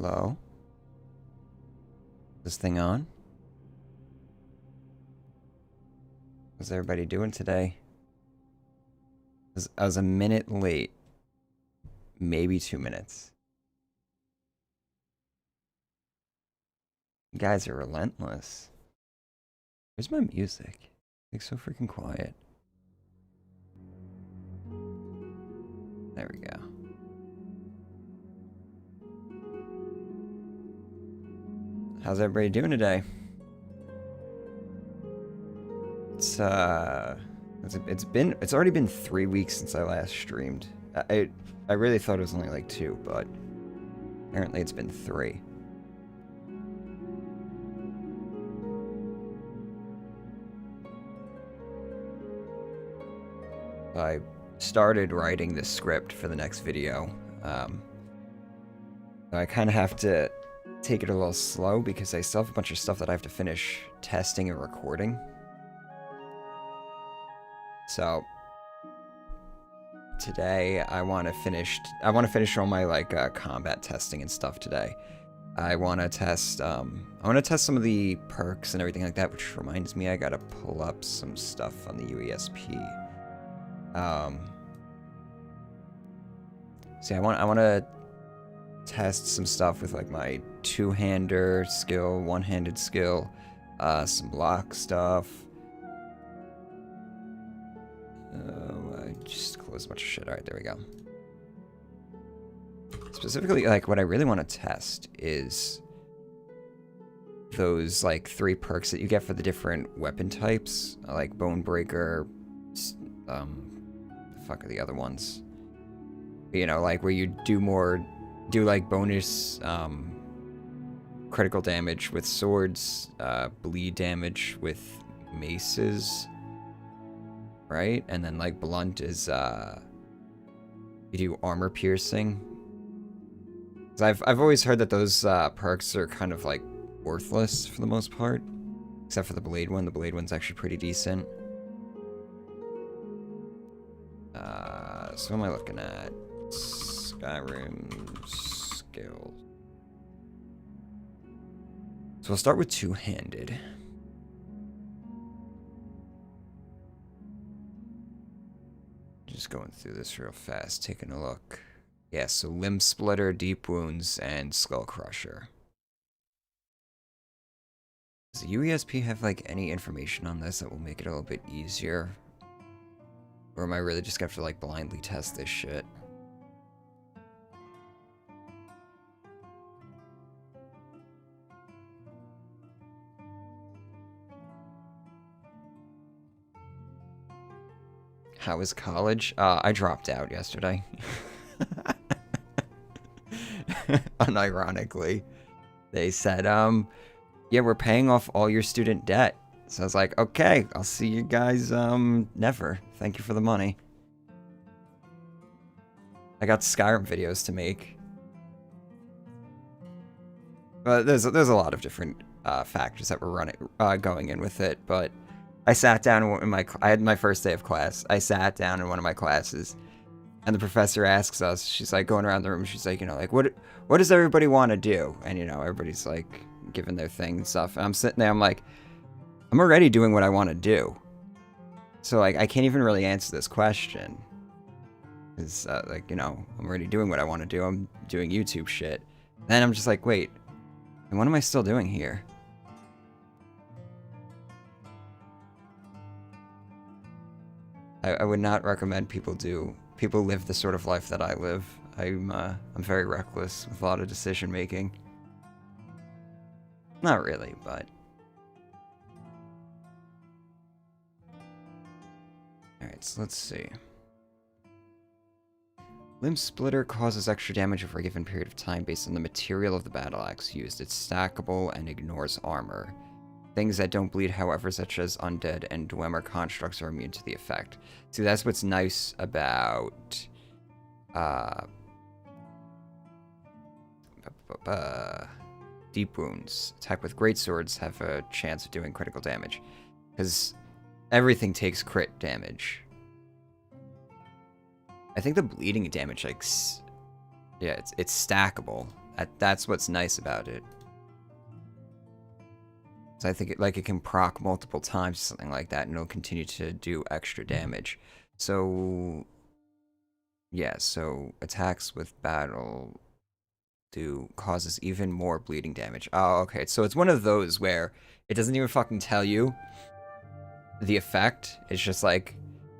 Hello? This thing on? How's everybody doing today? I was a minute late. Maybe 2 minutes. You guys are relentless. Where's my music? It's so freaking quiet. There we go. How's everybody doing today? It's already been 3 weeks since I last streamed. I really thought it was only like 2, but apparently it's been 3. I started writing this script for the next video. I kind of have to take it a little slow because I still have a bunch of stuff that I have to finish testing and recording. So today I want to finish all my like combat testing and stuff today. I want to test some of the perks and everything like that, which reminds me I gotta pull up some stuff on the UESP. See, I want to test some stuff with like my two-hander skill, one-handed skill, some block stuff. I just closed a bunch of shit. Alright, there we go. Specifically, like, what I really want to test is those, like, 3 perks that you get for the different weapon types. Like, Bone Breaker, the fuck are the other ones? You know, like, where you do like, bonus, critical damage with swords, bleed damage with maces, right? And then, like, blunt is, you do armor piercing. 'Cause I've always heard that those, perks are kind of, like, worthless for the most part. Except for the blade one. The blade one's actually pretty decent. So what am I looking at? Skyrim skills. So we'll start with two-handed. Just going through this real fast, taking a look. Yeah, so Limb Splitter, Deep Wounds, and Skull Crusher. Does the UESP have, like, any information on this that will make it a little bit easier? Or am I really just gonna have to, like, blindly test this shit? How was college? I dropped out yesterday. Unironically. They said, yeah, we're paying off all your student debt. So I was like, okay, I'll see you guys, never. Thank you for the money. I got Skyrim videos to make. But there's a lot of different factors that were going in with it, but I sat down I had my first day of class. I sat down in one of my classes, and the professor asks us, she's like going around the room, she's like, you know, like, what does everybody want to do? And, you know, everybody's like giving their thing and stuff. And I'm sitting there, I'm like, I'm already doing what I want to do. So, like, I can't even really answer this question. Because, like, you know, I'm already doing what I want to do. I'm doing YouTube shit. Then I'm just like, wait, and what am I still doing here? I would not recommend people live the sort of life that I live. I'm very reckless with a lot of decision making. Not really, but alright, so let's see. Limb Splitter causes extra damage over a given period of time based on the material of the battle axe used. It's stackable and ignores armor. Things that don't bleed, however, such as undead and Dwemer constructs, are immune to the effect. See, that's what's nice about Deep Wounds. Attack with great swords have a chance of doing critical damage, because everything takes crit damage. I think the bleeding damage, like, yeah, it's stackable, That's what's nice about it. So I think it can proc multiple times, something like that, and it'll continue to do extra damage. So yeah, so attacks with battle causes even more bleeding damage. Oh, okay. So it's one of those where it doesn't even fucking tell you the effect. It's just like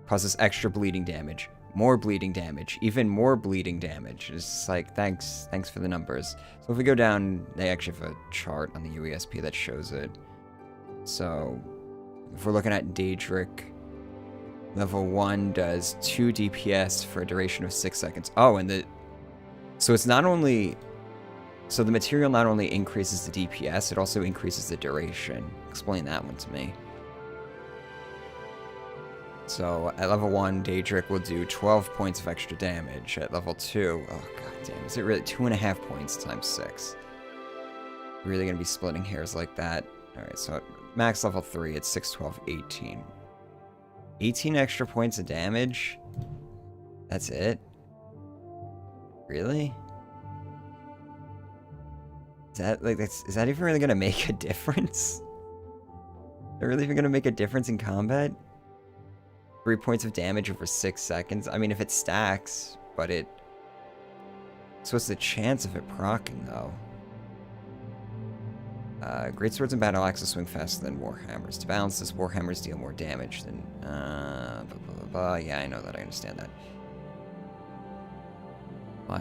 causes extra bleeding damage, more bleeding damage, even more bleeding damage. It's just like, thanks for the numbers. So if we go down, they actually have a chart on the UESP that shows it. So if we're looking at Daedric, level 1 does 2 DPS for a duration of 6 seconds. Oh, and so it's not only, so the material not only increases the DPS, it also increases the duration. Explain that one to me. So at level 1, Daedric will do 12 points of extra damage. At level 2, oh god damn, is it really 2.5 points times 6? Really gonna be splitting hairs like that? Alright, so at max level 3, it's 6, 12, 18. 18 extra points of damage? That's it? Really? Is that even really gonna make a difference? Is that really even gonna make a difference in combat? 3 points of damage over 6 seconds? I mean, if it stacks, but it... So what's the chance of it proccing, though? Great swords and battle axes swing faster than warhammers. To balance this, warhammers deal more damage than... blah, blah, blah, blah. Yeah, I know that. I understand that.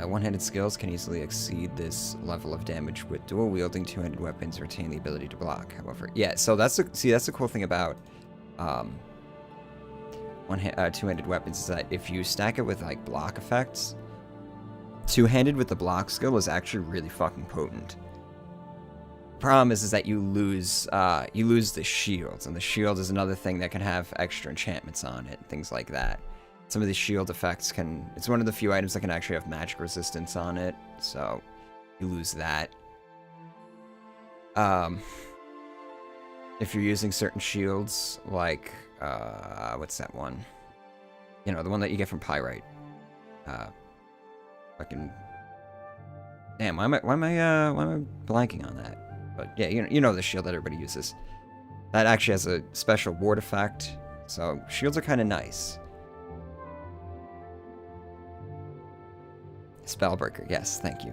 One-handed skills can easily exceed this level of damage with dual-wielding two-handed weapons retain the ability to block. However, yeah, so that's the cool thing about two-handed weapons is that if you stack it with like block effects, two-handed with the block skill is actually really fucking potent. Problem is that you lose the shields, and the shield is another thing that can have extra enchantments on it, things like that. Some of these shield effects it's one of the few items that can actually have magic resistance on it, so you lose that. If you're using certain shields, like, what's that one? You know, the one that you get from Pyrite. Fucking... Damn, why am I blanking on that? But yeah, you know the shield that everybody uses. That actually has a special ward effect, so shields are kind of nice. Spellbreaker, yes, thank you.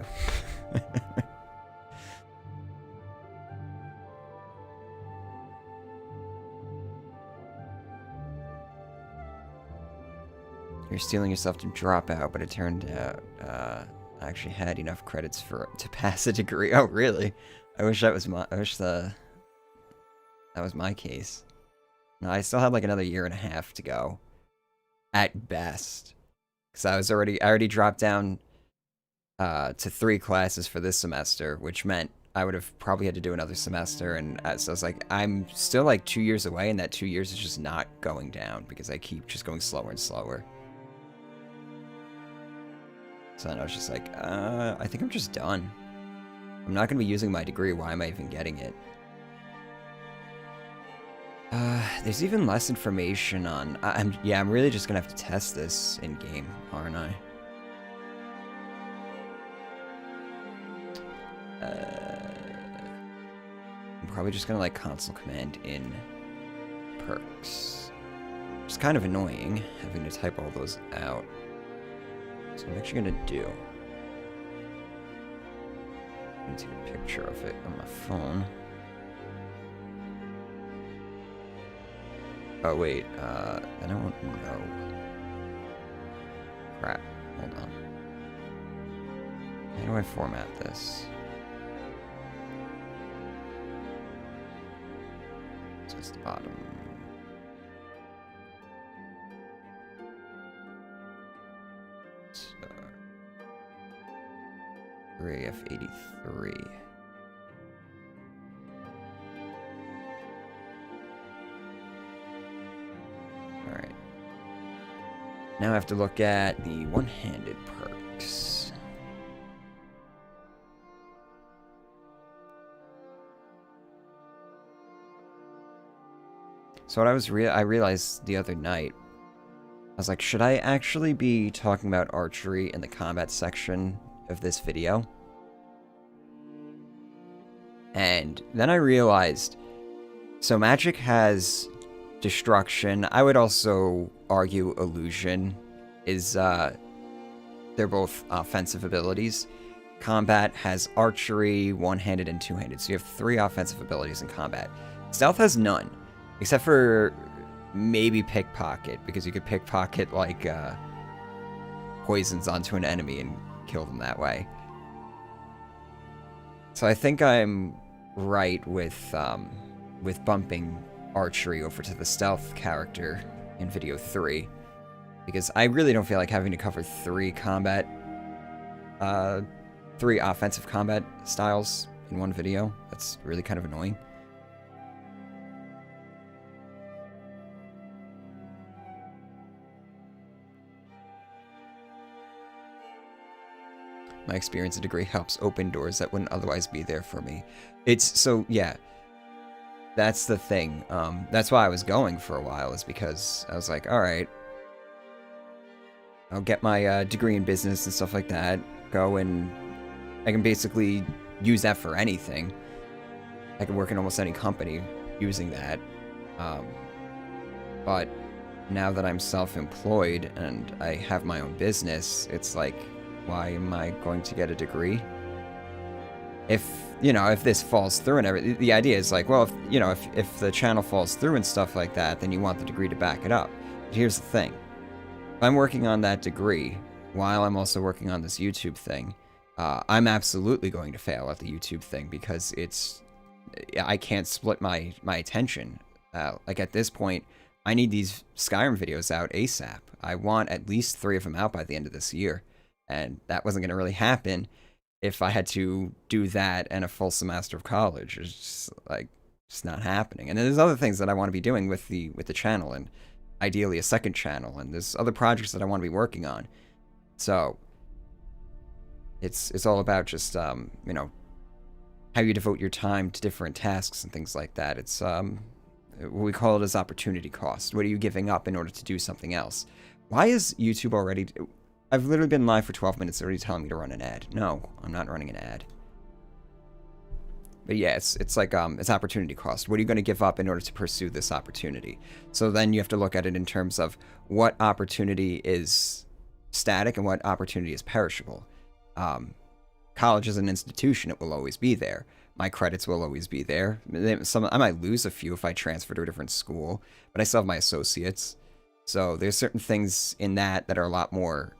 You're stealing yourself to drop out, but it turned out I actually had enough credits to pass a degree. Oh, really? I wish that was that was my case. No, I still had like another 1.5 years to go, at best, because I already dropped down to 3 classes for this semester, which meant I would have probably had to do another semester, and so I was like, I'm still like 2 years away, and that 2 years is just not going down because I keep just going slower and slower. So then I was just like, I think I'm just done. I'm not going to be using my degree. Why am I even getting it? There's even less information on... I'm really just going to have to test this in-game, aren't I? I'm probably just going to, like, console command in perks. It's kind of annoying, having to type all those out. So I'm actually going to do... I'm going to take a picture of it on my phone. Oh, wait, I don't know. Crap, hold on. How do I format this? So it's the bottom. So, F83. Alright. Now I have to look at the one-handed perks. So what I realized the other night, I was like, should I actually be talking about archery in the combat section of this video? And then I realized, so magic has destruction. I would also argue illusion is, they're both offensive abilities. Combat has archery, one-handed, and two-handed. So you have 3 offensive abilities in combat. Stealth has none, except for maybe pickpocket, because you could pickpocket, like, poisons onto an enemy and kill them that way. So I think I'm right with bumping archery over to the stealth character in video 3, because I really don't feel like having to cover 3 offensive combat styles in one video. That's really kind of annoying. My experience and degree helps open doors that wouldn't otherwise be there for me. Yeah, that's the thing. That's why I was going for a while, is because I was like, alright, I'll get my degree in business and stuff like that, go and I can basically use that for anything. I can work in almost any company using that. But now that I'm self-employed and I have my own business, it's like, why am I going to get a degree? If this falls through and everything, the idea is like, well, if the channel falls through and stuff like that, then you want the degree to back it up. But here's the thing. If I'm working on that degree while I'm also working on this YouTube thing, I'm absolutely going to fail at the YouTube thing, because I can't split my attention. Like, at this point, I need these Skyrim videos out ASAP. I want at least 3 of them out by the end of this year. And that wasn't going to really happen if I had to do that and a full semester of college. It's just not happening. And there's other things that I want to be doing with the channel, and ideally a second channel, and there's other projects that I want to be working on. So it's all about just how you devote your time to different tasks and things like that. It's what we call it as opportunity cost. What are you giving up in order to do something else? Why is YouTube already... I've literally been live for 12 minutes, already telling me to run an ad. No, I'm not running an ad. But yeah, it's like, it's opportunity cost. What are you going to give up in order to pursue this opportunity? So then you have to look at it in terms of what opportunity is static and what opportunity is perishable. College is an institution. It will always be there. My credits will always be there. I might lose a few if I transfer to a different school, but I still have my associates. So there's certain things in that are a lot more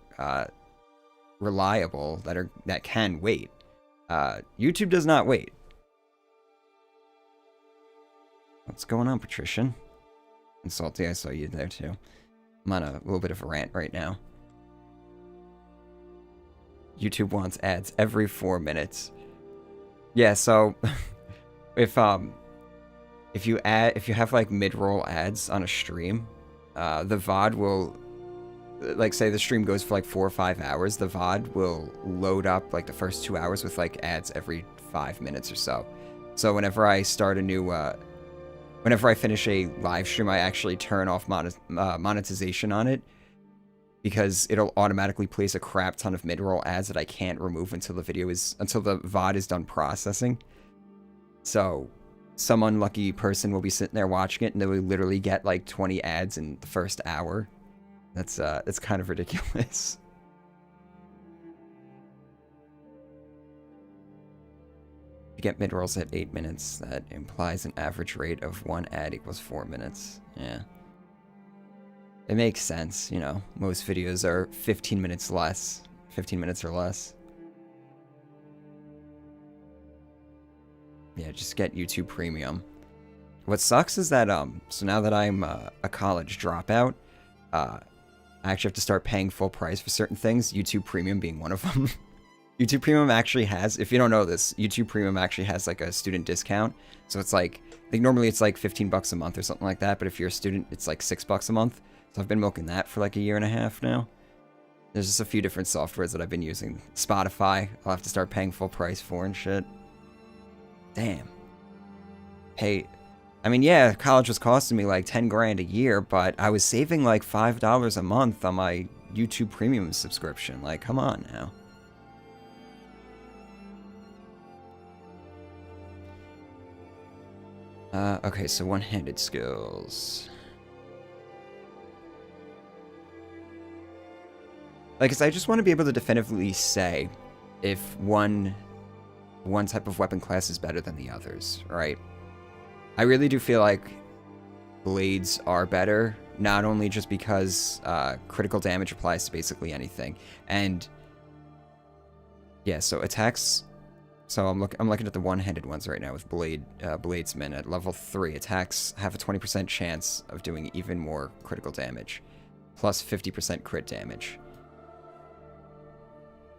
reliable, that can wait. YouTube does not wait. What's going on, Patrician? And Salty, I saw you there too. I'm on a little bit of a rant right now. YouTube wants ads every 4 minutes. Yeah, so if you have like mid-roll ads on a stream, the VOD will, like, say the stream goes for like 4 or 5 hours, the VOD will load up like the first 2 hours with like ads every 5 minutes or so. So whenever I start a new, whenever I finish a live stream, I actually turn off monetization on it, because it'll automatically place a crap ton of mid-roll ads that I can't remove until the VOD is done processing. So some unlucky person will be sitting there watching it, and they will literally get like 20 ads in the first hour. That's kind of ridiculous. You get mid-rolls at 8 minutes. That implies an average rate of 1 ad equals 4 minutes. Yeah. It makes sense, most videos are 15 minutes or less. Yeah, just get YouTube Premium. What sucks is that, so now that I'm a college dropout, I actually have to start paying full price for certain things, YouTube Premium being one of them. YouTube Premium actually has, if you don't know this, YouTube Premium actually has like a student discount. So it's like, I think normally it's like 15 bucks a month or something like that, but if you're a student, it's like 6 bucks a month. So I've been milking that for like 1.5 years now. There's just a few different softwares that I've been using. Spotify, I'll have to start paying full price for and shit. Damn. Hey, I mean, yeah, college was costing me like 10 grand a year, but I was saving like $5 a month on my YouTube Premium subscription. Like, come on now. Okay, so one-handed skills. Like, 'cause I just want to be able to definitively say if one type of weapon class is better than the others, right? I really do feel like blades are better, not only just because critical damage applies to basically anything, and yeah, so attacks. So I'm looking at the one-handed ones right now with bladesmen at level 3. Attacks have a 20% chance of doing even more critical damage, plus 50% crit damage.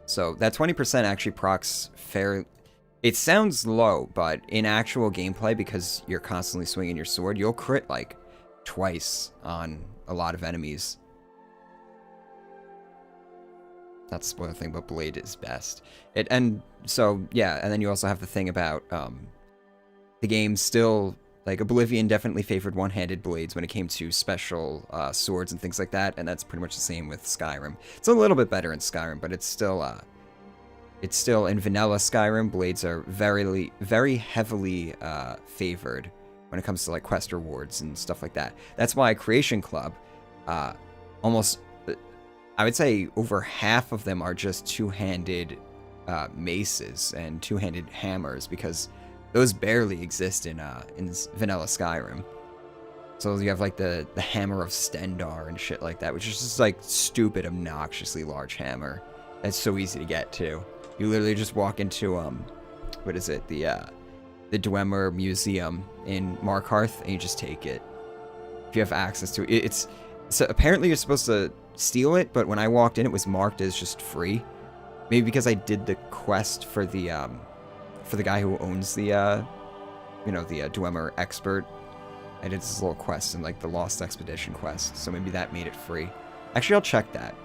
So that 20% actually procs fair. It sounds low, but in actual gameplay, because you're constantly swinging your sword, you'll crit like twice on a lot of enemies. Not to spoil the thing, but blade is best. And so yeah, and then you also have the thing about the game still, like, Oblivion definitely favored one-handed blades when it came to special swords and things like that, and that's pretty much the same with Skyrim. It's a little bit better in Skyrim, but it's still in vanilla Skyrim, blades are very heavily favored when it comes to like quest rewards and stuff like that. That's why Creation Club, almost, I would say over half of them are just two-handed maces and two-handed hammers, because those barely exist in vanilla Skyrim. So you have like the hammer of Stendar and shit like that, which is just like stupid, obnoxiously large hammer. That's so easy to get too. You literally just walk into what is it, the Dwemer Museum in Markarth, and you just take it if you have access to it. So apparently you're supposed to steal it, but when I walked in, it was marked as just free. Maybe because I did the quest for the guy who owns the the Dwemer expert. I did this little quest in like the Lost Expedition quest, so maybe that made it free. Actually, I'll check that.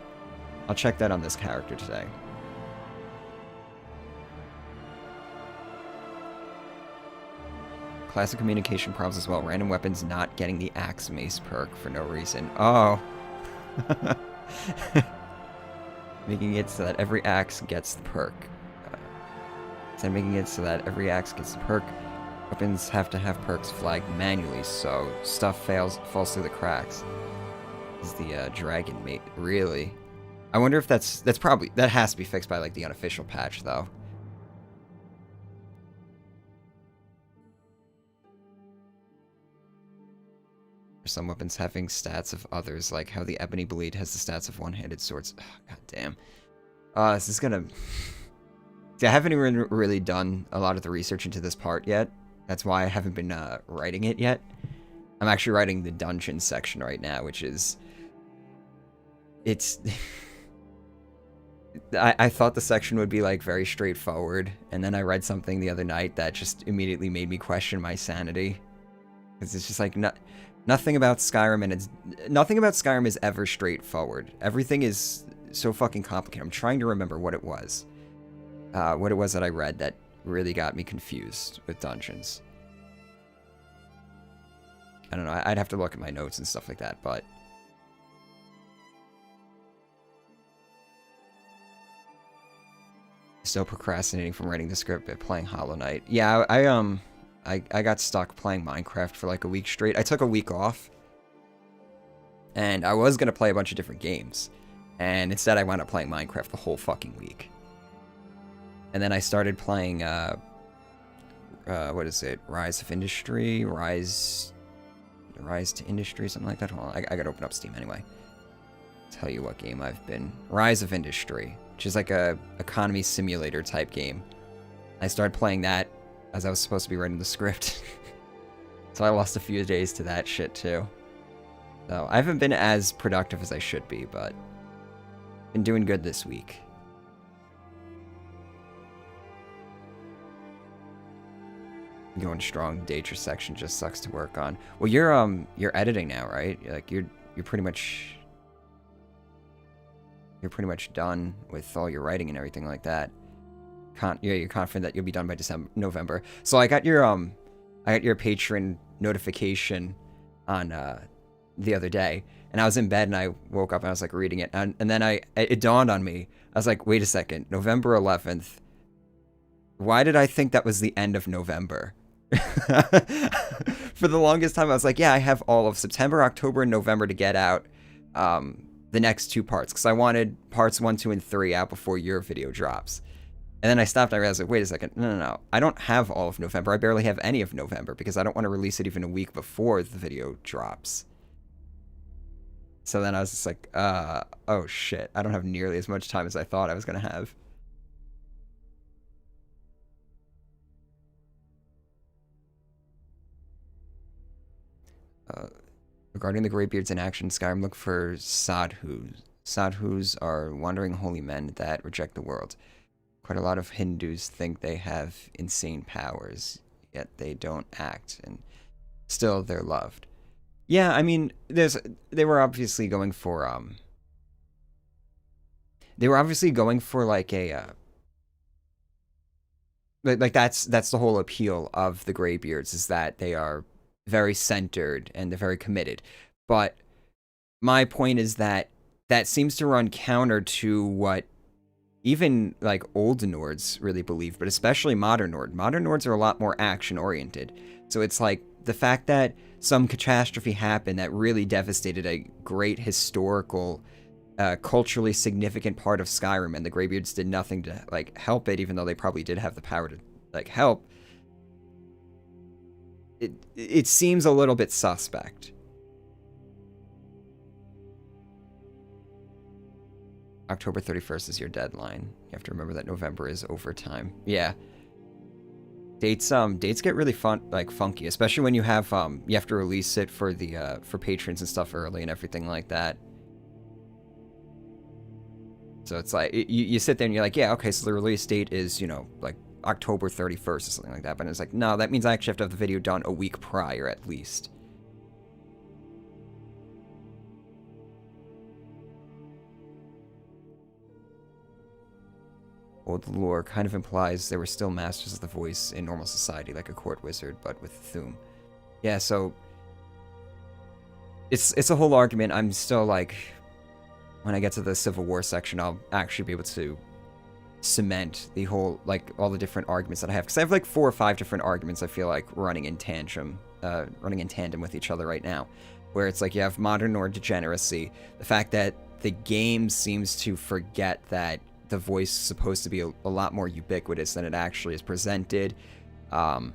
I'll check that on this character today. Classic communication problems as well. Random weapons not getting the axe mace perk for no reason. Oh. Making it so that every axe gets the perk. Making it so that every axe gets the perk. Weapons have to have perks flagged manually, so stuff falls through the cracks. Is the dragon mate really? I wonder if that has to be fixed by like the unofficial patch though. Some weapons having stats of others, like how the Ebony Blade has the stats of one-handed swords. Oh, God damn. This is gonna... See, I haven't even really done a lot of the research into this part yet. That's why I haven't been writing it yet. I'm actually writing the dungeon section right now, which is... It's... I thought the section would be like very straightforward, and then I read something the other night that just immediately made me question my sanity. Because it's just like... Nothing about Skyrim is ever straightforward. Everything is so fucking complicated. I'm trying to remember what it was. What it was that I read that really got me confused with dungeons. I don't know. I'd have to look at my notes and stuff like that, but... Still procrastinating from writing the script but playing Hollow Knight. Yeah, I got stuck playing Minecraft for like a week straight. I took a week off, and I was going to play a bunch of different games, and instead I wound up playing Minecraft the whole fucking week. And then I started playing, what is it? Rise of Industry? Rise to Industry? Something like that? Hold on, I gotta open up Steam anyway. Tell you what game I've been... Rise of Industry, which is like a economy simulator type game. I started playing that as I was supposed to be writing the script. So I lost a few days to that shit too. So I haven't been as productive as I should be, but been doing good this week. Going strong. Daedra section just sucks to work on. Well, you're editing now, right? Like you're pretty much done with all your writing and everything like that. Yeah, you're confident that you'll be done by November. So I got your patron notification on the other day, and I was in bed and I woke up and I was like reading it, and then it dawned on me. I was like, wait a second, November 11th. Why did I think that was the end of November? For the longest time, I was like, yeah, I have all of September, October, and November to get out the next 2 parts, because I wanted parts 1, 2, and 3 out before your video drops. And then I stopped and I realized, like, wait a second, no. I don't have all of November. I barely have any of November, because I don't want to release it even a week before the video drops. So then I was just like, oh shit, I don't have nearly as much time as I thought I was going to have. Regarding the Greybeards in action, Skyrim, look for Sadhus. Sadhus are wandering holy men that reject the world. Quite a lot of Hindus think they have insane powers, yet they don't act, and still they're loved. Yeah, I mean, they were obviously going for like a like that's the whole appeal of the Greybeards, is that they are very centered and they're very committed. But my point is that seems to run counter to what even like old Nords really believe, but especially modern Nord. Modern Nords are a lot more action oriented. So it's like the fact that some catastrophe happened that really devastated a great historical, culturally significant part of Skyrim, and the Greybeards did nothing to like help it, even though they probably did have the power to like help. It seems a little bit suspect. October 31st is your deadline. You have to remember that November is overtime. Yeah. Dates get really funky, especially when you have to release it for the for patrons and stuff early and everything like that. So it's like you sit there and you're like, yeah, okay, so the release date is, you know, like October 31st or something like that. But it's like, no, that means I actually have to have the video done a week prior at least. Old lore kind of implies there were still masters of the voice in normal society, like a court wizard, but with Thum. Yeah, so it's a whole argument. I'm still like, when I get to the Civil War section, I'll actually be able to cement the whole, like, all the different arguments that I have, because I have like 4 or 5 different arguments I feel like running in tandem with each other right now, where it's like you have modern Nord degeneracy, the fact that the game seems to forget that the voice is supposed to be a lot more ubiquitous than it actually is presented. The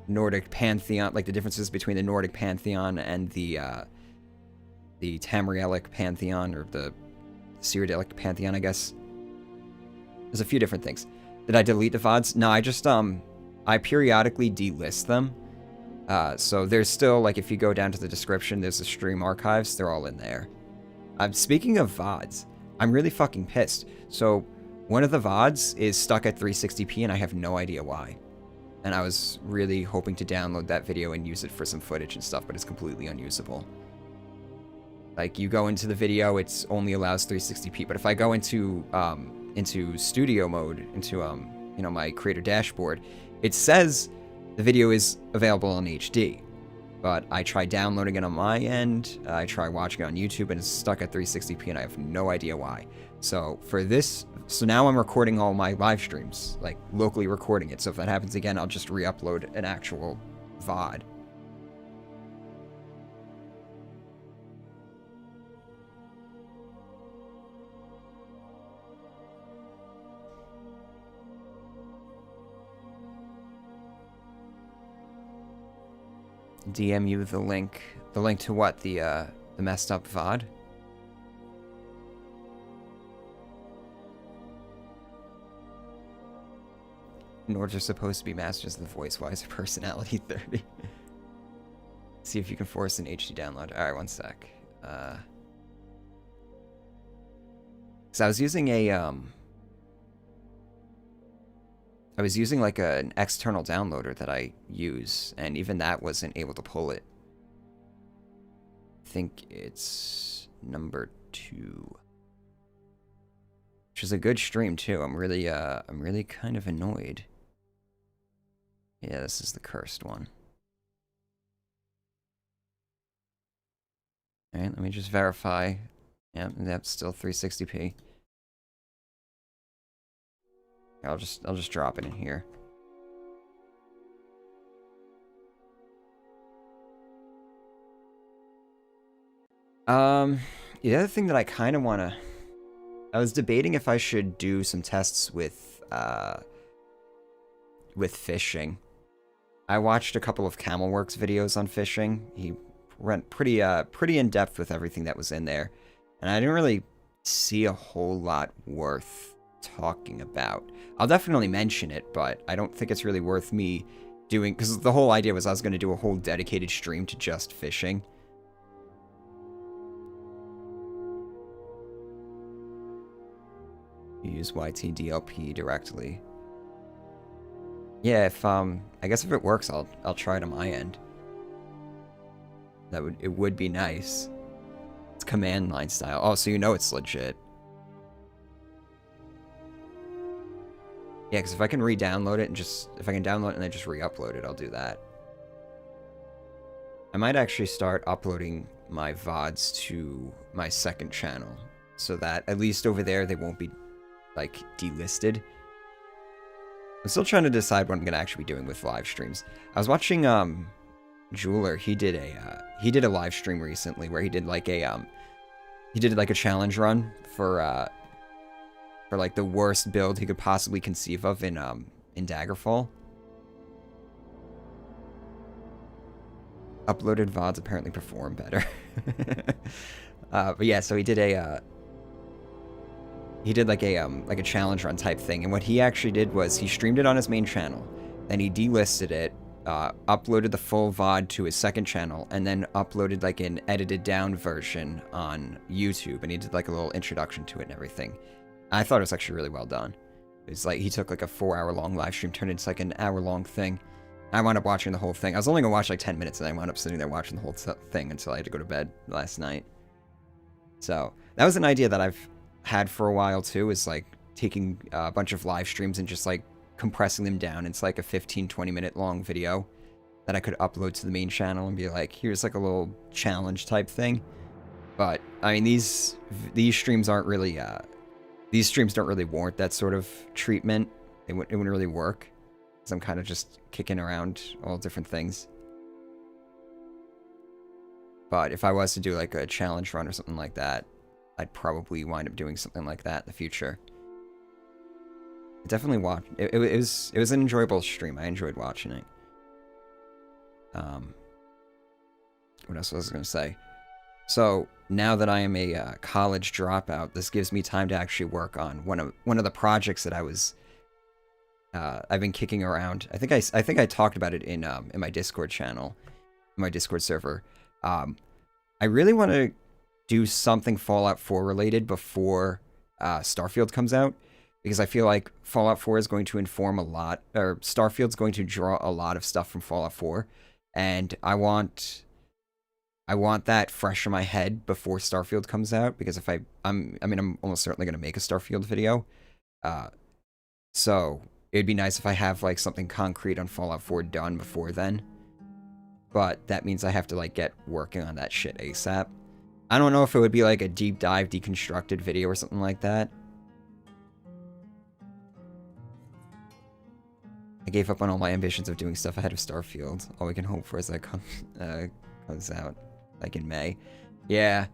Nordic pantheon, like the differences between the Nordic pantheon and the Tamrielic pantheon, or the Cyrodiilic pantheon, I guess. There's a few different things. Did I delete the VODs? No, I just, I periodically delist them. So there's still, like, if you go down to the description, there's the stream archives. They're all in there. Speaking of VODs, I'm really fucking pissed. So one of the VODs is stuck at 360p, and I have no idea why. And I was really hoping to download that video and use it for some footage and stuff, but it's completely unusable. Like, you go into the video, it only allows 360p, but if I go into studio mode, into, you know, my creator dashboard, it says the video is available in HD, but I try downloading it on my end, I try watching it on YouTube, and it's stuck at 360p, and I have no idea why. So for this, so now I'm recording all my live streams, like locally recording it, so if that happens again, I'll just re-upload an actual VOD. DM you the link. The link to what? The messed up VOD? Nords are supposed to be masters of the voice. Why is personality 30? See if you can force an HD download. Alright, one sec. Cause I was using a, I was using like an external downloader that I use, and even that wasn't able to pull it. I think it's number 2. Which is a good stream too. I'm really kind of annoyed. Yeah, this is the cursed one. Alright, let me just verify. Yep, that's still 360p. I'll just drop it in here. The other thing that I kind of want to... I was debating if I should do some tests with fishing. I watched a couple of Camelworks videos on fishing. He went pretty in-depth with everything that was in there. And I didn't really see a whole lot worth talking about. I'll definitely mention it, but I don't think it's really worth me doing... Because the whole idea was I was going to do a whole dedicated stream to just fishing. You use YTDLP directly. Yeah, if I guess if it works, I'll try it on my end. It would be nice. It's command line style. Oh, so you know it's legit. Yeah, because if I can re-download it and if I can download it and then just re-upload it, I'll do that. I might actually start uploading my VODs to my second channel, so that at least over there they won't be like delisted. I'm still trying to decide what I'm gonna actually be doing with live streams. I was watching Jeweler. He did a live stream recently where he did like a challenge run for like the worst build he could possibly conceive of in Daggerfall. Uploaded VODs apparently perform better. But yeah, so he did like a challenge run type thing, and what he actually did was he streamed it on his main channel, then he delisted it, uploaded the full VOD to his second channel, and then uploaded like an edited down version on YouTube, and he did like a little introduction to it and everything. I thought it was actually really well done. It's like he took like a 4-hour-long live stream, turned it into like an hour-long thing. I wound up watching the whole thing. I was only gonna watch like 10 minutes, and I wound up sitting there watching the whole thing until I had to go to bed last night. So that was an idea that I've had for a while too, is like taking a bunch of live streams and just like compressing them down into like a 15-20 minute long video that I could upload to the main channel and be like, here's like a little challenge type thing. But I mean, these streams aren't really these streams don't really warrant that sort of treatment. It wouldn't really work, because I'm kind of just kicking around all different things. But if I was to do like a challenge run or something like that, I'd probably wind up doing something like that in the future. I definitely watched it. It was an enjoyable stream. I enjoyed watching it. What else was I going to say? So now that I am a college dropout, this gives me time to actually work on one of the projects that I've been kicking around. I think I talked about it in my Discord channel, my Discord server. I really want to do something Fallout 4 related before Starfield comes out, because I feel like Fallout 4 is going to inform a lot, or Starfield's going to draw a lot of stuff from Fallout 4, and I want that fresh in my head before Starfield comes out, because if I'm almost certainly going to make a Starfield video, so it'd be nice if I have like something concrete on Fallout 4 done before then. But that means I have to like get working on that shit ASAP. I don't know if it would be like a deep dive deconstructed video or something like that. I gave up on all my ambitions of doing stuff ahead of Starfield. All we can hope for is that comes out like in May. Yeah.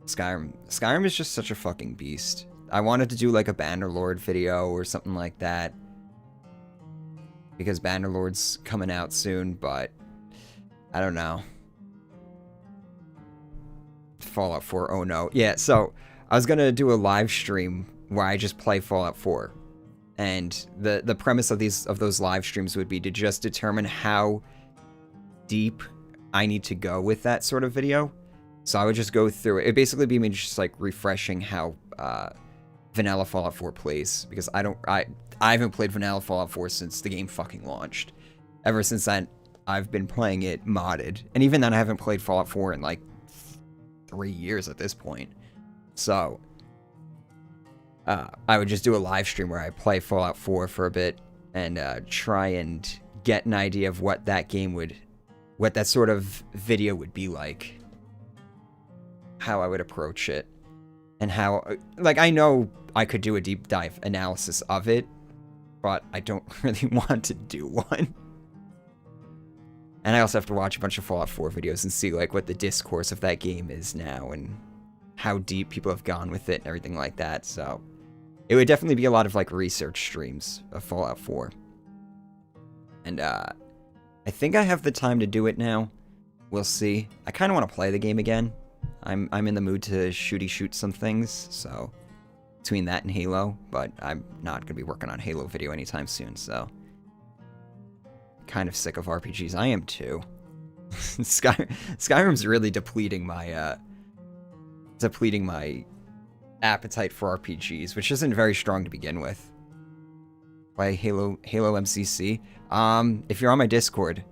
Skyrim is just such a fucking beast. I wanted to do like a Bannerlord video or something like that, because Bannerlord's coming out soon, but I don't know. Fallout 4, oh no. Yeah, so I was gonna do a live stream where I just play Fallout 4. And the premise of those live streams would be to just determine how deep I need to go with that sort of video. So I would just go through it. It'd basically be me just like refreshing how vanilla Fallout 4 plays, because I haven't played vanilla Fallout 4 since the game fucking launched. Ever since then, I've been playing it modded, and even then I haven't played Fallout 4 in like 3 years at this point. So I would just do a live stream where I play Fallout 4 for a bit and try and get an idea of what that sort of video would be like, how I would approach it, and how, like, I know I could do a deep dive analysis of it, but I don't really want to do one. And I also have to watch a bunch of Fallout 4 videos and see like what the discourse of that game is now and how deep people have gone with it and everything like that. So it would definitely be a lot of like research streams of Fallout 4. And I think I have the time to do it now. We'll see. I kind of want to play the game again. I'm in the mood to shoot some things, so between that and Halo, but I'm not going to be working on Halo video anytime soon, so kind of sick of RPGs. I am too. Skyrim's really depleting my appetite for RPGs, which isn't very strong to begin with. Play Halo MCC. If you're on my Discord,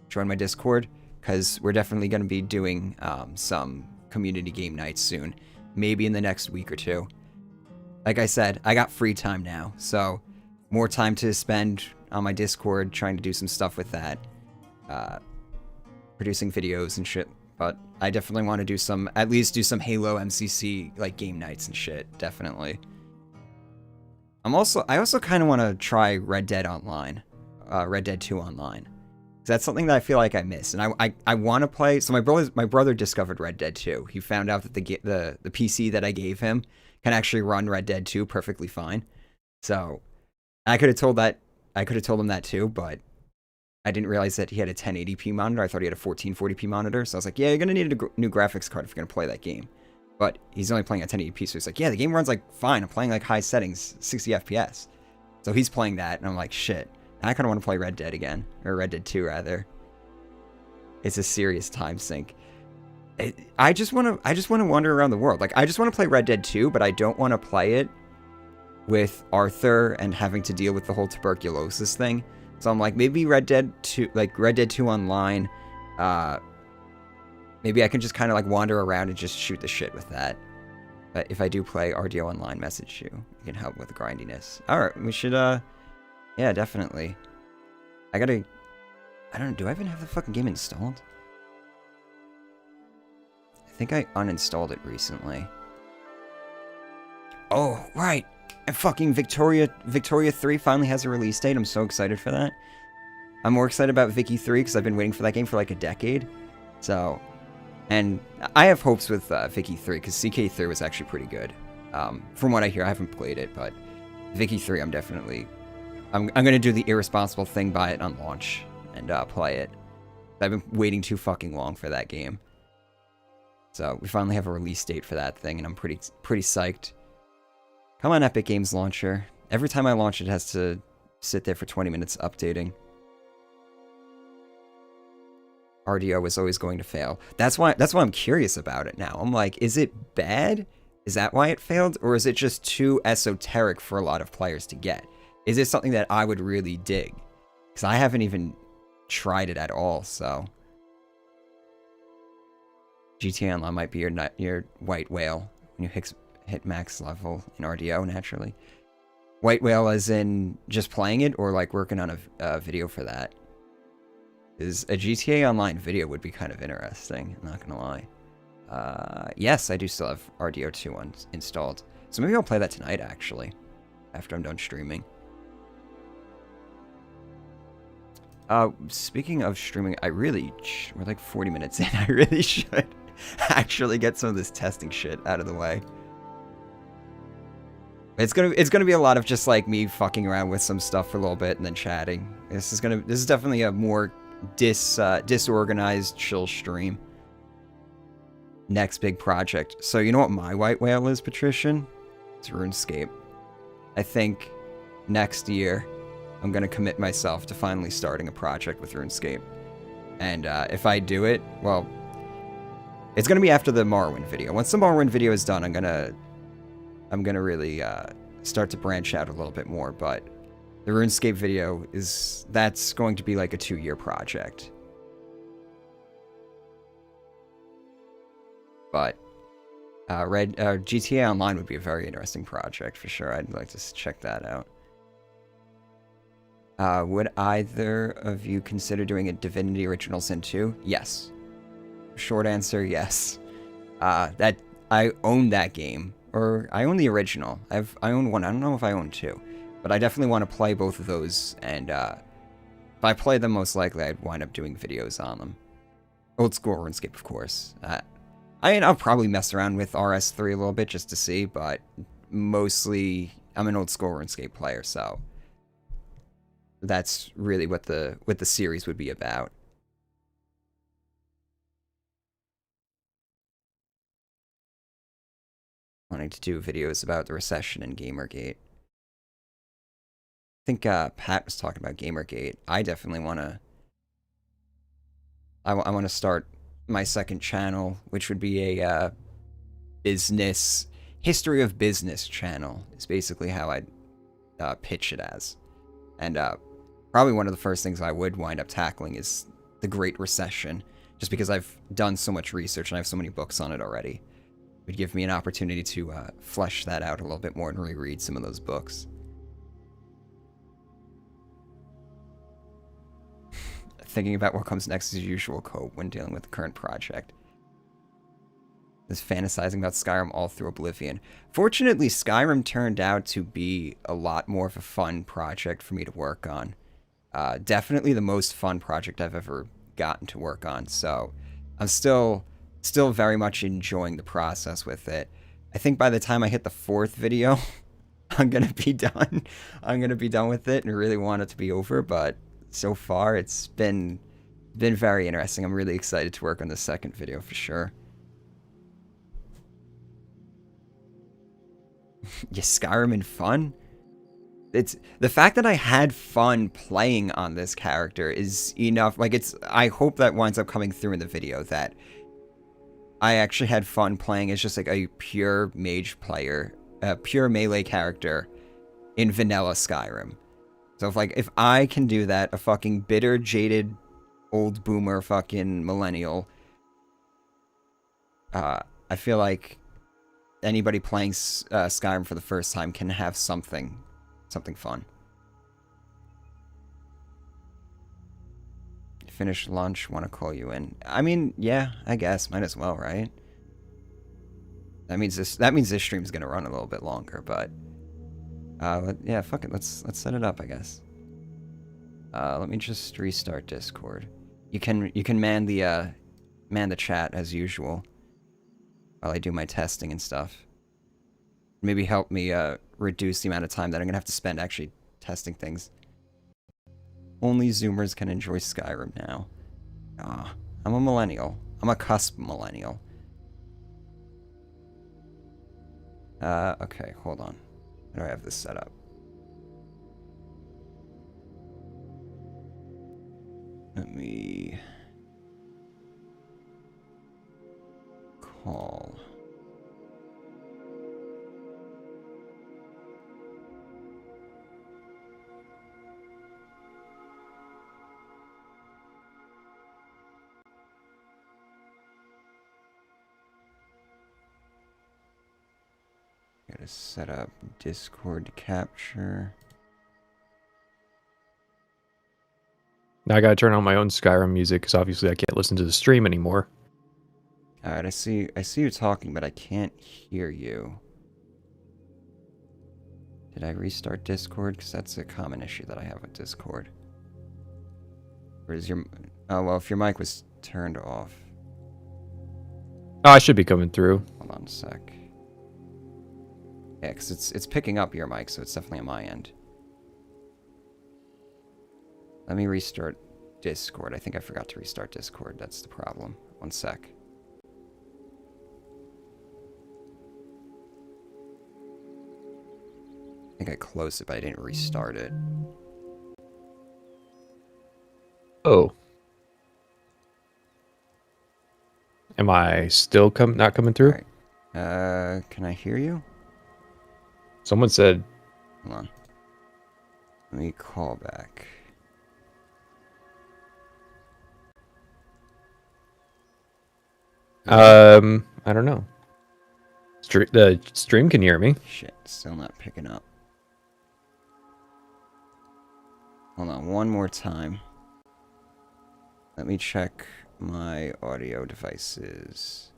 join my Discord, because we're definitely going to be doing some community game nights soon, maybe in the next week or two. Like I said, I got free time now, so more time to spend on my Discord trying to do some stuff with that, producing videos and shit. But I definitely want to do at least do some Halo MCC like game nights and shit. Definitely. I also kind of want to try Red Dead Online, Red Dead 2 Online. That's something that I feel like I miss, and I want to play. So my brother discovered Red Dead 2. He found out that the PC that I gave him can actually run Red Dead 2 perfectly fine. So I could have told him that too, but I didn't realize that he had a 1080p monitor. I thought he had a 1440p monitor. So I was like, yeah, you're gonna need a new graphics card if you're gonna play that game. But he's only playing at 1080p, so he's like, yeah, the game runs like fine. I'm playing like high settings, 60 FPS. So he's playing that, and I'm like, shit. I kind of want to play Red Dead again, or Red Dead 2 rather. It's a serious time sink. I just want to wander around the world. Like, I just want to play Red Dead 2, but I don't want to play it with Arthur and having to deal with the whole tuberculosis thing. So I'm like, maybe Red Dead 2, like Red Dead 2 Online. Maybe I can just kind of like wander around and just shoot the shit with that. But if I do play RDO Online, message you. You can help with the grindiness. All right, we should yeah, definitely. I don't know, do I even have the fucking game installed? I think I uninstalled it recently. Oh, right! And fucking Victoria 3 finally has a release date. I'm so excited for that. I'm more excited about Vicky 3 because I've been waiting for that game for like a decade. So, and I have hopes with Vicky 3 because CK3 was actually pretty good. From what I hear, I haven't played it, but Vicky 3 I'm definitely... I'm going to do the irresponsible thing, buy it on launch, and play it. I've been waiting too fucking long for that game. So, we finally have a release date for that thing, and I'm pretty psyched. Come on, Epic Games Launcher. Every time I launch it, it has to sit there for 20 minutes updating. RDO is always going to fail. That's why I'm curious about it now. I'm like, is it bad? Is that why it failed? Or is it just too esoteric for a lot of players to get? Is it something that I would really dig? Because I haven't even tried it at all, so... GTA Online might be your white whale when you hit max level in RDO, naturally. White whale as in just playing it, or like working on a video for that? Because a GTA Online video would be kind of interesting, I'm not gonna lie. Yes, I do still have RDO 2 installed. So maybe I'll play that tonight, actually, after I'm done streaming. Speaking of streaming, we're like 40 minutes in. I really should actually get some of this testing shit out of the way. It's gonna be a lot of just like me fucking around with some stuff for a little bit and then chatting. This is definitely a more disorganized, chill stream. Next big project. So you know what my white whale is, Patrician? It's RuneScape. I think next year I'm going to commit myself to finally starting a project with RuneScape. And if I do it, well, it's going to be after the Morrowind video. Once the Morrowind video is done, I'm going to really start to branch out a little bit more. But the RuneScape video that's going to be like a 2-year project. But GTA Online would be a very interesting project for sure. I'd like to check that out. Would either of you consider doing a Divinity Original Sin 2? Yes. Short answer, yes. That I own that game, or I own the original. I own one. I don't know if I own 2, but I definitely want to play both of those and if I play them, most likely I'd wind up doing videos on them. Old school RuneScape, of course. I'll probably mess around with RS3 a little bit just to see, but mostly I'm an old school RuneScape player, so that's really what the series would be about. Wanting to do videos about the recession and Gamergate. I think Pat was talking about Gamergate. I definitely want to. I want to start my second channel, which would be a business history of business channel. Is basically how I'd pitch it as, and probably one of the first things I would wind up tackling is the Great Recession, just because I've done so much research and I have so many books on it already. It would give me an opportunity to flesh that out a little bit more and reread some of those books. Thinking about what comes next is usual cope when dealing with the current project. Is fantasizing about Skyrim all through Oblivion. Fortunately, Skyrim turned out to be a lot more of a fun project for me to work on. Definitely the most fun project I've ever gotten to work on, so I'm still very much enjoying the process with it. I think by the time I hit the 4th video, I'm gonna be done. I'm gonna be done with it and really want it to be over, but so far it's been very interesting. I'm really excited to work on the 2nd video for sure. Yeah, Skyrim and fun? It's the fact that I had fun playing on this character is enough. Like, I hope that winds up coming through in the video, that I actually had fun playing as just like a pure mage player, a pure melee character in vanilla Skyrim. So if I can do that, a fucking bitter, jaded, old boomer fucking millennial, I feel like anybody playing Skyrim for the first time can have something fun. Finish lunch, want to call you in. I mean, yeah, I guess might as well, right? That means this stream's gonna run a little bit longer, but yeah, fuck it. Let's set it up, I guess. Let me just restart Discord. You can man the chat as usual while I do my testing and stuff. Maybe help me reduce the amount of time that I'm gonna have to spend actually testing things. Only Zoomers can enjoy Skyrim now. I'm a millennial. I'm a cusp millennial. Okay, hold on. How do I have this set up? Let me call. Gotta set up Discord capture. Now I gotta turn on my own Skyrim music because obviously I can't listen to the stream anymore. Alright, I see you talking, but I can't hear you. Did I restart Discord? Because that's a common issue that I have with Discord. Or is your... Oh, well, if your mic was turned off. Oh, I should be coming through. Hold on a sec. Yeah, because it's picking up your mic, so it's definitely on my end. Let me restart Discord. I think I forgot to restart Discord. That's the problem. One sec. I think I closed it, but I didn't restart it. Oh. Am I still not coming through? Right. Can I hear you? Someone said... Hold on. Let me call back. I don't know. The stream can hear me. Shit, still not picking up. Hold on, one more time. Let me check my audio devices.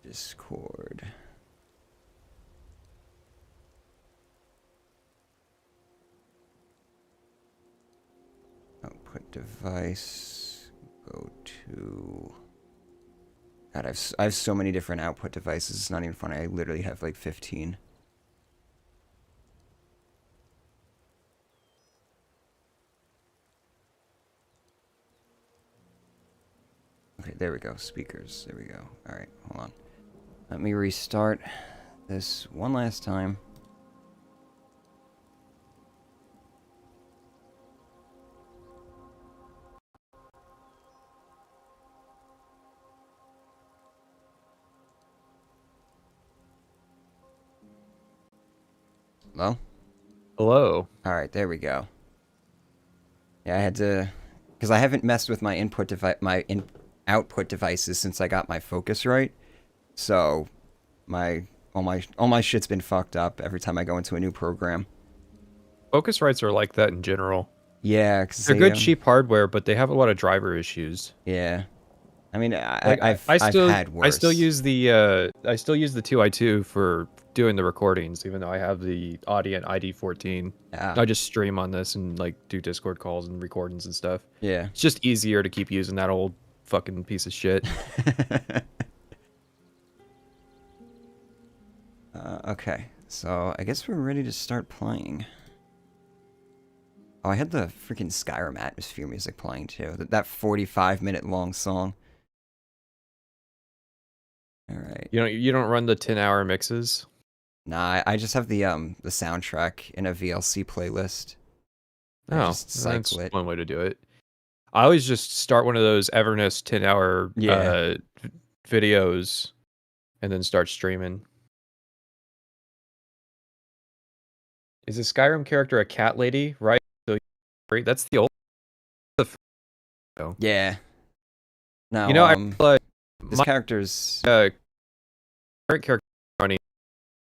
Discord. Output device. Go to... God, I have so many different output devices. It's not even funny. I literally have like 15. Okay, there we go. Speakers. There we go. All right, hold on. Let me restart this one last time. Hello? Hello. All right, there we go. Yeah, I had to, because I haven't messed with my output devices since I got my Focusrite. So, all my shit's been fucked up every time I go into a new program. Focusrites are like that in general. Yeah, because They're good, cheap hardware, but they have a lot of driver issues. Yeah, I mean, Like, I've had worse. I still use the 2i2 for doing the recordings, even though I have the Audient ID14. Yeah. I just stream on this and like do Discord calls and recordings and stuff. Yeah. It's just easier to keep using that old fucking piece of shit. Okay, so I guess we're ready to start playing. Oh, I had the freaking Skyrim atmosphere music playing too. That 45-minute long song. All right. You don't run the 10-hour mixes? Nah, I just have the soundtrack in a VLC playlist. I Oh, just cycle that's it. one way to do it. I always just start one of those Everness 10-hour videos and then start streaming. Is a Skyrim character a cat lady? Right? So that's the old. Yeah. No, You know, I this character's current character running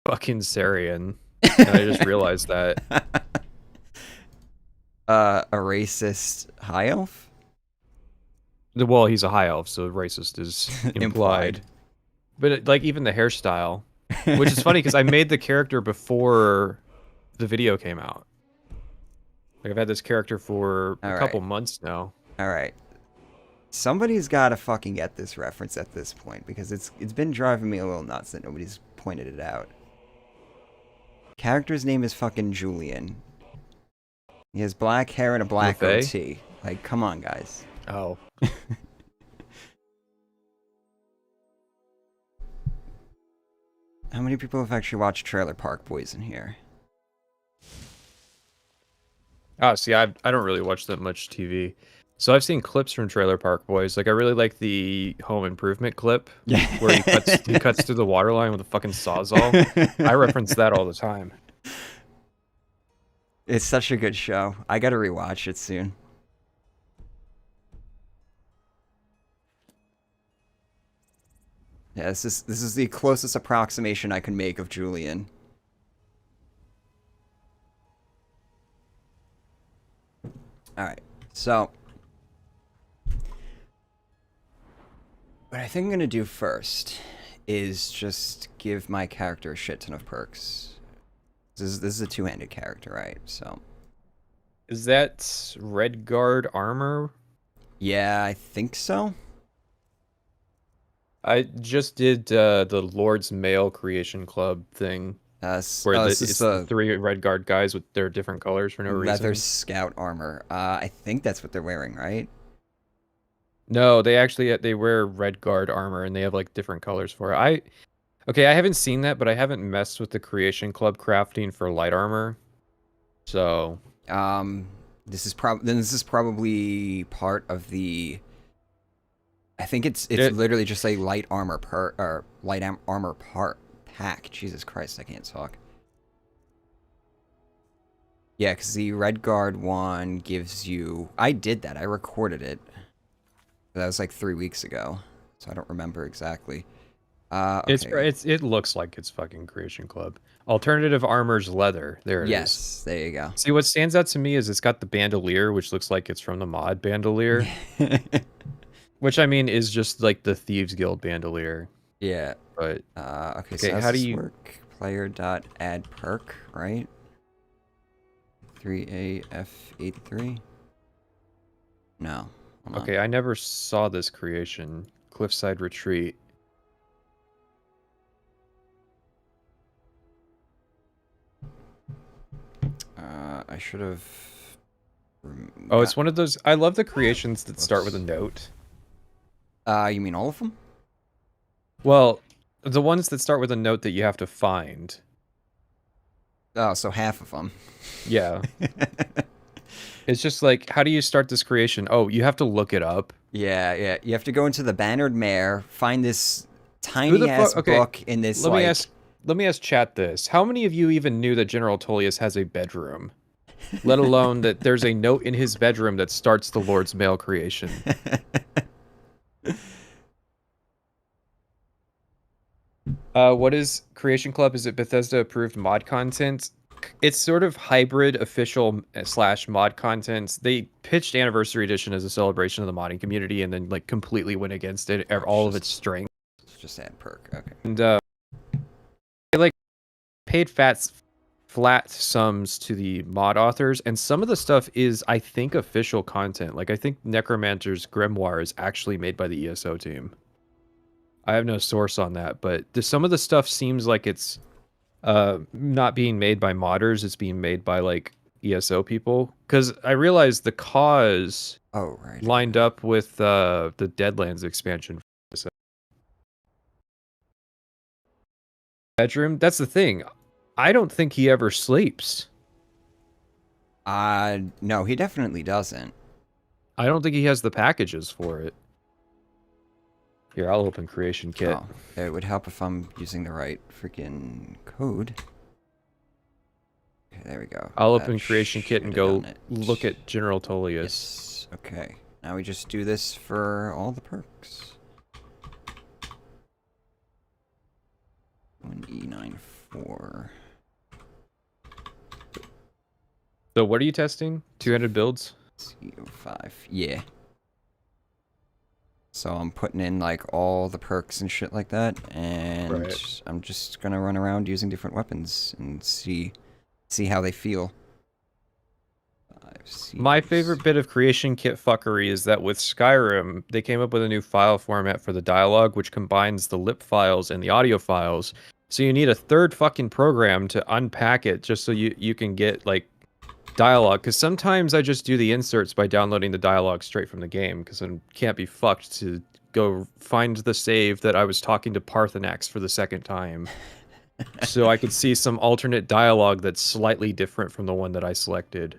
fucking Sarian. And I just realized that. A racist high elf? Well, he's a high elf, so racist is implied. But like even the hairstyle, which is funny because I made the character before the video came out. Like I've had this character for a couple months now. All right. Somebody's got to fucking get this reference at this point because it's been driving me a little nuts that nobody's pointed it out. Character's name is fucking Julian. He has black hair and a black goatee. Like, come on, guys. Oh. How many people have actually watched Trailer Park Boys in here? Oh, see, I don't really watch that much TV. So I've seen clips from Trailer Park Boys. Like I really like the Home Improvement clip where he cuts through the water line with a fucking sawzall. I reference that all the time. It's such a good show. I gotta rewatch it soon. Yeah, this is the closest approximation I can make of Julian. Alright, so what I think I'm gonna do first is just give my character a shit ton of perks. This is a two-handed character, right? So is that Redguard armor? Yeah, I think so. I just did the Lord's Mail Creation Club thing. Where it's the 3 Redguard guys with their different colors for no reason. Leather scout armor. I think that's what they're wearing, right? No, they wear Redguard armor and they have like different colors for it. Okay, I haven't seen that, but I haven't messed with the Creation Club crafting for light armor. So, this is probably part of the. I think it's literally just a light armor armor part pack. Jesus Christ, I can't talk. Yeah, because the Redguard one gives you. I did that. I recorded it. That was like 3 weeks ago, so I don't remember exactly. Okay. It looks like it's fucking Creation Club. Alternative armor's leather. There it is. Yes, there you go. See, what stands out to me is it's got the bandolier, which looks like it's from the mod bandolier. Which, I mean, is just like the Thieves Guild bandolier. Yeah. But, okay, so how do you work? Player.add perk, right? 3AF83. No. Hold on. Okay, I never saw this creation. Cliffside Retreat. I should have. Oh, it's one of those. I love the creations that start with a note. You mean all of them? Well, the ones that start with a note that you have to find. Oh, so half of them. Yeah. It's just like, how do you start this creation? Oh, you have to look it up. Yeah, yeah. You have to go into the Bannered Mare, find this tiny ass book in this. Let me ask chat this. How many of you even knew that General Tullius has a bedroom? Let alone that there's a note in his bedroom that starts the Lord's Mail creation. What is Creation Club? Is it Bethesda approved mod content? It's sort of hybrid official / mod content. They pitched Anniversary Edition as a celebration of the modding community and then like completely went against it, all of its strength. Just add perk, okay. And they like paid flat sums to the mod authors, and some of the stuff is, I think, official content. Like, I think Necromancer's Grimoire is actually made by the ESO team. I have no source on that, but some of the stuff seems like it's not being made by modders. It's being made by, like, ESO people. Because I realized the cause lined up with the Deadlands expansion. Bedroom? That's the thing. I don't think he ever sleeps. No, he definitely doesn't. I don't think he has the packages for it. Here, I'll open Creation Kit. Oh, it would help if I'm using the right freaking code. Okay, there we go. I'll open Creation Kit and go look at General Tullius. Yes. Okay. Now we just do this for all the perks. 1E94. So what are you testing? 200 builds? CO5. Yeah. So I'm putting in like all the perks and shit like that, and I'm just gonna run around using different weapons and see how they feel. My favorite bit of Creation Kit fuckery is that with Skyrim, they came up with a new file format for the dialogue, which combines the lip files and the audio files. So you need a third fucking program to unpack it just so you can get like dialogue, because sometimes I just do the inserts by downloading the dialogue straight from the game, because I can't be fucked to go find the save that I was talking to Parthenax for the second time. So I could see some alternate dialogue that's slightly different from the one that I selected.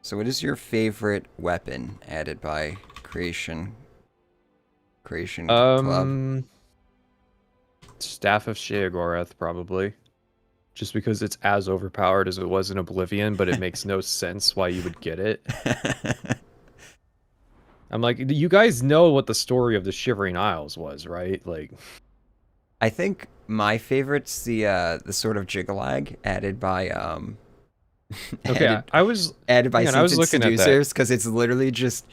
So what is your favorite weapon added by Creation Club? Staff of Sheogorath, probably. Just because it's as overpowered as it was in Oblivion, but it makes no sense why you would get it. I'm like, you guys know what the story of the Shivering Isles was, right? Like, I think my favorite's the sort of Jiggalag added by okay, added by Sainted Seducers, because it's literally just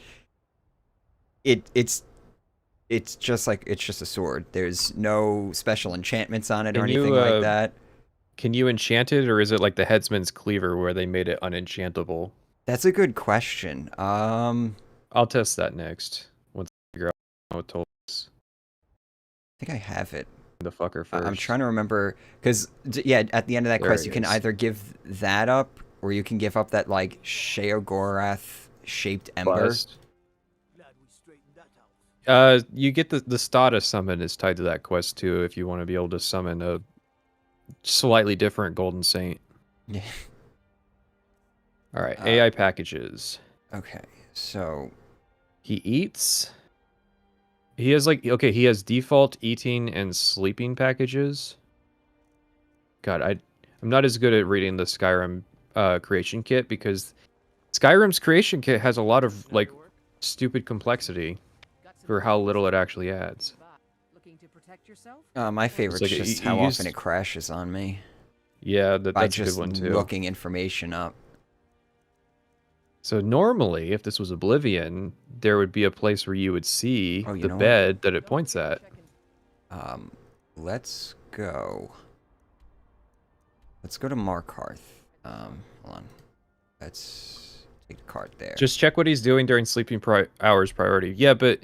it's just a sword. There's no special enchantments on it or anything like that. Can you enchant it, or is it like the Headsman's Cleaver where they made it unenchantable? That's a good question. I'll test that next. Once I figure out what told us. I think I have it. The fucker first. I'm trying to remember, because yeah, at the end of that quest, you can either give that up, or you can give up that like Sheogorath shaped ember. You get the Stata summon is tied to that quest too, if you want to be able to summon a slightly different Golden Saint. Yeah. All right, AI packages. Okay, so he eats. He has like, okay, he has default eating and sleeping packages. God, I'm not as good at reading the Skyrim creation kit, because Skyrim's creation kit has a lot of like stupid complexity for how little it actually adds. My favorite is just how often it crashes on me. Yeah, that's a good one too. Looking information up. So normally, if this was Oblivion, there would be a place where you would see Oh, you the know what? bed that it points at. Let's go. Let's go to Markarth. Hold on. Let's take the card there. Just check what he's doing during sleeping hours priority. Yeah, but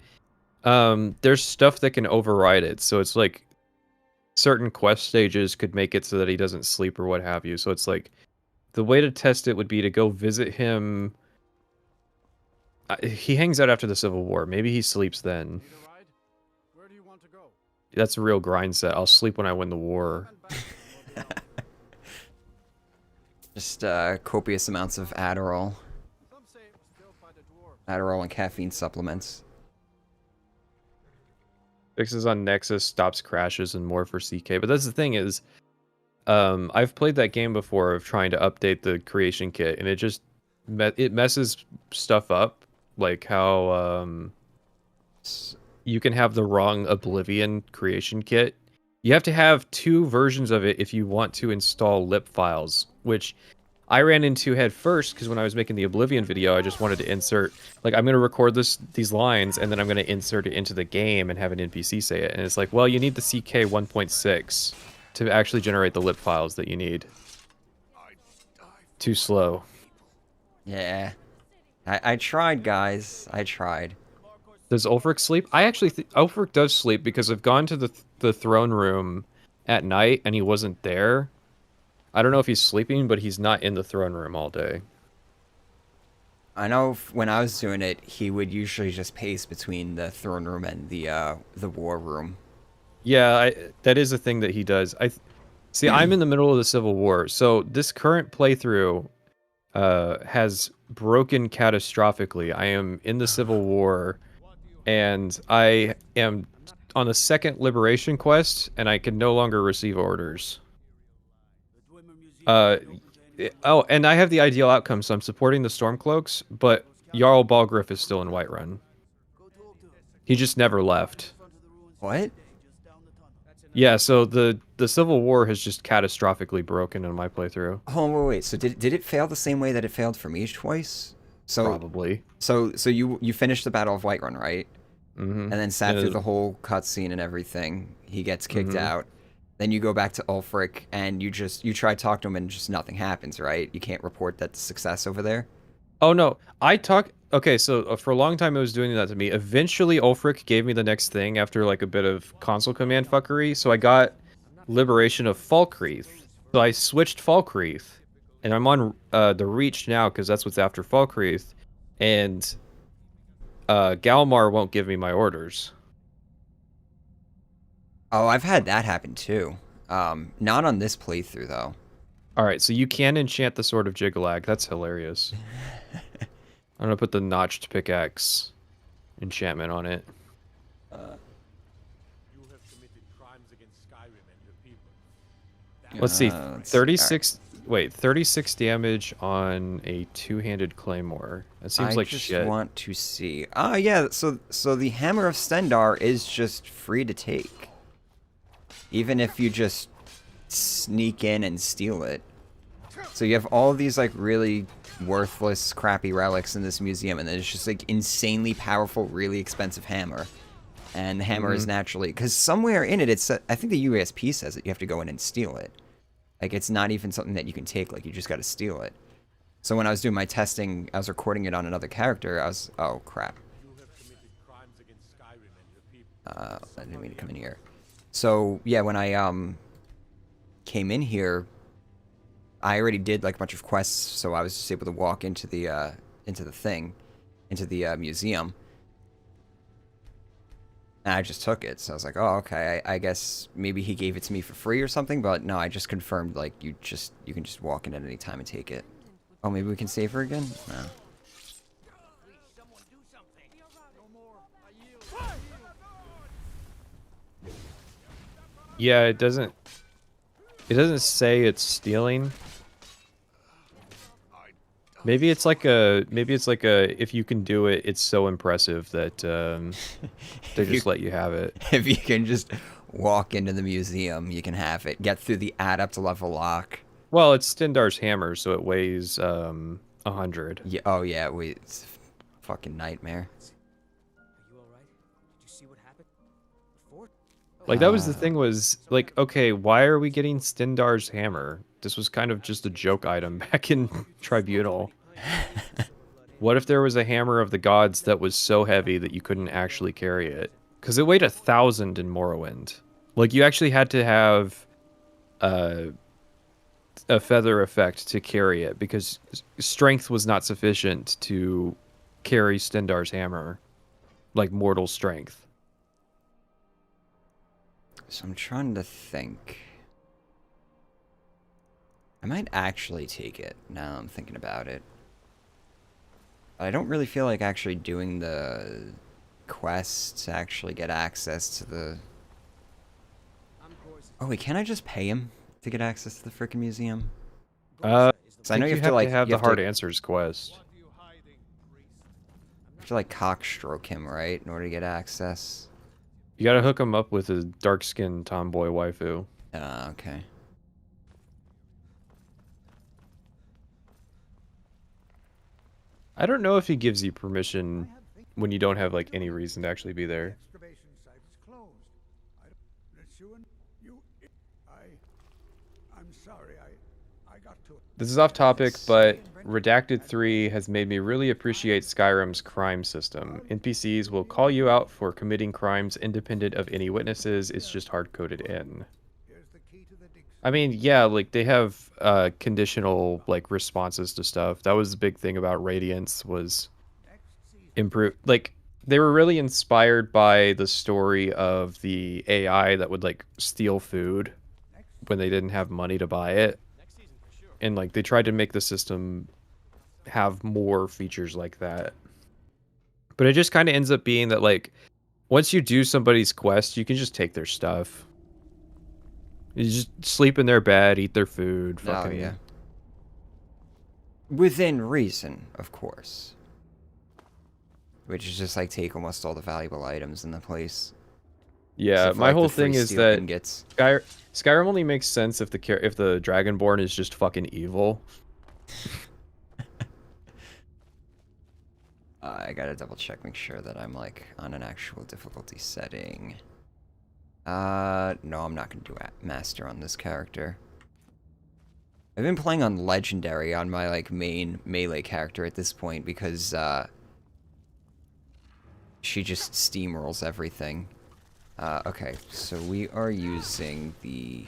there's stuff that can override it. So it's like certain quest stages could make it so that he doesn't sleep or what have you. So it's like the way to test it would be to go visit him. He hangs out after the Civil War. Maybe he sleeps then. Where do you want to go? That's a real grind set. I'll sleep when I win the war. Just copious amounts of Adderall. Some say it was built by the dwarves. Adderall and caffeine supplements. Fixes on Nexus, stops crashes, and more for CK. But that's the thing is, I've played that game before of trying to update the creation kit, and it just it messes stuff up, like how you can have the wrong Oblivion creation kit. You have to have 2 versions of it if you want to install lip files, which I ran into head first because when I was making the Oblivion video, I just wanted to insert, like, I'm going to record these lines and then I'm going to insert it into the game and have an NPC say it. And it's like, well, you need the CK 1.6 to actually generate the lip files that you need. Too slow. Yeah. I tried, guys. I tried. Does Ulfric sleep? I actually think Ulfric does sleep because I've gone to the throne room at night and he wasn't there. I don't know if he's sleeping, but he's not in the throne room all day. I know when I was doing it, he would usually just pace between the throne room and the war room. Yeah, that is a thing that he does. See, I'm in the middle of the Civil War, so this current playthrough has broken catastrophically. I am in the Civil War, and I am on the second liberation quest, and I can no longer receive orders. Oh, and I have the ideal outcome, so I'm supporting the Stormcloaks, but Jarl Balgriff is still in Whiterun. He just never left. What? Yeah, so the Civil War has just catastrophically broken in my playthrough. Oh, wait. So did it fail the same way that it failed for me twice? So Probably. So you finished the Battle of Whiterun, right? Mm-hmm. And then sat through the whole cutscene and everything. He gets kicked out. Then you go back to Ulfric and you try to talk to him and just nothing happens, right? You can't report that success over there. Oh no, okay, so for a long time it was doing that to me. Eventually Ulfric gave me the next thing after like a bit of console command fuckery, so I got Liberation of Falkreath. So I switched Falkreath, and I'm on the Reach now because that's what's after Falkreath, and Galmar won't give me my orders. Oh, I've had that happen too. Not on this playthrough though. Alright, so you can enchant the Sword of Jiggalag. That's hilarious. I'm gonna put the Notched Pickaxe enchantment on it. You have committed crimes against Skyrim and your people. Let's see, let's see. 36... Wait, 36 damage on a 2-handed claymore. That seems like shit. I just want to see. Oh yeah, so the Hammer of Stendarr is just free to take. Even if you just sneak in and steal it. So you have all these like really worthless, crappy relics in this museum, and then it's just like insanely powerful, really expensive hammer. And the hammer is naturally, because somewhere in it, I think the USP says that you have to go in and steal it. Like it's not even something that you can take, like you just got to steal it. So when I was doing my testing, I was recording it on another character. Oh crap. I didn't mean to come in here. So yeah, when I came in here, I already did like a bunch of quests, so I was just able to walk into the museum. And I just took it, so I was like, oh, okay, I guess maybe he gave it to me for free or something, but no, I just confirmed, like, you can just walk in at any time and take it. Oh, maybe we can save her again? No. Yeah, it doesn't say it's stealing. Maybe it's like a if you can do it, it's so impressive that they just let you have it. If you can just walk into the museum, you can have it. Get through the adept level lock. Well, it's Stendarr's hammer, so it weighs 100. Yeah. Oh yeah. It's a fucking nightmare. Are you all right? Did you see what happened? Before? Like, that was the thing was, like, okay, why are we getting Stendar's hammer? This was kind of just a joke item back in Tribunal. What if there was a hammer of the gods that was so heavy that you couldn't actually carry it? Because it weighed 1,000 in Morrowind. Like, you actually had to have a feather effect to carry it, because strength was not sufficient to carry Stendar's hammer. Like, mortal strength. So I'm trying to think. I might actually take it now I'm thinking about it. I don't really feel like actually doing the quest to actually get access to the... Oh wait, can I just pay him to get access to the frickin' museum? I I know think you have to like have you the have hard to, answers quest. you have to like cockstroke him, right, in order to get access. You gotta hook him up with a dark-skinned tomboy waifu. Okay. I don't know if he gives you permission when you don't have like any reason to actually be there. Excavation site is closed. I'm sorry. I got to. This is off topic, but Redacted 3 has made me really appreciate Skyrim's crime system. NPCs will call you out for committing crimes independent of any witnesses. It's just hard-coded in. Here's the key to the dig I mean, yeah, like they have conditional like responses to stuff. That was the big thing about Radiance, was improve. Like, they were really inspired by the story of the AI that would like steal food when they didn't have money to buy it. And like they tried to make the system have more features like that. But it just kind of ends up being that like once you do somebody's quest, you can just take their stuff. You just sleep in their bed, eat their food. Fucking... Oh yeah. Within reason, of course. Which is just like take almost all the valuable items in the place. Yeah, Except for, my like, whole the free thing is steel that ingots. Skyrim only makes sense if the Dragonborn is just fucking evil. I gotta double check, make sure that I'm like on an actual difficulty setting. No, I'm not gonna do master on this character. I've been playing on legendary on my like main melee character at this point because she just steamrolls everything. Okay, so we are using the...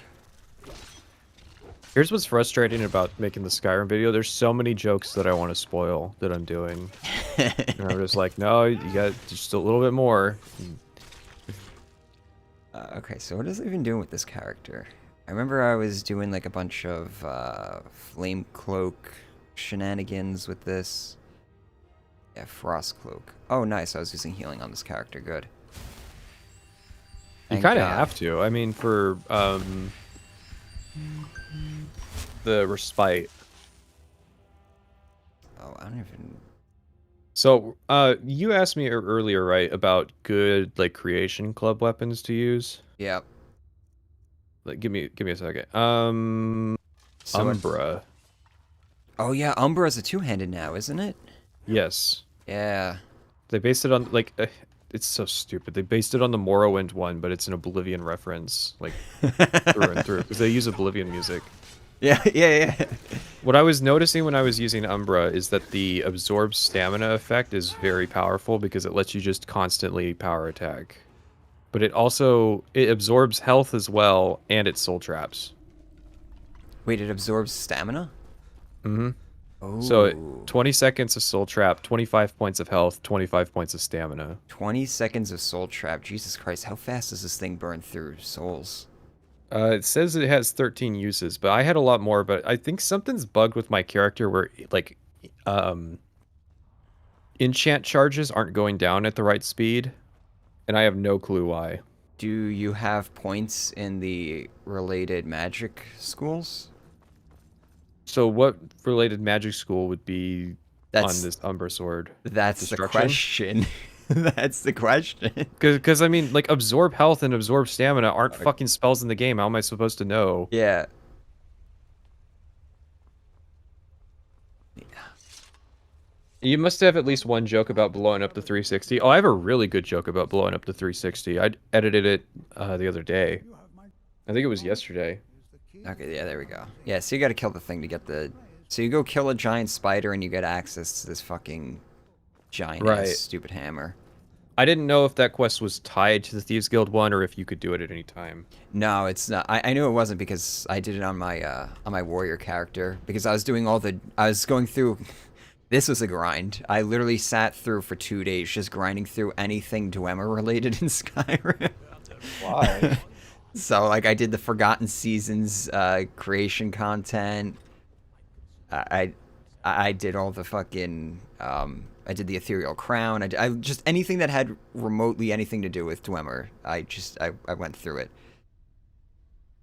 Here's what's frustrating about making the Skyrim video. There's so many jokes that I want to spoil that I'm doing. And I'm just like, no, you got just a little bit more. Okay, so what is it even doing with this character? I remember I was doing like a bunch of flame cloak shenanigans with this. Yeah, frost cloak. Oh, nice. I was using healing on this character. Good. You kind of have to. I mean, for the respite. Oh, I don't even... So, you asked me earlier, right, about good like creation club weapons to use. Yep. Like, give me a second. So Umbra. Oh yeah, Umbra is a two-handed now, isn't it? Yes. Yeah. They based it on like it's so stupid. They based it on the Morrowind one, but it's an Oblivion reference, like through and through, because they use Oblivion music. Yeah. What I was noticing when I was using Umbra is that the absorb stamina effect is very powerful because it lets you just constantly power attack. But it absorbs health as well, and it soul traps. Wait, it absorbs stamina? Mm-hmm. Oh. So 20 seconds of soul trap, 25 points of health, 25 points of stamina. 20 seconds of soul trap. Jesus Christ, how fast does this thing burn through souls? It says it has 13 uses, but I had a lot more, but I think something's bugged with my character where, like, enchant charges aren't going down at the right speed, and I have no clue why. Do you have points in the related magic schools? So what related magic school would be on this Umbra sword? That's the question. That's the question. Because I mean, like, absorb health and absorb stamina aren't fucking spells in the game. How am I supposed to know? Yeah. You must have at least one joke about blowing up the 360. Oh, I have a really good joke about blowing up the 360. I edited it the other day. You have my I think it was yesterday. use the key. Okay, yeah, there we go. Yeah, so you gotta kill the thing to get the... So you go kill a giant spider and you get access to this fucking giant Right. stupid hammer. I didn't know if that quest was tied to the Thieves Guild one or if you could do it at any time. No, it's not. I knew it wasn't because I did it on my warrior character because I was doing all the... I was going through... This was a grind. I literally sat through for 2 days just grinding through anything Dwemer related in Skyrim. Why? So, like, I did the Forgotten Seasons creation content. I did all the fucking... I did the Ethereal Crown. I just... Anything that had remotely anything to do with Dwemer. I went through it.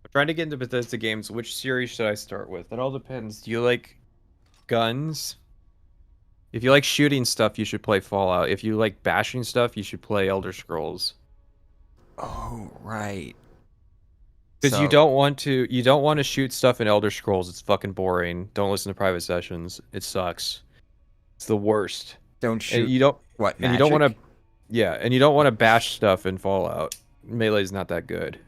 I'm trying to get into Bethesda games. Which series should I start with? It all depends. Do you like guns? If you like shooting stuff, you should play Fallout. If you like bashing stuff, you should play Elder Scrolls. Oh, right. Because So- you don't want to shoot stuff in Elder Scrolls. It's fucking boring. Don't listen to private sessions. It sucks. It's the worst. Don't shoot... And you don't What, and you don't want magic? to yeah, and you don't want to bash stuff in Fallout. Melee's not that good.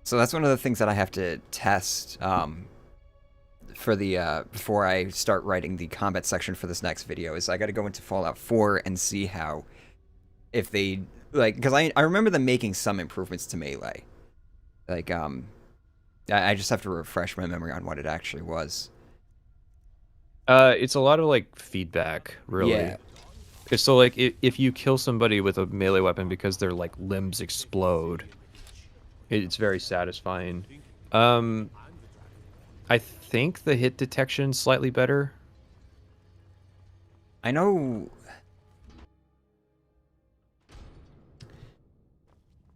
So that's one of the things that I have to test for the before I start writing the combat section for this next video is I got to go into Fallout 4 and see how if they like because I remember them making some improvements to melee. Like I just have to refresh my memory on what it actually was. It's a lot of like feedback, really. Yeah. So like if you kill somebody with a melee weapon because their like limbs explode, it's very satisfying. I think the hit detection's slightly better. I know.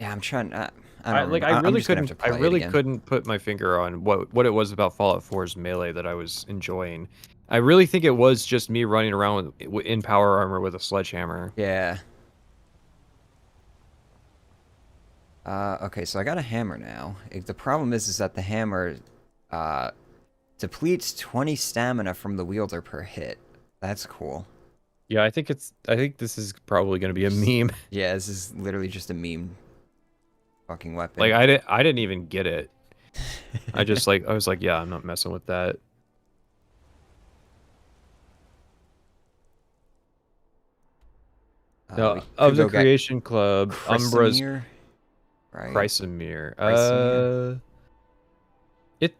Yeah, I'm trying. I don't Like remember. I I'm really just gonna have couldn't to play it again. couldn't put my finger on what it was about Fallout 4's melee that I was enjoying. I really think it was just me running around in power armor with a sledgehammer. Yeah. Okay, so I got a hammer now. The problem is that the hammer depletes 20 stamina from the wielder per hit. That's cool. Yeah, I think this is probably going to be a meme. Yeah, this is literally just a meme fucking weapon. Like I didn't even get it. I was like, yeah, I'm not messing with that. we No, could of the go get Creation Club, Umbra's Chrysamere, right? Chrysamere. Chrysamere.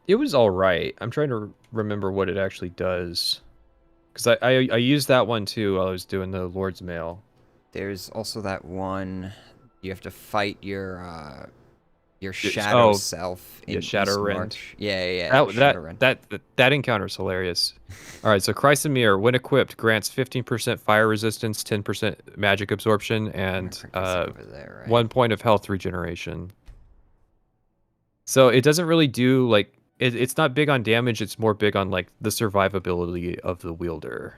It was all right. I'm trying to remember what it actually does, because I used that one too while I was doing the Lord's Mail. There's also that one you have to fight your shadow self in Shadowrend. Eastmarch. Yeah, Shadowrend. That encounter is hilarious. All right, so Chrysamere, when equipped, grants 15% fire resistance, 10% magic absorption, and over there, right? 1 point of health regeneration. So it doesn't really do like it's not big on damage. It's more big on like the survivability of the wielder.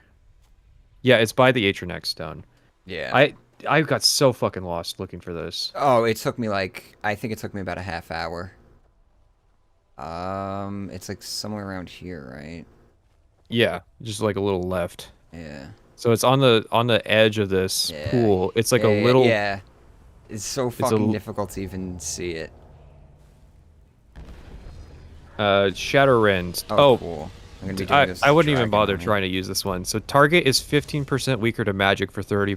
Yeah, it's by the Atronex stone. Yeah. I got so fucking lost looking for this. Oh, it took me I think it took me about a half hour. It's like somewhere around here, right? Yeah, just like a little left. Yeah. So it's on the edge of this Yeah. pool. It's like a little. Yeah. It's so fucking l- difficult to even see it. Shadowrend. Oh, cool. I'm gonna be doing this I wouldn't even dragon bother army. trying to use this one. So target is 15% weaker to magic for 30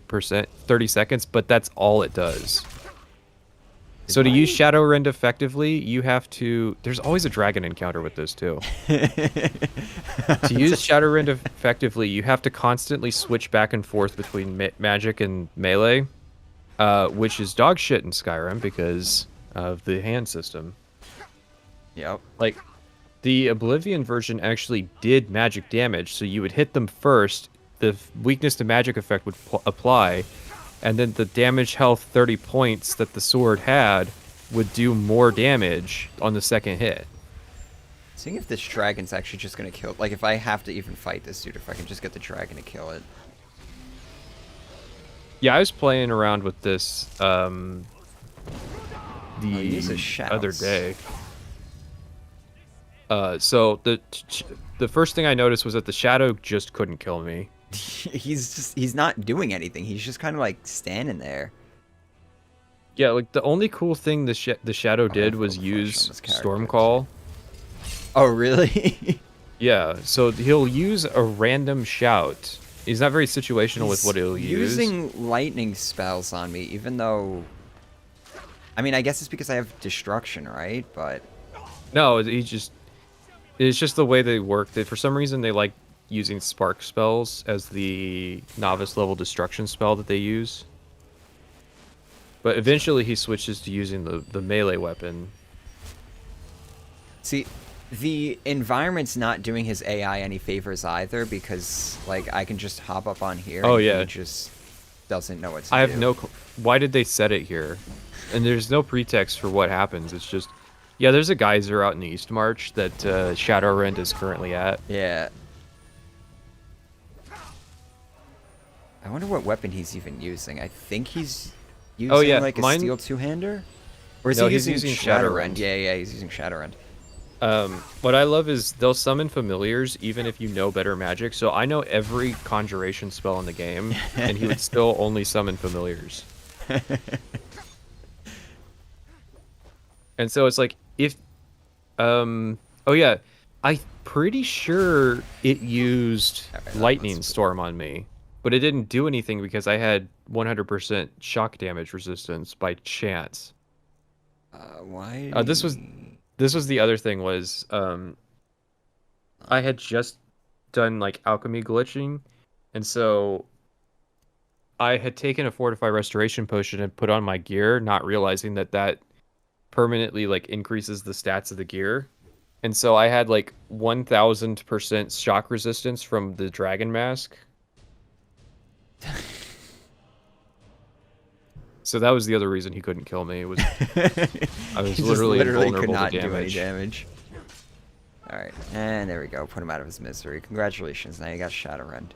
seconds, but that's all it does. So to use Shadowrend effectively, you have to... There's always a dragon encounter with this, too. To use Shadowrend effectively, you have to constantly switch back and forth between magic and melee, which is dog shit in Skyrim because of the hand system. Yep. Like, the Oblivion version actually did magic damage, so you would hit them first, the weakness to magic effect would apply, and then the damage health 30 points that the sword had would do more damage on the second hit. Seeing if this dragon's actually just gonna kill... Like, if I have to even fight this dude, if I can just get the dragon to kill it. Yeah, I was playing around with this these are the shouts. other day. So the first thing I noticed was that the shadow just couldn't kill me. he's not doing anything. He's just kind of like standing there. Yeah, like the only cool thing the shadow did was use Stormcall. Oh, really? Yeah, so he'll use a random shout. He's not very situational with what he'll use. Using lightning spells on me, even though... I mean, I guess it's because I have destruction, right? But... No, it's just the way they work. For some reason, they like using spark spells as the novice level destruction spell that they use. But eventually he switches to using the melee weapon. See, the environment's not doing his AI any favors either, because, like, I can just hop up on here and he just doesn't know what to do. I have no... Why did they set it here? And there's no pretext for what happens. It's just... Yeah, there's a geyser out in the East March that Shadowrend is currently at. Yeah. I wonder what weapon he's even using. I think he's using, like, a steel two-hander? Or is he he's using using Shadowrend? Shadowrend. Yeah, he's using Shadowrend. What I love is they'll summon familiars even if you know better magic. So I know every conjuration spell in the game, and he would still only summon familiars. And so it's like, if... oh yeah, I'm pretty sure it used Lightning Storm on me. But it didn't do anything because I had 100% shock damage resistance by chance. Why? This was the other thing was I had just done like alchemy glitching, and so I had taken a fortify restoration potion and put on my gear, not realizing that permanently like increases the stats of the gear. And so I had like 1000% shock resistance from the dragon mask. So that was the other reason he couldn't kill me. It was I was literally could invulnerable not to do any damage. damage. Alright, and there we go. Put him out of his misery. Congratulations, now you got Shadowrend.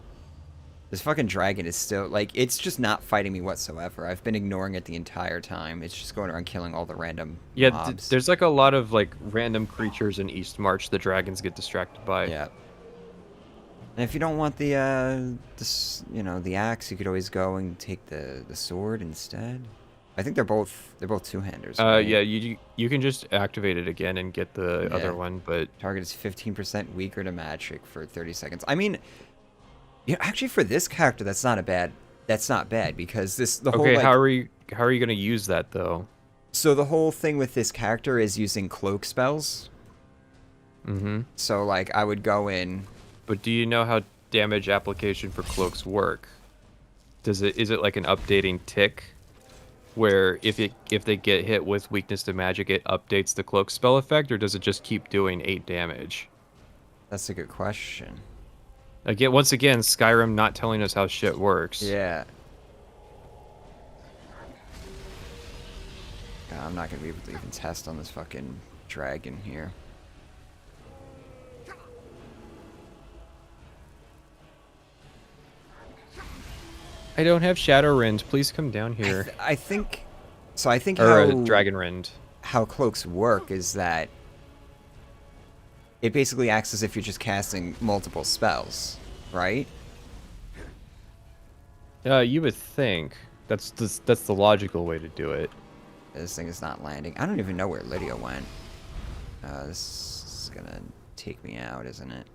This fucking dragon is still, like, it's just not fighting me whatsoever. I've been ignoring it the entire time. It's just going around killing all the random mobs. There's like a lot of like random creatures in East March the dragons get distracted by. Yeah. And if you don't want the axe, you could always go and take the sword instead. I think they're both two-handers. Right? Yeah, you can just activate it again and get the other one, but target is 15% weaker to magic for 30 seconds. I mean, yeah, actually for this character, that's not bad because the whole how are you gonna use that though? So the whole thing with this character is using cloak spells. Mm-hmm. So like I would go in. But do you know how damage application for cloaks work? Is it like an updating tick, where if they get hit with weakness to magic, it updates the cloak spell effect, or does it just keep doing 8 damage? That's a good question. Once again, Skyrim not telling us how shit works. Yeah. I'm not gonna be able to even test on this fucking dragon here. I don't have Shadowrend. Please come down here. I think Dragonrend. How cloaks work is that it basically acts as if you're just casting multiple spells, right? You would think that's the logical way to do it. This thing is not landing. I don't even know where Lydia went. This is gonna take me out, isn't it?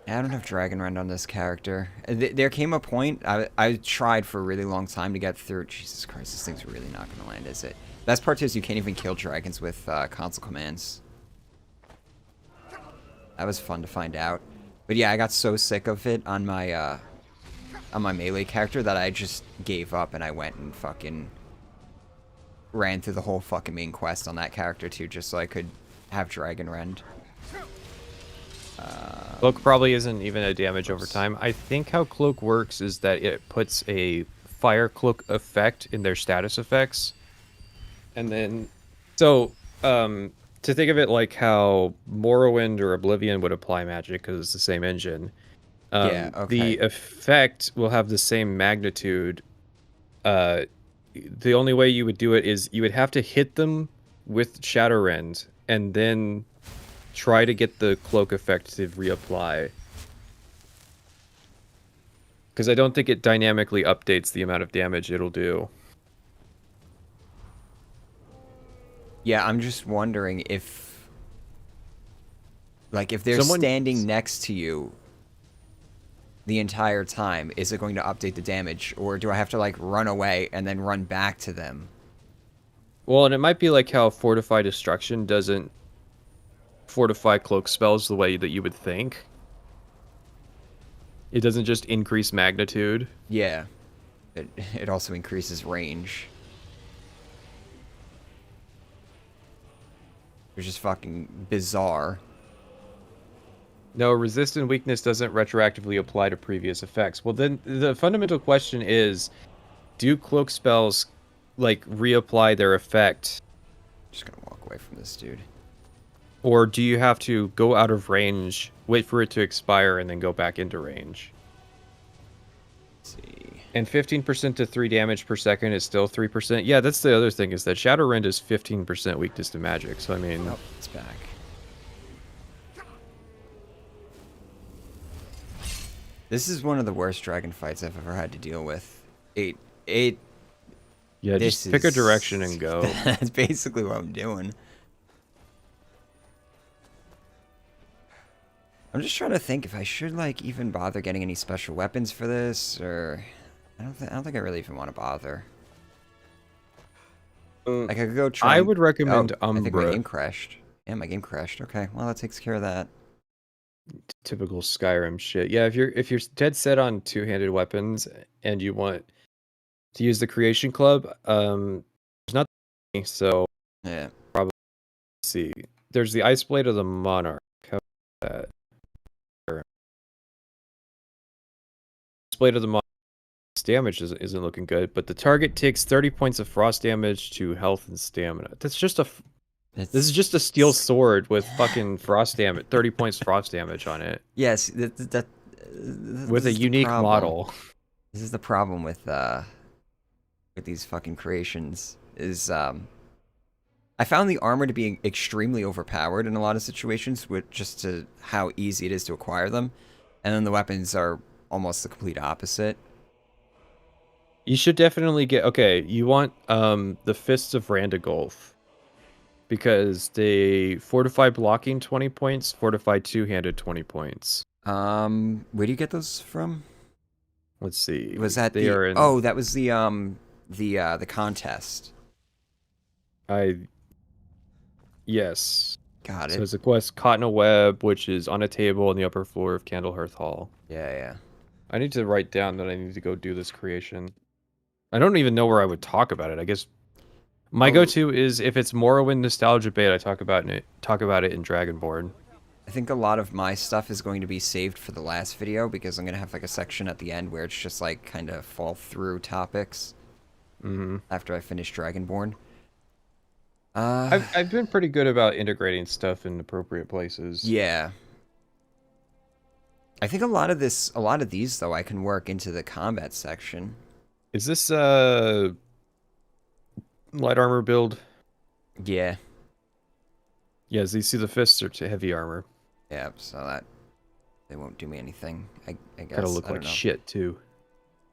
I don't have Dragonrend on this character. There came a point, I tried for a really long time to get through. Jesus Christ, this thing's really not going to land, is it? Best part is you can't even kill dragons with console commands. That was fun to find out. But yeah, I got so sick of it on my melee character that I just gave up and I went and fucking ran through the whole fucking main quest on that character too, just so I could have Dragonrend. Cloak probably isn't even a damage over time. I think how Cloak works is that it puts a Fire Cloak effect in their status effects. And then, so, to think of it like how Morrowind or Oblivion would apply magic, because it's the same engine, yeah, okay. the effect will have the same magnitude. The only way you would do it is you would have to hit them with Shadowrend, and then try to get the cloak effect to reapply. Because I don't think it dynamically updates the amount of damage it'll do. Yeah, I'm just wondering if, like, if they're standing next to you the entire time, is it going to update the damage, or do I have to, like, run away and then run back to them? Well, and it might be like how Fortify Destruction doesn't fortify cloak spells the way that you would think. It doesn't just increase magnitude. Yeah. It also increases range. Which is fucking bizarre. No, resist and weakness doesn't retroactively apply to previous effects. Well, then the fundamental question is, do cloak spells, like, reapply their effect? Just gonna walk away from this dude. Or do you have to go out of range, wait for it to expire, and then go back into range? Let's see. And 15% to 3 damage per second is still 3%. Yeah, that's the other thing, is that Shadowrend is 15% weakness to magic. So, I mean... Oh, it's back. This is one of the worst dragon fights I've ever had to deal with. Yeah, just pick a direction and go. That's basically what I'm doing. I'm just trying to think if I should, like, even bother getting any special weapons for this, or... I don't think I really even want to bother. Like, I could go try... I would recommend I think my Umbra. game crashed. Yeah, my game crashed. Okay, well, that takes care of that. Typical Skyrim shit. Yeah, if you're dead set on two-handed weapons and you want to use the Creation Club, there's not so Yeah. probably see. There's the Ice Blade of the Monarch. How about that? Ice Blade of the Monarch damage isn't looking good, but the target takes 30 points of frost damage to health and stamina. That's just this is just a steel sword with fucking frost damage, 30 points frost damage on it. Yes, With a unique model. This is the problem with these fucking creations. Is I found the armor to be extremely overpowered in a lot of situations, with just to how easy it is to acquire them, and then the weapons are almost the complete opposite. You should definitely get... Okay, you want the Fists of Randagolf. Because they fortify blocking 20 points, fortify two-handed 20 points. Where do you get those from? Let's see. Was that Oh, that was the contest. Yes. Got it. So it's a quest, Caught in a Web, which is on a table on the upper floor of Candlehearth Hall. Yeah. I need to write down that I need to go do this creation. I don't even know where I would talk about it. I guess my go-to is, if it's Morrowind Nostalgia Bait, I talk about it in Dragonborn. I think a lot of my stuff is going to be saved for the last video, because I'm going to have, like, a section at the end where it's just, like, kind of fall through topics. After I finish Dragonborn. I've been pretty good about integrating stuff in appropriate places. Yeah. I think a lot of these, though, I can work into the combat section. Is this light armor build? Yeah. Yeah, as you see, the fists are to heavy armor. Yeah, so that they won't do me anything. I guess. Gotta look like shit too.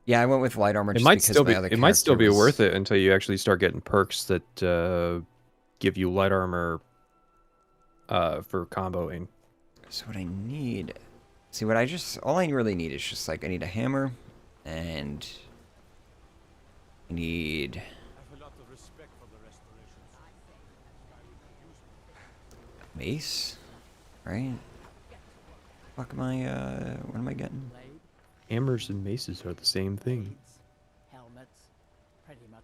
Yeah, I went with light armor. It might still be worth it until you actually start getting perks that give you light armor for comboing. So what I need, all I really need is just, like, I need a hammer, and I need mace, right? Fuck am I, what am I getting? Hammers and maces are the same thing.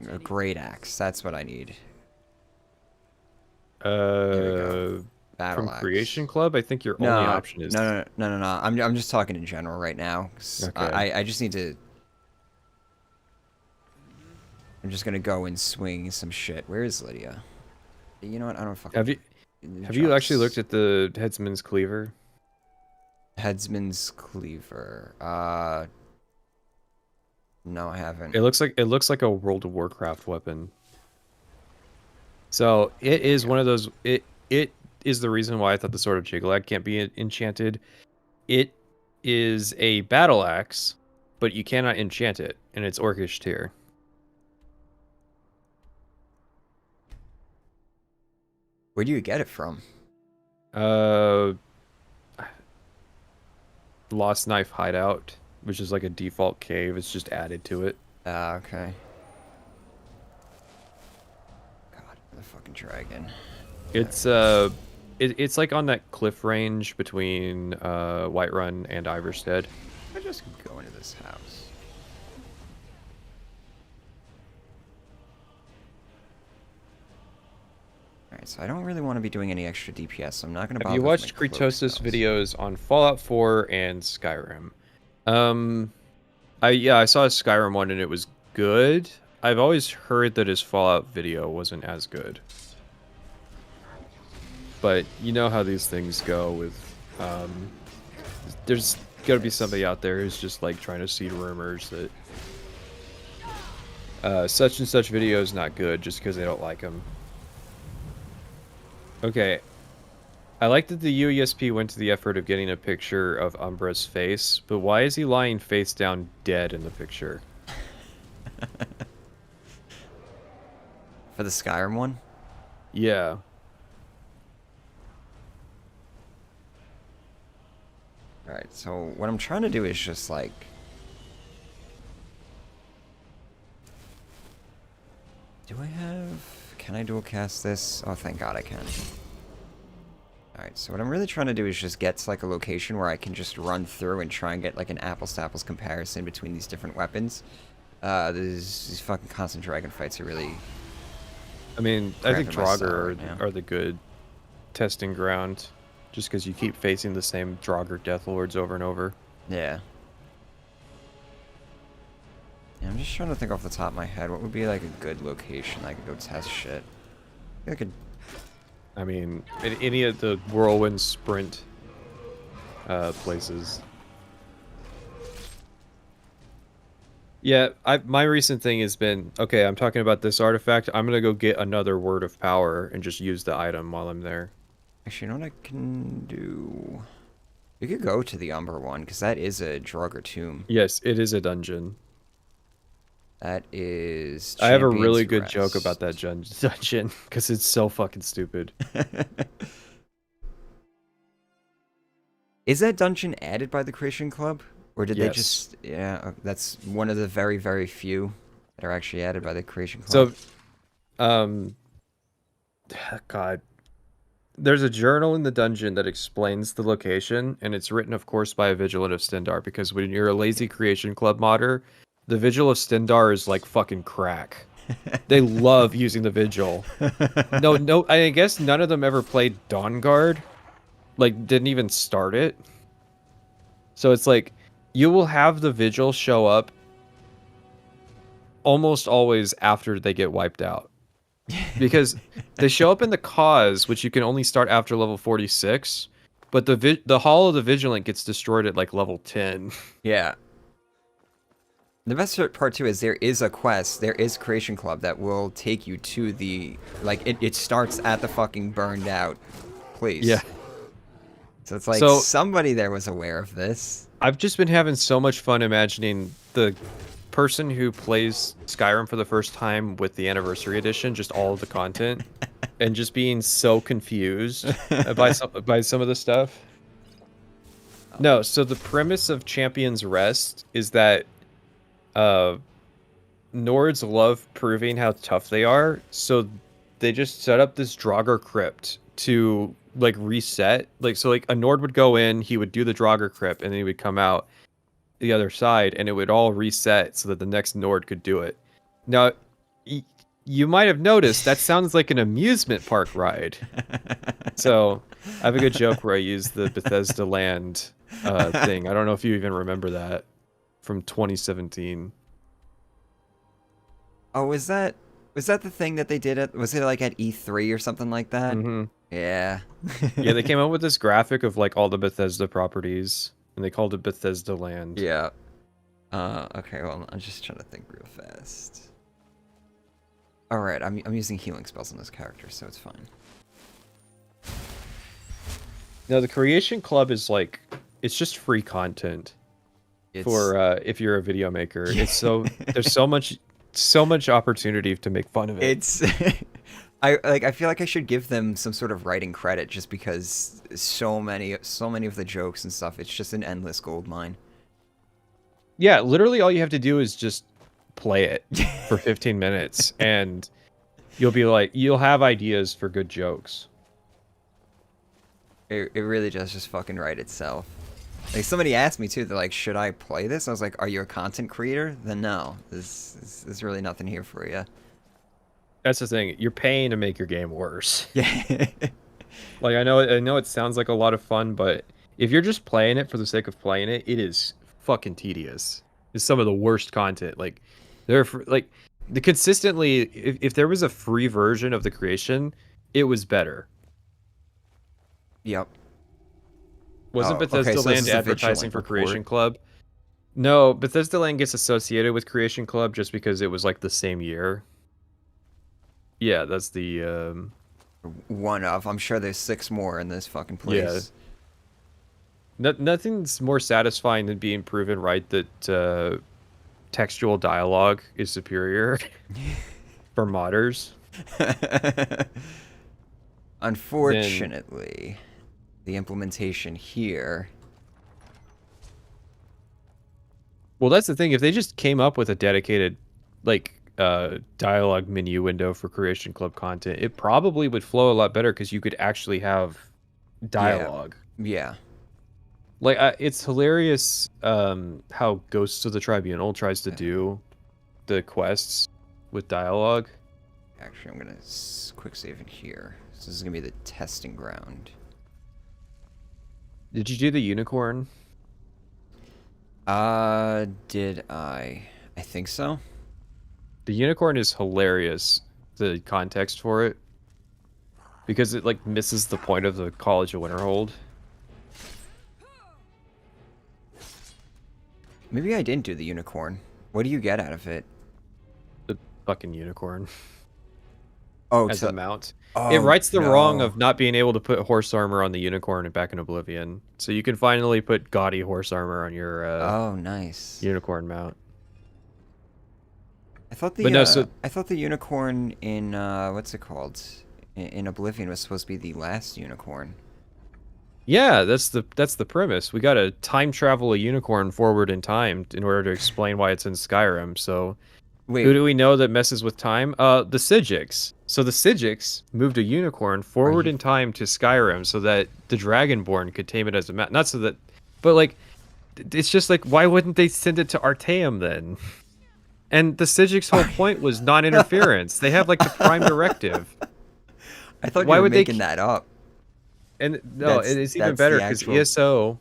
A great axe, that's what I need. From Battle axe. Creation Club, I think your only option is... No. I'm just talking in general right now. Okay. I just need to... I'm just gonna go and swing some shit. Where is Lydia? You know what? I don't fucking... Have you actually looked at the Headsman's Cleaver? Headsman's Cleaver. No, I haven't. It looks like a World of Warcraft weapon. So it is one of those. It is the reason why I thought the Sword of Jiglag can't be enchanted. It is a battle axe, but you cannot enchant it, and it's Orcish tier. Where do you get it from? Lost Knife Hideout, which is like a default cave. It's just added to it. Okay. God, the fucking dragon. It's it's like on that cliff range between Whiterun and Iverstead. I just go into this house. Alright, so I don't really want to be doing any extra DPS, so I'm not going to bother Have you with watched my cloak Kritosis spells. videos on Fallout 4 and Skyrim? I saw a Skyrim one and it was good. I've always heard that his Fallout video wasn't as good. But you know how these things go with there's gotta be somebody out there who's just like trying to seed rumors that such and such video is not good just because they don't like them. Okay. I like that the UESP went to the effort of getting a picture of Umbra's face, but why is he lying face down dead in the picture? For the Skyrim one? Yeah. Alright, so what I'm trying to do is just like... Do I have... Can I dual cast this? Oh, thank God I can. Alright, so what I'm really trying to do is just get to like a location where I can just run through and try and get like an apples to apples comparison between these different weapons. These fucking constant dragon fights are really... I mean, I think cramping my style Draugr right now. are the good testing ground, just because you keep facing the same Draugr Deathlords over and over. Yeah. Yeah, I'm just trying to think off the top of my head, what would be like a good location I could go test shit? I could... I mean, any of the Whirlwind Sprint places. Yeah, my recent thing has been, okay, I'm talking about this artifact, I'm gonna go get another Word of Power and just use the item while I'm there. Actually, you know what I can do? We could go to the Umber one, because that is a Draugr tomb. Yes, it is a dungeon. That is... I have a really Champion's good joke about that Rest. dungeon, because it's so fucking stupid. Is that dungeon added by the Creation Club? Or did they Yes. just... Yeah, that's one of the very, very few that are actually added by the Creation Club. So, God. There's a journal in the dungeon that explains the location, and it's written, of course, by a Vigilant of Stendar, because when you're a lazy Creation Club modder, the Vigil of Stendar is like fucking crack. They love using the Vigil. No, I guess none of them ever played Dawnguard. Like, didn't even start it. So it's like, you will have the Vigil show up almost always after they get wiped out. Because they show up in the cause, which you can only start after level 46, but the Hall of the Vigilant gets destroyed at like level 10. Yeah. The best part too is there is a quest, there is Creation Club that will take you to the, like, it starts at the fucking burned out place. Yeah. So it's like So- somebody there was aware of this. I've just been having so much fun imagining the person who plays Skyrim for the first time with the Anniversary Edition, just all of the content, and just being so confused by some of the stuff. No, so the premise of Champion's Rest is that Nords love proving how tough they are, so they just set up this Draugr crypt to like reset. Like, so like a Nord would go in, he would do the Draugr crypt, and then he would come out the other side, and it would all reset so that the next Nord could do it. Now, you might have noticed that sounds like an amusement park ride. So I have a good joke where I use the Bethesda Land thing. I don't know if you even remember that from 2017. Oh, was that the thing that they did at, was it like at E3 or something like that? Mm-hmm. Yeah. Yeah, they came up with this graphic of like all the Bethesda properties, and they called it Bethesda Land. Yeah. Okay, well, I'm just trying to think real fast. Alright, I'm using healing spells on this character, so it's fine. No, the Creation Club is like, it's just free content for if you're a video maker. It's so there's so much opportunity to make fun of it. It's I feel like I should give them some sort of writing credit just because so many of the jokes and stuff, it's just an endless gold mine. Yeah, literally all you have to do is just play it for 15 minutes and you'll have ideas for good jokes. It really does just fucking write itself. Like, somebody asked me too, they're like, should I play this? I was like, are you a content creator? Then no. There's really nothing here for you. That's the thing. You're paying to make your game worse. Yeah. Like, I know it sounds like a lot of fun, but if you're just playing it for the sake of playing it, it is fucking tedious. It's some of the worst content. Like, consistently, if there was a free version of the Creation, it was better. Yep. Wasn't okay, Bethesda so this is Land a advertising vigilant for report. Creation Club? No, Bethesda Land gets associated with Creation Club just because it was like the same year. Yeah, that's the One of. I'm sure there's 6 more in this fucking place. Nothing's more satisfying than being proven right that textual dialogue is superior for modders. Unfortunately, the implementation here. Well, that's the thing. If they just came up with a dedicated, like, dialogue menu window for Creation Club content, it probably would flow a lot better because you could actually have dialogue. Yeah. Like, it's hilarious how Ghosts of the Tribunal tries to do the quests with dialogue. Actually, I'm gonna quick save in here. So this is gonna be the testing ground. Did you do the unicorn? Did I? I think so. The unicorn is hilarious, the context for it, because it like misses the point of the College of Winterhold. Maybe I didn't do the unicorn. What do you get out of it? The fucking unicorn Oh, as a mount. Oh, It rights the wrong no. of not being able to put horse armor on the unicorn and back in Oblivion, so you can finally put gaudy horse armor on your Oh, nice. unicorn mount. I thought the But no, so- I thought the unicorn in what's it called? In Oblivion was supposed to be the last unicorn. Yeah, that's the premise. We got to time travel a unicorn forward in time in order to explain why it's in Skyrim. So, Wait, who do we know that messes with time? The Psijics. So the Psijics moved a unicorn forward in time to Skyrim so that the Dragonborn could tame it as a mount. Not so that, but like, it's just like, why wouldn't they send it to Artaeum then? And the Psijics' whole point was non-interference. They have like the prime directive. I thought why you were would they making that up. And no, it's even better because ESO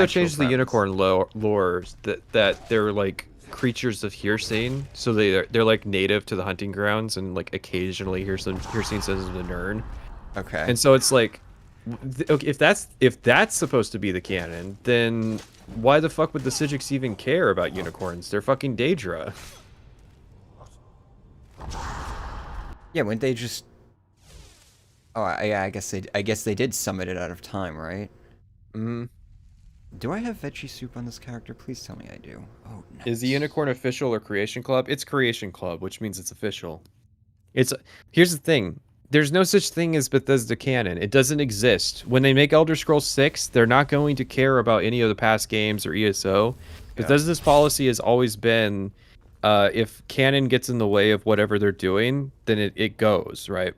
changed the unicorn lore that they're like creatures of hearsay, so they're like native to the hunting grounds and like occasionally hearsay sends them to Nirn. Okay. And so it's like, okay, if that's supposed to be the canon, then why the fuck would the Psijics even care about unicorns? They're fucking Daedra. Yeah, wouldn't they just? Oh, I guess they did summon it out of time, right? Mm-hmm. Do I have veggie soup on this character? Please tell me I do. Oh, nice. Is the unicorn official or Creation Club? It's Creation Club, which means it's official. Here's the thing. There's no such thing as Bethesda canon. It doesn't exist. When they make Elder Scrolls 6, they're not going to care about any of the past games or ESO. Yeah. Bethesda's policy has always been, if canon gets in the way of whatever they're doing, then it goes, right?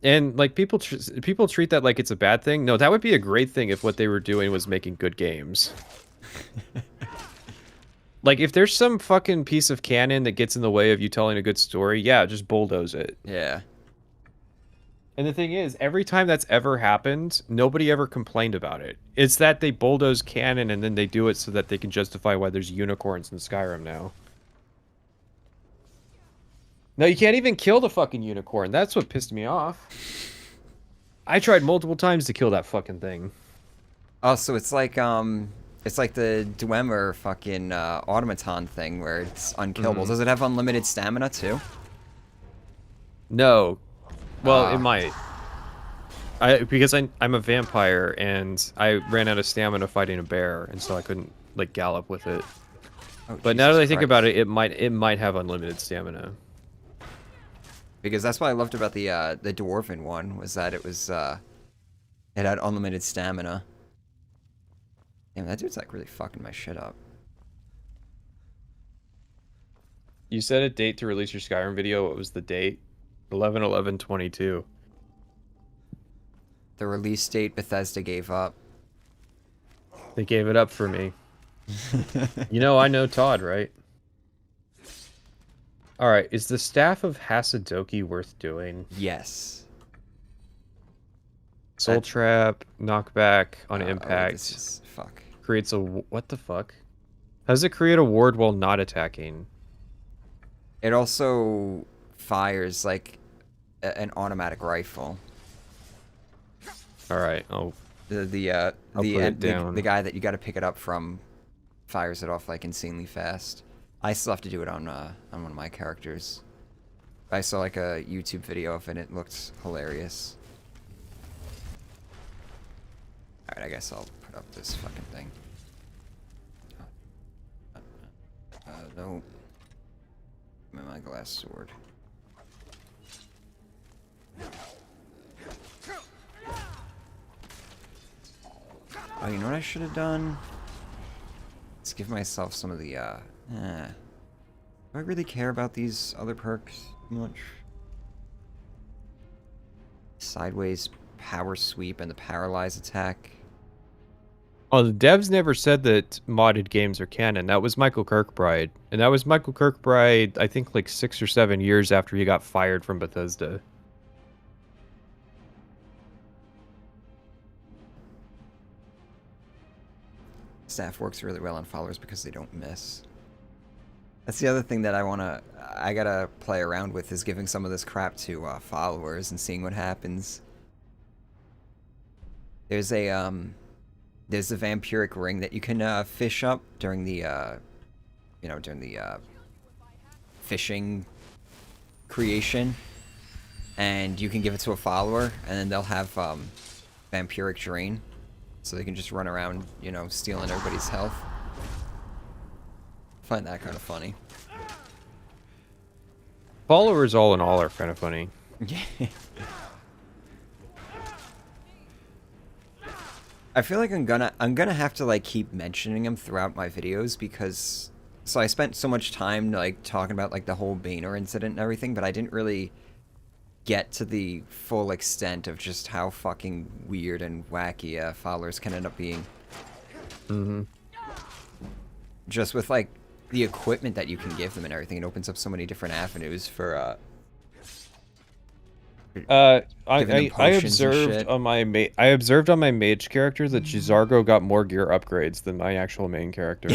And like people treat that like it's a bad thing. No, that would be a great thing if what they were doing was making good games. Like if there's some fucking piece of canon that gets in the way of you telling a good story, yeah, just bulldoze it. Yeah. And the thing is, every time that's ever happened, nobody ever complained about it. It's that they bulldoze canon and then they do it so that they can justify why there's unicorns in Skyrim now. No, you can't even kill the fucking unicorn. That's what pissed me off. I tried multiple times to kill that fucking thing. Oh, so it's like the Dwemer fucking automaton thing where it's unkillable. Does it have unlimited stamina too? No. Well, it might. Because I'm a vampire and I ran out of stamina fighting a bear, and so I couldn't like gallop with it. Oh, But now Jesus that I think Christ. about it, it might have unlimited stamina. Because that's what I loved about the dwarven one, was that it was it had unlimited stamina. Damn, that dude's like really fucking my shit up. You set a date to release your Skyrim video. What was the date? 11/11/22. The release date Bethesda gave up. They gave it up for me. You know, I know Todd, right? Alright, is the Staff of Hasadoki worth doing? Yes. Soul Trap, knockback on Oh, impact. this is fuck. Creates a... What the fuck? How does it create a ward while not attacking? It also fires like an automatic rifle. Alright, I'll put it down. the guy that you got to pick it up from fires it off like insanely fast. I still have to do it on one of my characters. I saw like a YouTube video of it. It looked hilarious. All right, I guess I'll put up this fucking thing. No. Give me my glass sword. Oh, you know what I should have done? Let's give myself some of the, do I really care about these other perks much? Sideways power sweep and the paralyze attack. Oh, the devs never said that modded games are canon. That was Michael Kirkbride. And that was Michael Kirkbride, I think, like 6 or 7 years after he got fired from Bethesda. Staff works really well on followers because they don't miss. That's the other thing that I gotta play around with, is giving some of this crap to followers and seeing what happens. There's a vampiric ring that you can fish up during the fishing creation, and you can give it to a follower, and then they'll have vampiric drain, so they can just run around, you know, stealing everybody's health. I find that kind of funny. Followers all in all are kind of funny. Yeah. I feel like I'm gonna have to like keep mentioning them throughout my videos, because I spent so much time like talking about like the whole Boehner incident and everything, but I didn't really get to the full extent of just how fucking weird and wacky followers can end up being. Mm-hmm. Just with like the equipment that you can give them and everything, it opens up so many different avenues for I potions and observed shit. on my mage character that Jizargo got more gear upgrades than my actual main character.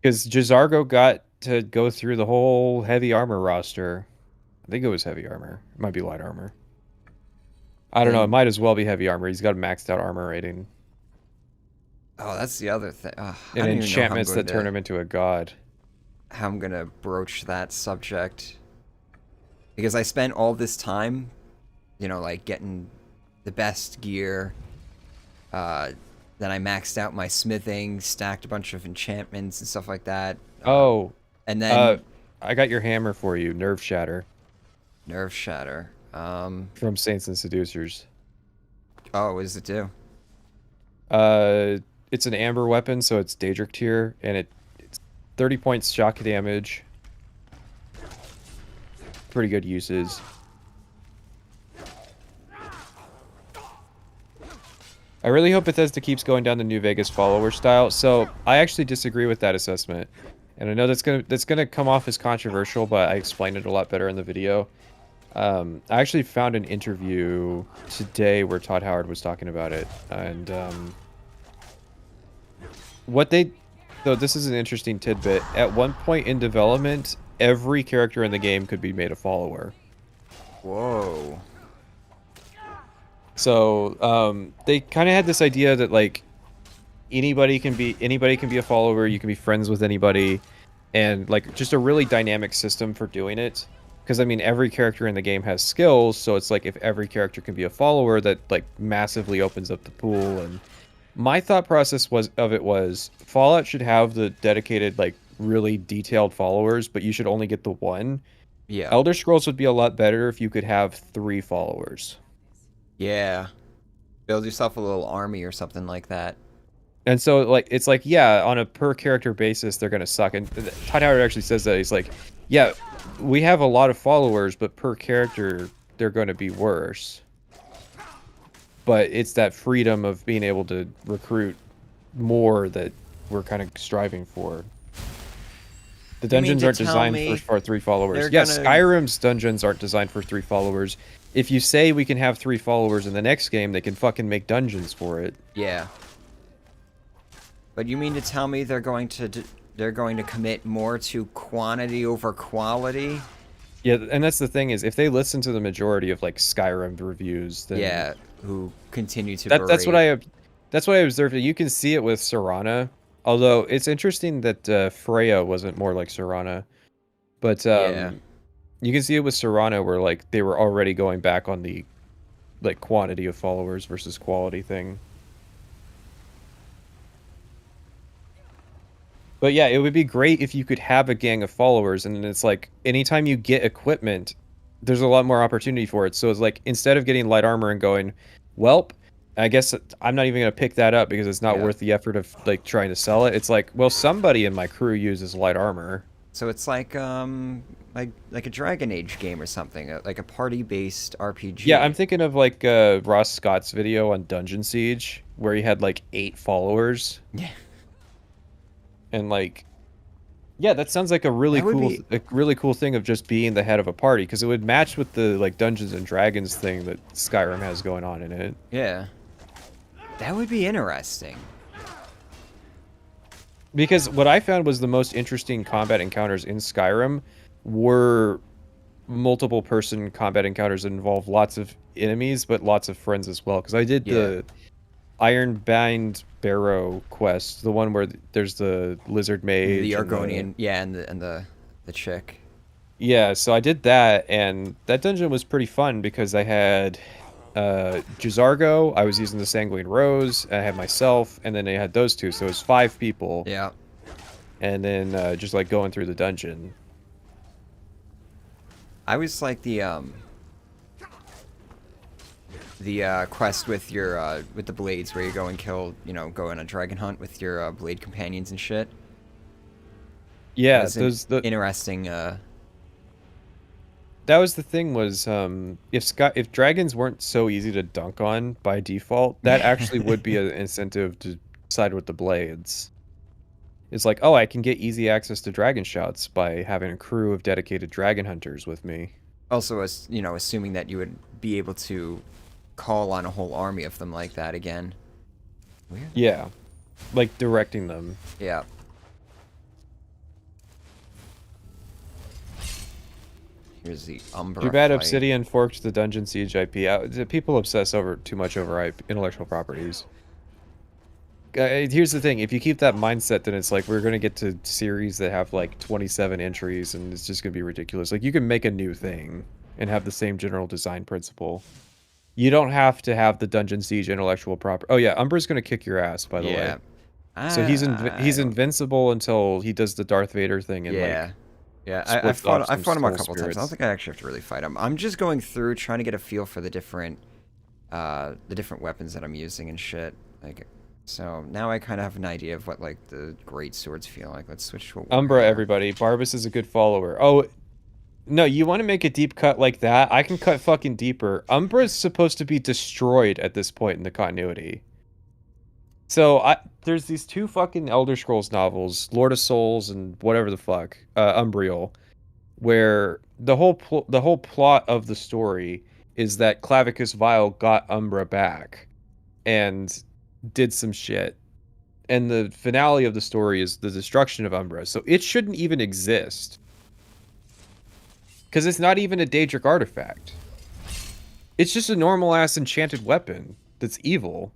Because Jizargo got to go through the whole heavy armor roster. I think it was heavy armor. It might be light armor. I don't know. It might as well be heavy armor. He's got a maxed out armor rating. Oh, that's the other thing. And enchantments that turn him into a god. How I'm gonna broach that subject, because I spent all this time, you know, like getting the best gear. Then I maxed out my smithing, stacked a bunch of enchantments and stuff like that. And then I got your hammer for you, Nerve Shatter. Nerve Shatter. From Saints and Seducers. Oh, what does it do? It's an amber weapon, so it's Daedric tier, and it's 30 points shock damage. Pretty good uses. I really hope Bethesda keeps going down the New Vegas follower style. So I actually disagree with that assessment, and I know that's gonna come off as controversial, but I explained it a lot better in the video. I actually found an interview today where Todd Howard was talking about it, and so this is an interesting tidbit. At one point in development, every character in the game could be made a follower. Whoa. So they kind of had this idea that like anybody can be a follower. You can be friends with anybody, and like just a really dynamic system for doing it. Because I mean, every character in the game has skills, so it's like if every character can be a follower, that like massively opens up the pool. And my thought process was Fallout should have the dedicated like really detailed followers, but you should only get the one. Yeah. Elder Scrolls would be a lot better if you could have 3 followers. Yeah. Build yourself a little army or something like that. And so, like, it's like, yeah, on a per character basis, they're gonna suck. And Todd Howard actually says that. He's like, yeah, we have a lot of followers, but per character, they're going to be worse. But it's that freedom of being able to recruit more that we're kind of striving for. The dungeons aren't designed for 3 followers. Yeah, Skyrim's dungeons aren't designed for 3 followers. If you say we can have 3 followers in the next game, they can fucking make dungeons for it. Yeah. But you mean to tell me they're going to commit more to quantity over quality? Yeah, and that's the thing is, if they listen to the majority of like Skyrim reviews, then yeah, who continue to that's what I observed. You can see it with Serana, although it's interesting that Freya wasn't more like Serana, but yeah. you can see it with Serana where like they were already going back on the like quantity of followers versus quality thing. But yeah, it would be great if you could have a gang of followers, and it's like anytime you get equipment, there's a lot more opportunity for it. So it's like instead of getting light armor and going, welp, I guess I'm not even gonna pick that up because it's not worth the effort of like trying to sell it. It's like, well, somebody in my crew uses light armor. So it's like a Dragon Age game or something, like a party-based RPG. Yeah, I'm thinking of like Ross Scott's video on Dungeon Siege where he had like 8 followers. Yeah. And like, yeah, that sounds like a really cool thing of just being the head of a party, because it would match with the like Dungeons and Dragons thing that Skyrim has going on in it. Yeah, that would be interesting. Because what I found was the most interesting combat encounters in Skyrim were multiple person combat encounters that involve lots of enemies but lots of friends as well. Because I did the Ironbind Barrow quest, the one where there's the lizard mage, the Argonian, and the chick. Yeah, so I did that, and that dungeon was pretty fun because I had Jizargo, I was using the Sanguine Rose, I had myself, and then I had those 2, so it was 5 people. Yeah. And then just like going through the dungeon. I was like the quest with your with the blades, where you go and kill, go on a dragon hunt with your blade companions and shit. Yeah, those interesting. That was the thing was if dragons weren't so easy to dunk on by default, that actually would be an incentive to side with the blades. It's like, oh, I can get easy access to dragon shouts by having a crew of dedicated dragon hunters with me. Also, as assuming that you would be able to call on a whole army of them like that again. Weird. Yeah, like directing them. Yeah. Here's the Umbra. Too bad fight. Obsidian forked the Dungeon Siege IP. People obsess too much over intellectual properties. Here's the thing: if you keep that mindset, then it's like we're gonna get to series that have like 27 entries, and it's just gonna be ridiculous. Like you can make a new thing and have the same general design principle. You don't have to have the Dungeon Siege intellectual property. Oh yeah, Umbra's gonna kick your ass, by the way. So he's invincible until he does the Darth Vader thing. And I've fought him a couple times. I don't think I actually have to really fight him. I'm just going through trying to get a feel for the different weapons that I'm using and shit. Like, so now I kind of have an idea of what like the great swords feel like. Let's switch to Umbra, everybody. Barbas is a good follower. Oh. No, you want to make a deep cut like that? I can cut fucking deeper. Umbra's supposed to be destroyed at this point in the continuity. So there's these 2 fucking Elder Scrolls novels, Lord of Souls and whatever the fuck, Umbriel, where the whole plot of the story is that Clavicus Vile got Umbra back and did some shit. And the finale of the story is the destruction of Umbra. So it shouldn't even exist. Because it's not even a Daedric artifact. It's just a normal-ass enchanted weapon that's evil.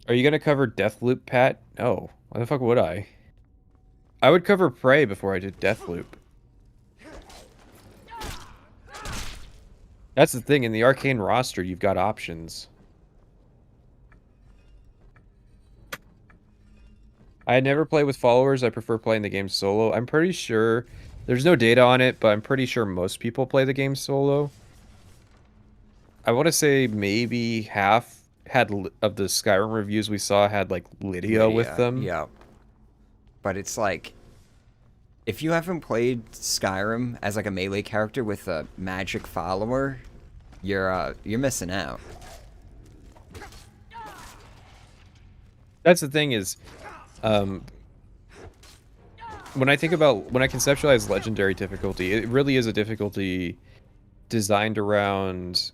Are you going to cover Deathloop, Pat? No. Why the fuck would I? I would cover Prey before I did Deathloop. That's the thing. In the Arcane roster, you've got options. I never play with followers. I prefer playing the game solo. I'm pretty sure there's no data on it, but I'm pretty sure most people play the game solo. I want to say maybe half of the Skyrim reviews we saw had like Lydia with them. Yeah. But it's like, if you haven't played Skyrim as like a melee character with a magic follower, you're missing out. That's the thing is, when I conceptualize legendary difficulty, it really is a difficulty designed around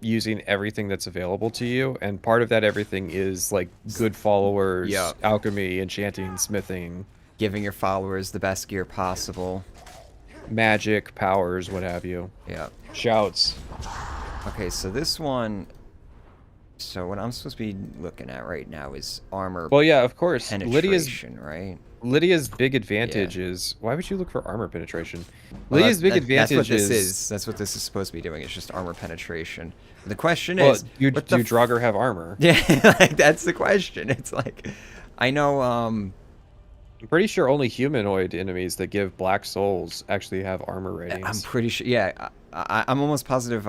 using everything that's available to you, and part of that everything is like good followers, alchemy, enchanting, smithing, Giving your followers the best gear possible. magic, powers, what have you. Yeah. Shouts. Okay, so this one... So what I'm supposed to be looking at right now is armor Well, yeah, of course. penetration, right? Lydia's big advantage is... Why would you look for armor penetration? Well, Lydia's big advantage that's what this is... is. That's what this is supposed to be doing. It's just armor penetration. The question Well, is... do what the Draugr have armor? Yeah, like, that's the question. It's like... I know, I'm pretty sure only humanoid enemies that give black souls actually have armor ratings. I'm pretty sure... Yeah, I'm almost positive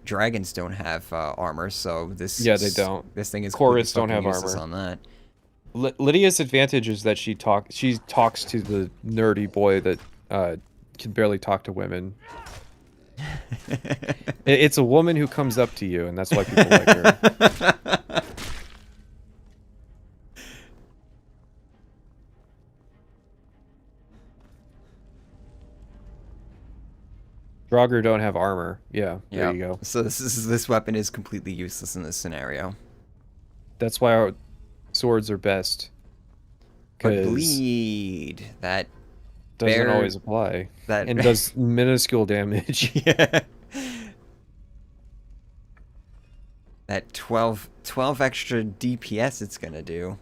dragons don't have armor, so this... Yeah, they don't. This thing is... Chorus completely don't have fucking useless armor. on that. Lydia's advantage is that she talks to the nerdy boy that can barely talk to women. It's a woman who comes up to you, and that's why people like her. Draugr don't have armor. Yeah, there you go. So this weapon is completely useless in this scenario. That's why our swords are best. But bleed, that doesn't always apply. And does minuscule damage. Yeah. That 12 extra DPS it's gonna do.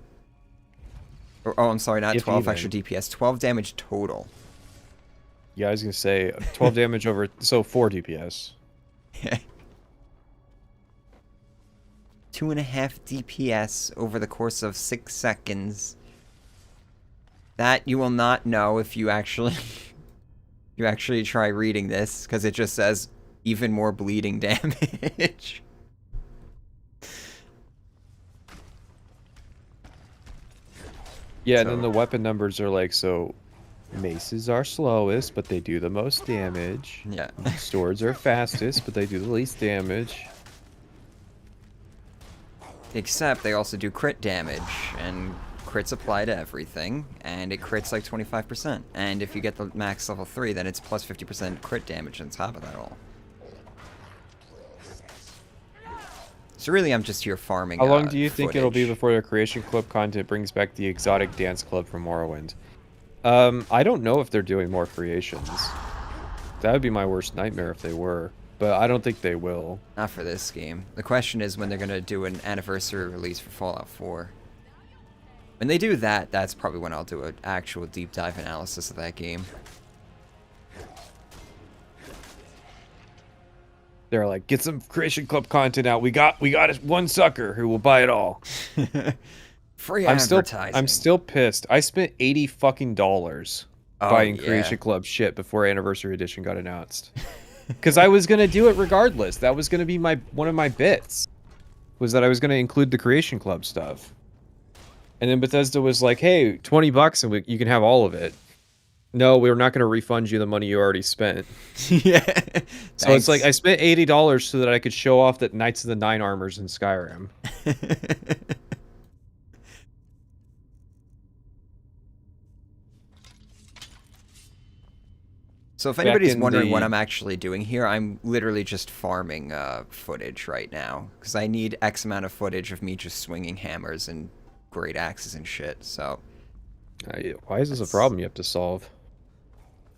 Or, oh, I'm sorry, not 12 extra DPS, 12 damage total. Yeah, I was gonna say 12 damage over, so 4 DPS. Yeah. 2.5 DPS over the course of 6 seconds. That you will not know if you actually try reading this, because it just says even more bleeding damage. Yeah, and then the weapon numbers are like, so maces are slowest, but they do the most damage. Yeah. Swords are fastest, but they do the least damage. Except they also do crit damage, and crits apply to everything, and it crits like 25%. And if you get the max level 3, then it's plus 50% crit damage on top of that all. So really, I'm just here farming. How long do you think it'll be before the Creation Club content brings back the exotic dance club from Morrowind? I don't know if they're doing more creations. That would be my worst nightmare if they were, but I don't think they will. Not for this game. The question is when they're going to do an anniversary release for Fallout 4. When they do that, that's probably when I'll do an actual deep dive analysis of that game. They're like, get some Creation Club content out. We got one sucker who will buy it all. Free advertising. I'm still pissed. I spent $80 fucking buying Creation Club shit before Anniversary Edition got announced. Because I was gonna do it regardless. That was gonna be one of my bits. Was that I was gonna include the Creation Club stuff. And then Bethesda was like, hey, $20 and you can have all of it. No, we're not going to refund you the money you already spent. Yeah. So it's like I spent $80 so that I could show off that Knights of the Nine armor's in Skyrim. So if anybody's wondering what I'm actually doing here, I'm literally just farming footage right now. Because I need X amount of footage of me just swinging hammers and great axes and shit, so... why is this a problem you have to solve?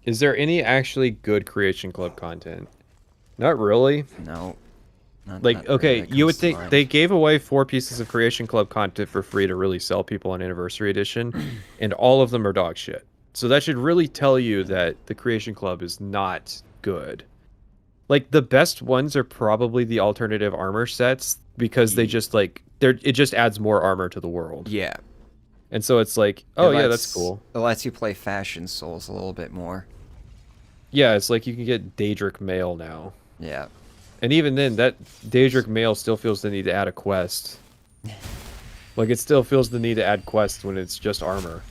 Is there any actually good Creation Club content? Not really. No. Like, okay, you would think they gave away 4 pieces of Creation Club content for free to really sell people on Anniversary Edition, and all of them are dog shit. So that should really tell you that the Creation Club is not good. Like the best ones are probably the alternative armor sets because they just like it just adds more armor to the world. Yeah. And so it's like, oh yeah, that's cool. It lets you play Fashion Souls a little bit more. Yeah, it's like you can get Daedric Mail now. Yeah. And even then, that Daedric Mail still feels the need to add a quest. Like, it still feels the need to add quests when it's just armor.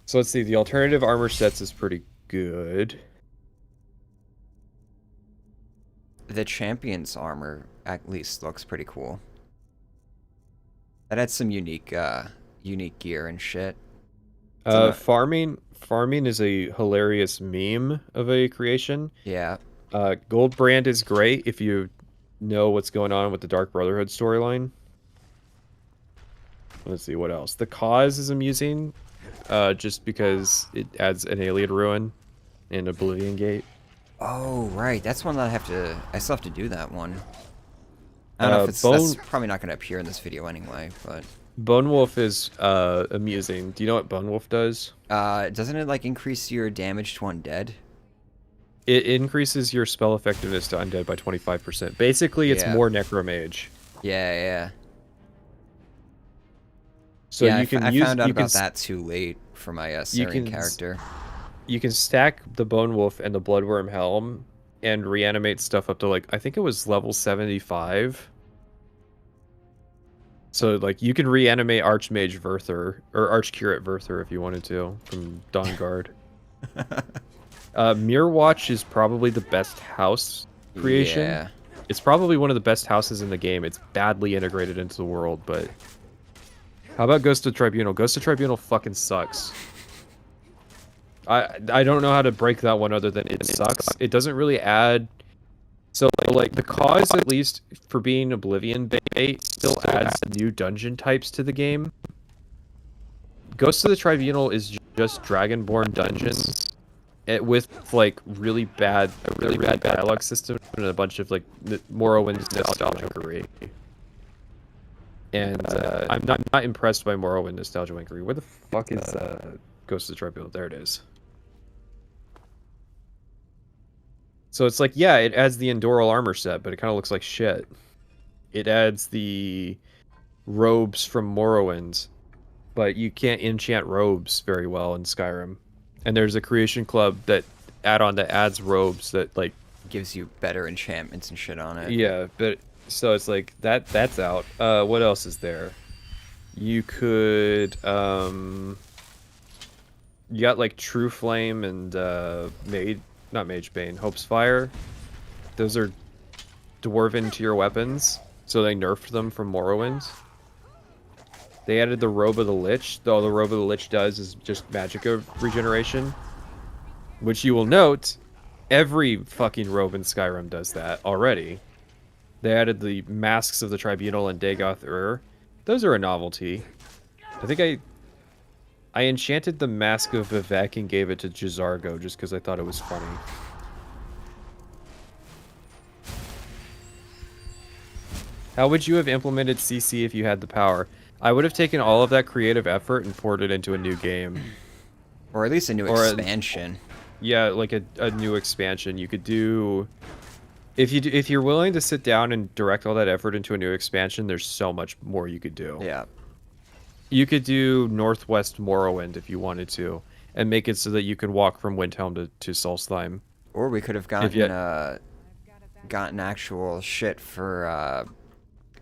So let's see, the alternative armor sets is pretty good. The Champion's armor at least looks pretty cool. That had some unique gear and shit. Farming is a hilarious meme of a creation. Yeah. Gold Brand is great if you know what's going on with the Dark Brotherhood storyline. Let's see, what else? The Cause is amusing, just because it adds an alien ruin and Oblivion Gate. Oh, right. That's one that I still have to do that one. I don't know if that's probably not going to appear in this video anyway, but... Bone Wolf is amusing. Do you know what Bone Wolf does? Doesn't it, like, increase your damage to undead? It increases your spell effectiveness to undead by 25%. Basically, it's more Necromage. Yeah. So yeah, you can I found out about that too late for my Syrian character. You can stack the Bone Wolf and the Bloodworm Helm and reanimate stuff up to, like, I think it was level 75. So, like, you can reanimate Archmage Verther, or Archcurate Verther if you wanted to, from Dawnguard. Mirror Watch is probably the best house creation. Yeah. It's probably one of the best houses in the game. It's badly integrated into the world, but... How about Ghost of Tribunal? Ghost of Tribunal fucking sucks. I don't know how to break that one other than it sucks. It doesn't really add... So, like, the Cause, at least, for being Oblivion bait, still adds new dungeon types to the game. Ghost of the Tribunal is just Dragonborn dungeons with, like, really bad dialogue system and a bunch of, like, Morrowind's nostalgia-winkery. And I'm not impressed by Morrowind nostalgia-winkery. Where the fuck is Ghost of the Tribunal? There it is. So it's like, yeah, it adds the Endoral armor set, but it kind of looks like shit. It adds the robes from Morrowind, but you can't enchant robes very well in Skyrim. And there's a creation club that add-on that adds robes that, like... Gives you better enchantments and shit on it. Yeah, but... So it's like, that's out. What else is there? You could, you got, like, True Flame and, not Magebane, Hope's Fire. Those are dwarven to your weapons, so they nerfed them from Morrowind. They added the Robe of the Lich, though the Robe of the Lich does is just Magicka regeneration. Which you will note, every fucking robe in Skyrim does that already. They added the Masks of the Tribunal and Dagoth-Ur. Those are a novelty. I think I enchanted the Mask of Vivek and gave it to Jizargo just because I thought it was funny. How would you have implemented CC if you had the power? I would have taken all of that creative effort and poured it into a new game. Or at least a new expansion. Yeah, like a new expansion. You could do... If you're willing to sit down and direct all that effort into a new expansion, there's so much more you could do. Yeah. You could do Northwest Morrowind if you wanted to, and make it so that you can walk from Windhelm to Solstheim. Or we could have gotten actual shit for,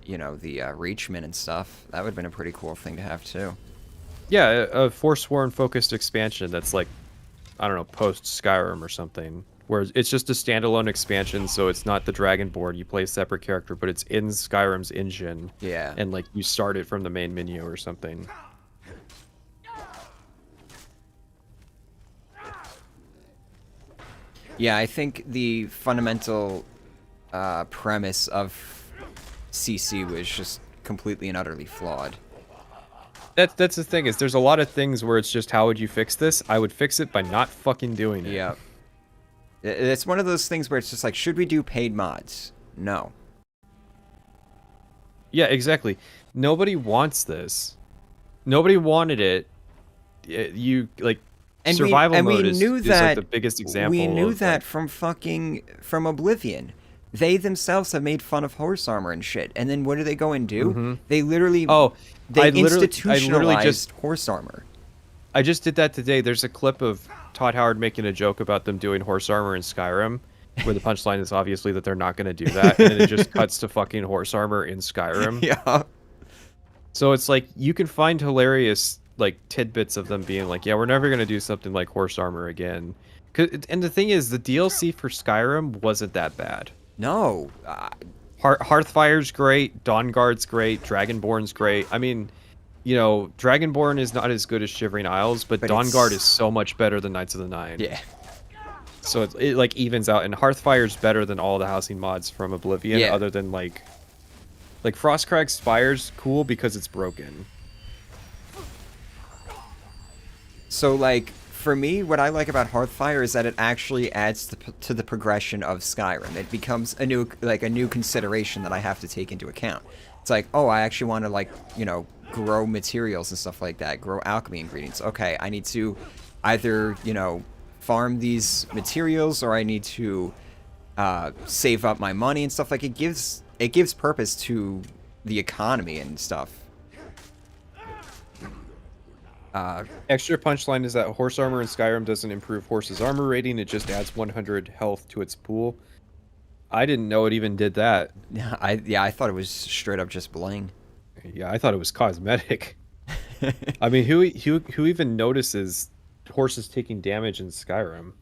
you know, the Reachman and stuff. That would have been a pretty cool thing to have too. Yeah, a Forsworn focused expansion that's like, I don't know, post Skyrim or something. Where it's just a standalone expansion, so it's not the Dragonborn. You play a separate character, but it's in Skyrim's engine. Yeah. And, like, you start it from the main menu or something. Yeah, I think the fundamental premise of CC was just completely and utterly flawed. That's the thing, is there's a lot of things where it's just, how would you fix this? I would fix it by not fucking doing it. Yeah. It's one of those things where it's just like, should we do paid mods? No. Yeah, exactly. Nobody wants this. Nobody wanted it. You, like, And survival we mode is like the biggest example. We knew of, that like, from Oblivion. They themselves have made fun of horse armor and shit. And then what do they go and do? They literally institutionalized horse armor. I just did that today. There's a clip of Todd Howard making a joke about them doing horse armor in Skyrim, where the punchline is obviously that they're not going to do that, and then it just cuts to fucking horse armor in Skyrim. Yeah. So it's like you can find hilarious like tidbits of them being like, yeah, we're never going to do something like horse armor again. And the thing is, the DLC for Skyrim wasn't that bad. No. Hearthfire's great, Dawnguard's great, Dragonborn's great. I mean, you know, Dragonborn is not as good as Shivering Isles, but Dawnguard is so much better than Knights of the Nine. Yeah. So it like evens out, and Hearthfire's better than all the housing mods from Oblivion, other than like Frostcrag Spire's cool because it's broken. So like for me, what I like about Hearthfire is that it actually adds to the progression of Skyrim. It becomes a new consideration that I have to take into account. It's like, oh, I actually want to, like, you know, grow materials and stuff like that, grow alchemy ingredients. Okay, I need to either, you know, farm these materials, or I need to save up my money and stuff. Like, it gives purpose to the economy and stuff. Extra punchline is that horse armor in Skyrim doesn't improve horse's armor rating, it just adds 100 health to its pool. I didn't know it even did that. I thought it was straight up just bling. Yeah, I thought it was cosmetic. I mean, who even notices horses taking damage in Skyrim?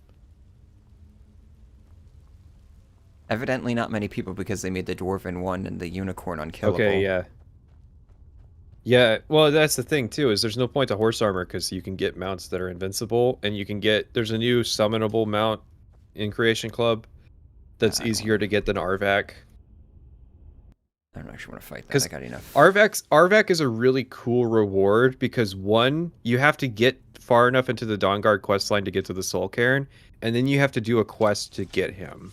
Evidently not many people, because they made the Dwarven one and the Unicorn unkillable. Okay, yeah. Yeah, well, that's the thing, too, is there's no point to horse armor, because you can get mounts that are invincible, and you can get... There's a new summonable mount in Creation Club that's easier to get than Arvak. I don't actually want to fight that. I got enough. Arvak is a really cool reward, because, one, you have to get far enough into the Dawnguard questline to get to the Soul Cairn, and then you have to do a quest to get him.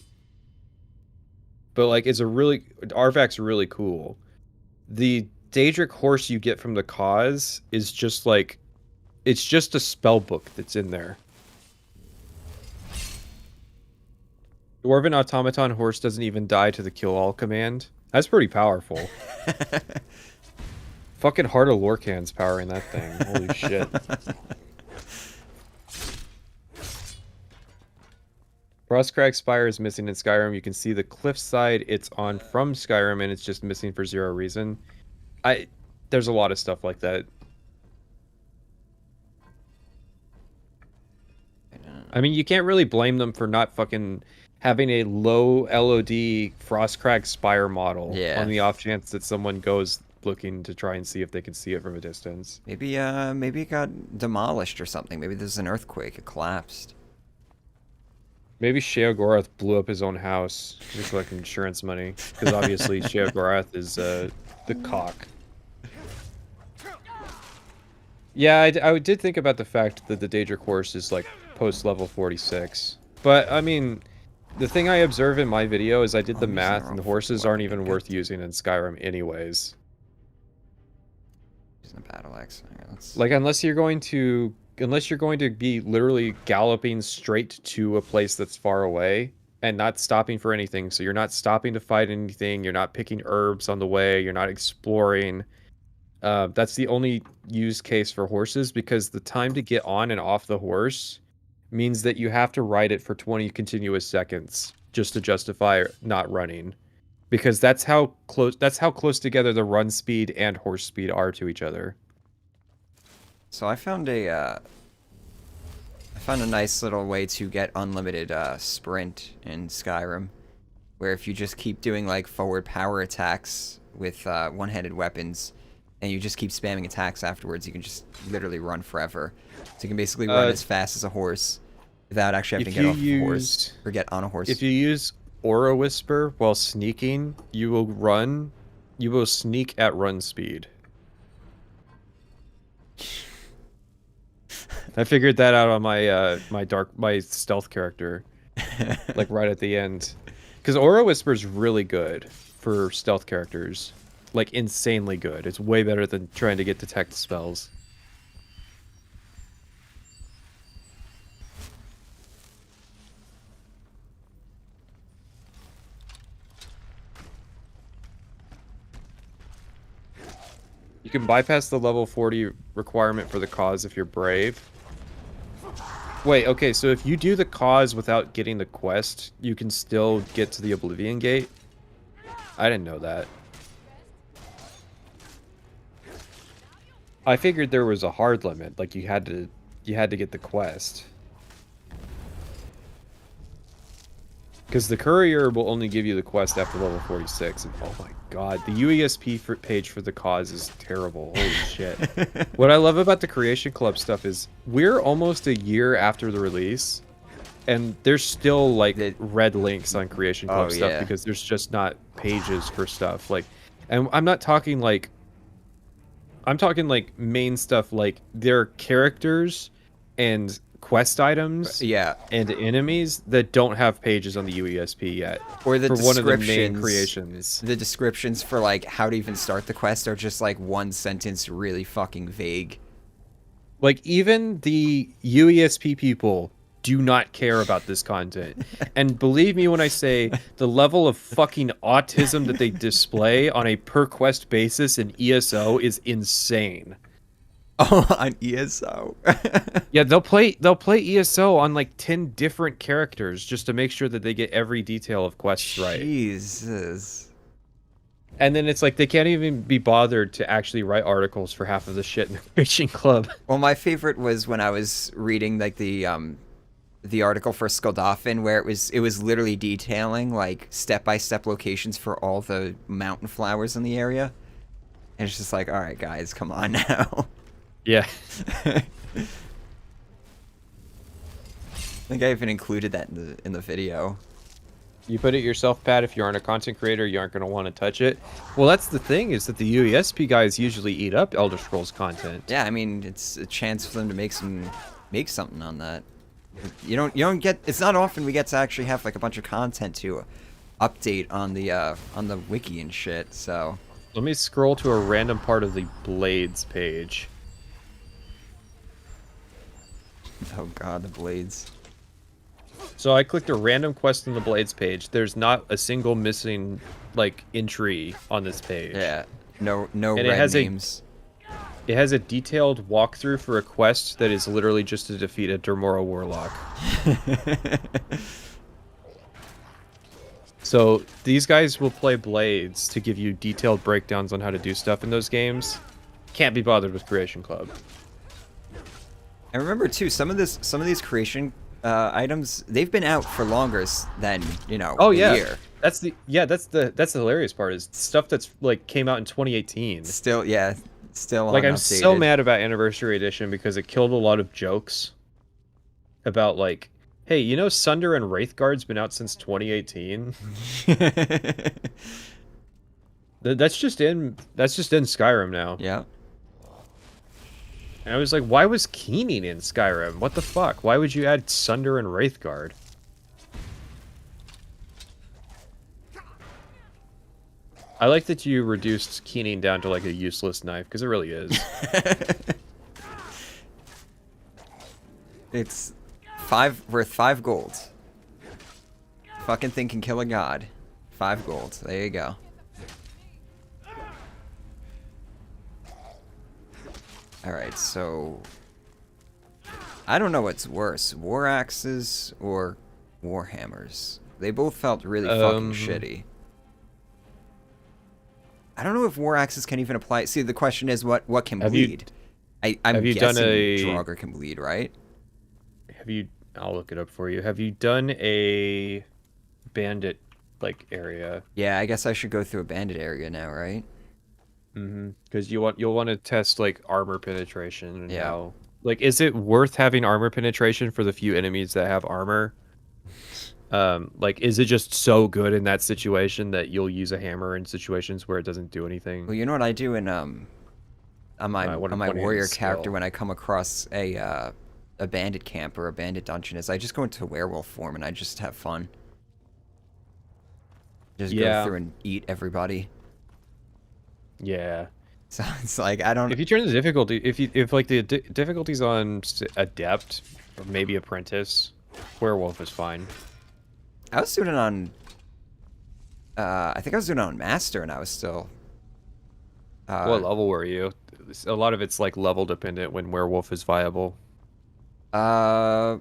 But, like, Arvak's really cool. The Daedric horse you get from the cause is just like, it's just a spell book that's in there. Dwarven automaton horse doesn't even die to the kill all command. That's pretty powerful. Fucking Heart of Lorkhan's powering that thing. Holy shit. Frostcrag Spire is missing in Skyrim. You can see the cliffside it's on from Skyrim, and it's just missing for zero reason. There's a lot of stuff like that. I mean, you can't really blame them for not fucking having a low LOD Frostcrag Spire model on the off chance that someone goes looking to try and see if they can see it from a distance. Maybe it got demolished or something. Maybe there's an earthquake. It collapsed. Maybe Sheogorath blew up his own house to collect insurance money, because obviously Sheogorath is the cock. Yeah, I did think about the fact that the Daedric horse is like post level 46, but I mean, the thing I observe in my video is I did the math, and the horses aren't even worth using in Skyrim anyways. Using a battle axe. Like, unless you're going to be literally galloping straight to a place that's far away and not stopping for anything. So you're not stopping to fight anything. You're not picking herbs on the way. You're not exploring. That's the only use case for horses, because the time to get on and off the horse means that you have to ride it for 20 continuous seconds just to justify not running, because that's how close together the run speed and horse speed are to each other. So I found a nice little way to get unlimited sprint in Skyrim, where if you just keep doing like forward power attacks with one-handed weapons, and you just keep spamming attacks afterwards, you can just literally run forever. So you can basically run as fast as a horse without actually having to get off a horse or get on a horse. If you use Aura Whisper while sneaking, you will sneak at run speed. I figured that out on my stealth character, like right at the end, because Aura Whisper is really good for stealth characters, like insanely good. It's way better than trying to get detect spells. You can bypass the level 40 requirement for the cause if you're brave. Wait, okay, so if you do the cause without getting the quest, you can still get to the Oblivion Gate? I didn't know that. I figured there was a hard limit, like you had to get the quest. Because the courier will only give you the quest after level 46, and oh my god, the UESP page for the cause is terrible. Holy shit. What I love about the Creation Club stuff is we're almost a year after the release, and there's still like red links on Creation Club stuff because there's just not pages for stuff. Like, and I'm talking like main stuff, like their characters and quest items and enemies that don't have pages on the UESP yet, or the for descriptions, one of the main creations. The descriptions for like how to even start the quest are just like one sentence, really fucking vague. Like even the UESP people do not care about this content. And believe me when I say the level of fucking autism that they display on a per quest basis in ESO is insane. Oh, on ESO. Yeah, they'll play ESO on like 10 different characters just to make sure that they get every detail of quests right. Jesus. And then it's like they can't even be bothered to actually write articles for half of the shit in the Creation Club. Well, my favorite was when I was reading like the article for Skuldafn, where it was literally detailing like step-by-step locations for all the mountain flowers in the area. And it's just like, all right, guys, come on now. Yeah. I think I even included that in the video. You put it yourself, Pat. If you aren't a content creator, you aren't going to want to touch it. Well, that's the thing, is that the UESP guys usually eat up Elder Scrolls content. Yeah, I mean, it's a chance for them to make something on that. You don't get. It's not often we get to actually have like a bunch of content to update on the wiki and shit. So let me scroll to a random part of the Blades page. Oh god, the Blades. So I clicked a random quest on the Blades page. There's not a single missing like entry on this page. Yeah, no red names. It has a detailed walkthrough for a quest that is literally just to defeat a Dormora Warlock. So these guys will play Blades to give you detailed breakdowns on how to do stuff in those games. Can't be bothered with Creation Club. And remember too, some of these creation items, they've been out for longer than a year. That's the hilarious part, is stuff that's like came out in 2018. Still like I'm so mad about Anniversary Edition because it killed a lot of jokes about like, hey, Sunder and Wraithguard's been out since 2018. That's just in Skyrim now. Yeah. And I was like, why was Keening in Skyrim? What the fuck? Why would you add Sunder and Wraithguard? I like that you reduced Keening down to like a useless knife, because it really is. It's worth 5 gold. Fucking thing can kill a god. 5 gold. There you go. Alright, so I don't know what's worse, war axes or warhammers. They both felt really fucking shitty. I don't know if war axes can even apply. See, the question is what can bleed. I'm guessing Draugr can bleed, right? I'll look it up for you. Have you done a bandit like area? Yeah, I guess I should go through a bandit area now, right? Because you'll want to test like armor penetration and how, like, is it worth having armor penetration for the few enemies that have armor? Like, is it just so good in that situation that you'll use a hammer in situations where it doesn't do anything? Well, you know what I do in on my warrior character when I come across a bandit camp or a bandit dungeon is I just go into werewolf form and I just have fun. Just go through and eat everybody. Yeah. So it's like, I don't... If you turn the difficulty, if like the difficulty's on Adept, or maybe Apprentice, Werewolf is fine. I was doing it on... I think I was doing it on Master and I was still What level were you? A lot of it's like level dependent when werewolf is viable. I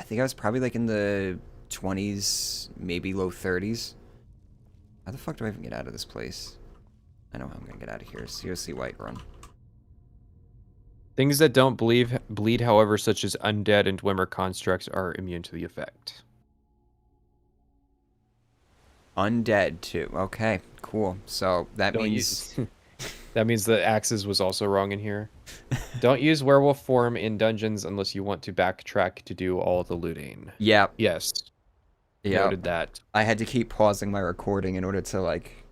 think I was probably like in the 20s, maybe low 30s. How the fuck do I even get out of this place? I know how I'm gonna get out of here. COC Whiterun. Things that don't bleed, however, such as undead and Dwemer constructs, are immune to the effect. Undead too. Okay, cool. So that Don't means that means the axes was also wrong in here. Don't use werewolf form in dungeons unless you want to backtrack to do all the looting. yeah, Yes. yeah. Noted that. I had to keep pausing my recording in order to like,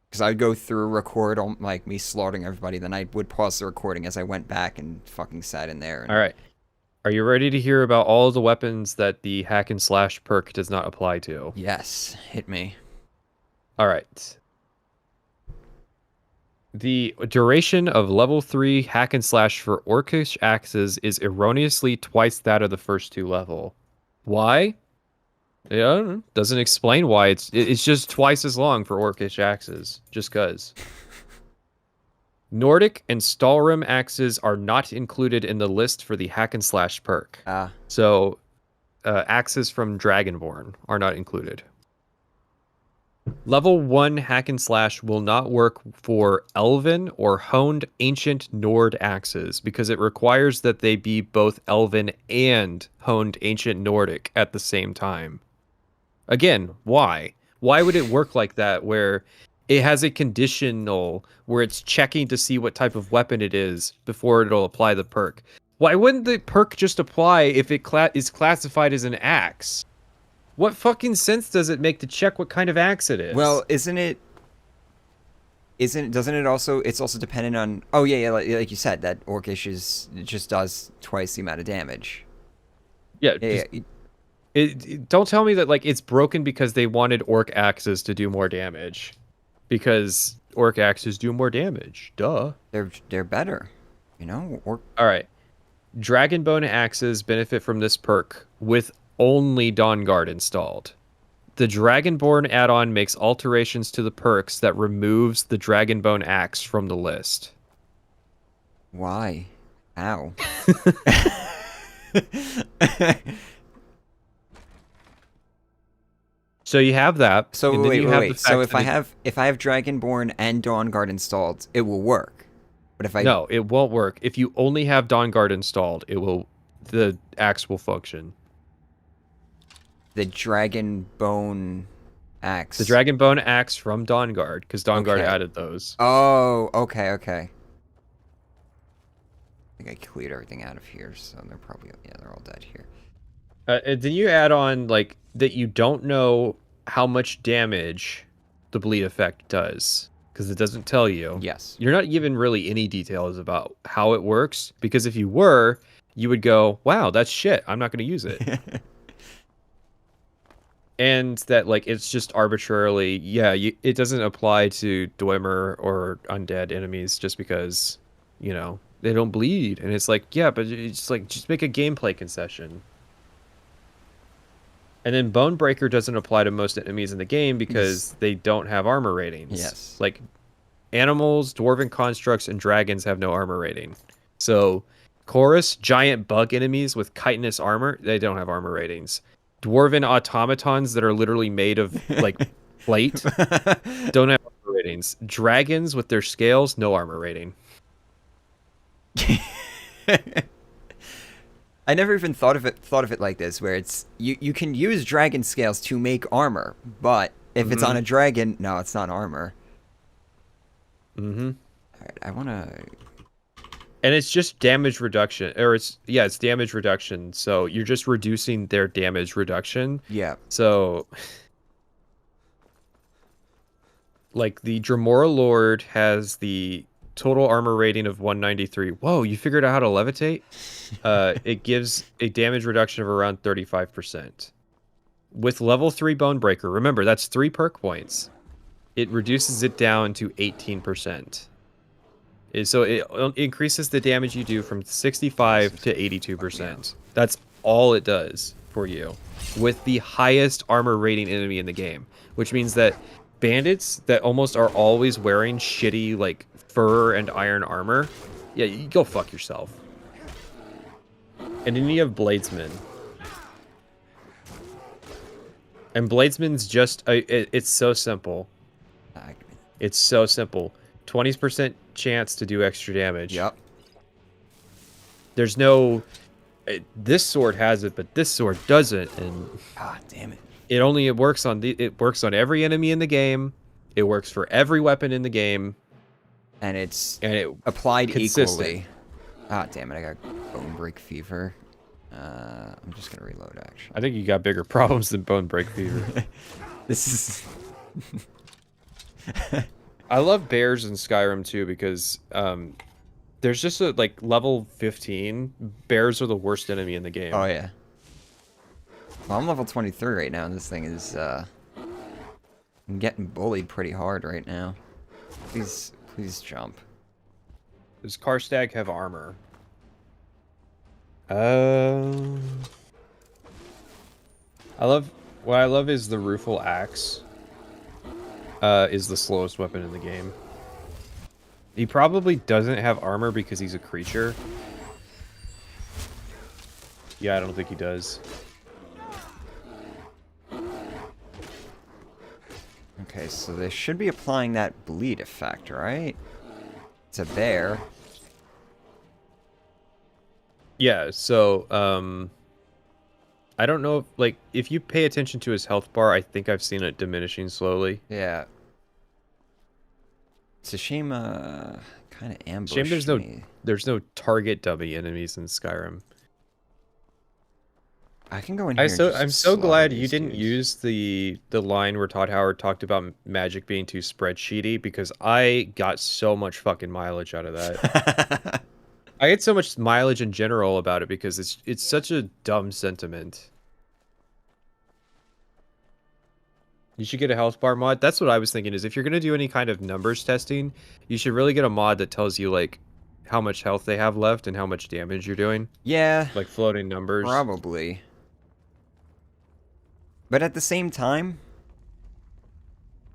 because I'd go through record on like me slaughtering everybody, then I would pause the recording as I went back and fucking sat in there. And... All right. Are you ready to hear about all the weapons that the hack and slash perk does not apply to? Yes, hit me. All right. The duration of level 3 hack and slash for orcish axes is erroneously twice that of the first 2 level. Why? Yeah, doesn't explain why. It's just twice as long for orcish axes, just cuz. Nordic and Stalrim axes are not included in the list for the hack and slash perk. So, axes from Dragonborn are not included. Level 1 hack and slash will not work for Elven or honed ancient Nord axes because it requires that they be both Elven and honed ancient Nordic at the same time. Again, why? Why would it work like that where it has a conditional where it's checking to see what type of weapon it is before it'll apply the perk? Why wouldn't the perk just apply if it is classified as an axe? What fucking sense does it make to check what kind of axe it is? Well, doesn't it also, it's also dependent on, oh yeah, like you said, that Orcish just does twice the amount of damage. Yeah, don't tell me that like it's broken because they wanted orc axes to do more damage. Because orc axes do more damage. Duh. They're better, you know? All right. Dragonbone axes benefit from this perk with only Dawnguard installed. The Dragonborn add-on makes alterations to the perks that removes the Dragonbone axe from the list. Why? Ow. So you have that. So and then wait, you have the wait. fact So if that I have Dragonborn and Dawnguard installed, it will work. But if I No, it won't work. If you only have Dawnguard installed, the axe will function. The Dragonbone axe. The Dragonbone axe from Dawnguard, because Dawnguard Okay. added those. Oh, okay, okay. I think I cleared everything out of here, so they're probably, yeah, they're all dead here. And then you add on like that you don't know how much damage the bleed effect does because it doesn't tell you. Yes. You're not given really any details about how it works because if you were, you would go, "Wow, that's shit. I'm not going to use it." And that like it's just arbitrarily, yeah, it doesn't apply to Dwemer or undead enemies just because, you know, they don't bleed. And it's like, yeah, but it's like just make a gameplay concession. And then Bonebreaker doesn't apply to most enemies in the game because they don't have armor ratings. Yes. Like animals, dwarven constructs, and dragons have no armor rating. So Chorus, giant bug enemies with chitinous armor, they don't have armor ratings. Dwarven automatons that are literally made of like plate don't have armor ratings. Dragons with their scales, no armor rating. I never even thought of it like this, where it's you can use dragon scales to make armor, but if it's on a dragon, no, it's not armor. Mm-hmm. All right, I want to. And it's just damage reduction, or it's damage reduction. So you're just reducing their damage reduction. Yeah. So, like the Dremora Lord has the total armor rating of 193. Whoa, you figured out how to levitate? It gives a damage reduction of around 35%. With level 3 Bonebreaker, remember that's 3 perk points. It reduces it down to 18%. So it increases the damage you do from 65 to 82%. That's all it does for you with the highest armor rating enemy in the game, which means that bandits that almost are always wearing shitty like fur and iron armor, yeah, you go fuck yourself. And then you have bladesmen. And bladesmen's just it's so simple. It's so simple. 20% chance to do extra damage. Yep. There's no this sword has it, but this sword doesn't, and God damn it. it works on every enemy in the game. It works for every weapon in the game. And it And applied consistent. equally. Ah, damn it, I got bone break fever. I'm just gonna reload, actually. I think you got bigger problems than bone break fever. This is... I love bears in Skyrim too because there's just a like level 15 bears are the worst enemy in the game. Oh, yeah. Well, I'm level 23 right now, and this thing is, I'm getting bullied pretty hard right now. Please jump. Does Karstag have armor? What I love is the Rueful Axe. Is the slowest weapon in the game. He probably doesn't have armor because he's a creature. Yeah, I don't think he does. Okay, so they should be applying that bleed effect, right? It's a bear. Yeah, so, I don't know if you pay attention to his health bar, I think I've seen it diminishing slowly. Yeah. It's a shame, kind of ambushed Shame there's me. no target dummy enemies in Skyrim. I can go in here and I'm just so slaughter glad these you didn't dudes. use the line where Todd Howard talked about magic being too spreadsheety because I got so much fucking mileage out of that. I get so much mileage in general about it because it's such a dumb sentiment. You should get a health bar mod. That's what I was thinking is if you're going to do any kind of numbers testing, you should really get a mod that tells you like how much health they have left and how much damage you're doing. Yeah, Like floating numbers. probably. But at the same time,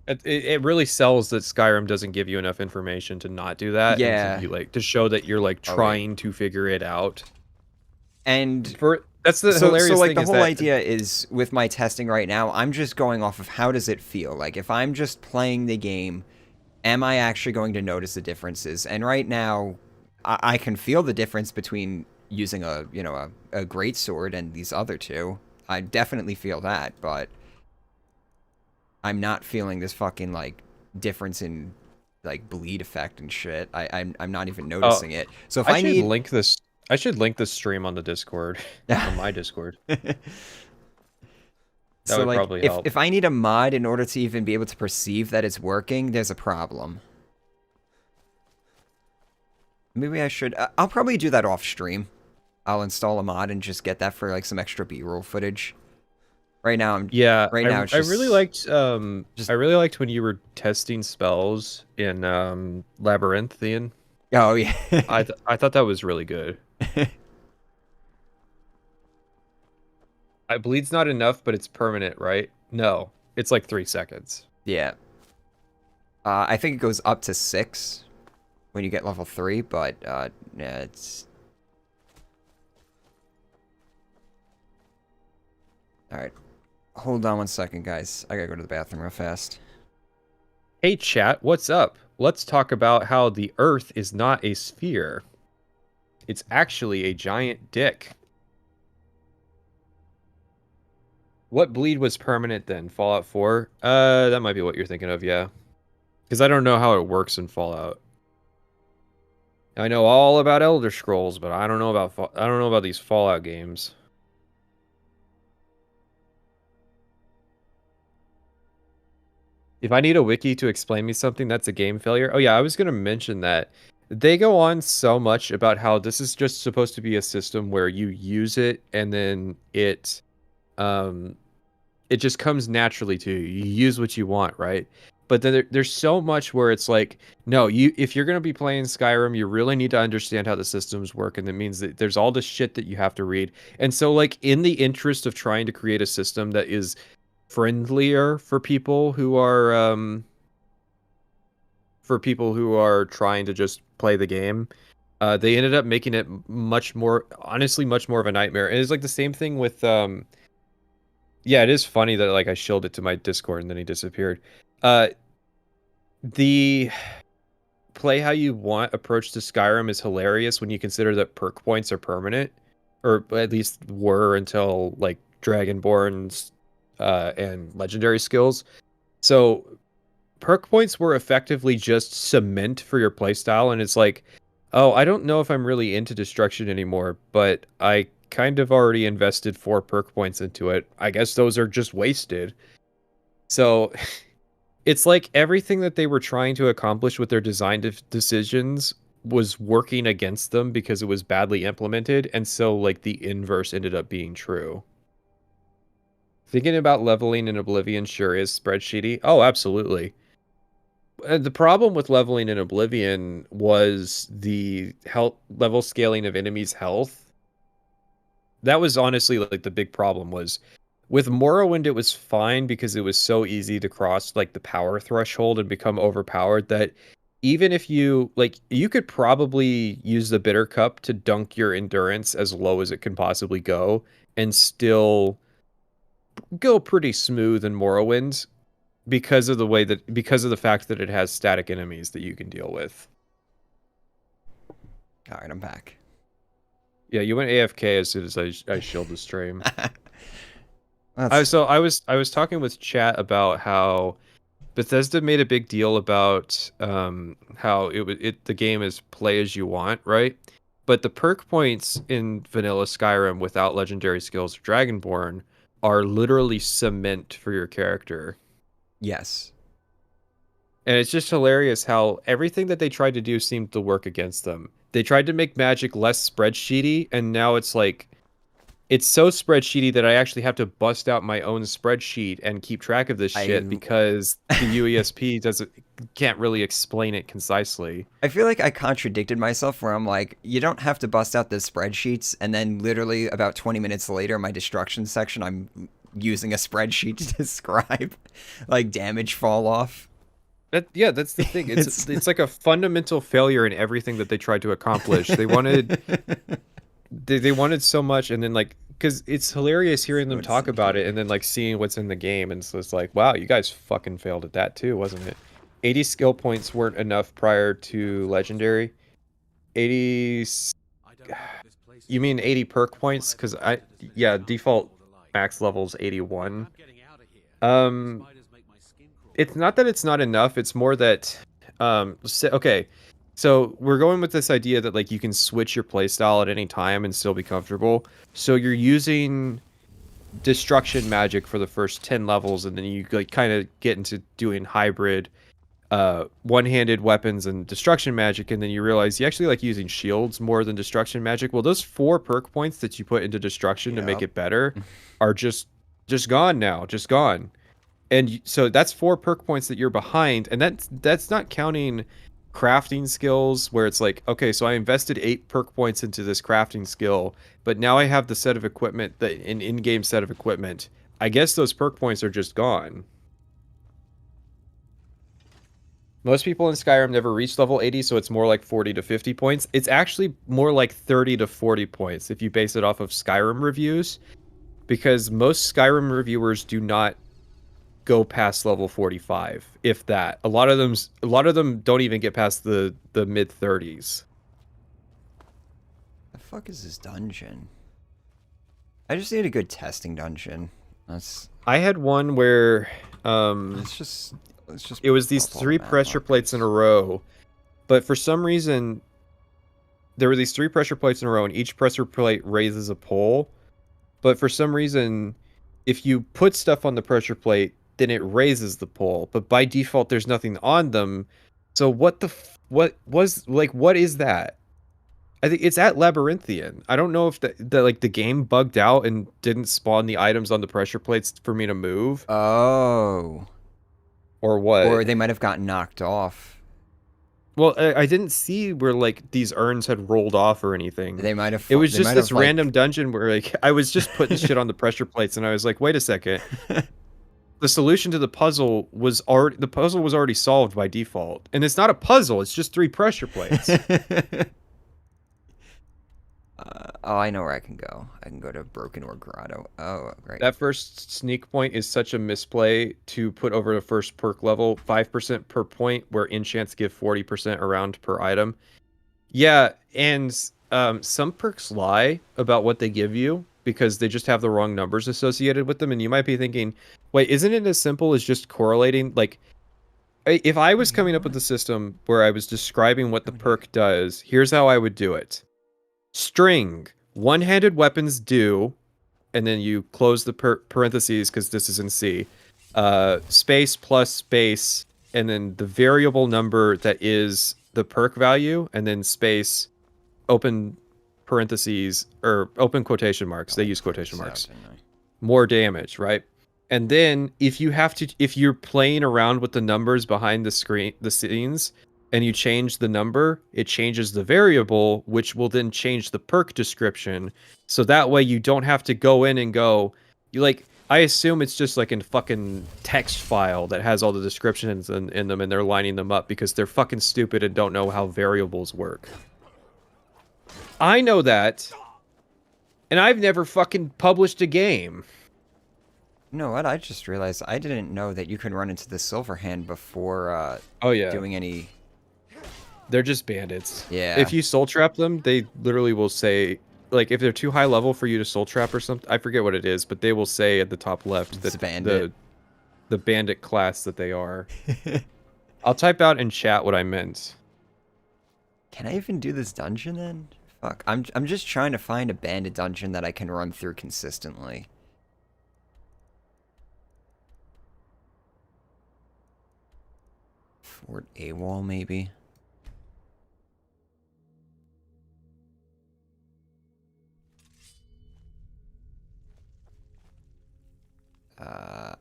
It really sells that Skyrim doesn't give you enough information to not do that. Yeah. And to show that you're like Oh, wait. trying to figure it out. and That's the so hilarious like thing the is whole that idea is with my testing right now, I'm just going off of how does it feel? Like if I'm just playing the game, am I actually going to notice the differences? And right now, I can feel the difference between using a greatsword and these other two. I definitely feel that, but I'm not feeling this fucking like difference in like bleed effect and shit. I'm not even noticing it. So if I should need link this. I should link this stream on the Discord, on my Discord. That so would like probably help. if I need a mod in order to even be able to perceive that it's working, there's a problem. Maybe I should. I'll probably do that off stream. I'll install a mod and just get that for like some extra B-roll footage. Right now, Yeah, Right now, it's I really just- liked. I really liked when you were testing spells in Labyrinthian. Oh yeah. I thought that was really good. I bleed's not enough, but it's permanent, right? No, it's like 3 seconds. Yeah. I think it goes up to 6 when you get level 3, but yeah, it's... Alright. Hold on one second, guys. I gotta go to the bathroom real fast. Hey chat, what's up? Let's talk about how the Earth is not a sphere. It's actually a giant dick. What bleed was permanent then? Fallout 4? That might be what you're thinking of, yeah. Because I don't know how it works in Fallout. I know all about Elder Scrolls, but I don't know about these Fallout games. If I need a wiki to explain me something, that's a game failure. Oh yeah, I was going to mention that. They go on so much about how this is just supposed to be a system where you use it and then it just comes naturally to you. You use what you want, right? But then there's so much where it's like, no, if you're going to be playing Skyrim, you really need to understand how the systems work, and that means that there's all this shit that you have to read. And so like in the interest of trying to create a system that is friendlier for people who are trying to just play the game. They ended up making it much more of a nightmare. And it's like the same thing with yeah, it is funny that like I shilled it to my Discord and then he disappeared. The play how you want approach to Skyrim is hilarious when you consider that perk points are permanent, or at least were until like Dragonborn's and legendary skills. So perk points were effectively just cement for your playstyle, and it's like, oh, I don't know if I'm really into destruction anymore, but I kind of already invested 4 perk points into it. I guess those are just wasted. So it's like everything that they were trying to accomplish with their design decisions was working against them because it was badly implemented, and so like the inverse ended up being true. Thinking about leveling in Oblivion sure is spreadsheety. Oh, absolutely. The problem with leveling in Oblivion was the health level scaling of enemies' health. That was honestly like the big problem. Was with Morrowind, it was fine because it was so easy to cross like the power threshold and become overpowered that even if you like, you could probably use the Bitter Cup to dunk your endurance as low as it can possibly go and still go pretty smooth in Morrowind because of the fact that it has static enemies that you can deal with. All right, I'm back. Yeah, you went AFK as soon as I shilled the stream. That's- I was talking with chat about how Bethesda made a big deal about how the game is play as you want, right? But the perk points in vanilla Skyrim without legendary skills or Dragonborn are literally cement for your character. Yes. And it's just hilarious how everything that they tried to do seemed to work against them. They tried to make magic less spreadsheety, and now it's like, it's so spreadsheety that I actually have to bust out my own spreadsheet and keep track of this shit because the UESP can't really explain it concisely. I feel like I contradicted myself where I'm like, you don't have to bust out the spreadsheets, and then literally about 20 minutes later, my destruction section, I'm using a spreadsheet to describe like damage fall off. Yeah, that's the thing. It's like a fundamental failure in everything that they tried to accomplish. They wanted they wanted so much, and then like, because it's hilarious hearing them talk about it and then like seeing what's in the game, and so it's like, wow, you guys fucking failed at that too, wasn't it? 80 skill points weren't enough prior to legendary. 80 you mean 80 perk points? Because default max level's 81. It's not that it's not enough, it's more that okay, so we're going with this idea that like you can switch your playstyle at any time and still be comfortable. So you're using destruction magic for the first 10 levels, and then you like kind of get into doing hybrid one-handed weapons and destruction magic, and then you realize you actually like using shields more than destruction magic. Well, those 4 perk points that you put into destruction to make it better are just gone now, just gone. And so that's 4 perk points that you're behind, and that's not counting crafting skills where it's like, okay, so I invested 8 perk points into this crafting skill, but now I have the set of equipment, an in-game set of equipment. I guess those perk points are just gone. Most people in Skyrim never reach level 80, so it's more like 40 to 50 points. It's actually more like 30 to 40 points if you base it off of Skyrim reviews, because most Skyrim reviewers do not go past level 45, if that. A lot of them don't even get past the mid 30s. The fuck is this dungeon? I just need a good testing dungeon. I had one where let's just it was these 3 pressure plates in a row, but for some reason there were these 3 pressure plates in a row, and each pressure plate raises a pole, but for some reason if you put stuff on the pressure plate, then it raises the pole, but by default there's nothing on them. So what is that? I think it's at Labyrinthian. I don't know if the game bugged out and didn't spawn the items on the pressure plates for me to move. Oh. Or what? Or they might have gotten knocked off. Well, I didn't see where like these urns had rolled off or anything. They might have. It was just this random dungeon where like I was just putting shit on the pressure plates, and I was like, wait a second. the solution to the puzzle was already solved by default, and it's not a puzzle. It's just 3 pressure plates. Oh, I know where I can go. I can go to Broken Ore Grotto. Oh, great. That first sneak point is such a misplay to put over the first perk level. 5% per point, where enchants give 40% around per item. Yeah, and some perks lie about what they give you because they just have the wrong numbers associated with them. And you might be thinking, wait, isn't it as simple as just correlating? Like, if I was coming up with a system where I was describing what the perk does, here's how I would do it. String, one-handed weapons do, and then you close the parentheses because this is in C. Space plus space, and then the variable number that is the perk value, and then space, open parentheses, or open quotation marks. They use quotation marks. More damage, right? And then if you're playing around with the numbers behind the scenes, and you change the number, it changes the variable, which will then change the perk description. So that way you don't have to go in and go, I assume it's just like a fucking text file that has all the descriptions in them, and they're lining them up because they're fucking stupid and don't know how variables work. I know that, and I've never fucking published a game. You know what? I just realized I didn't know that you can run into the Silver Hand before doing any... They're just bandits. Yeah. If you soul trap them, they literally will say, like, if they're too high level for you to soul trap or something, I forget what it is, but they will say at the top left that the bandit class that they are. I'll type out in chat what I meant. Can I even do this dungeon then? Fuck. I'm just trying to find a bandit dungeon that I can run through consistently. Fort AWOL maybe.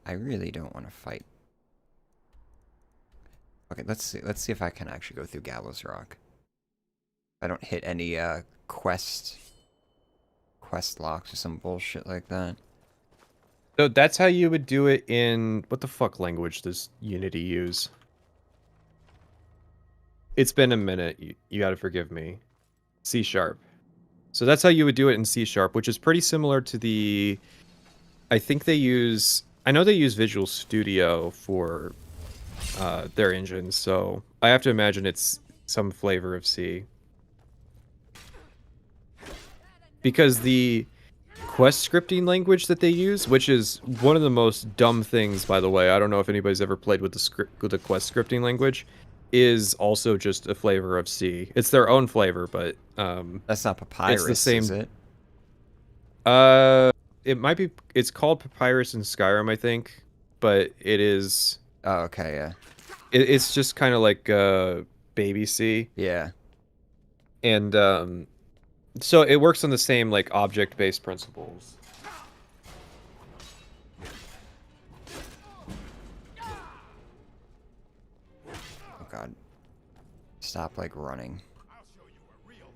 I really don't want to fight. Okay, let's see if I can actually go through Gallows Rock. I don't hit any quest locks or some bullshit like that. So that's how you would do it in... What the fuck language does Unity use? It's been a minute. You gotta forgive me. C#. So that's how you would do it in C#, which is pretty similar to the... I think they use... I know they use Visual Studio for their engines, so I have to imagine it's some flavor of C. Because the quest scripting language that they use, which is one of the most dumb things, by the way, I don't know if anybody's ever played with the quest scripting language, is also just a flavor of C. It's their own flavor, but that's not Papyrus, it's the same, is it? It might be. It's called Papyrus in Skyrim, I think, but it is. Oh, okay, yeah. It's just kind of like baby C. Yeah. And so it works on the same like object-based principles. Oh god. Stop like running.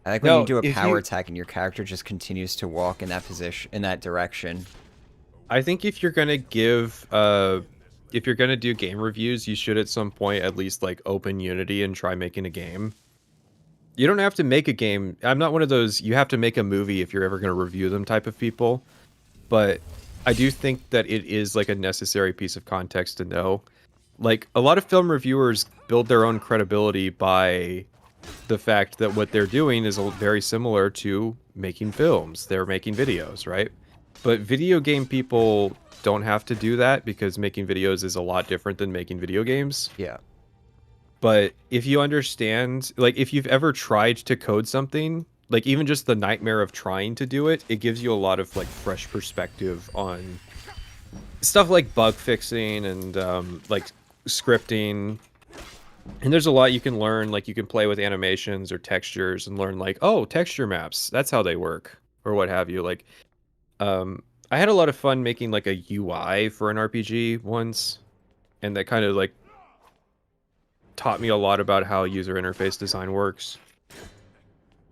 I like when you do a power attack and your character just continues to walk in that position, in that direction. I think if you're gonna give, if you're gonna do game reviews, you should at some point at least like open Unity and try making a game. You don't have to make a game. I'm not one of those, you have to make a movie if you're ever gonna review them type of people. But I do think that it is like a necessary piece of context to know. Like, a lot of film reviewers build their own credibility by the fact that what they're doing is very similar to making films. They're making videos, right? But video game people don't have to do that because making videos is a lot different than making video games. Yeah. But if you understand, like, if you've ever tried to code something, like, even just the nightmare of trying to do it, it gives you a lot of, like, fresh perspective on stuff like bug fixing and, like, scripting. And there's a lot you can learn, like, you can play with animations or textures and learn, like, oh, texture maps, that's how they work, or what have you. Like, I had a lot of fun making, like, a UI for an RPG once, and that kind of, like, taught me a lot about how user interface design works.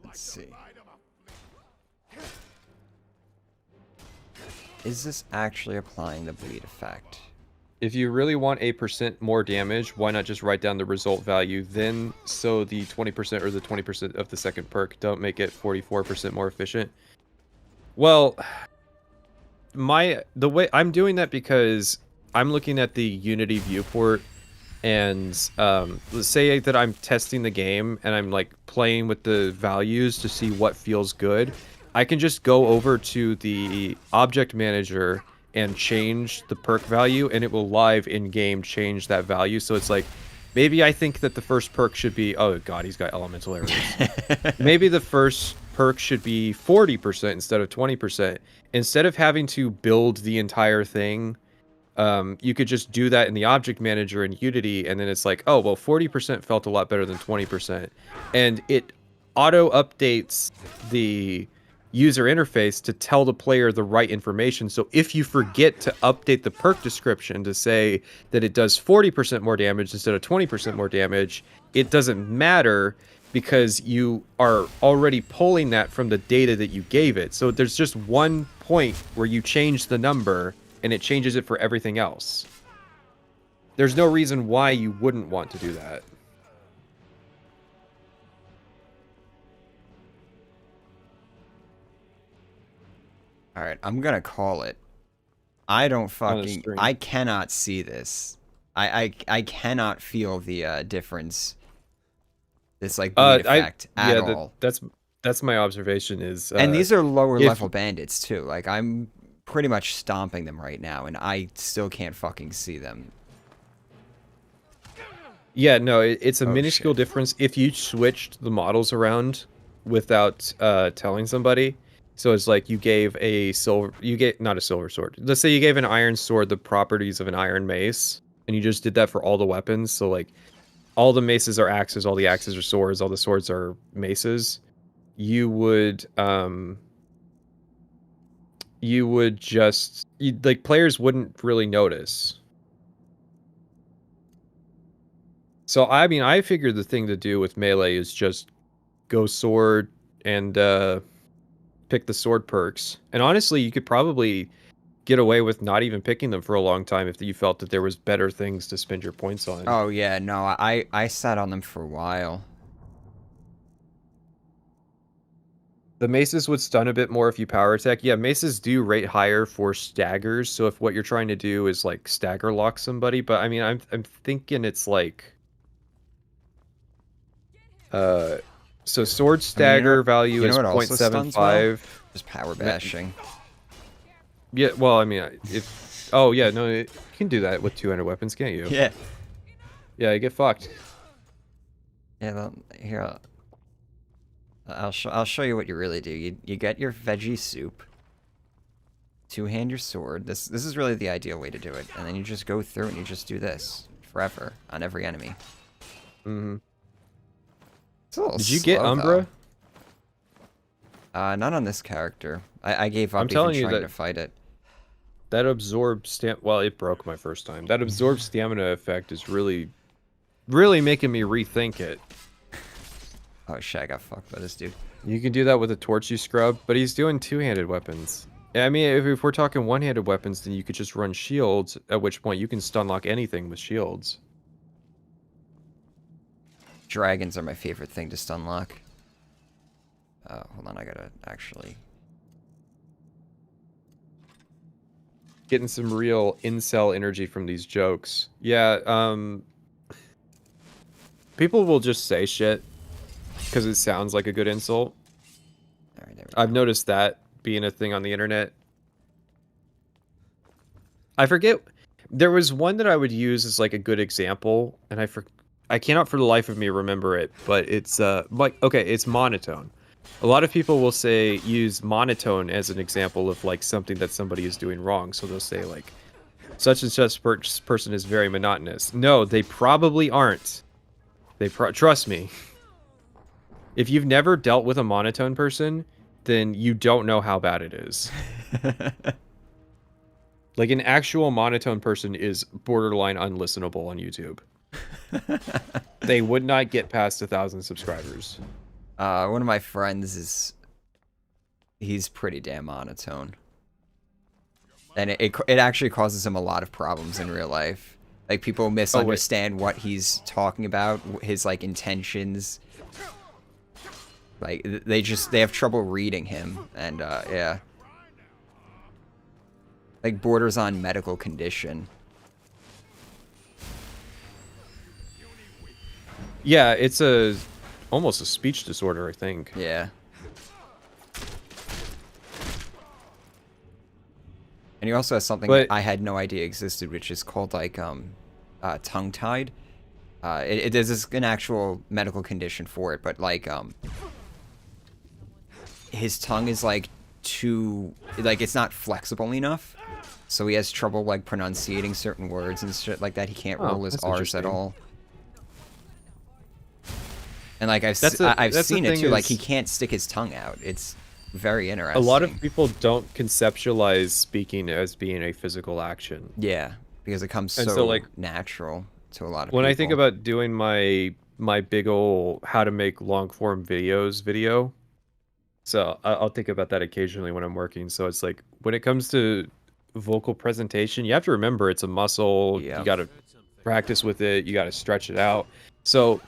Let's see. Is this actually applying the bleed effect? If you really want a % more damage, why not just write down the result value then, so the 20% or the 20% of the second perk don't make it 44% more efficient? Well, the way I'm doing that because I'm looking at the Unity viewport, and let's say that I'm testing the game and I'm like playing with the values to see what feels good. I can just go over to the object manager and change the perk value, and it will live in game change that value. So it's like, maybe I think that the first perk should be, oh god, he's got elemental arrows. Maybe the first perk should be 40% instead of 20%. Instead of having to build the entire thing, you could just do that in the object manager in Unity, and then it's like, oh, well, 40% felt a lot better than 20%. And it auto updates the user interface to tell the player the right information. So if you forget to update the perk description to say that it does 40% more damage instead of 20% more damage, it doesn't matter because you are already pulling that from the data that you gave it. So there's just one point where you change the number and it changes it for everything else. There's no reason why you wouldn't want to do that. All right, I'm gonna call it. I don't fucking. I cannot see this. I cannot feel the difference. This like bleed effect at all. That's my observation is. And these are lower level bandits too. Like I'm pretty much stomping them right now, and I still can't fucking see them. Yeah, no, it's a minuscule difference if you switched the models around without telling somebody. So it's like you gave not a silver sword. Let's say you gave an iron sword the properties of an iron mace, and you just did that for all the weapons. So like all the maces are axes, all the axes are swords, all the swords are maces. You would like players wouldn't really notice. So I mean, I figured the thing to do with melee is just go sword and pick the sword perks. And honestly, you could probably get away with not even picking them for a long time if you felt that there was better things to spend your points on. Oh yeah, no, I sat on them for a while. The maces would stun a bit more if you power attack. Yeah, maces do rate higher for staggers. So if what you're trying to do is like stagger lock somebody, but I mean, I'm thinking it's like, so sword stagger value is 0.75. Just power bashing. Yeah, well, I mean, oh yeah, no, you can do that with 200 weapons, can't you? Yeah. Yeah, you get fucked. Yeah, well, here. I'll show you what you really do. You get your veggie soup. Two-hand your sword. This is really the ideal way to do it. And then you just go through and you just do this forever on every enemy. Mm-hmm. It's a little Did you get slow, Umbra? Not on this character. I gave up I'm telling even you trying that to fight it. That absorbed well, it broke my first time. That absorbed stamina effect is really making me rethink it. Oh shit, I got fucked by this dude. You can do that with a torch you scrub, but he's doing two-handed weapons. I mean, if we're talking one-handed weapons, then you could just run shields, at which point you can stun lock anything with shields. Dragons are my favorite thing to stun lock. Hold on, I gotta actually... Getting some real incel energy from these jokes. Yeah, people will just say shit because it sounds like a good insult. All right, there we I've noticed that being a thing on the internet. I forget. There was one that I would use as like a good example, and I cannot for the life of me remember it, but it's like, okay, it's monotone. A lot of people will say use monotone as an example of like something that somebody is doing wrong. So they'll say like, such and such person is very monotonous. No, they probably aren't. Trust me. If you've never dealt with a monotone person, then you don't know how bad it is. Like an actual monotone person is borderline unlistenable on YouTube. They would not get past 1,000 subscribers. One of my friends he's pretty damn monotone. And it actually causes him a lot of problems in real life. Like, people misunderstand what he's talking about, his, like, intentions. Like, they have trouble reading him, and, yeah. Like, borders on medical condition. Yeah, it's almost a speech disorder, I think. Yeah. And he also has something I had no idea existed, which is called, like, tongue-tied. There's an actual medical condition for it, but, like, his tongue is, like, it's not flexible enough. So he has trouble, like, pronunciating certain words and shit like that. He can't roll his R's at all. And, like, I've seen it, too. Like, he can't stick his tongue out. It's very interesting. A lot of people don't conceptualize speaking as being a physical action. Yeah, because it comes so like, natural to a lot of people. When I think about doing my big ol' how to make long-form videos video, so I'll think about that occasionally when I'm working. So it's like, when it comes to vocal presentation, you have to remember it's a muscle. Yeah. You got to practice with it. You got to stretch it out. So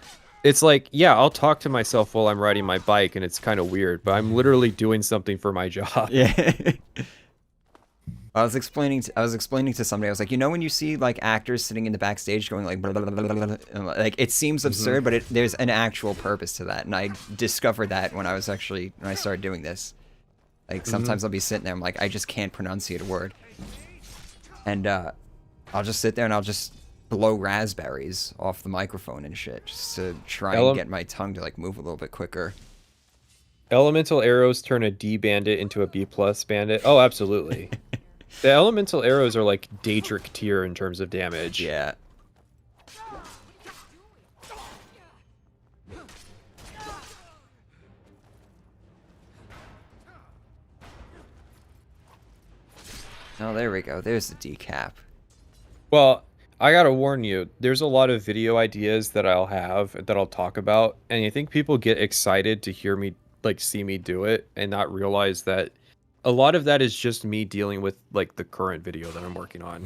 it's like, yeah, I'll talk to myself while I'm riding my bike, and it's kind of weird, but I'm literally doing something for my job. Yeah. I was explaining to somebody, I was like, you know, when you see, like, actors sitting in the backstage going, like, blah, blah, blah, blah, blah, and, like, it seems absurd, but there's an actual purpose to that, and I discovered that when I started doing this. Like, sometimes I'll be sitting there, I'm like, I just can't pronunciate a word. And, I'll just sit there and I'll just blow raspberries off the microphone and shit, just to try and get my tongue to, like, move a little bit quicker. Elemental arrows turn a D bandit into a B+ bandit. Oh, absolutely. The elemental arrows are like Daedric tier in terms of damage. Yeah. Oh, there we go. There's the decap. Well, I gotta warn you, there's a lot of video ideas that I'll have that I'll talk about, and I think people get excited to hear me, like, see me do it, and not realize that a lot of that is just me dealing with, like, the current video that I'm working on.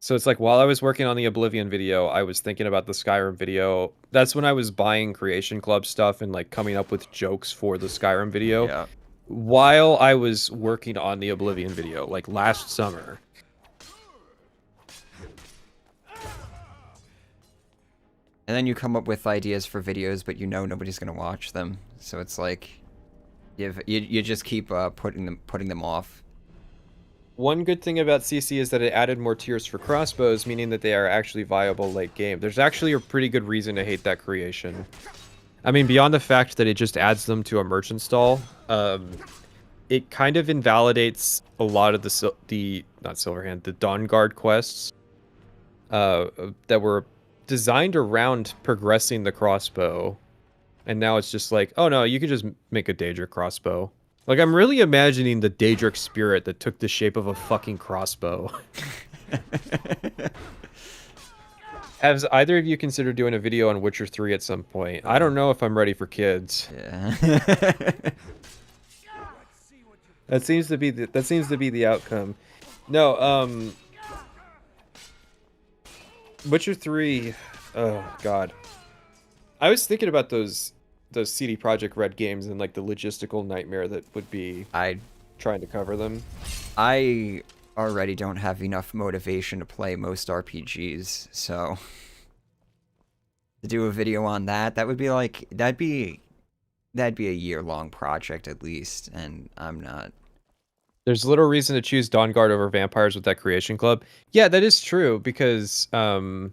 So it's like, while I was working on the Oblivion video, I was thinking about the Skyrim video. That's when I was buying Creation Club stuff and, like, coming up with jokes for the Skyrim video. Yeah. While I was working on the Oblivion video, like, last summer. And then you come up with ideas for videos, but you know nobody's gonna watch them. So it's like, you just keep putting them off. One good thing about CC is that it added more tiers for crossbows, meaning that they are actually viable late game. There's actually a pretty good reason to hate that creation. I mean, beyond the fact that it just adds them to a merchant stall, it kind of invalidates a lot of the Dawnguard quests that were designed around progressing the crossbow, and now it's just like, oh no, you could just make a Daedric crossbow. Like, I'm really imagining the Daedric spirit that took the shape of a fucking crossbow. Has either of you considered doing a video on Witcher 3 at some point? I don't know if I'm ready for kids. Yeah. That seems to be the outcome. No, Witcher 3, oh god. I was thinking about those CD Projekt Red games and, like, the logistical nightmare that would be trying to cover them. I already don't have enough motivation to play most RPGs, so to do a video on that would be like, that'd be a year-long project at least, and I'm not. There's little reason to choose Dawnguard over vampires with that Creation Club. Yeah, that is true, because the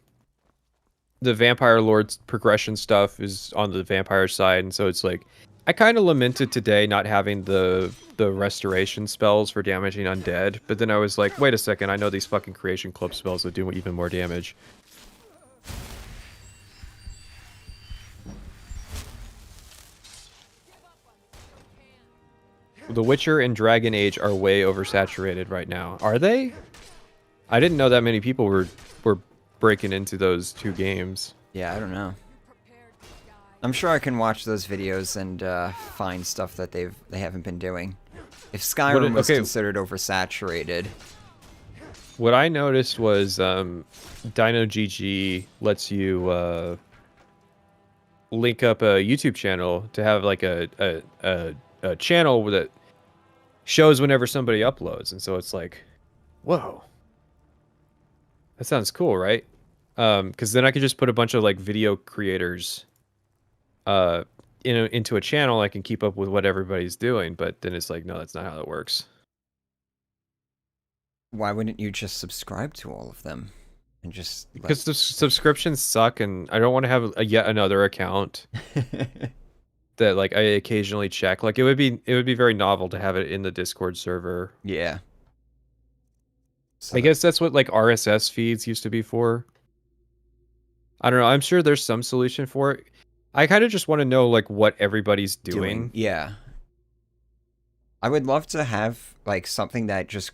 Vampire Lord's progression stuff is on the vampire side, and so it's like, I kind of lamented today not having the restoration spells for damaging undead, but then I was like, wait a second, I know these fucking Creation Club spells that do even more damage. The Witcher and Dragon Age are way oversaturated right now. Are they? I didn't know that many people were breaking into those two games. Yeah, I don't know. I'm sure I can watch those videos and find stuff that they haven't been doing. If Skyrim was okay. considered oversaturated. What I noticed was DinoGG lets you link up a YouTube channel to have like a channel that shows whenever somebody uploads, and so it's like, whoa, that sounds cool, right? Because then I could just put a bunch of like video creators into a channel. I can keep up with what everybody's doing, but then it's like, no, that's not how that works. Why wouldn't you just subscribe to all of them and just Because the subscriptions suck, and I don't want to have yet another account that like I occasionally check. Like it would be very novel to have it in the Discord server. Yeah. So I guess that's what like RSS feeds used to be for. I don't know. I'm sure there's some solution for it. I kind of just want to know like what everybody's doing. Yeah. I would love to have like something that just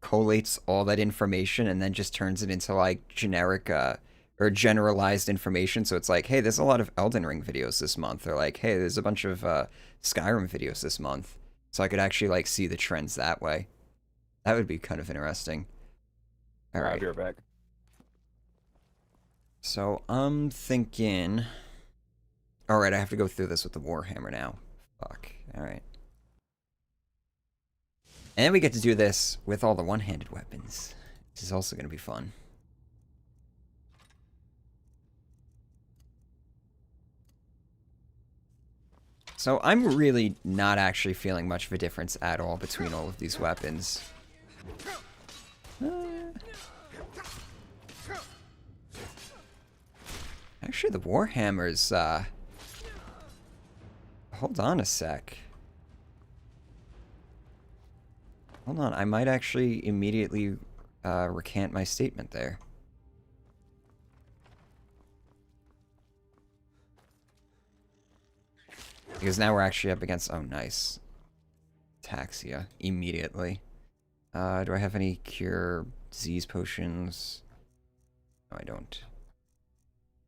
collates all that information and then just turns it into like generic or generalized information. So it's like, hey, there's a lot of Elden Ring videos this month, or like, hey, there's a bunch of Skyrim videos this month. So I could actually like see the trends that way. That would be kind of interesting. All right. I'll be right back. So I'm thinking. All right, I have to go through this with the Warhammer now. Fuck. All right. And then we get to do this with all the one-handed weapons, which is also going to be fun. So I'm really not actually feeling much of a difference at all between all of these weapons. Actually, the Warhammer's, hold on a sec. Hold on, I might actually immediately recant my statement there. Because now we're actually up against... Oh, nice. Ataxia. Immediately. Do I have any cure disease potions? No, I don't.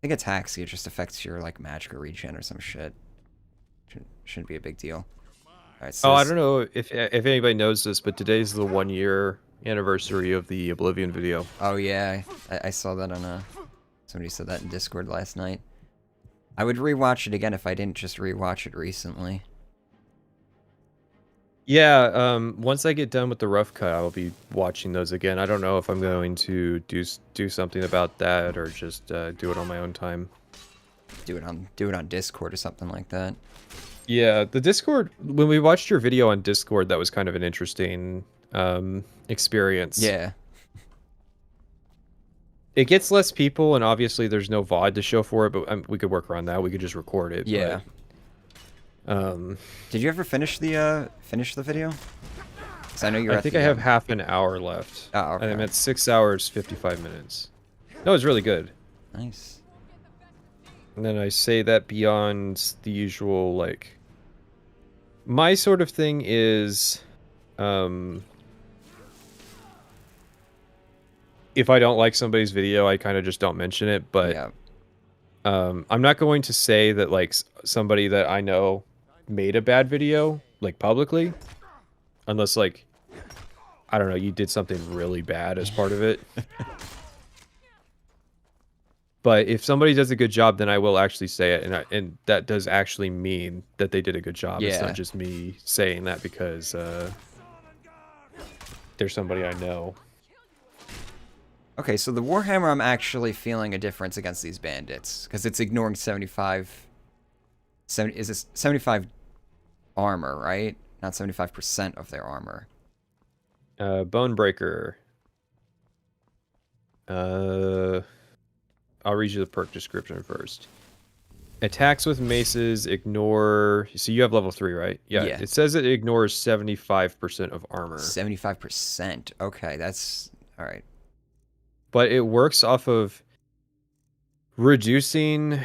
I think Ataxia just affects your, like, magic or regen or some shit. Shouldn't be a big deal. Alright, so I don't know if anybody knows this, but today's the 1-year anniversary of the Oblivion video. Oh, yeah. I saw that on somebody said that in Discord last night. I would rewatch it again if I didn't just rewatch it recently. Yeah, once I get done with the rough cut, I'll be watching those again. I don't know if I'm going to do something about that or just do it on my own time. Do it on Discord or something like that. Yeah, the Discord, when we watched your video on Discord, that was kind of an interesting experience. Yeah. It gets less people, and obviously there's no VOD to show for it, but we could work around that. We could just record it. Yeah. But, did you ever finish the video? 'Cause I know you're. I think I have half an hour left. Oh, okay. And I'm at 6 hours 55 minutes. No, it's really good. Nice. And then I say that beyond the usual, like, my sort of thing is, if I don't like somebody's video, I kind of just don't mention it, but Yeah. I'm not going to say that, like, somebody that I know made a bad video, like, publicly, unless, like, I don't know, you did something really bad as part of it. But if somebody does a good job, then I will actually say it, and that does actually mean that they did a good job. Yeah. It's not just me saying that because there's somebody I know. Okay, so the Warhammer, I'm actually feeling a difference against these bandits because it's ignoring 75. Is this 75 armor, right? Not 75% of their armor. Bonebreaker. I'll read you the perk description first. Attacks with maces ignore... So you have level 3, right? Yeah. Yeah. It says it ignores 75% of armor. 75%. Okay, that's... Alright. But it works off of reducing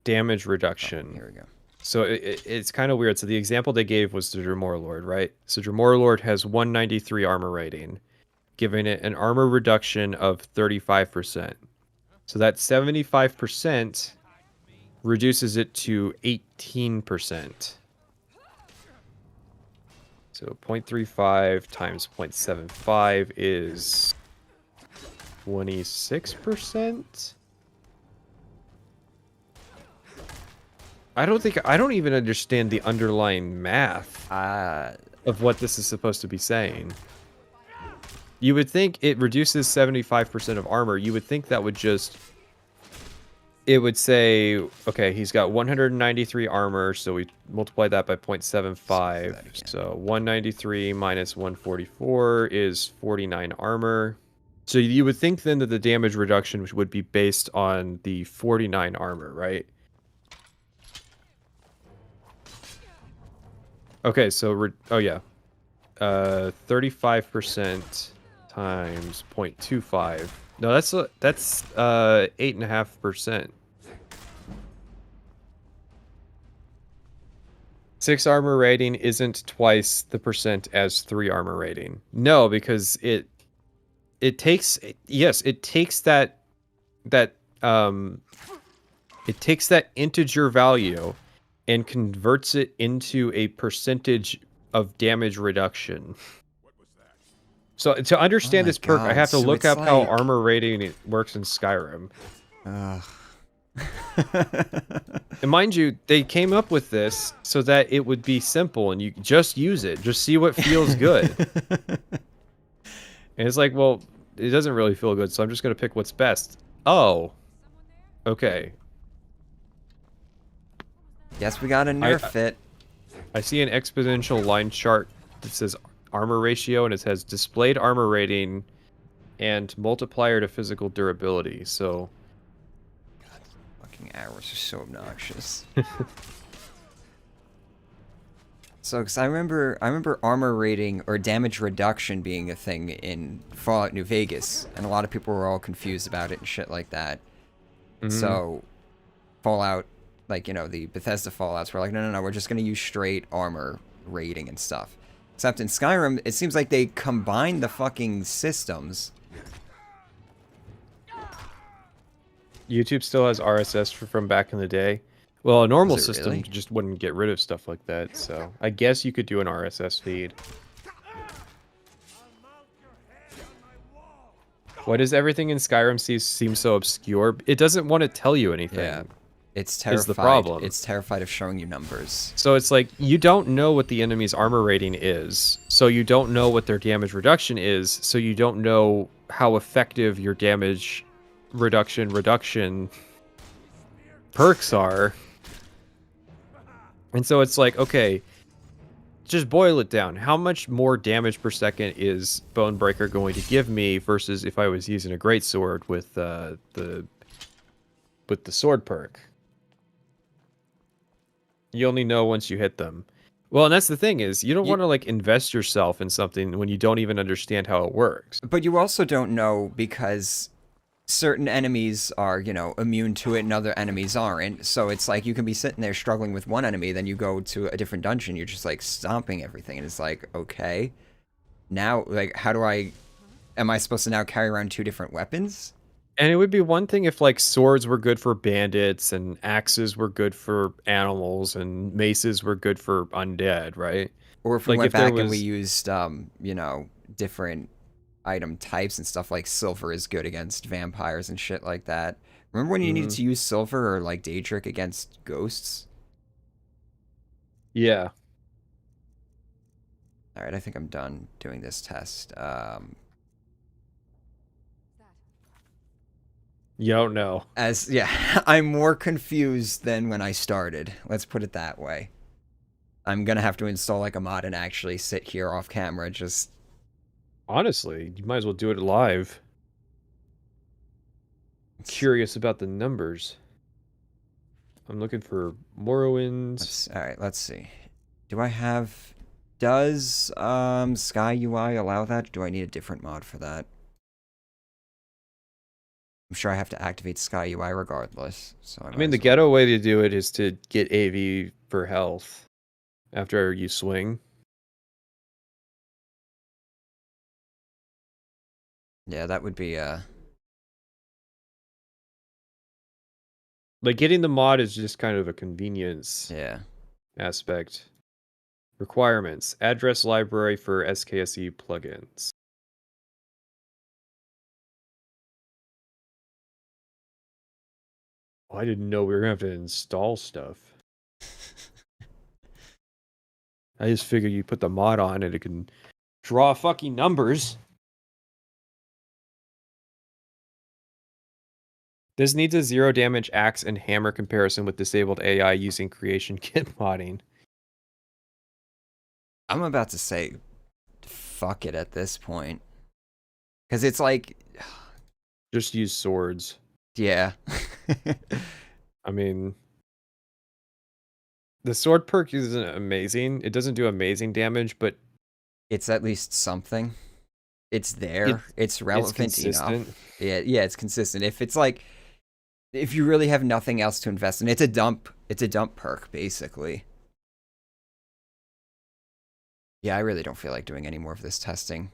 damage reduction. Oh, here we go. So it's kind of weird. So the example they gave was the Dremora Lord, right? So Dremora Lord has 193 armor rating, giving it an armor reduction of 35%. So that 75% reduces it to 18%. So So 0.35 times 0.75 is 26%. I don't even understand the underlying math of what this is supposed to be saying. You would think it reduces 75% of armor. You would think that would just... It would say, okay, he's got 193 armor, so we multiply that by 0.75. So 193 minus 144 is 49 armor. So you would think then that the damage reduction would be based on the 49 armor, right? Okay, so, oh yeah. 35% times 0.25. No, that's 8.5%. 6 armor rating isn't twice the percent as 3 armor rating. No, because it takes that it takes that integer value and converts it into a percentage of damage reduction. So to understand this perk, I have to look up how armor rating works in Skyrim. And mind you, they came up with this so that it would be simple and you just use it. Just see what feels good. And it's like, well, it doesn't really feel good, so I'm just going to pick what's best. Oh. Okay. Guess we got a nerf it. I see an exponential line chart that says armor ratio, and it has displayed armor rating and multiplier to physical durability, so... God, fucking arrows are so obnoxious. So, because I remember armor rating or damage reduction being a thing in Fallout New Vegas, and a lot of people were all confused about it and shit like that. So, Fallout, like, you know, the Bethesda Fallouts were like, no, we're just going to use straight armor rating and stuff. Except in Skyrim, it seems like they combine the fucking systems. YouTube still has RSS from back in the day. Well, a normal system really? just wouldn't get rid of stuff like that, so I guess you could do an RSS feed. Why does everything in Skyrim seem so obscure? It doesn't want to tell you anything. Yeah. It's terrified. Is the problem. It's terrified of showing you numbers. So it's like, you don't know what the enemy's armor rating is, so you don't know what their damage reduction is, so you don't know how effective your damage reduction perks are. And so it's like, okay, just boil it down. How much more damage per second is Bonebreaker going to give me versus if I was using a greatsword with the sword perk? You only know once you hit them. Well, and that's the thing is, you don't want to like invest yourself in something when you don't even understand how it works. But you also don't know because certain enemies are, you know, immune to it and other enemies aren't. So it's like you can be sitting there struggling with one enemy, then you go to a different dungeon, you're just like stomping everything. And it's like, okay, now, like, am I supposed to now carry around 2 different weapons? And it would be one thing if like swords were good for bandits and axes were good for animals and maces were good for undead, right? Or if we Like, went if there back and we was- used, you know, different item types and stuff, like silver is good against vampires and shit like that. Remember when you needed to use silver or like Daedric against ghosts? Yeah. Alright, I think I'm done doing this test. You don't know. Yeah, I'm more confused than when I started. Let's put it that way. I'm gonna have to install like a mod and actually sit here off camera, just... Honestly, you might as well do it live. I'm curious about the numbers. I'm looking for Morrowinds. Alright, let's see. Do I have... Does Sky UI allow that? Do I need a different mod for that? I'm sure I have to activate Sky UI regardless. So I mean, the ghetto way to do it is to get AV for health after you swing. Yeah, that would be Like, getting the mod is just kind of a convenience yeah. aspect. Requirements. Address library for SKSE plugins. Oh, I didn't know we were going to have to install stuff. I just figured you put the mod on and it can draw fucking numbers. This needs a 0 damage axe and hammer comparison with disabled AI using creation kit modding. I'm about to say, fuck it at this point. Because it's like... Just use swords. Yeah. I mean... The sword perk isn't amazing. It doesn't do amazing damage, but... It's at least something. It's there. It's relevant enough. Yeah, it's consistent. If it's like... If you really have nothing else to invest in, it's a dump perk, basically. Yeah, I really don't feel like doing any more of this testing.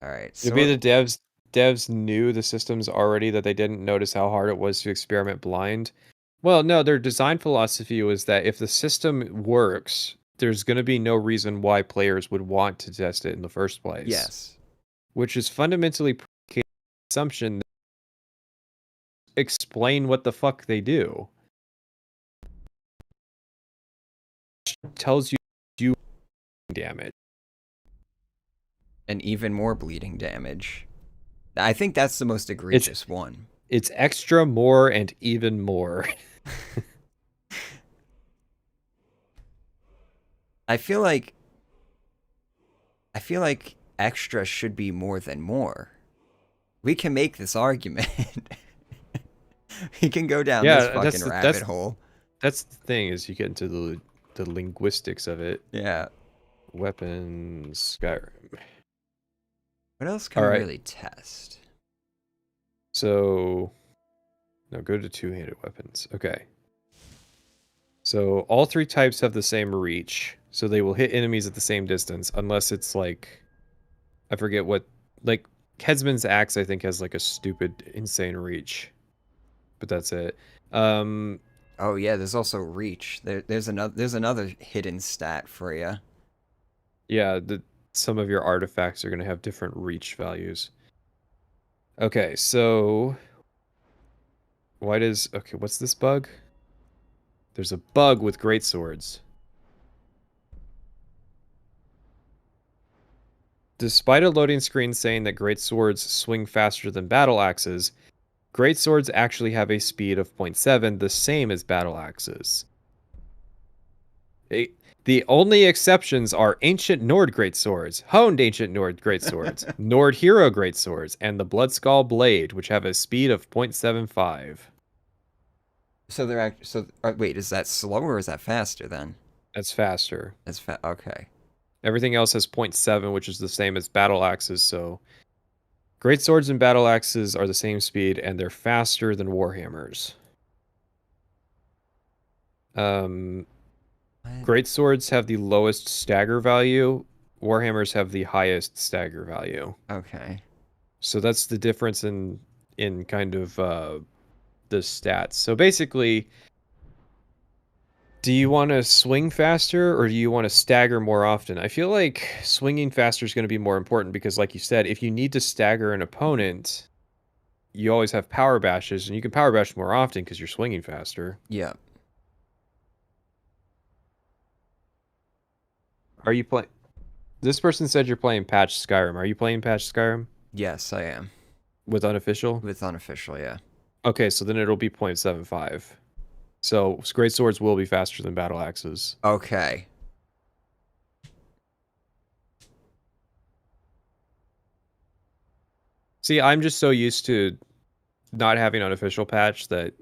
Alright, so... Maybe the devs knew the systems already that they didn't notice how hard it was to experiment blind. Well, no, their design philosophy was that if the system works, there's going to be no reason why players would want to test it in the first place. Yes. Which is fundamentally the assumption that explain what the fuck they do. Tells you do damage. And even more bleeding damage. I think that's the most egregious one. It's extra, more, and even more. I feel like extra should be more than more. We can make this argument. We can go down this fucking rabbit hole. That's the thing, is you get into the linguistics of it. Yeah. Weapons, Skyrim. What else can we really test? So, no, go to two-handed weapons. Okay. So all 3 types have the same reach, so they will hit enemies at the same distance, unless it's like, I forget what, like Headsman's axe I think has like a stupid, insane reach, but that's it. Oh yeah, there's also reach. There's another hidden stat for you. Yeah, some of your artifacts are going to have different reach values. Okay, so what's this bug? There's a bug with greatswords. Despite a loading screen saying that greatswords swing faster than battle axes, greatswords actually have a speed of 0.7, the same as battle axes. The only exceptions are Ancient Nord greatswords, Honed Ancient Nord greatswords, Nord Hero greatswords, and the Bloodskull Blade, which have a speed of 0.75. So wait, is that slower or is that faster then? That's faster. That's okay. Everything else has 0.7, which is the same as battle axes, so greatswords and battle axes are the same speed, and they're faster than warhammers. Greatswords have the lowest stagger value. Warhammers have the highest stagger value. Okay. So that's the difference in kind of the stats. So basically, do you want to swing faster or do you want to stagger more often? I feel like swinging faster is going to be more important because, like you said, if you need to stagger an opponent, you always have power bashes, and you can power bash more often because you're swinging faster. Yeah. Are you playing? This person said you're playing patch Skyrim. Are you playing patch Skyrim? Yes, I am. With unofficial? With unofficial, yeah. Okay, so then it'll be 0.75. So greatswords will be faster than battle axes. Okay. See, I'm just so used to not having unofficial patch that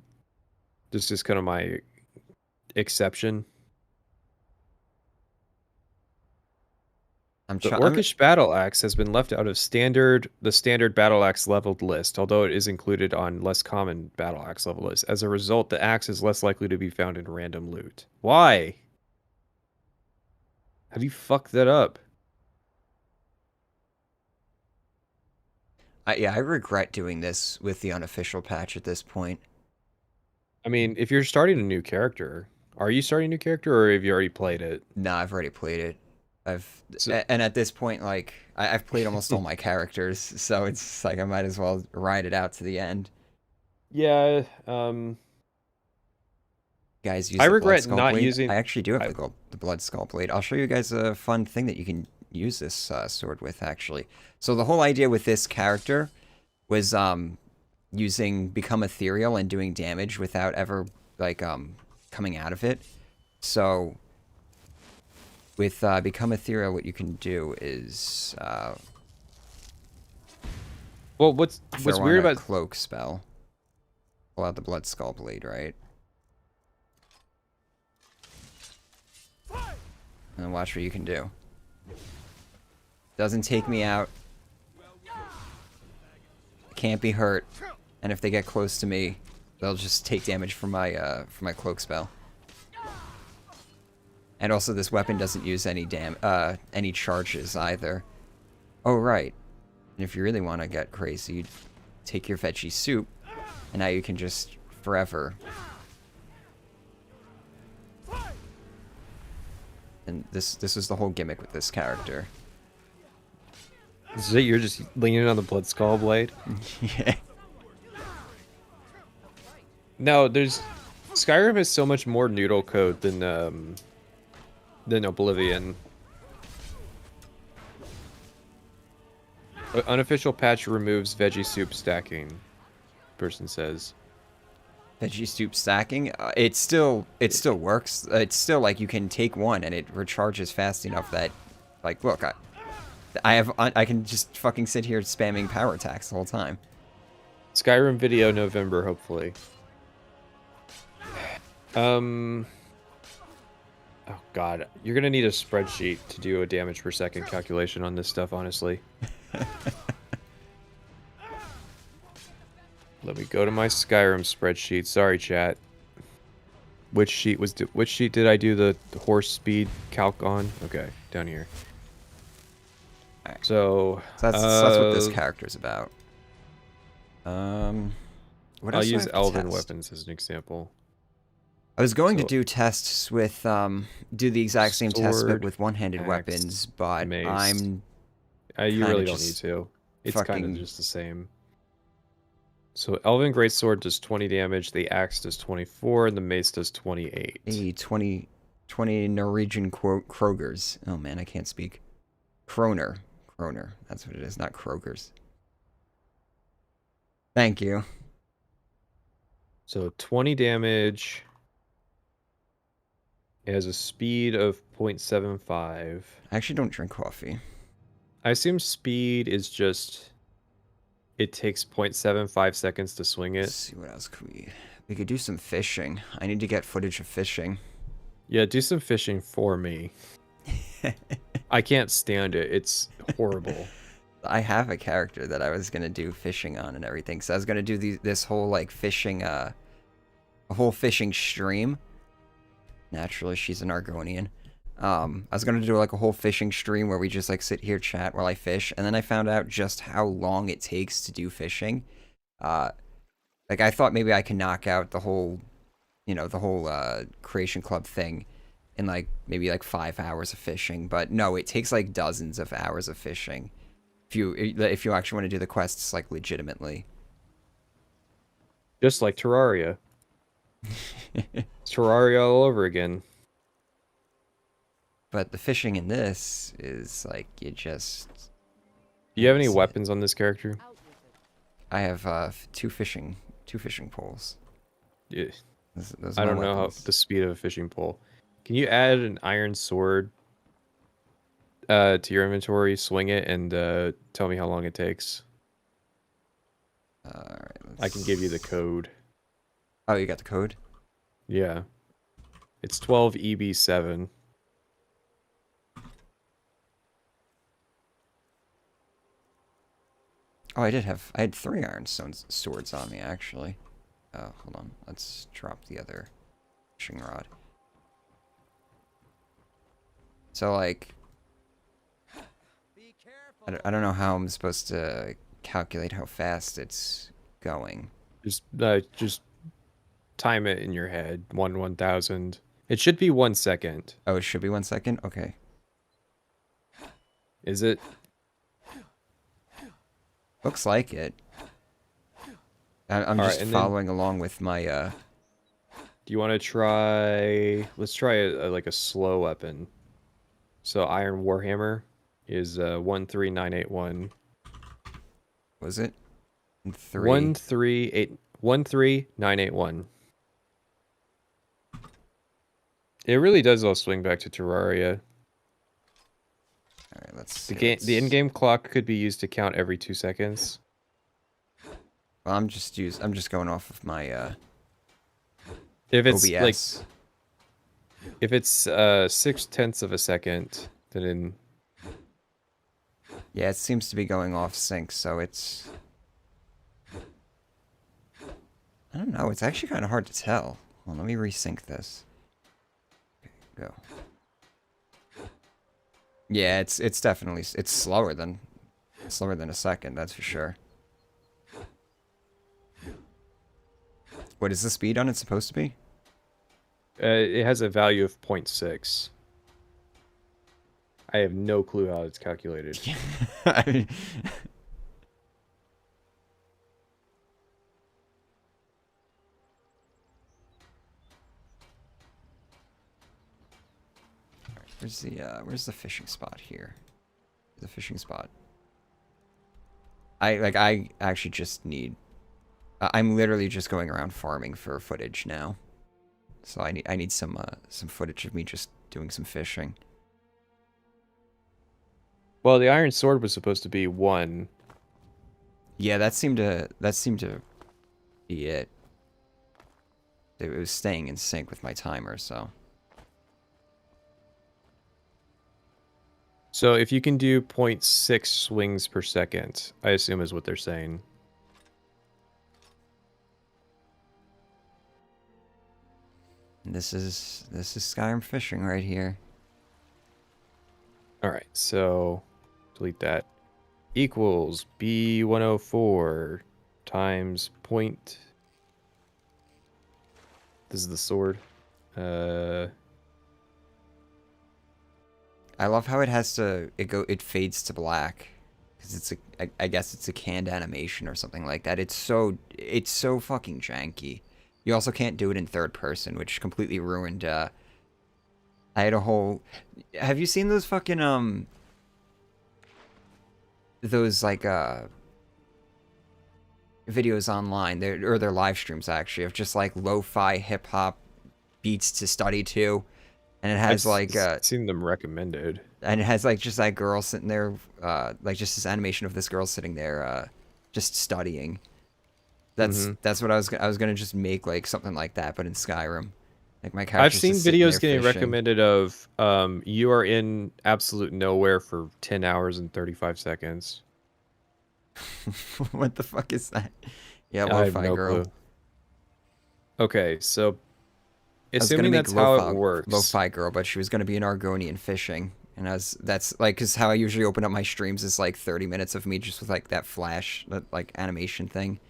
this is kind of my exception. The Orcish Battle Axe has been left out of the standard Battle Axe leveled list, although it is included on less common Battle Axe level lists. As a result, the axe is less likely to be found in random loot. Why? How do you fuck that up? Yeah, I regret doing this with the unofficial patch at this point. I mean, if you're starting a new character, Are you starting a new character, or have you already played it? Nah, I've already played it. So, And at this point, like, I've played almost all my characters, so it's like I might as well ride it out to the end. yeah, Guys, use I the Blood regret Skull not Blade. using. I actually do have I, the Blood Skull Blade. I'll show you guys a fun thing that you can use this sword with, actually. So the whole idea with this character was using Become Ethereal and doing damage without ever, like, coming out of it. So with Become Ethereal, what you can do is well, what's throw on weird a about cloak spell. Pull out the Blood Skull Blade, right? And watch what you can do. Doesn't take me out. Can't be hurt. And if they get close to me, they'll just take damage from my cloak spell. And also, this weapon doesn't use any any charges either. Oh right. And if you really want to get crazy, you take your veggie soup, and now you can just forever. And this is the whole gimmick with this character. is it you're just leaning on the Blood Skull Blade? Yeah. No, there's Skyrim has so much more noodle code than Oblivion. Unofficial patch removes veggie soup stacking. Person says. Veggie soup stacking, it still works. It's still like you can take one and it recharges fast enough that, like, look, I can just fucking sit here spamming power attacks the whole time. Skyrim video November, hopefully. Oh god, you're gonna need a spreadsheet to do a damage per second calculation on this stuff, honestly. Let me go to my Skyrim spreadsheet. Sorry, chat. Which sheet did I do the horse speed calc on? Okay, down here. Alright. So that's what this character's about. What I'll else do I use have to elven test? weapons as an example. I was going to So- do tests with do the exact same test but Sword, with one-handed axe, weapons, but mace. I'm You kinda really don't need just to. It's kind fucking- of just the same. So Elven Greatsword does 20 damage, the axe does 24, and the mace does 28. a 20 Norwegian Krogers. Oh man, I can't speak. Kroner. That's what it is, not Krogers. Thank you. So 20 damage. It has a speed of 0.75. I actually don't drink coffee. I assume speed is just... It takes 0.75 seconds to swing Let's it. see what else we could do some fishing. I need to get footage of fishing. Yeah, do some fishing for me. I can't stand it. It's horrible. I have a character that I was gonna do fishing on and everything. So I was gonna do this whole like fishing, a whole fishing stream. Naturally, she's an Argonian. I was gonna do like a whole fishing stream where we just like sit here chat while I fish, and then I found out just how long it takes to do fishing. Like I thought maybe I could knock out the whole, the whole Creation Club thing in like maybe like 5 hours of fishing, but no, it takes like dozens of hours of fishing. If you actually want to do the quests like legitimately. Just like Terraria. Terraria all over again. But the fishing in this is like you just. Do you have any That's it. weapons on this character? I have two fishing poles. Yeah. Those I are my don't know how weapons. the speed of a fishing pole. Can you add an iron sword to your inventory, swing it, and tell me how long it takes? All right. I can give you the code. Oh, you got the code? Yeah. It's 12EB7. Oh, I had 3 ironstone swords on me actually. Oh, hold on. Let's drop the other fishing rod. So like, I don't know how I'm supposed to calculate how fast it's going. Just time it in your head. 1/1000. It should be 1 second. Oh, it should be 1 second? Okay. Is it? Looks like it. I'm All just right, and then- following along with my, Do you want to try... Let's try like a slow weapon. So Iron Warhammer is 13981. was it? 13981. It really does all swing back to Terraria. Alright, let's The see, game, the in-game clock could be used to count every 2 seconds. Well, I'm just going off of my, If it's OBS. like, if it's 0.6 of a second, then Yeah, it seems to be going off sync, so it's... I don't know, it's actually kind of hard to tell. Well, let me resync this. Okay, go. Yeah, it's definitely... It's slower than a second, that's for sure. What is the speed on it supposed to be? it has a value of 0.6. I have no clue how it's calculated. I mean, where's the fishing spot here? The fishing spot. I actually just need... I'm literally just going around farming for footage now. So I need some footage of me just doing some fishing. Well, the iron sword was supposed to be 1. Yeah, that seemed to be it. It was staying in sync with my timer, so... So if you can do 0.6 swings per second, I assume is what they're saying. This is Skyrim fishing right here. All right, so delete that. Equals B104 times point. This is the sword. I love how it has to it fades to black because it's I guess it's a canned animation or something like that. It's so fucking janky. You also can't do it in third person, which completely ruined I had a whole... Have you seen those fucking those like videos online, their live streams actually, of just like lo-fi hip hop beats to study to, and it has I've seen them recommended, and it has like just that girl sitting there, like just this animation of this girl sitting there, just studying. That's what I was gonna just make like something like that, but in Skyrim. Like my character's I've seen just sitting videos there getting fishing. recommended of you are in absolute nowhere for 10 hours and 35 seconds. What the fuck is that? Yeah, I have lo-fi no girl. clue. Okay, so I was gonna assuming make that's how it works. Lo-fi girl, but she was gonna be an Argonian fishing, and that's like, cause how I usually open up my streams is like 30 minutes of me just with like that flash, that like animation thing.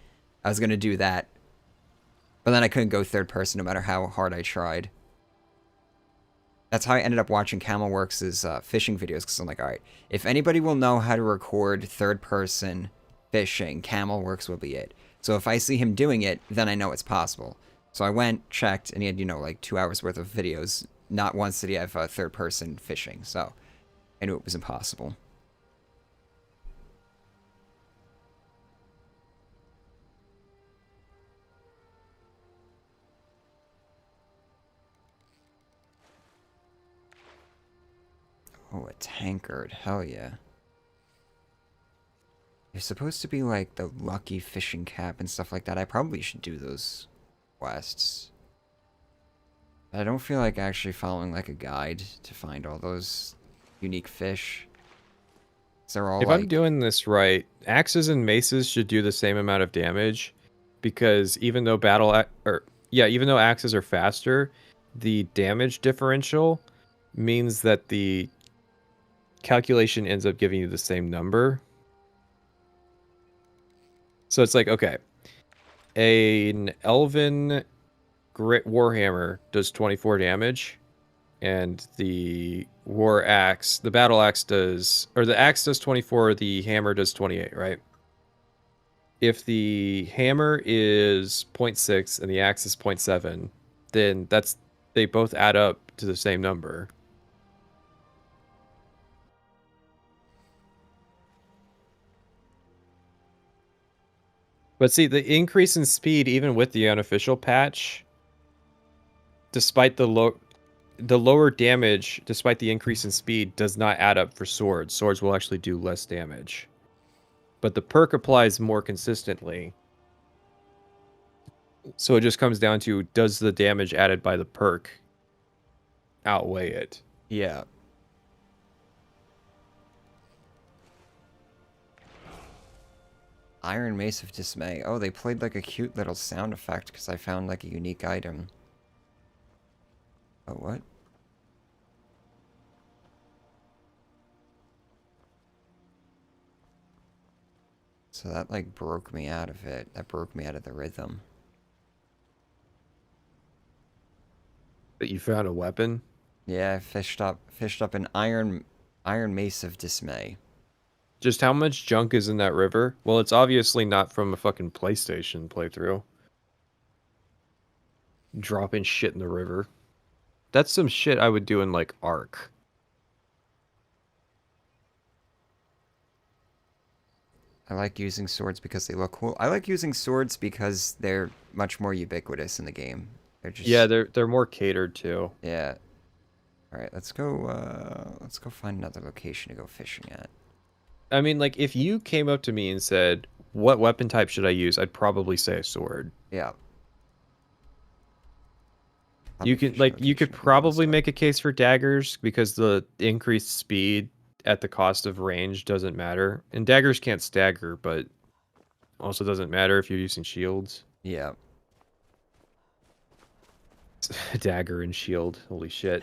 I was gonna do that, but then I couldn't go third person no matter how hard I tried. That's how I ended up watching Camelworks' fishing videos, because I'm like, alright, if anybody will know how to record third person fishing, Camelworks will be it. So if I see him doing it, then I know it's possible. So I went, checked, and he had, you know, like 2 hours worth of videos. Not once did he have third person fishing, so I knew it was impossible. Oh, a tankard. Hell yeah. You're supposed to be like the lucky fishing cap and stuff like that. I probably should do those quests. I don't feel like actually following like a guide to find all those unique fish. They're all If like... I'm doing this right, axes and maces should do the same amount of damage, because even though even though axes are faster, the damage differential means that the calculation ends up giving you the same number. So it's like, okay, an elven warhammer does 24 damage, and the battle axe does, or the axe does 24, the hammer does 28, right? If the hammer is 0.6 and the axe is 0.7, then they both add up to the same number. But see, the increase in speed, even with the unofficial patch, despite the lower damage, despite the increase in speed, does not add up for swords. Swords will actually do less damage. But the perk applies more consistently. So it just comes down to, does the damage added by the perk outweigh it? Yeah. Iron Mace of Dismay. Oh, they played like a cute little sound effect because I found like a unique item. Oh, what? So that like broke me out of it. That broke me out of the rhythm. But you found a weapon? Yeah, I fished up an Iron Mace of Dismay. Just how much junk is in that river? Well, it's obviously not from a fucking PlayStation playthrough. Dropping shit in the river. That's some shit I would do in, like, Ark. I like using swords because they look cool. I like using swords because they're much more ubiquitous in the game. They're just... Yeah, they're more catered to. Yeah. Alright, let's go find another location to go fishing at. I mean, like, if you came up to me and said, what weapon type should I use? I'd probably say a sword. Yeah. You could probably make a case for daggers because the increased speed at the cost of range doesn't matter. And daggers can't stagger, but also doesn't matter if you're using shields. Yeah. Dagger and shield. Holy shit.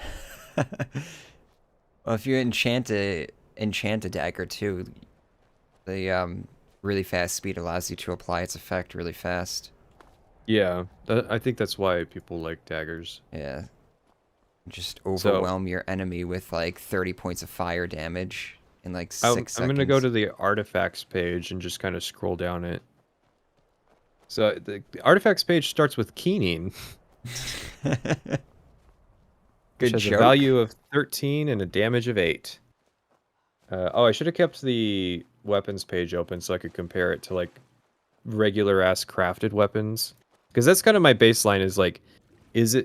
Well, if you enchant a dagger too, the really fast speed allows you to apply its effect really fast. Yeah, I think that's why people like daggers. Yeah. Just overwhelm your enemy with like 30 points of fire damage in like 6 seconds. I'm gonna go to the artifacts page and just kind of scroll down it. So the artifacts page starts with keening. Which has a value of 13 and a damage of 8. Oh, I should have kept the weapons page open so I could compare it to like regular ass crafted weapons. Because that's kind of my baseline is like,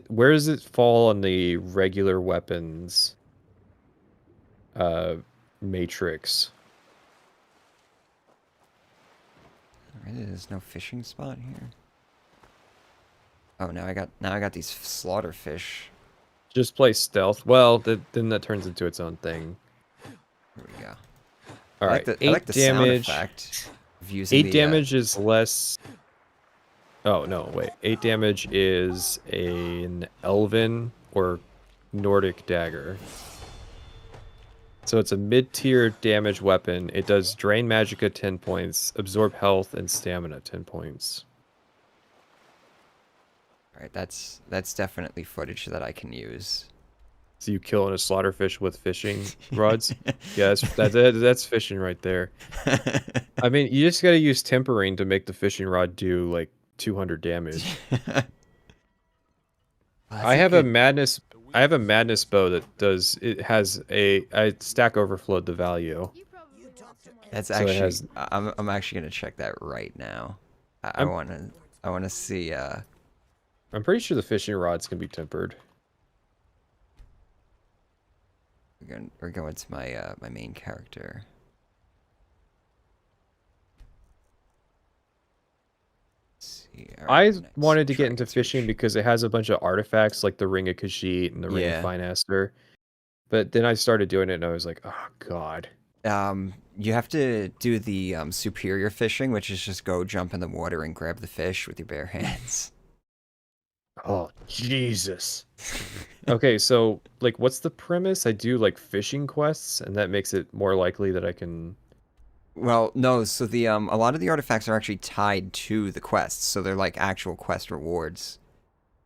where does it fall on the regular weapons matrix? Really, there's no fishing spot here. Oh, now I got these slaughter fish. Just play stealth. Well, then that turns into its own thing. Here we go. All right, I like the damage. Sound effect of using 8 damage is less. Oh no, wait. 8 damage is an elven or Nordic dagger. So it's a mid-tier damage weapon. It does drain magicka 10 points, absorb health and stamina 10 points. Alright, that's definitely footage that I can use. So you killing a slaughterfish with fishing rods? Yeah, that's fishing right there. I mean, you just gotta use tempering to make the fishing rod do like 200 damage. I have a madness bow that has I stack overflowed the value. That's actually I'm actually gonna check that right now. I wanna see I'm pretty sure the fishing rods can be tempered. We're going to my my main character. Let's see. I wanted to get into fishing because it has a bunch of artifacts like the Ring of Khajiit and the Ring of Finaster. But then I started doing it and I was like, oh god. You have to do the superior fishing, which is just go jump in the water and grab the fish with your bare hands. Oh, Jesus. Okay, so, like, what's the premise? I do, like, fishing quests, and that makes it more likely that I can... Well, no, so the, a lot of the artifacts are actually tied to the quests, so they're, like, actual quest rewards.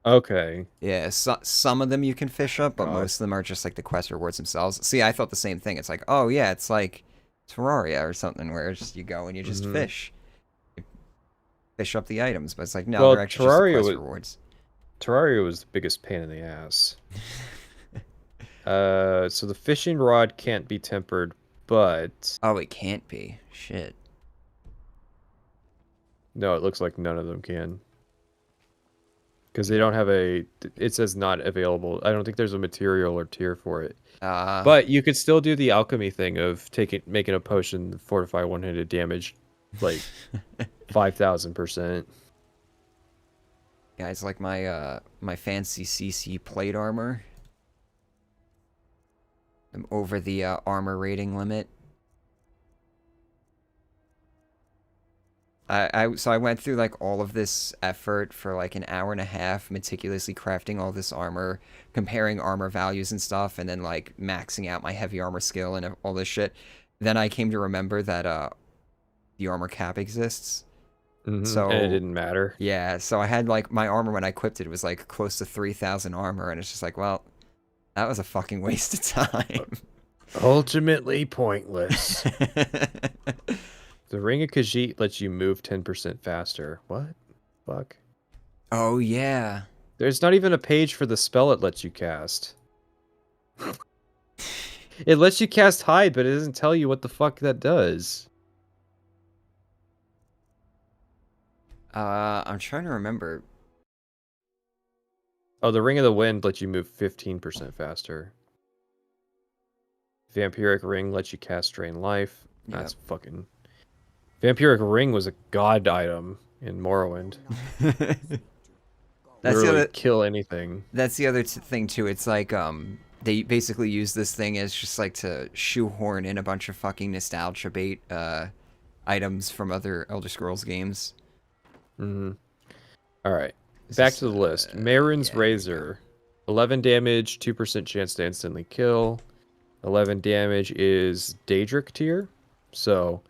Okay. Yeah, some of them you can fish up, but God. most of them are just like the quest rewards themselves. See, I thought the same thing. It's like, oh yeah, it's like Terraria or something where it's just you go and you just Mhm. fish. You fish up the items, but it's like, no, Well, they're actually just the quest rewards. Terraria was the biggest pain in the ass. So the fishing rod can't be tempered, but Oh, it can't be. Shit. no, it looks like none of them can. Because they don't have a, it says not available. I don't think there's a material or tier for it. But you could still do the alchemy thing of making a potion fortify one-handed damage, like 5,000%. Guys, like my fancy CC plate armor. I'm over the armor rating limit. So I went through like all of this effort for like an hour and a half, meticulously crafting all this armor, comparing armor values and stuff, and then like maxing out my heavy armor skill and all this shit. Then I came to remember that the armor cap exists. So And it didn't matter. yeah, so I had like my armor when I equipped it was like close to 3,000 armor, and it's just like, well, that was a fucking waste of time. Ultimately pointless. The Ring of Khajiit lets you move 10% faster. What? Fuck. Oh yeah. There's not even a page for the spell it lets you cast. It lets you cast hide, but it doesn't tell you what the fuck that does. I'm trying to remember. Oh, the Ring of the Wind lets you move 15% faster. Vampiric Ring lets you cast Drain Life. That's fucking... Vampiric Ring was a god item in Morrowind. That's Literally the other, kill anything. That's the other thing too. It's like they basically use this thing as just like to shoehorn in a bunch of fucking nostalgia bait items from other Elder Scrolls games. Mm-hmm. All right. Back to the list. Marin's Razor. 11 damage, 2% chance to instantly kill. 11 damage is Daedric tier. So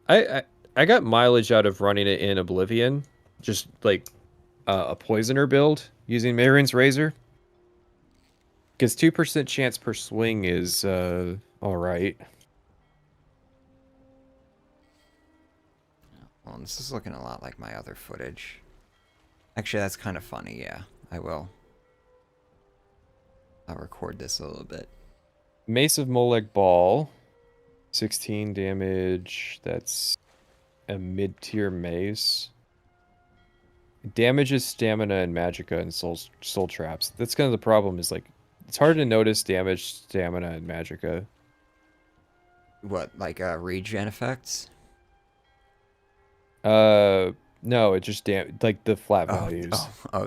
I got mileage out of running it in Oblivion. Just like a poisoner build using Marin's Razor. Because 2% chance per swing is alright. Well, this is looking a lot like my other footage. Actually, that's kind of funny. Yeah, I will. I'll record this a little bit. Mace of Moleg Ball. 16 damage. That's a mid-tier mace. Damages stamina and magicka and soul traps. That's kind of the problem, is like it's hard to notice damage, stamina, and magicka. What, like regen effects? No, it just like the flat values.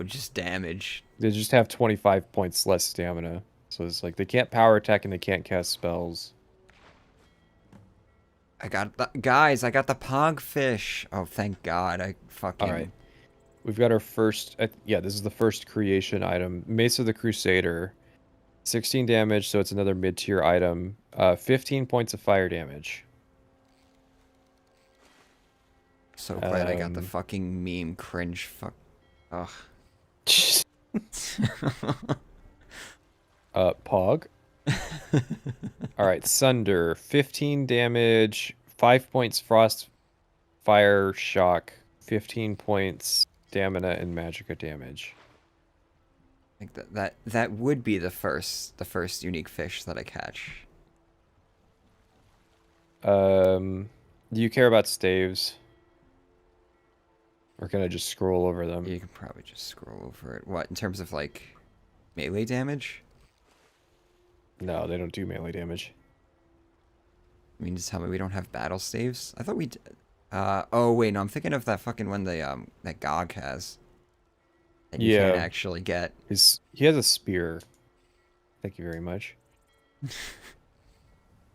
Just damage. They just have 25 points less stamina. So it's like they can't power attack and they can't cast spells. Guys, I got the pogfish. Oh, thank God. I fucking... All right. We've got our first... yeah, this is the first creation item. Mace of the Crusader. 16 damage, so it's another mid-tier item. 15 points of fire damage. So glad I got the fucking meme cringe fuck... Ugh. Pog. Alright, Sunder. 15 damage, 5 points frost, fire, shock, 15 points stamina and magicka damage. I think that would be the first unique fish that I catch. Do you care about staves? Or can I just scroll over them? You can probably just scroll over it. What, in terms of like melee damage? No, they don't do melee damage. You mean to tell me we don't have battle staves? I thought we did. Oh wait, no, I'm thinking of that fucking one that GOG has. That you can't actually get. He has a spear. Thank you very much.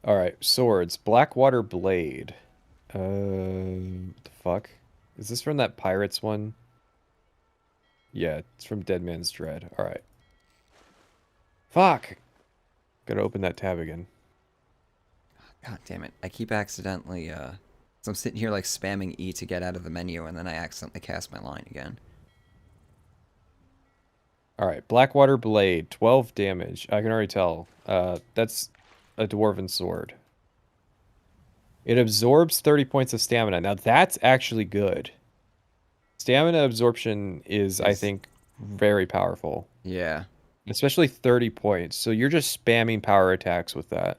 Alright, swords. Blackwater Blade. What the fuck? Is this from that Pirates one? Yeah, it's from Dead Man's Dread. Alright. Fuck! Gotta open that tab again. God damn it. I keep accidentally, so I'm sitting here like spamming E to get out of the menu, and then I accidentally cast my line again. All right, Blackwater Blade, 12 damage. I can already tell. That's a dwarven sword. It absorbs 30 points of stamina. Now that's actually good. Stamina absorption is, I think, very powerful. Yeah. Especially 30 points. So you're just spamming power attacks with that.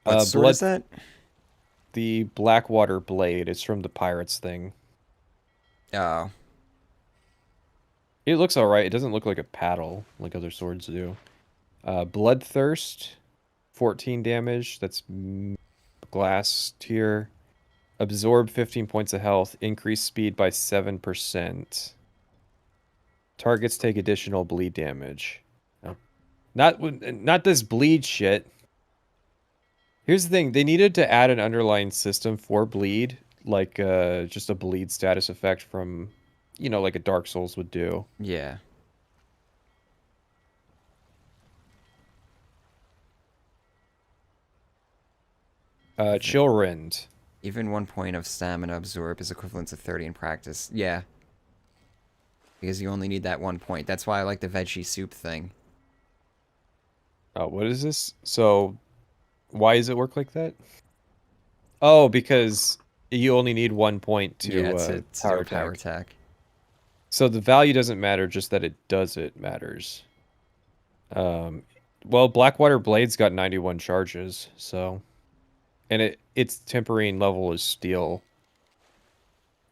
What sword is that? The Blackwater Blade is from the Pirates thing. Oh. It looks alright. It doesn't look like a paddle like other swords do. Bloodthirst, 14 damage. That's glass tier. Absorb 15 points of health. Increase speed by 7%. Targets take additional bleed damage. No. Not this bleed shit. Here's the thing. They needed to add an underlying system for bleed. Like just a bleed status effect from, you know, like a Dark Souls would do. Yeah. Chillrend. Even 1 point of stamina absorb is equivalent to 30 in practice. Yeah. Because you only need that 1 point. That's why I like the veggie soup thing. Oh, what is this? So, why does it work like that? Oh, because you only need 1 point to Yeah, it's a power power attack. attack. So the value doesn't matter, just that it does it matters. Well, Blackwater Blade's got 91 charges, so... And its tempering level is steel.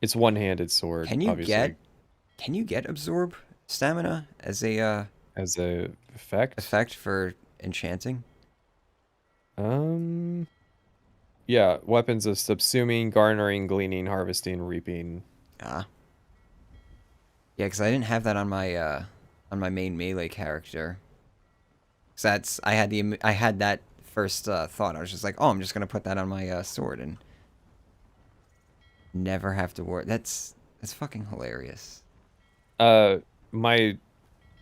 It's one-handed sword, Can you obviously. get absorb stamina as a As a effect for enchanting? Yeah, weapons of subsuming, garnering, gleaning, harvesting, reaping. Ah. Yeah, because I didn't have that on my main melee character. 'Cause that's I had that first thought. I was just like, oh, I'm just gonna put that on my sword and never have to worry. That's fucking hilarious. My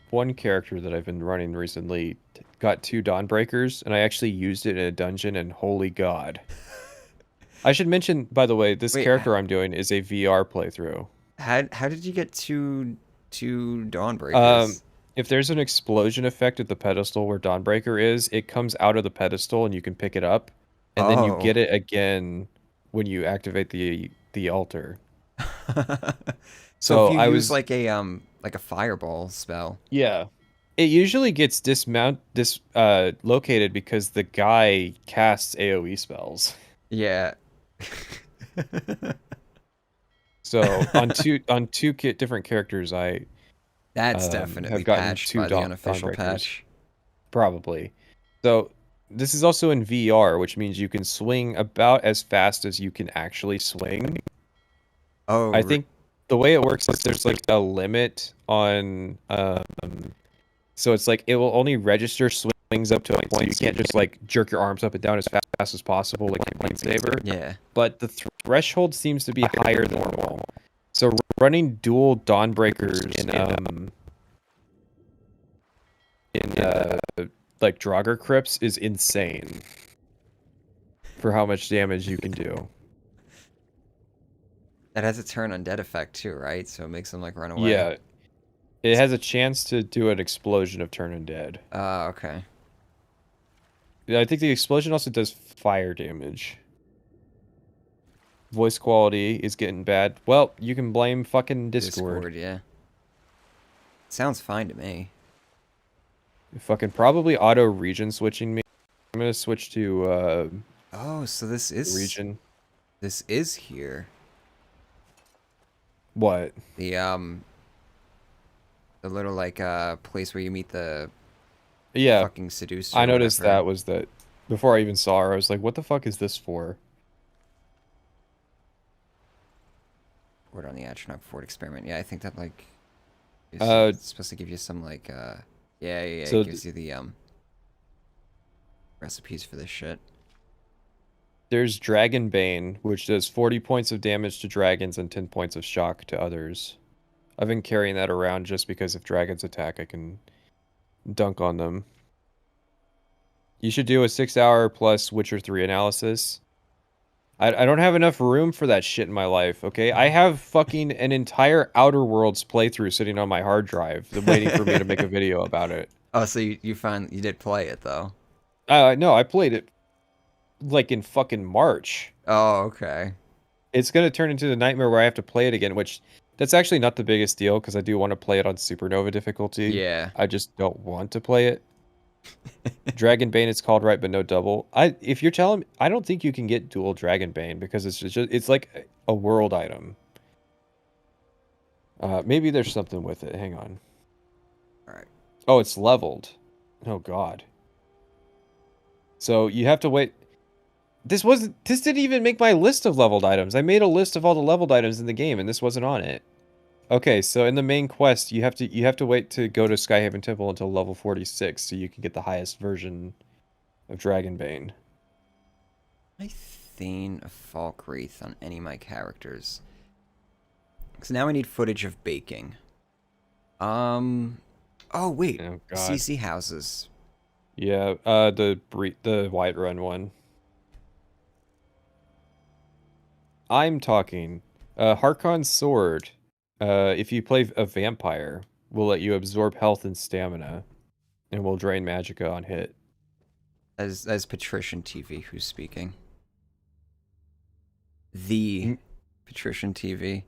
one character that I've been running recently got 2 Dawnbreakers, and I actually used it in a dungeon, and holy god. I should mention, by the way, this character I'm doing is a VR playthrough. How did you get two Dawnbreakers? If there's an explosion effect at the pedestal where Dawnbreaker is, it comes out of the pedestal and you can pick it up, and then you get it again when you activate the altar. So if you use like a fireball spell. Yeah. It usually gets located because the guy casts AoE spells. Yeah. So on two different characters, That's definitely have gotten patched 2 by the unofficial Dawnbreakers. patch. Probably. So this is also in VR, which means you can swing about as fast as you can actually swing. Oh, I think the way it works is there's like a limit on so it's like it will only register swings up to a point. You can't just like jerk your arms up and down as fast as possible like a lightsaber. Yeah. But the threshold seems to be higher than normal. So running dual Dawnbreakers in like Draugr crypts is insane for how much damage you can do. That has a turn undead effect too, right? So it makes them like run away. Yeah. It has a chance to do an explosion of turn undead. Okay. Yeah, I think the explosion also does fire damage. Voice quality is getting bad. Well, you can blame fucking Discord. Yeah. Sounds fine to me. Fucking probably auto region switching me. I'm gonna switch to Oh, so this is region. This is here. What? The little like place where you meet the fucking seducer. I noticed that was that before I even saw her, I was like, what the fuck is this for? Word on the Atronach Fort experiment. Yeah, I think that like it's supposed to give you some like yeah, so it gives you the recipes for this shit. There's Dragonbane, which does 40 points of damage to dragons and 10 points of shock to others. I've been carrying that around just because if dragons attack, I can dunk on them. You should do a 6-hour plus Witcher 3 analysis. I don't have enough room for that shit in my life, okay? I have fucking an entire Outer Worlds playthrough sitting on my hard drive, waiting for me to make a video about it. Oh, so you did play it though. No, I played it like in fucking March. Oh, okay. It's gonna turn into the nightmare where I have to play it again, which that's actually not the biggest deal because I do want to play it on Supernova difficulty. Yeah. I just don't want to play it. Dragonbane is called right, but no double. If you're telling me, I don't think you can get dual Dragonbane because it's like a world item. Maybe there's something with it. Hang on. All right. Oh, it's leveled. Oh god. So you have to wait. This didn't even make my list of leveled items. I made a list of all the leveled items in the game, and this wasn't on it. Okay, so in the main quest, you have to wait to go to Skyhaven Temple until level 46, so you can get the highest version of Dragonbane. I Thane a Falk Wraith on any of my characters. So now I need footage of baking. Oh wait, Oh god. CC houses. Yeah, the Whiterun one. I'm talking. Harkon's sword. If you play a vampire, will let you absorb health and stamina, and will drain magicka on hit. As Patrician TV who's speaking. The Patrician TV.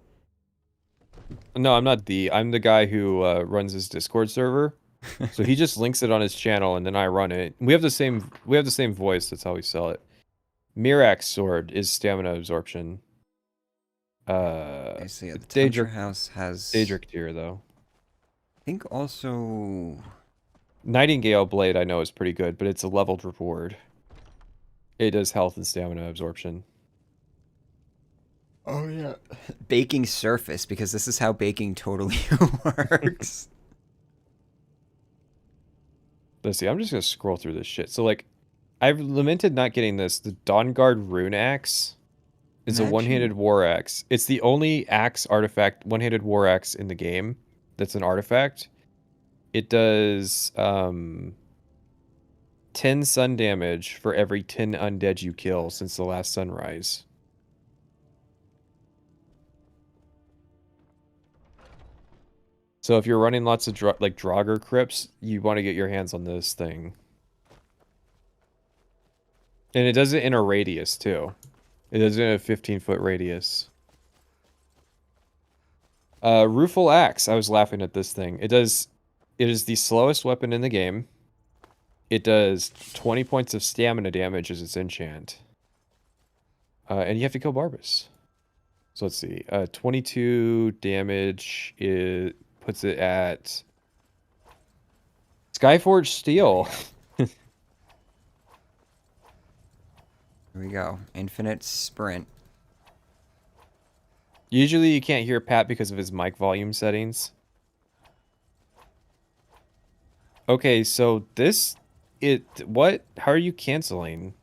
No, I'm not I'm the guy who runs his Discord server. So he just links it on his channel, and then I run it. We have the same voice. That's how we sell it. Mirak's sword is stamina absorption. I see. The Tundra House has Daedric tier though. I think also Nightingale Blade I know is pretty good, but it's a leveled reward. It does health and stamina absorption. Oh yeah. Baking surface, because this is how baking totally works. Let's see, I'm just gonna scroll through this shit. So like I've lamented not getting this. The Dawnguard Rune Axe is a one-handed war axe. It's the only axe artifact, one-handed war axe in the game that's an artifact. It does 10 sun damage for every 10 undead you kill since the last sunrise. So if you're running lots of like Draugr crypts, you want to get your hands on this thing. And it does it in a radius too. It does it in a 15-foot radius. Rueful Axe. I was laughing at this thing. It is the slowest weapon in the game. It does 20 points of stamina damage as its enchant. And you have to kill Barbas. So let's see. 22 damage. It puts it at Skyforged Steel. Here we go. Infinite sprint. Usually you can't hear Pat because of his mic volume settings. Okay, so what? How are you canceling?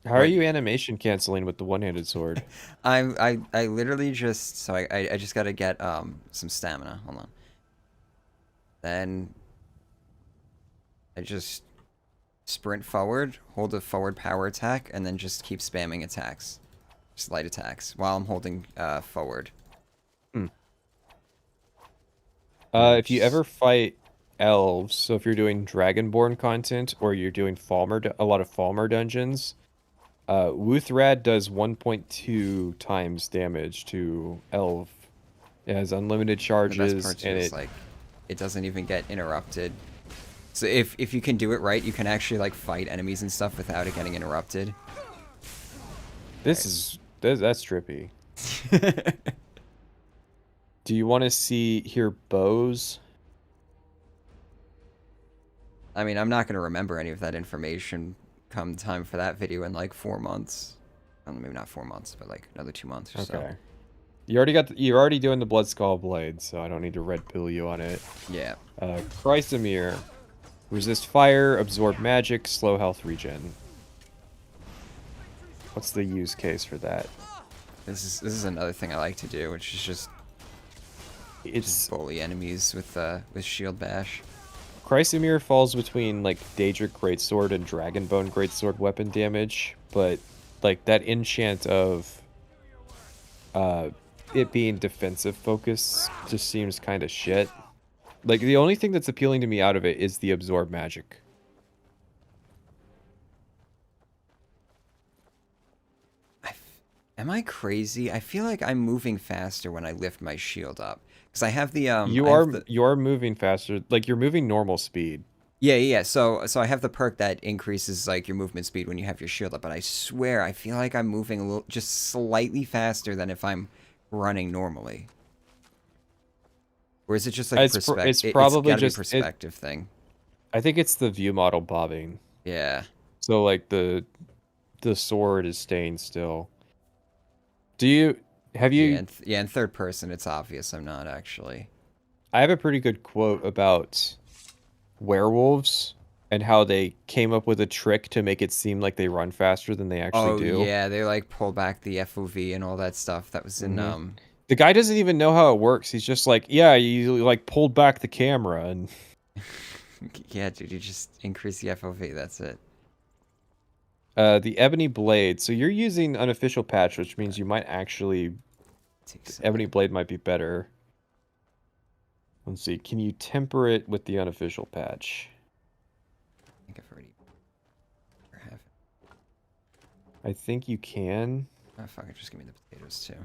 How are you animation canceling with the one-handed sword? I literally just I just gotta get some stamina. Hold on. Then I just sprint forward, hold a forward power attack, and then just keep spamming attacks. Just light attacks while I'm holding forward. If you ever fight elves, so if you're doing Dragonborn content or you're doing a lot of Falmer dungeons, Wuthrad does 1.2 times damage to elf. It has unlimited charges, The best part too is like it doesn't even get interrupted. So if you can do it right, you can actually like fight enemies and stuff without it getting interrupted. That's trippy. Do you want to hear bows? I mean, I'm not gonna remember any of that information come time for that video in like 4 months. Maybe not 4 months, but like another 2 months or so. You're already doing the Bloodskull Blade, so I don't need to red pill you on it. Yeah. Chrysamere. Resist fire, absorb magic, slow health regen. What's the use case for that? This is another thing I like to do, which is just bully enemies with shield bash. Chrysamere falls between like Daedric Greatsword and Dragonbone Greatsword weapon damage, but like that enchant of it being defensive focus just seems kind of shit. Like the only thing that's appealing to me out of it is the absorb magic. Am I crazy? I feel like I'm moving faster when I lift my shield up. Because I have the, You are moving faster. Like, you're moving normal speed. Yeah. So I have the perk that increases, like, your movement speed when you have your shield up. But I swear, I feel like I'm moving a little, just slightly faster than if I'm running normally. Or is it just, like, perspective? It's probably gotta just be a perspective thing. I think it's the view model bobbing. Yeah. So, like, the sword is staying still. Do you... Have you... Yeah, in third person, it's obvious I'm not, actually. I have a pretty good quote about werewolves and how they came up with a trick to make it seem like they run faster than they actually do. Oh, yeah, they, like, pull back the FOV and all that stuff. That was in, The guy doesn't even know how it works. He's just like, yeah, you, like, pulled back the camera and... Yeah, dude, you just increase the FOV, that's it. The Ebony Blade. So you're using unofficial patch, which means you might actually... Ebony Blade might be better. Let's see. Can you temper it with the unofficial patch? I think I've already... have it. I think you can. Oh, fuck it. Just give me the potatoes, too.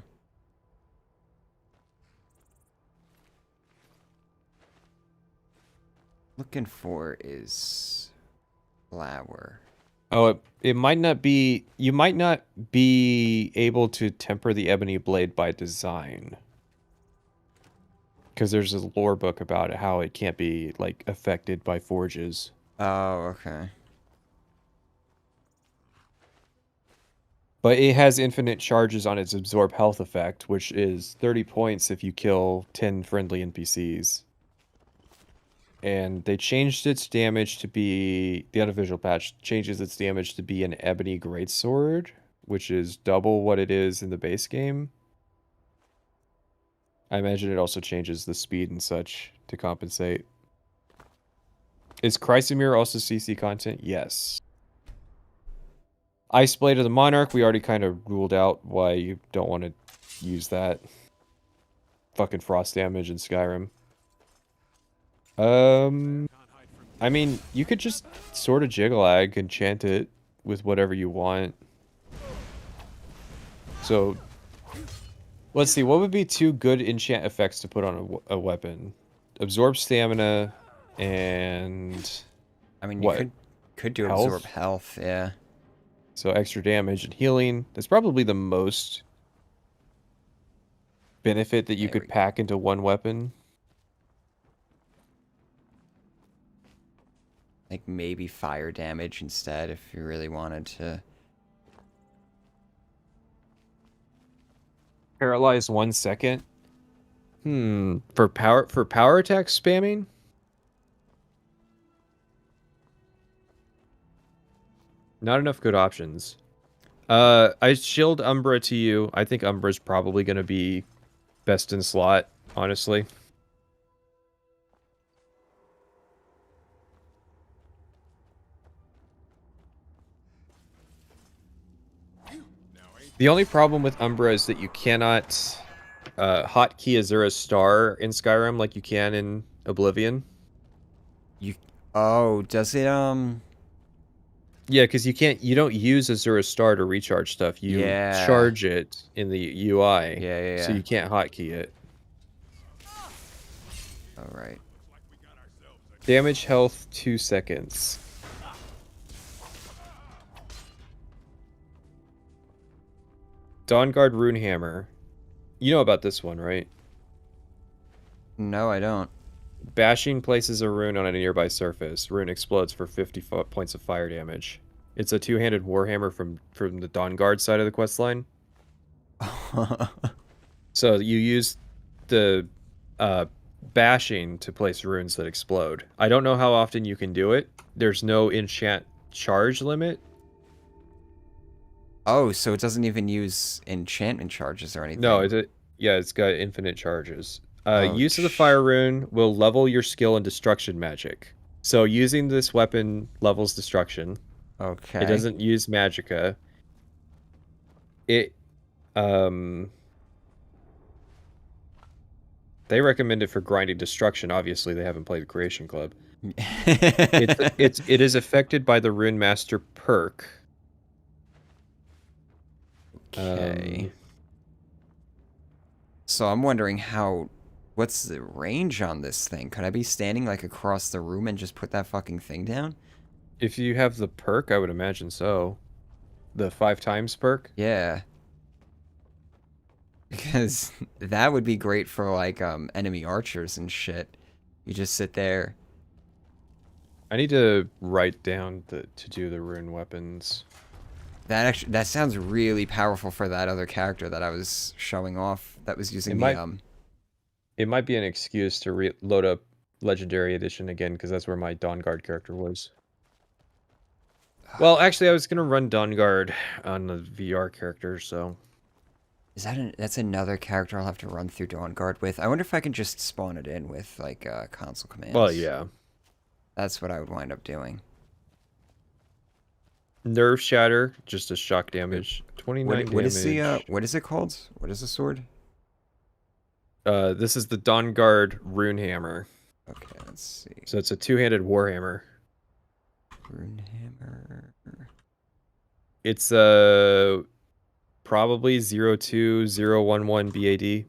Looking for is... flour. Oh, it might not be... You might not be able to temper the Ebony Blade by design. Because there's a lore book about it, how it can't be, like, affected by forges. Oh, okay. But it has infinite charges on its absorb health effect, which is 30 points if you kill 10 friendly NPCs. And they changed its damage to be... The unofficial patch changes its damage to be an Ebony Greatsword, which is double what it is in the base game. I imagine it also changes the speed and such to compensate. Is Chrysamere also CC content? Yes. Ice Blade of the Monarch, we already kind of ruled out why you don't want to use that. Fucking frost damage in Skyrim. I mean, you could just sort of Jiggle-ag and chant it with whatever you want. So, let's see, what would be two good enchant effects to put on a weapon? Absorb stamina and... I mean, you could do health? absorb health, yeah. So extra damage and healing. That's probably the most benefit that you could pack into one weapon. Like maybe fire damage instead if you really wanted to. Paralyze 1 second. For power attack spamming? Not enough good options. I shield Umbra to you. I think Umbra's probably going to be best in slot, honestly. The only problem with Umbra is that you cannot hotkey Azura's Star in Skyrim like you can in Oblivion. Oh, does it, Yeah, because you don't use Azura's Star to recharge stuff. You charge it in the UI. Yeah. So you can't hotkey it. Alright. Damage health 2 seconds. Dawnguard Runehammer. You know about this one, right? No, I don't. Bashing places a rune on a nearby surface. Rune explodes for 50 points of fire damage. It's a two-handed warhammer from the Dawnguard side of the questline. So you use the bashing to place runes that explode. I don't know how often you can do it. There's no enchant charge limit. Oh, so it doesn't even use enchantment charges or anything. No, it's got infinite charges. Use of the fire rune will level your skill in destruction magic. So using this weapon levels destruction. Okay. It doesn't use magicka. It they recommend it for grinding destruction. Obviously, they haven't played the Creation Club. It is affected by the Rune Master perk. Okay. So I'm wondering what's the range on this thing? Could I be standing like across the room and just put that fucking thing down? If you have the perk, I would imagine so. The 5 times perk? Yeah. Because that would be great for like enemy archers and shit. You just sit there. I need to write down to do the rune weapons. That sounds really powerful for that other character that I was showing off that was using It might be an excuse to load up Legendary Edition again, because that's where my Dawn Guard character was. Well, actually, I was gonna run Dawn Guard on the VR character, so. That's another character I'll have to run through Dawn Guard with. I wonder if I can just spawn it in with like console commands. Well, yeah. That's what I would wind up doing. Nerve Shatter, just a shock damage. 29 what is damage. what is it called? What is the sword? This is the Dawn Guard Rune Hammer. Okay, let's see. So it's a 2-handed warhammer. Rune hammer. It's probably 02011 BAD.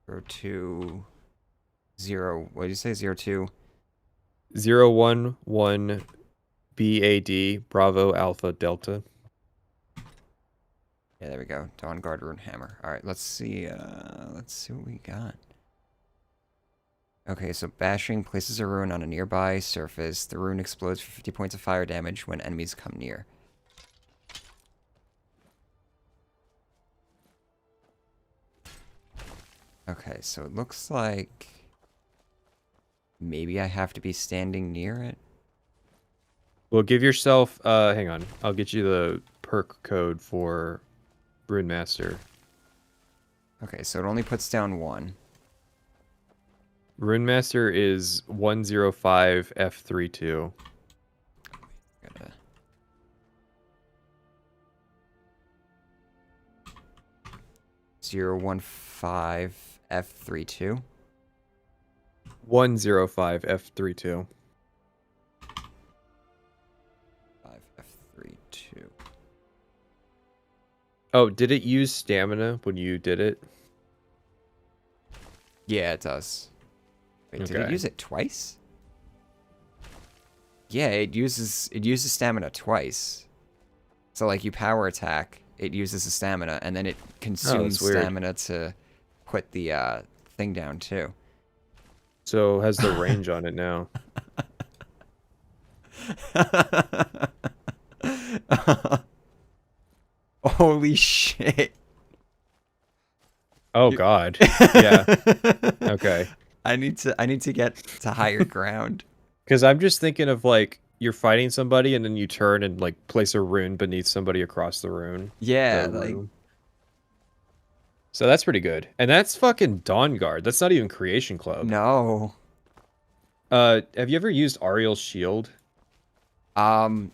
020. What did you say? 02? 011 BAD, Bravo Alpha Delta. Yeah, there we go. Dawn Guard Rune Hammer. All right, let's see what we got. Okay, so bashing places a rune on a nearby surface. The rune explodes for 50 points of fire damage when enemies come near. Okay, so it looks like maybe I have to be standing near it. Well, give yourself, hang on. I'll get you the perk code for Rune Master. Okay, so it only puts down 1. Rune Master is 105 F32. Gotta... 015 F32. 105 F32. 5 F32. Oh, did it use stamina when you did it? Yeah, it does. Wait, did it Okay. use it twice? Yeah, it uses stamina twice. So like you power attack, it uses the stamina, and then it consumes weird. stamina to put the thing down too. So has the range on it now. Holy shit. Oh god. Yeah. Okay. I need to get to higher ground. Because I'm just thinking of like you're fighting somebody and then you turn and like place a rune beneath somebody across the rune. Yeah, the like room. So that's pretty good. And that's fucking Dawn Guard. That's not even Creation Club. no. Have you ever used Ariel's Shield? I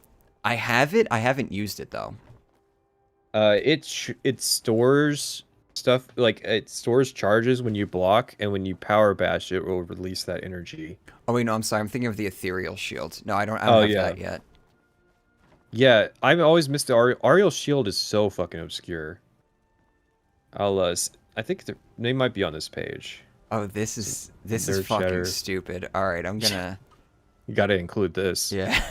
have it. I haven't used it though. It stores stuff, like it stores charges when you block, and when you power bash, it will release that energy. Oh wait, no, I'm sorry. I'm thinking of the ethereal shield. No, I don't Oh, have yeah. that yet. Yeah, I've always missed the Ariel's Shield is so fucking obscure. I think they might be on this page. Oh, this is Nerve fucking shatter. stupid. All right, I'm gonna. You got to include this. Yeah.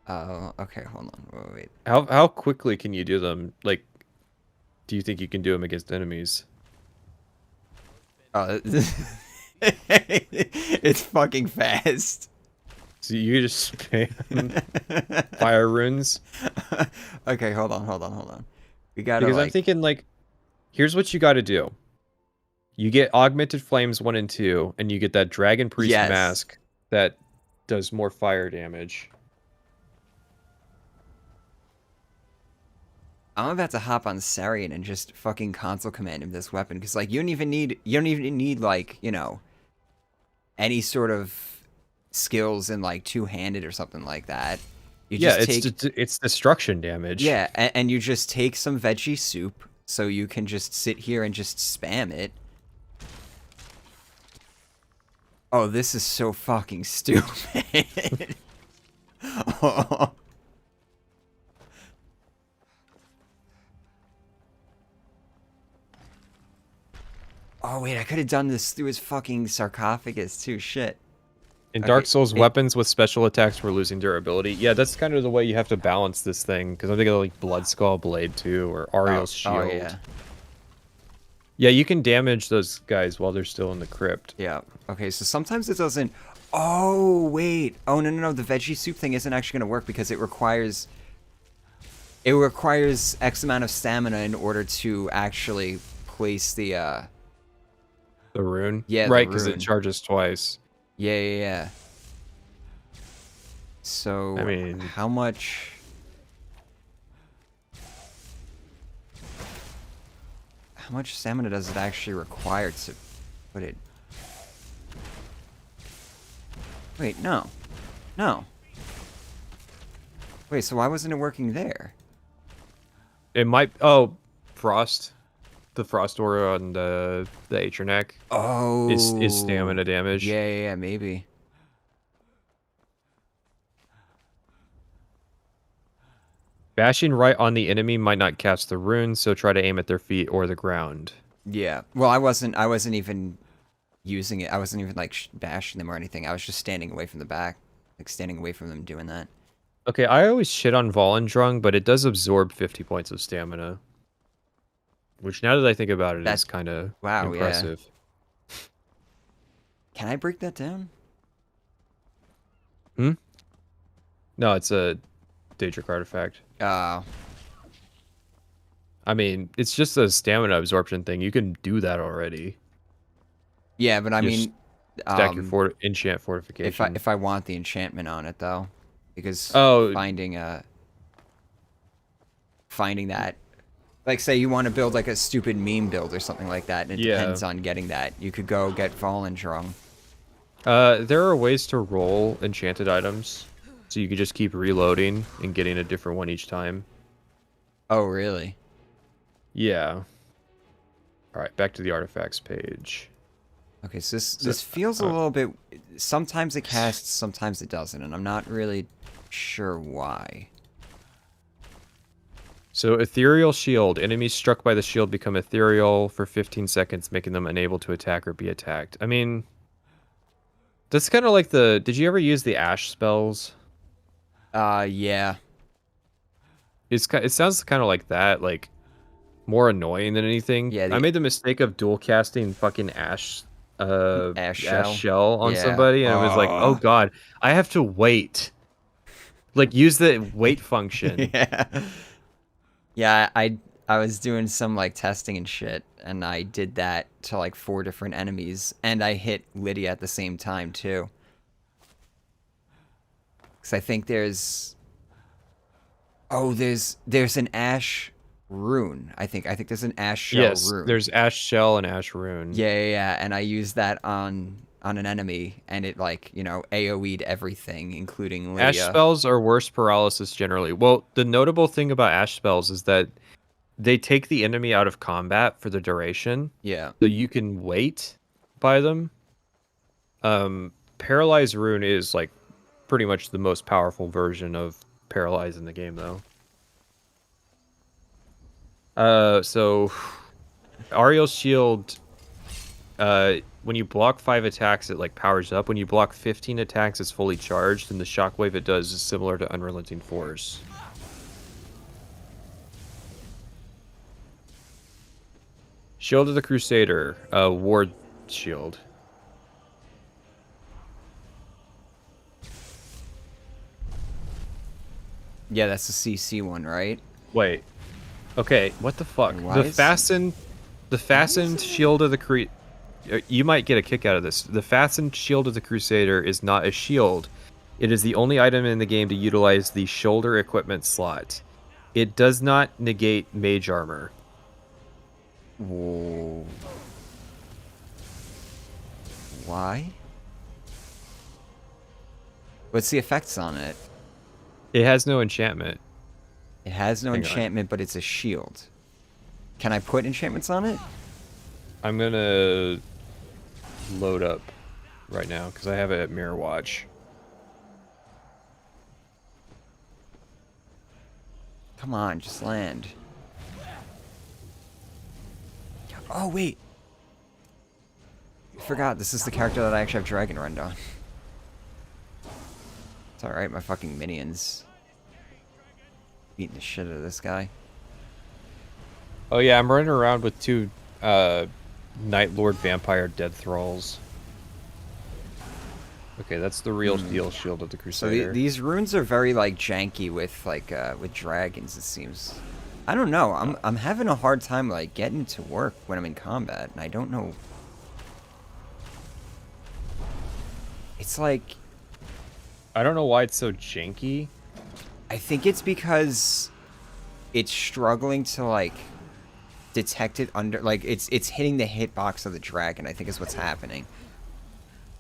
Oh, okay. Hold on. Wait. How quickly can you do them? Like, do you think you can do them against enemies? Oh, it's fucking fast. So you just spam fire runes? Okay, hold on. We gotta Because like. I'm thinking like, here's what you got to do. You get Augmented Flames 1 and 2, and you get that Dragon Priest Yes. mask that does more fire damage. I'm about to hop on Sarian and just fucking console command him this weapon, because like you don't even need like, you know, any sort of skills in like two-handed or something like that. You just it's destruction damage. Yeah, and you just take some veggie soup, so you can just sit here and just spam it. Oh, this is so fucking stupid. Oh. Oh, wait, I could have done this through his fucking sarcophagus, too. Shit. In Okay, Dark Souls, it- weapons with special attacks were losing durability. Yeah, that's kind of the way you have to balance this thing, because I'm thinking of like Blood Skull Blade 2 or Ariel's Shield. Oh, yeah. Yeah, you can damage those guys while they're still in the crypt. Yeah. Okay, so sometimes it doesn't... Oh, wait. Oh, no. The veggie soup thing isn't actually going to work because it requires... It requires X amount of stamina in order to actually place the, The rune? Yeah, the right, because it rune. charges twice. Yeah. So, I mean- how much... How much stamina does it actually require to put it... Wait, no. No. Wait, so why wasn't it working there? It might... Oh, Frost. The Frost aura on the Atroneck Oh. is stamina damage. Yeah, maybe. Bashing right on the enemy might not cast the rune, so try to aim at their feet or the ground. Yeah. Well, I wasn't even using it. I wasn't even like bashing them or anything. I was just standing away from the back, like standing away from them doing that. Okay, I always shit on Volendrung, but it does absorb 50 points of stamina. Which, now that I think about it, That's- is kind of wow, yeah. impressive. Can I break that down? No, it's a Daedric artifact. Oh. I mean, it's just a stamina absorption thing. You can do that already. Yeah, but I Just mean, Stack your enchant fortification. if I want the enchantment on it though, because Oh. finding that, like say you want to build like a stupid meme build or something like that, and it Yeah. depends on getting that. You could go get Volendrung. There are ways to roll enchanted items, so you could just keep reloading and getting a different one each time. Oh, really? Yeah. All right, back to the artifacts page. Okay, so this feels a little bit. Sometimes it casts, sometimes it doesn't, and I'm not really sure why. So, ethereal shield. Enemies struck by the shield become ethereal for 15 seconds, making them unable to attack or be attacked. I mean, that's kind of like the... Did you ever use the ash spells? Yeah. It sounds kind of like that, like more annoying than anything. Yeah, I made the mistake of dual casting fucking ash shell on Yeah. somebody, and I was like, oh Ugh. god, I have to wait. Like, use the wait function. Yeah. Yeah, I was doing some like testing and shit, and I did that to like 4 different enemies, and I hit Lydia at the same time too. Cause I think there's an ash rune. I think there's an ash shell Yes, rune. there's ash shell and ash rune. Yeah, and I used that on an enemy, and it like, you know, AoE'd everything, including Lydia. Ash spells are worse paralysis generally. Well, the notable thing about ash spells is that they take the enemy out of combat for the duration, Yeah. so you can wait by them. Paralyze rune is like pretty much the most powerful version of paralyze in the game, though. So Ariel's shield, when you block 5 attacks, it like powers up. When you block 15 attacks, it's fully charged, and the shockwave it does is similar to Unrelenting Force. Shield of the Crusader, ward shield. Yeah, that's the CC one, right? Wait. Okay, what the fuck? Why The is- fastened shield of the you might get a kick out of this. The fastened shield of the Crusader is not a shield. It is the only item in the game to utilize the shoulder equipment slot. It does not negate mage armor. Whoa. Why? What's the effects on it? It has no enchantment. It has no Hang on. enchantment, but it's a shield. Can I put enchantments on it? I'm gonna load up right now because I have it at Mirror Watch. Come on, just land. Oh, wait. I forgot, this is the character that I actually have Dragon Rend on. It's alright, my fucking minions. Beating the shit out of this guy. Oh yeah, I'm running around with 2 Night Lord Vampire Dead Thralls. Okay, that's the real deal Shield of the So Crusader. these runes are very like janky with like with dragons, it seems. I don't know. I'm having a hard time like getting to work when I'm in combat, and I don't know. It's like I don't know why it's so janky. I think it's because it's struggling to like detect it under like it's hitting the hitbox of the dragon, I think is what's happening.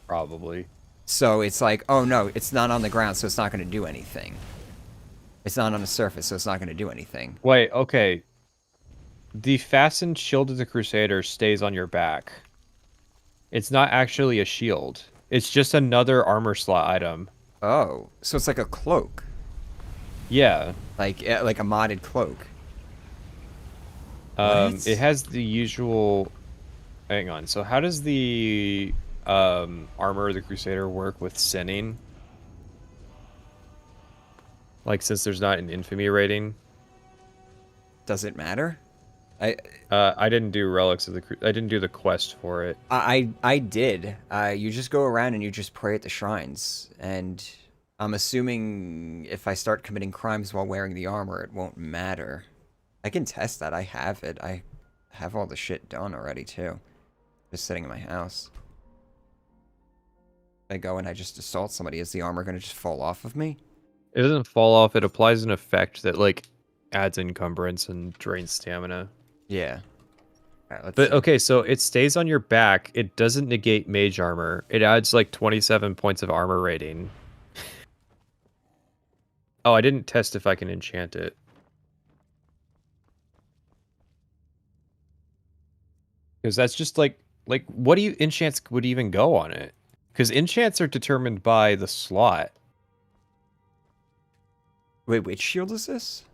Probably. So it's like, oh no, it's not on the ground, so it's not going to do anything. It's not on the surface, so it's not going to do anything. Wait, okay. The fastened Shield of the Crusader stays on your back. It's not actually a shield. It's just another armor slot item. Oh, so it's like a cloak, Yeah. like a modded cloak. What? It has the usual... Hang on. So how does the armor of the Crusader work with sinning? Like, since there's not an infamy rating? Does it matter? I didn't do relics of the... I didn't do the quest for it. I did. You just go around and you just pray at the shrines, and I'm assuming if I start committing crimes while wearing the armor, it won't matter. I can test that. I have it. I have all the shit done already too. Just sitting in my house. I go and I just assault somebody. Is the armor gonna just fall off of me? It doesn't fall off. It applies an effect that, like, adds encumbrance and drains stamina. Yeah. Alright, let's But, see. okay, so it stays on your back. It doesn't negate mage armor. It adds, like, 27 points of armor rating. Oh, I didn't test if I can enchant it. Because that's just, like, what do you... Enchants would even go on it? Because enchants are determined by the slot. Wait, which shield is this?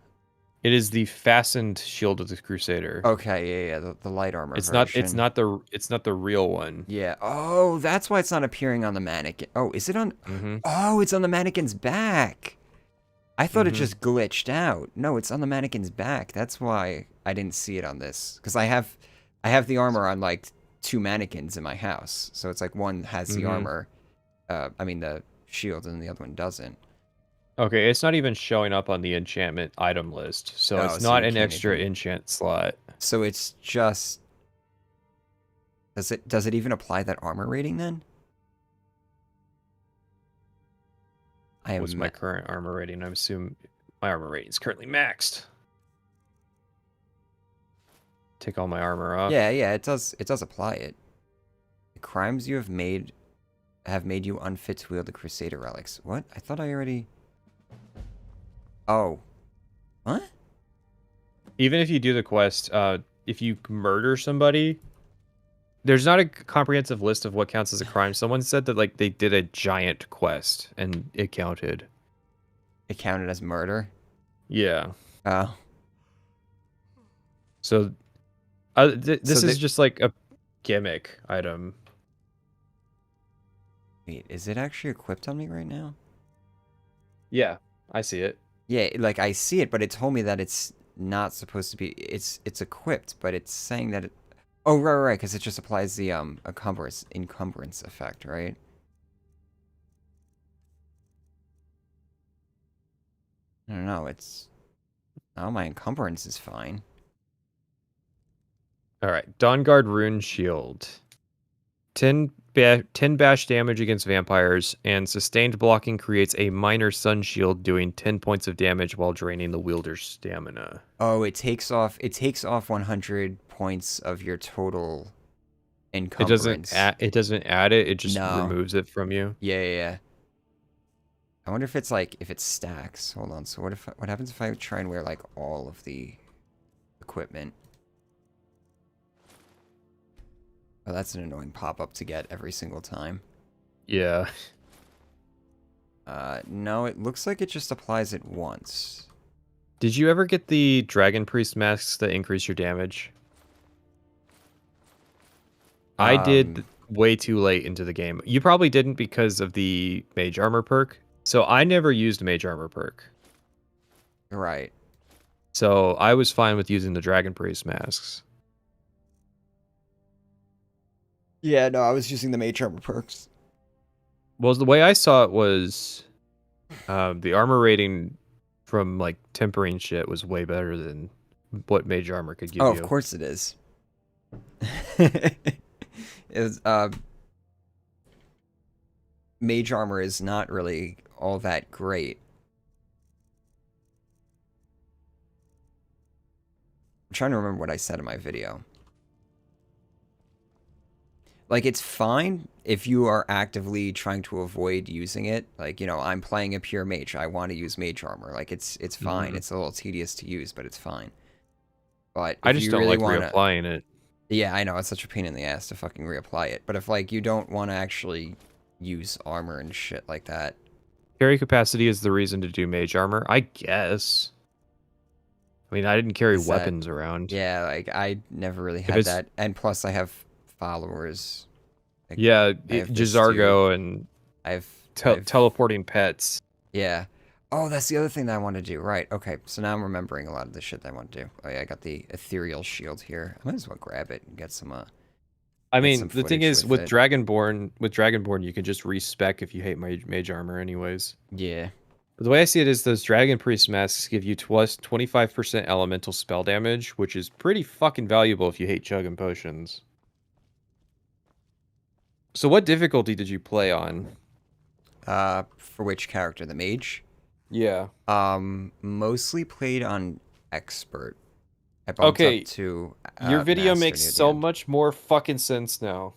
It is the fastened Shield of the Crusader. Okay, yeah, the light armor It's version. not the real one. Yeah. Oh, that's why it's not appearing on the mannequin. Oh, is it on? Mm-hmm. Oh, it's on the mannequin's back. I thought it just glitched out. No, it's on the mannequin's back. That's why I didn't see it on this. Because I have the armor on like 2 mannequins in my house. So it's like one has the armor. I mean the shield, and the other one doesn't. Okay, it's not even showing up on the enchantment item list, so Oh, it's so not you an can't extra even- enchant slot. So it's just. Does it even apply that armor rating then? I am What's my current armor rating? I assume my armor rating is currently maxed. Take all my armor off. Yeah, it does apply it. The crimes you have made you unfit to wield the Crusader relics. What? I thought I already... Oh. What? Even if you do the quest, if you murder somebody, there's not a comprehensive list of what counts as a crime. Someone said that, like, they did a giant quest and it counted. It counted as murder? Yeah. Oh. So, this So is just like a gimmick item. Wait, is it actually equipped on me right now? Yeah, I see it. Yeah, like I see it, but it told me that it's not supposed to be... It's equipped, but it's saying that it... Oh, right, because it just applies the encumbrance effect, right? I don't know, it's... Oh, my encumbrance is fine. All right, Dawnguard Rune Shield. 10 bash damage against vampires, and sustained blocking creates a minor sun shield doing 10 points of damage while draining the wielder's stamina. Oh, it takes off 100 points of your total encumbrance. It doesn't add it, it just No. removes it from you. Yeah. I wonder if it's like if it stacks. Hold on. So what happens if I try and wear like all of the equipment? Oh, that's an annoying pop-up to get every single time. Yeah. No, it looks like it just applies it once. Did you ever get the Dragon Priest masks that increase your damage? I did way too late into the game. You probably didn't because of the Mage Armor perk. So I never used Mage Armor perk. Right. So I was fine with using the Dragon Priest masks. Yeah, no, I was using the Mage Armor perks. Well, the way I saw it was the armor rating from like tempering shit was way better than what Mage Armor could give you. Oh, of course it is. Is Mage Armor is not really all that great. I'm trying to remember what I said in my video. Like, it's fine if you are actively trying to avoid using it. Like, you know, I'm playing a pure mage. I want to use Mage Armor. Like, it's fine. It's a little tedious to use, but it's fine. But I just don't really like reapplying it. Yeah, I know. It's such a pain in the ass to fucking reapply it. But if, like, you don't want to actually use armor and shit like that. Carry capacity is the reason to do Mage Armor, I guess. I mean, I didn't carry weapons around. Yeah, like, I never really had that. And plus, I have followers. Like, yeah, Jizargo and I have teleporting pets. Yeah. Oh, that's the other thing that I want to do. Right. Okay. So now I'm remembering a lot of the shit that I want to do. Oh yeah, I got the ethereal shield here. I might as well grab it and get some. I mean, the thing is, with Dragonborn, you can just respec if you hate Mage Armor, anyways. Yeah. But the way I see it is, those Dragon Priest masks give you plus 25% elemental spell damage, which is pretty fucking valuable if you hate chugging potions. So, what difficulty did you play on? For which character? The mage? Yeah. Mostly played on expert. I bumped up to your video master makes so much more fucking sense now.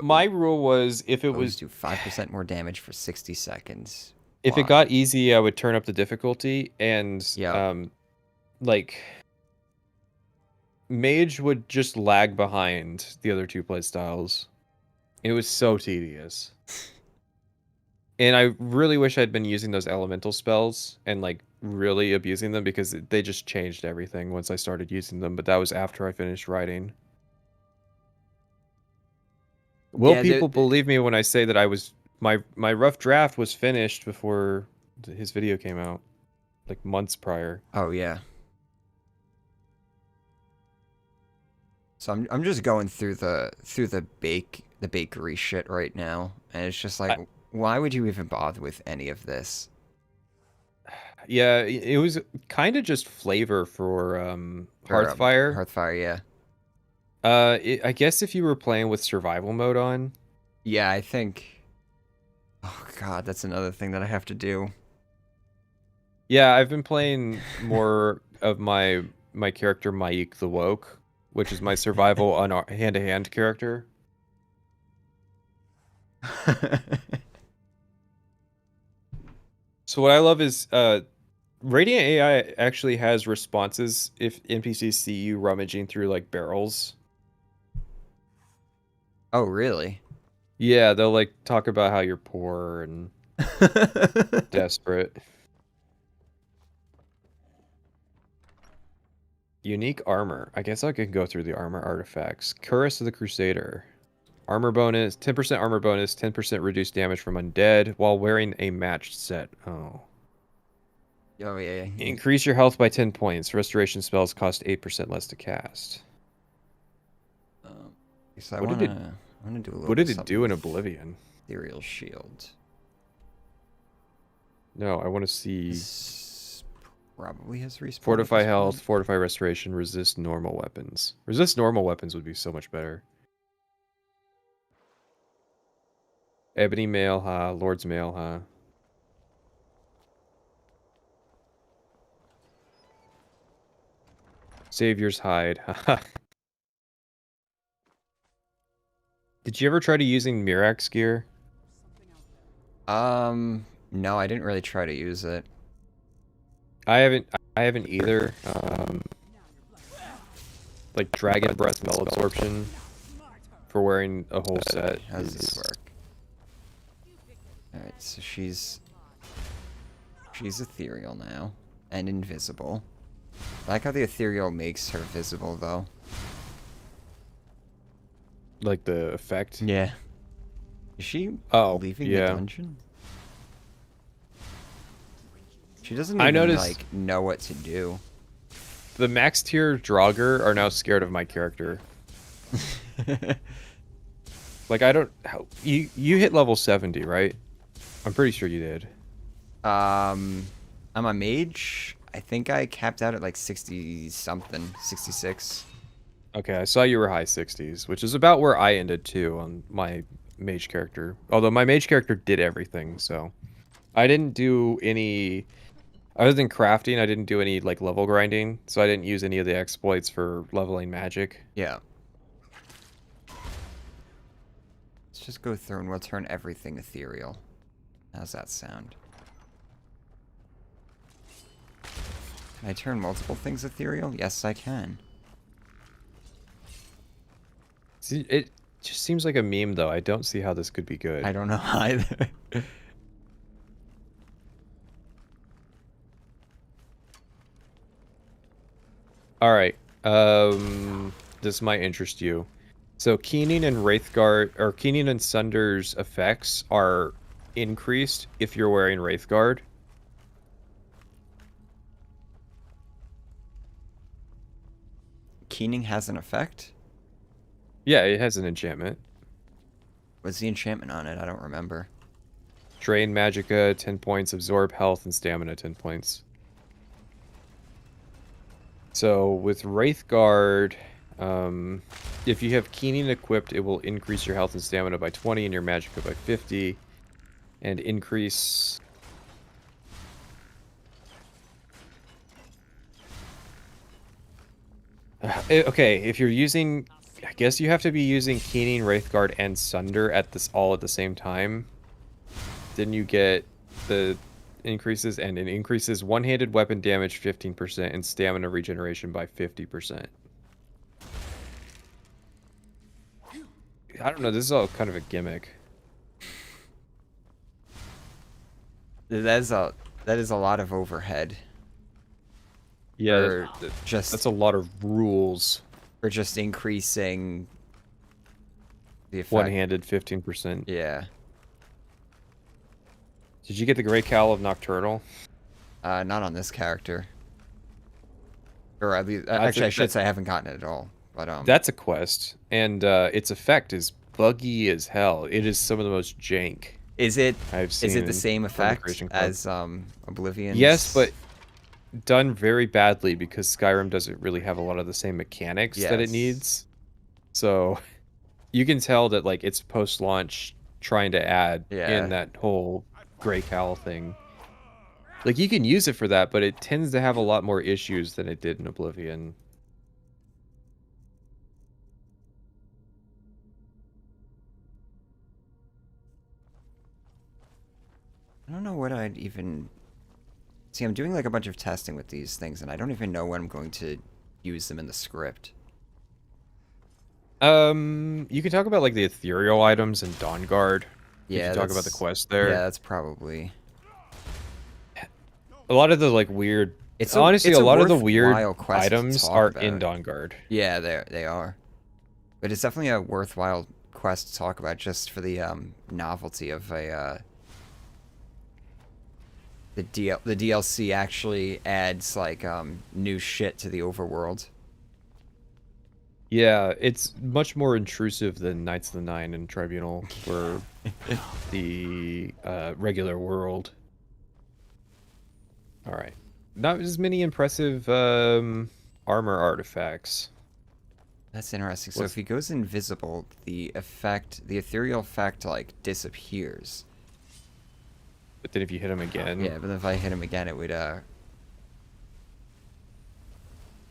My rule was if it was do 5% more damage for 60 seconds. If it got easy, I would turn up the difficulty, and like mage would just lag behind the other two play styles. It was so tedious. And I really wish I'd been using those elemental spells and like really abusing them, because they just changed everything once I started using them, but that was after I finished writing. Will people believe me when I say that I was my rough draft was finished before his video came out, like months prior? Oh yeah. So I'm just going through the bakery shit right now, and it's just like, why would you even bother with any of this? Yeah, it was kind of just flavor for Hearthfire. Hearthfire, yeah. I guess if you were playing with survival mode on. Yeah, I think. Oh god, that's another thing that I have to do. Yeah, I've been playing more of my character Maik the Woke, which is my survival on hand-to-hand character. So what I love is Radiant AI actually has responses if NPCs see you rummaging through like barrels. Oh, really? Yeah, they'll like talk about how you're poor and desperate. Unique armor. I guess I could go through the armor artifacts. Cuirass of the Crusader. Armor bonus, 10% armor bonus, 10% reduced damage from undead while wearing a matched set. Oh. Oh, yeah. Increase your health by 10 points. Restoration spells cost 8% less to cast. So I want to do a little. What did it do in Oblivion? Ethereal shield. No, I want to see. probably has respawn. Fortify health, fortify restoration, resist normal weapons. Resist normal weapons would be so much better. Ebony mail, huh? Lord's mail, huh? Savior's hide, haha. Did you ever try to using Mirax gear? No, I didn't really try to use it. I haven't either. Like Dragon Breath Spell Absorption for wearing a whole set. How does this work? Alright, so she's ethereal now. And invisible. I like how the ethereal makes her visible, though. Like the effect? Yeah. Is she leaving the dungeon? She doesn't even, like, know what to do. The max tier Draugr are now scared of my character. Like, I don't... You hit level 70, right? I'm pretty sure you did. I'm a mage. I think I capped out at, like, 60-something. 66. Okay, I saw you were high 60s, which is about where I ended, too, on my mage character. Although my mage character did everything, so... I didn't do any... Other than crafting, I didn't do any, like, level grinding, so I didn't use any of the exploits for leveling magic. Yeah. Let's just go through and we'll turn everything ethereal. How's that sound? Can I turn multiple things ethereal? Yes, I can. See, it just seems like a meme, though. I don't see how this could be good. I don't know either. All right. This might interest you. So Keening and Wraithguard, or Keening and Sunder's effects are increased if you're wearing Wraithguard. Keening has an effect? Yeah, it has an enchantment. What's the enchantment on it? I don't remember. Drain Magicka, 10 points. Absorb health and stamina, 10 points. So with Wraithguard, if you have Keening equipped, it will increase your health and stamina by 20 and your Magicka by 50. And increase... okay, if you're using... I guess you have to be using Keening, Wraithguard, and Sunder at this all at the same time. Then you get the increases, and it increases one-handed weapon damage 15% and stamina regeneration by 50%. I don't know, this is all kind of a gimmick. That is a lot of overhead. Yeah, that's a lot of rules. For just increasing the effect. One-handed 15%. Yeah. Did you get the Great Cowl of Nocturnal? Not on this character. Or at least, actually, I should say I haven't gotten it at all. But that's a quest, and its effect is buggy as hell. It is some of the most jank. Is it? I've seen is it the same effect as Oblivion? Yes, but done very badly because Skyrim doesn't really have a lot of the same mechanics that it needs. So you can tell that like it's post-launch trying to add in that whole Grey Cowl thing. Like you can use it for that, but it tends to have a lot more issues than it did in Oblivion. I don't know what I'd even... See, I'm doing like a bunch of testing with these things, and I don't even know when I'm going to use them in the script. You can talk about like the ethereal items and Dawnguard. Yeah, you can talk about the quest there. Yeah, that's probably... A lot of the like weird... Honestly, a lot of the weird items are in Dawnguard. Yeah, they are. But it's definitely a worthwhile quest to talk about just for the novelty of a... The DLC actually adds like new shit to the overworld. Yeah, it's much more intrusive than Knights of the Nine and Tribunal for the regular world. All right. not as many impressive armor artifacts. That's interesting. So What's- if he goes invisible, the ethereal effect, like, disappears. But then if you hit him again... Yeah, but if I hit him again, it would,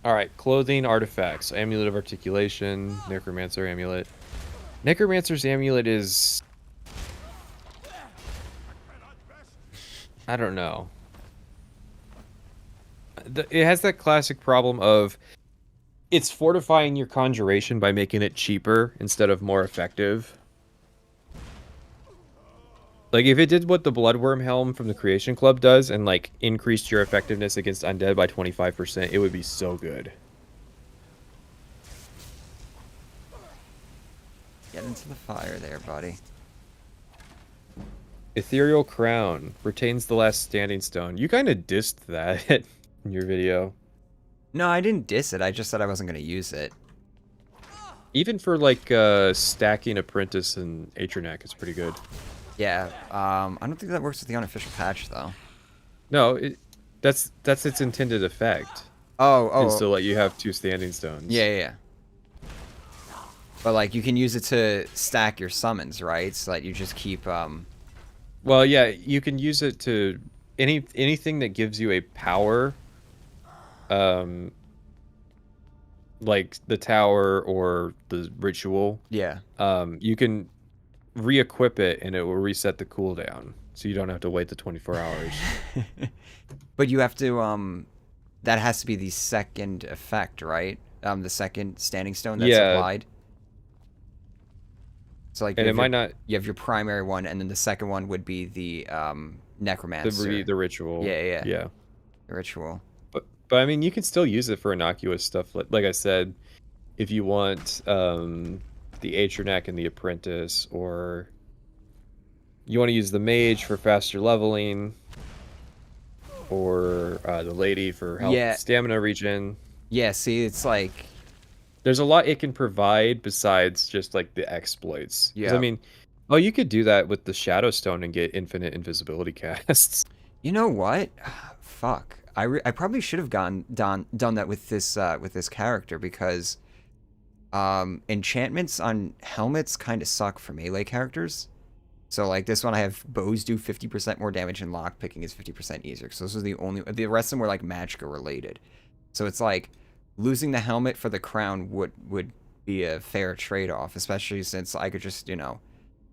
Alright, clothing artifacts. Amulet of Articulation, Necromancer Amulet. Necromancer's Amulet is... I don't know. It has that classic problem of... It's fortifying your conjuration by making it cheaper instead of more effective. Like, if it did what the Bloodworm Helm from the Creation Club does and, like, increased your effectiveness against undead by 25%, it would be so good. get into the fire there, buddy. Ethereal Crown retains the last standing stone. You kind of dissed that in your video. No, I didn't diss it. I just said I wasn't going to use it. Even for, like, stacking Apprentice and Atronek, it's pretty good. Yeah, I don't think that works with the unofficial patch, though. No, that's its intended effect. Oh. Is to let you have 2 standing stones. Yeah. But, like, you can use it to stack your summons, right? So that you just keep, Well, yeah, you can use it to... Anything that gives you a power... like the tower or the ritual, yeah. you can re-equip it and it will reset the cooldown, so you don't have to wait the 24 hours. But you have to, that has to be the second effect, right? The second standing stone that's applied. So, like, And it might not... You have your primary one, and then the second one would be the, necromancer. The ritual. Yeah. Yeah. The ritual. But I mean, you can still use it for innocuous stuff. Like I said, if you want the Atronek and the Apprentice, or you want to use the Mage for faster leveling, or the Lady for health stamina regen. Yeah, see, it's like... There's a lot it can provide besides just, like, the exploits. 'Cause, Yeah. I mean, you could do that with the Shadow Stone and get infinite invisibility casts. You know what? Fuck. I probably should have done that with this character, because enchantments on helmets kind of suck for melee characters. So, like, this one, I have bows do 50% more damage and lockpicking is 50% easier. So this was the rest of them were, like, Magicka related. So it's like losing the helmet for the crown would be a fair trade-off, especially since I could just, you know,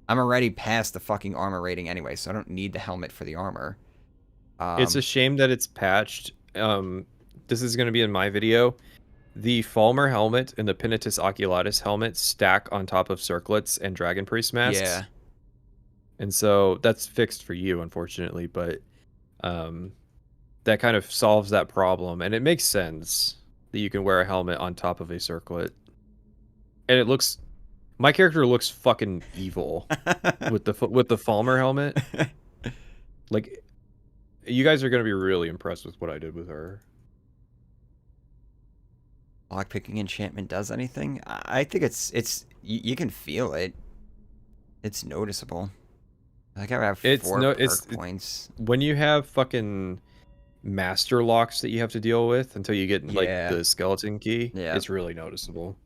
I'm already past the fucking armor rating anyway, so I don't need the helmet for the armor. It's a shame that it's patched. This is going to be in my video. The Falmer helmet and the Penitus Oculatus helmet stack on top of circlets and Dragon Priest masks. Yeah. And so that's fixed for you, unfortunately, but that kind of solves that problem. And it makes sense that you can wear a helmet on top of a circlet. And it looks... My character looks fucking evil with the Falmer helmet. Like... You guys are going to be really impressed with what I did with her. Lockpicking enchantment does anything? I think it's you can feel it. It's noticeable. Like, I have 4 perk points. When you have fucking master locks that you have to deal with until you get, like, the skeleton key, it's really noticeable.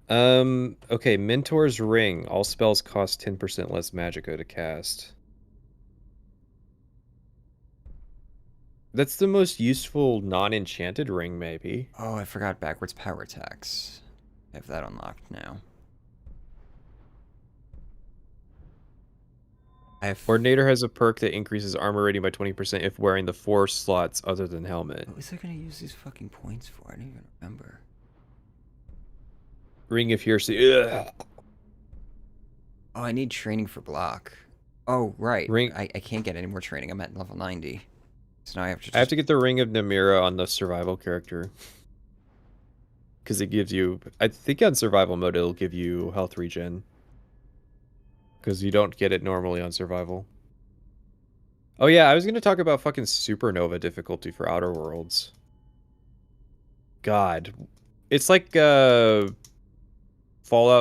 Okay, Mentor's Ring. All spells cost 10% less magicka to cast. That's the most useful non-enchanted ring, maybe. Oh, I forgot backwards power attacks. I have that unlocked now. Ordinator has a perk that increases armor rating by 20% if wearing the 4 slots other than helmet. What was I gonna use these fucking points for? I don't even remember. Ring of Hearsay. Ugh. Oh, I need training for block. Oh, right. Ring. I can't get any more training. I'm at level 90. So now I have to just... I have to get the Ring of Namira on the survival character. Because it gives you... I think on survival mode it'll give you health regen. Because you don't get it normally on survival. Oh yeah, I was going to talk about fucking Supernova difficulty for Outer Worlds. God. It's like Fallout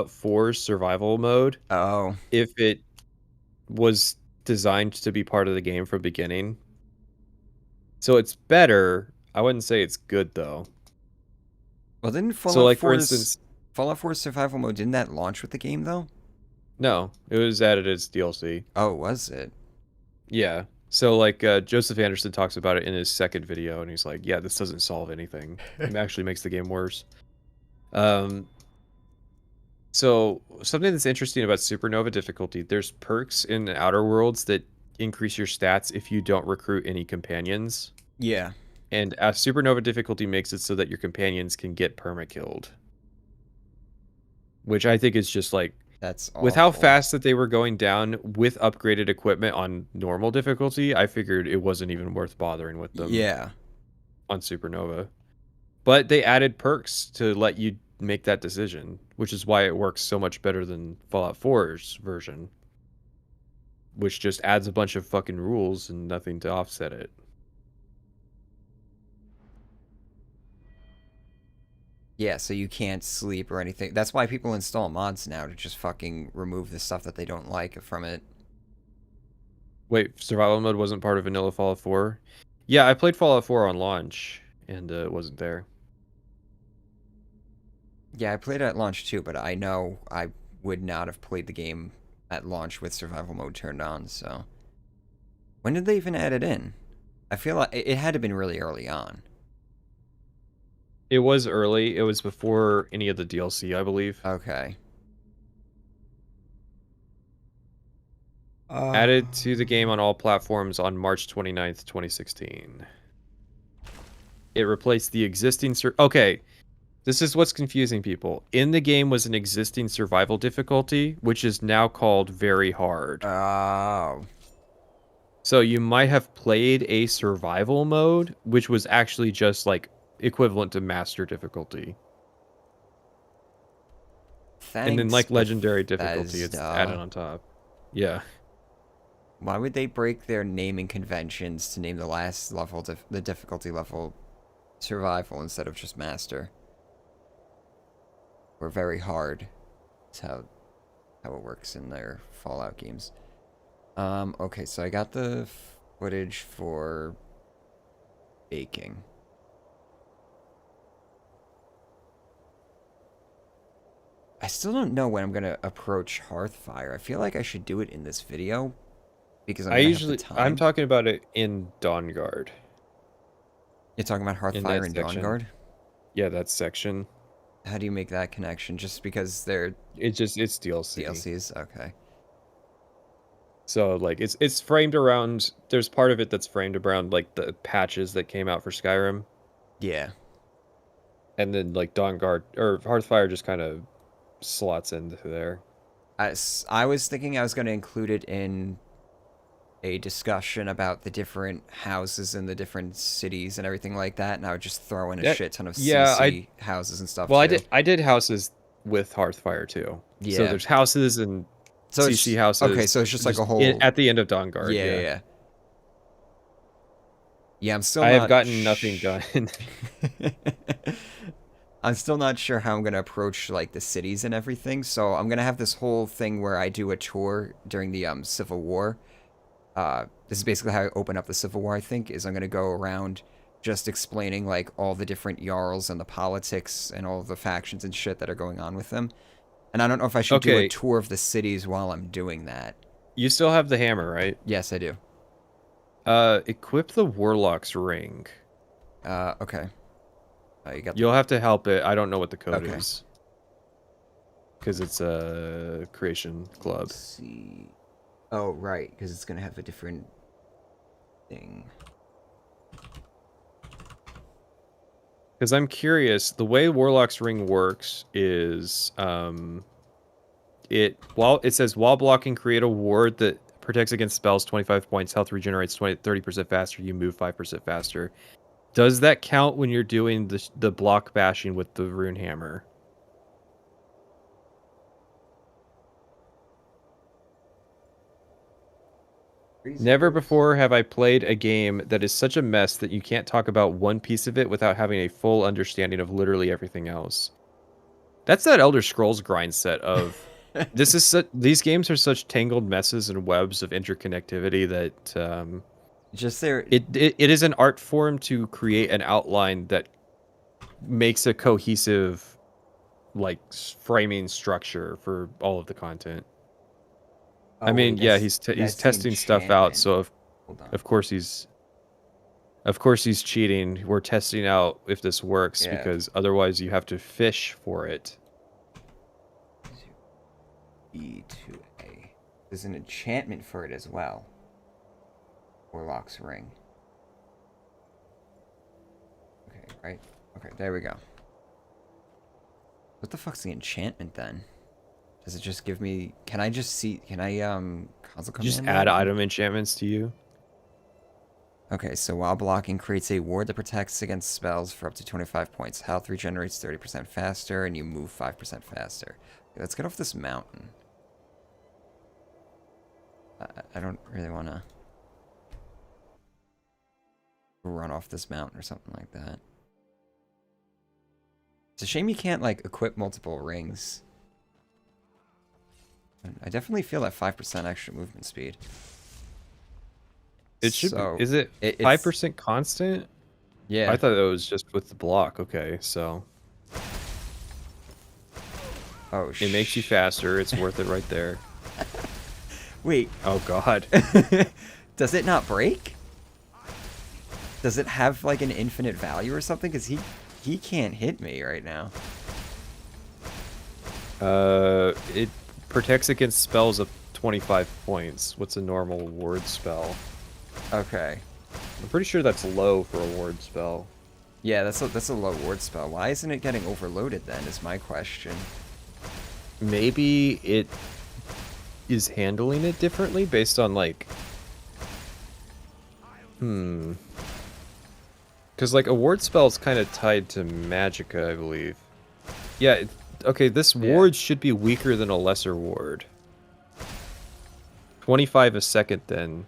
4's survival mode. Oh. If it was designed to be part of the game from the beginning. So it's better. I wouldn't say it's good though. Well, didn't So like for instance, Fallout 4 survival mode, didn't that launch with the game though? no, it was added as DLC. Oh, was it? Yeah. So like Joseph Anderson talks about it in his second video, and he's like, "Yeah, this doesn't solve anything. It actually makes the game worse." So something that's interesting about Supernova difficulty, there's perks in the Outer Worlds that increase your stats if you don't recruit any companions. Yeah. And Supernova difficulty makes it so that your companions can get perma-killed. Which I think is just like, That's awful. with how fast that they were going down with upgraded equipment on normal difficulty, I figured it wasn't even worth bothering with them. Yeah. On Supernova. But they added perks to let you make that decision, which is why it works so much better than Fallout 4's version, which just adds a bunch of fucking rules and nothing to offset it. Yeah, so you can't sleep or anything. That's why people install mods now, to just fucking remove the stuff that they don't like from it. Wait, survival mode wasn't part of vanilla Fallout 4? Yeah, I played Fallout 4 on launch, and it wasn't there. Yeah, I played it at launch too, but I know I would not have played the game at launch with survival mode turned on, so... When did they even add it in? I feel like it had to have been really early on. It was early. It was before any of the DLC, I believe. Okay. Added to the game on all platforms on March 29th, 2016. It replaced the existing... Okay, this is what's confusing people. In the game was an existing survival difficulty, which is now called very hard. Oh. So you might have played a survival mode, which was actually just like equivalent to master difficulty. Thanks, and then like legendary difficulty, it's Bethesda. added on top. Yeah. Why would they break their naming conventions to name the last level, the difficulty level, survival instead of just master? Or very hard. That's how it works in their Fallout games. Okay, so I got the footage for baking. I still don't know when I'm gonna approach Hearthfire. I feel like I should do it in this video because I'm talking about it in Dawnguard. You're talking about Hearthfire and Dawnguard? Yeah, that section. How do you make that connection? Just because they're it's DLC. DLCs? Okay. So like it's framed around, there's part of it that's framed around like the patches that came out for Skyrim. Yeah. And then like Dawnguard or Hearthfire just kind of slots into there. I was thinking I was going to include it in a discussion about the different houses in the different cities and everything like that, and I would just throw in a shit ton of CC houses and stuff. Well, too. I did houses with Hearthfire too. Yeah. So there's houses and CC houses. Okay, so it's just like a whole at the end of Dawnguard. Yeah. Yeah, I'm still. I have gotten nothing done. I'm still not sure how I'm gonna approach like the cities and everything. So I'm gonna have this whole thing where I do a tour during the Civil War. This is basically how I open up the Civil War. I think is I'm gonna go around just explaining like all the different jarls and the politics and all the factions and shit that are going on with them. And I don't know if I should do a tour of the cities while I'm doing that. You still have the hammer, right? Yes, I do. Equip the Warlock's ring. Okay. You'll have to help it. I don't know what the code is. Because it's a creation club. Let's see. Oh, right. Because it's going to have a different thing. Because I'm curious, the way Warlock's ring works is, it says while blocking, create a ward that protects against spells 25 points, health regenerates 30% faster, you move 5% faster. Does that count when you're doing the block bashing with the rune hammer? Never before have I played a game that is such a mess that you can't talk about one piece of it without having a full understanding of literally everything else. That's that Elder Scrolls grind set of these games are such tangled messes and webs of interconnectivity that Just there. It is an art form to create an outline that makes a cohesive, like, framing structure for all of the content. I Oh, mean, wait, yeah, that's he's the testing stuff out, enchantment. so Hold on. of course he's cheating. We're testing out if this works Yeah. because otherwise you have to fish for it. E2A. There's an enchantment for it as well. Warlock's Ring. Okay, right? Okay, there we go. What the fuck's the enchantment then? Does it just give me... Can I just see... Can I, console command Just that? add item enchantments to you. Okay, so while blocking, creates a ward that protects against spells for up to 25 points. Health regenerates 30% faster, and you move 5% faster. Okay, let's get off this mountain. I don't really want to run off this mountain or something like that. It's a shame you can't, like, equip multiple rings. I definitely feel that 5% extra movement speed. It should So, be. Is it 5% constant? Yeah. I thought it was just with the block. Okay, so Oh, it makes you faster. It's worth it right there. Wait. Oh god. Does it not break? Does it have like an infinite value or something? Because he can't hit me right now. It protects against spells of 25 points. What's a normal ward spell? Okay. I'm pretty sure that's low for a ward spell. Yeah, that's a low ward spell. Why isn't it getting overloaded then? Is my question. Maybe it is handling it differently based on like. Because like a ward spell is kind of tied to magicka, I believe. Yeah. Okay, this ward should be weaker than a lesser ward. 25 a second then.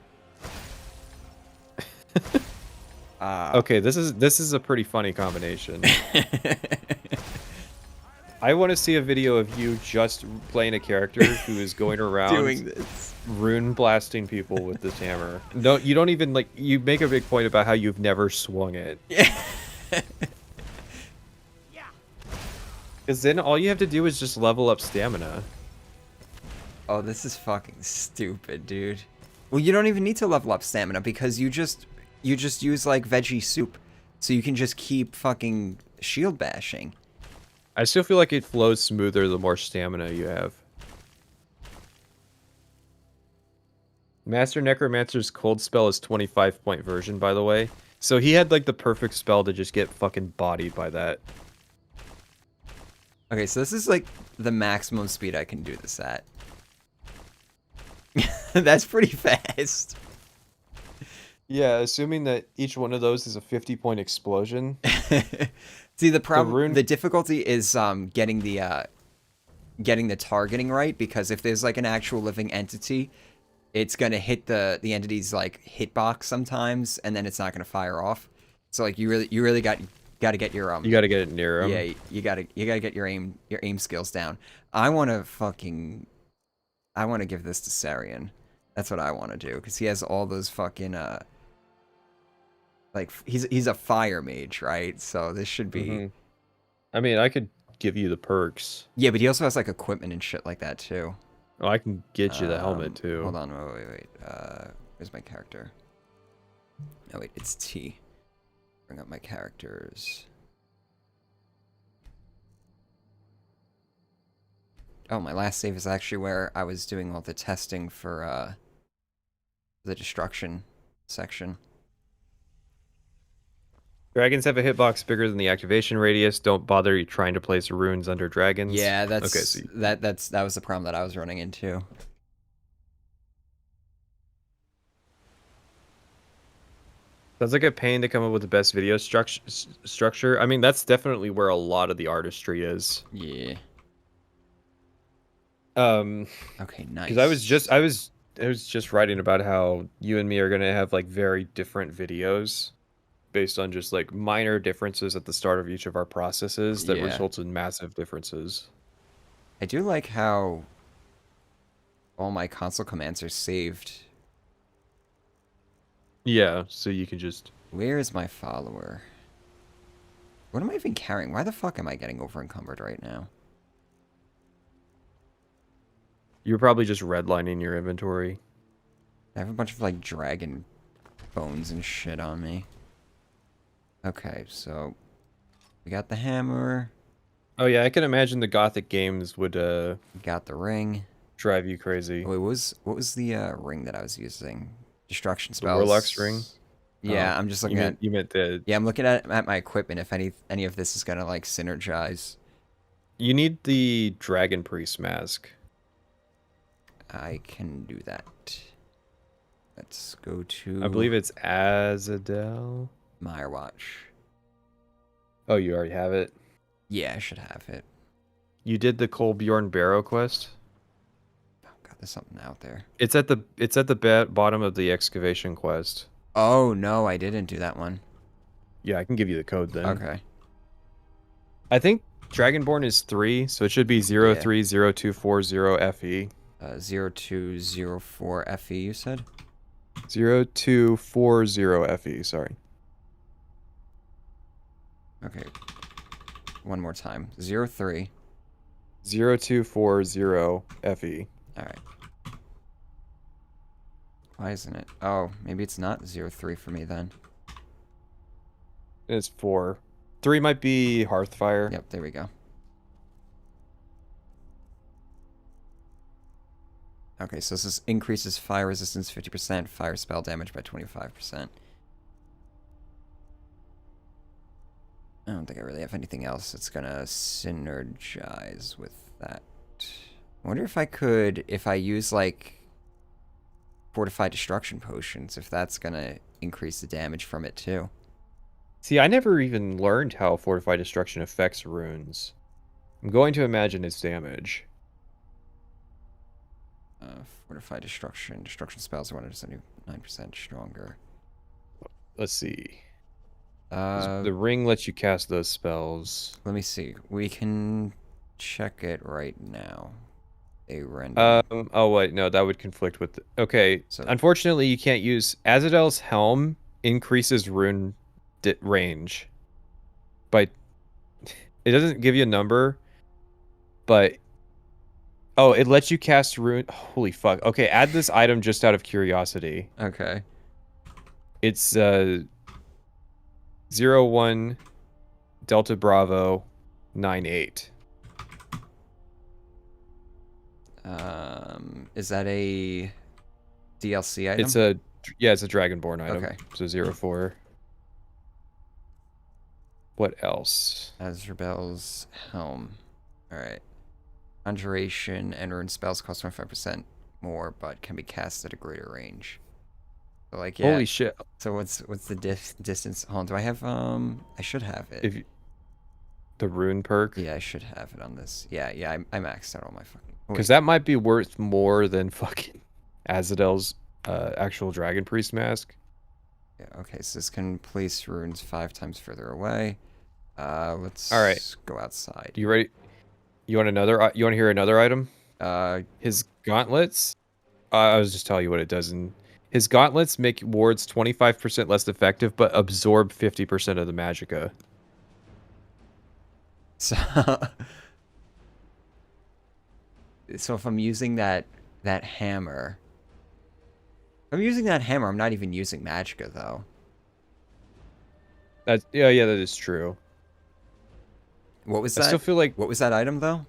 Okay, this is a pretty funny combination. I want to see a video of you just playing a character who is going around doing this, rune blasting people with this hammer. No, you don't even like. You make a big point about how you've never swung it. Yeah. Because then all you have to do is just level up stamina. Oh, this is fucking stupid, dude. Well, you don't even need to level up stamina because you just use like veggie soup, so you can just keep fucking shield bashing. I still feel like it flows smoother the more stamina you have. Master Necromancer's cold spell is 25-point version, by the way. So he had like the perfect spell to just get fucking bodied by that. Okay, so this is like the maximum speed I can do this at. That's pretty fast. Yeah, assuming that each one of those is a 50-point explosion. See, the problem, the difficulty is getting the targeting right, because if there's like an actual living entity, it's gonna hit the entity's like hitbox sometimes, and then it's not gonna fire off. So like you really got to get your You got to get it near him. Yeah, you gotta get your aim skills down. I wanna give this to Sarian. That's what I want to do, because he has all those fucking like he's a fire mage, right? So this should be. I mean, I could give you the perks. Yeah, but he also has like equipment and shit like that too. Oh, I can get you the helmet too. Hold on, wait. Where's my character? Oh wait, it's T. Bring up my characters. Oh, my last save is actually where I was doing all the testing for the destruction section. Dragons have a hitbox bigger than the activation radius. Don't bother trying to place runes under dragons. Yeah, that's okay, so that was the problem that I was running into. Sounds like a pain to come up with the best video structure. I mean, that's definitely where a lot of the artistry is. Yeah. Okay, nice. Because I was just writing about how you and me are gonna have like very different videos based on just like minor differences at the start of each of our processes that results in massive differences. I do like how all my console commands are saved Yeah, so you can just... Where is my follower? What am I even carrying? Why the fuck am I getting over encumbered right now? You're probably just redlining your inventory. I have a bunch of, like, dragon bones and shit on me. Okay, so... We got the hammer. Oh yeah, I can imagine the Gothic games would We got the ring. drive you crazy. Wait, what was the ring that I was using? Destruction The spells. Warlock's ring? Yeah, Oh, I'm just looking at... You meant the... Yeah, I'm looking at my equipment, if any of this is gonna, like, synergize. You need the Dragon Priest mask. I can do that. Let's go to... I believe it's Azadel. Watch. Oh, you already have it? Yeah, I should have it. You did the Kolbjorn Barrow quest? Oh god, there's something out there. It's at the bottom of the excavation quest. Oh, no, I didn't do that one. Yeah, I can give you the code then. Okay. I think Dragonborn is 3, so it should be 030240FE. 0204 FE, you said? 0240FE, sorry. Okay. One more time. 03. 0240FE. Alright. Why isn't it? Oh, maybe it's not 03 for me then. It's 4. 3 might be Hearthfire. Yep, there we go. Okay, so this increases fire resistance 50%, fire spell damage by 25%. I don't think I really have anything else that's gonna synergize with that. I wonder if I could, if I use, like, fortified destruction potions, if that's gonna increase the damage from it too. See, I never even learned how Fortified Destruction affects runes. I'm going to imagine it's damage. Fortified destruction. Destruction spells are 179% stronger. Let's see. The ring lets you cast those spells. Let me see. We can check it right now. A render. Oh wait, no, that would conflict with... Okay, So- unfortunately you can't use... Azadel's Helm increases rune range. But it doesn't give you a number, but... Oh, it lets you cast rune... Holy fuck. Okay, add this item just out of curiosity. Okay. It's 01 Delta Bravo 98. Is that a DLC item? It's a it's a Dragonborn item. Okay. So 04. What else? Azrael's Helm. Alright. Conjuration and rune spells cost 25% more, but can be cast at a greater range. So, like, yeah. Holy shit. So what's the distance? Hold on, do I have, I should have it. If you, the rune perk? Yeah, I should have it on this. Yeah, I maxed out all my fucking... Because that might be worth more than fucking Azadel's actual Dragon Priest mask. Yeah, okay, so this can place runes 5 times further away. Let's All right. go outside. You ready? You want another? You want to hear another item? His gauntlets. I was just telling you what it does. And his gauntlets make wards 25% less effective, but absorb 50% of the magicka. So, so if I'm using that hammer, I'm not even using magicka though. That's yeah, that is true. What was that? I still feel like What was that item though?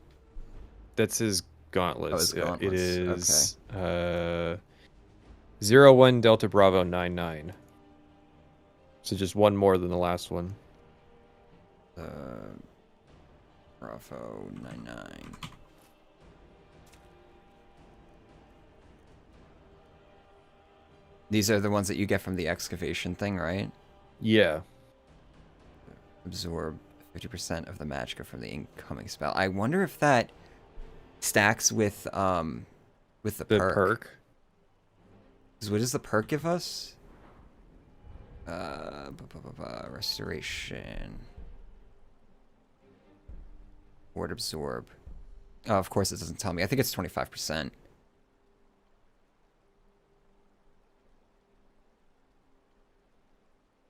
that's his gauntlets. Oh, his gauntlets. It is 01 Delta Bravo 99. So just one more than the last one. Bravo 99. These are the ones that you get from the excavation thing, right? Yeah. Absorb 50% of the magicka from the incoming spell. I wonder if that stacks with the perk. 'Cause what does the perk give us? Restoration. Ward absorb. Oh, of course it doesn't tell me. I think it's 25%.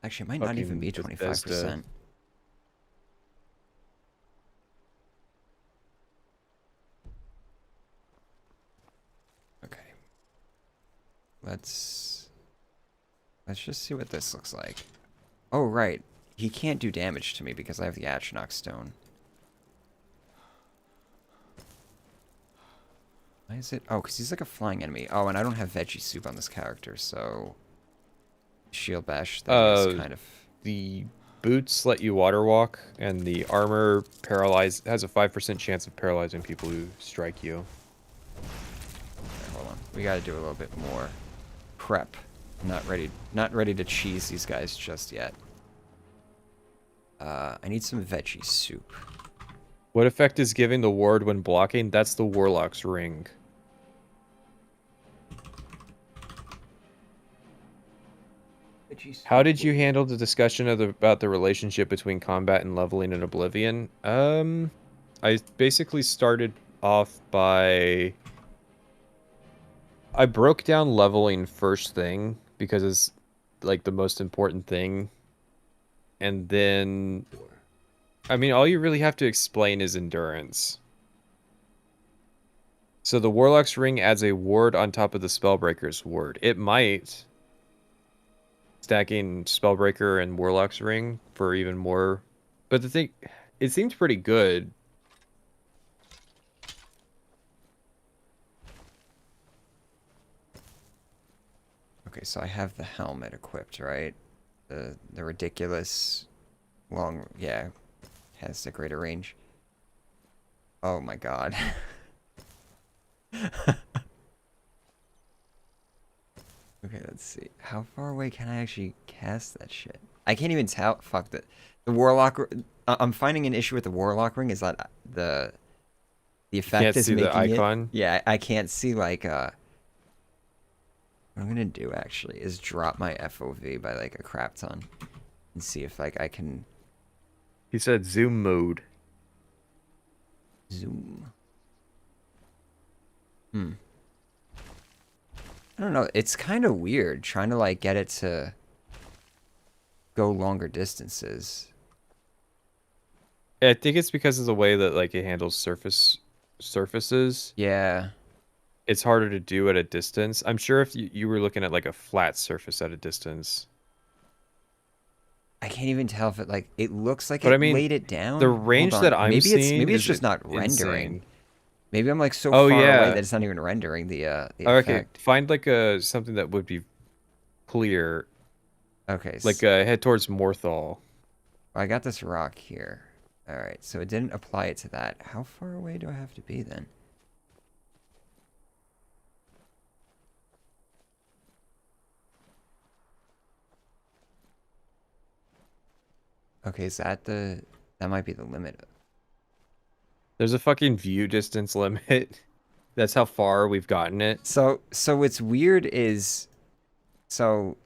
Actually, it might not even be Fucking 25%. Okay. Let's just see what this looks like. Oh, right. He can't do damage to me because I have the Atronach Stone. Why is it? Oh, because he's like a flying enemy. Oh, and I don't have veggie soup on this character, so... Shield bash thing is kind of... The boots let you water walk, and the armor has a 5% chance of paralyzing people who strike you. Okay, hold on. We gotta do a little bit more prep. I'm not ready to cheese these guys just yet. I need some veggie soup. What effect is giving the ward when blocking? That's the Warlock's Ring. How did you handle the discussion about the relationship between combat and leveling in Oblivion? I basically started off by... I broke down leveling first thing, because it's, like, the most important thing. And then... I mean, all you really have to explain is endurance. So the Warlock's Ring adds a ward on top of the Spellbreaker's ward. It might... Stacking Spellbreaker and Warlock's Ring for even more. But the thing... It seemed pretty good. Okay, so I have the helmet equipped, right? The ridiculous long... Yeah. Has the greater range. Oh my god. Okay, let's see. How far away can I actually cast that shit? I can't even tell. Fuck that. The Warlock... I'm finding an issue with the Warlock Ring is that the effect is making the icon? Yeah, I can't see, like, what I'm gonna do, actually, is drop my FOV by, like, a crap ton. And see if, like, I can... He said zoom mode. Zoom. I don't know. It's kind of weird trying to, like, get it to go longer distances. I think it's because of the way that, like, it handles surfaces. Yeah. It's harder to do at a distance. I'm sure if you were looking at, like, a flat surface at a distance. I can't even tell if it, like, it looks like But it I mean, laid it down. the range Hold on. that I'm maybe seeing maybe it's is just not rendering. insane. Maybe I'm, like, so Oh, far yeah. away that it's not even rendering the Okay, effect. find, like, something that would be clear. Okay. Like, head towards Morthal. I got this rock here. Alright, so it didn't apply it to that. How far away do I have to be then? Okay, is that the... That might be the limit. There's a fucking view distance limit. That's how far we've gotten it. So what's weird is... So...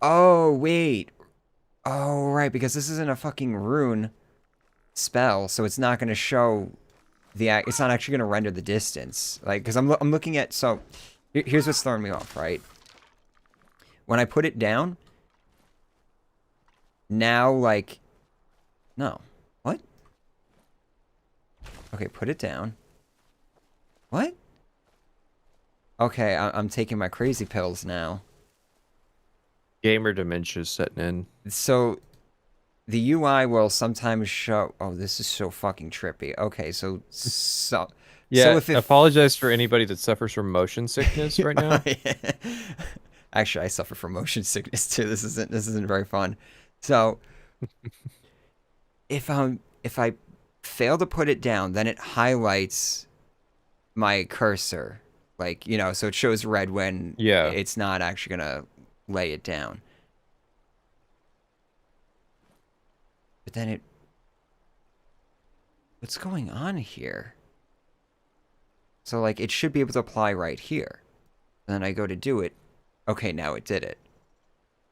Oh, wait. Oh, right, because this isn't a fucking rune spell, so it's not going to show the... It's not actually going to render the distance. Like, because I'm looking at... So, here's what's throwing me off, right? When I put it down... Now, like... No. What? Okay, put it down. What? Okay, I'm taking my crazy pills now. Gamer dementia's setting in. So, the UI will sometimes show... Oh, this is so fucking trippy. Okay, so... Yeah, so if it... apologize for anybody that suffers from motion sickness right now. Actually, I suffer from motion sickness too. This isn't very fun. So, if I fail to put it down, then it highlights my cursor, like, you know, so it shows red when it's not actually gonna lay it down. But then it... What's going on here? So, like, it should be able to apply right here. Then I go to do it. Okay, now it did it.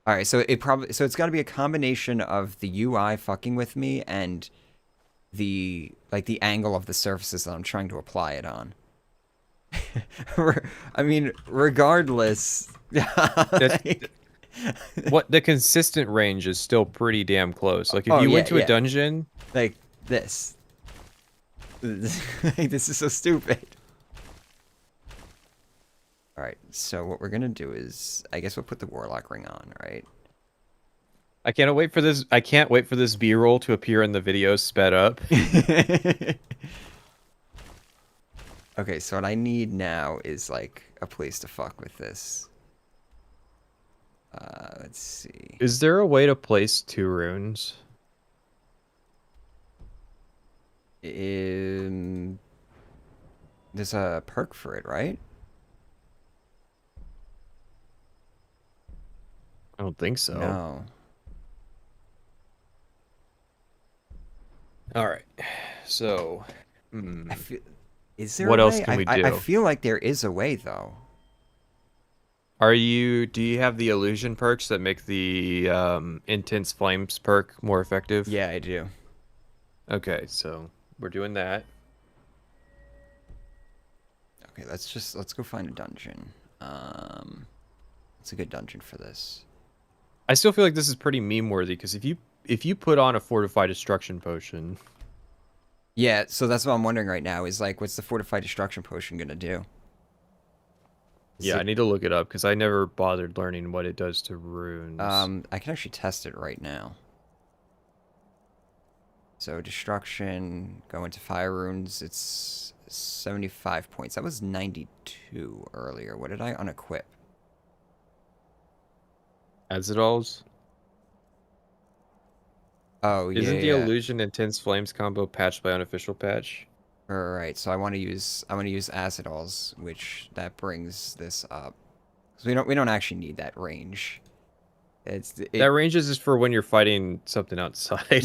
All right, so it's got to be a combination of the UI fucking with me and the angle of the surfaces that I'm trying to apply it on. I mean, regardless, what the consistent range is still pretty damn close. Like if Oh, you yeah, went to yeah. a dungeon, Like this. Like, this is so stupid. Alright, so what we're gonna do is, I guess we'll put the Warlock ring on, right? I can't wait for this. I can't wait for this B-roll to appear in the video sped up. Okay, so what I need now is like a place to fuck with this. Let's see. Is there a way to place 2 runes? There's a perk for it, right? I don't think so. No. All right. So, I feel, is there What a else way? can we I do? feel like there is a way though. do you have the illusion perks that make the intense flames perk more effective? Yeah, I do. Okay, so we're doing that. Okay, let's go find a dungeon. It's a good dungeon for this. I still feel like this is pretty meme worthy because if you put on a fortified destruction potion, Yeah, so that's what I'm wondering right now is like, what's the fortified destruction potion gonna do? Is yeah, it- I need to look it up because I never bothered learning what it does to runes. I can actually test it right now. So destruction, go into fire runes. It's 75 points. That was 92 earlier. What did I unequip? Azadol's. Oh yeah, Isn't the yeah. illusion intense flames combo patched by unofficial patch? Alright, so I want to use Acidols, which that brings this up. So we don't actually need that range. That range is just for when you're fighting something outside.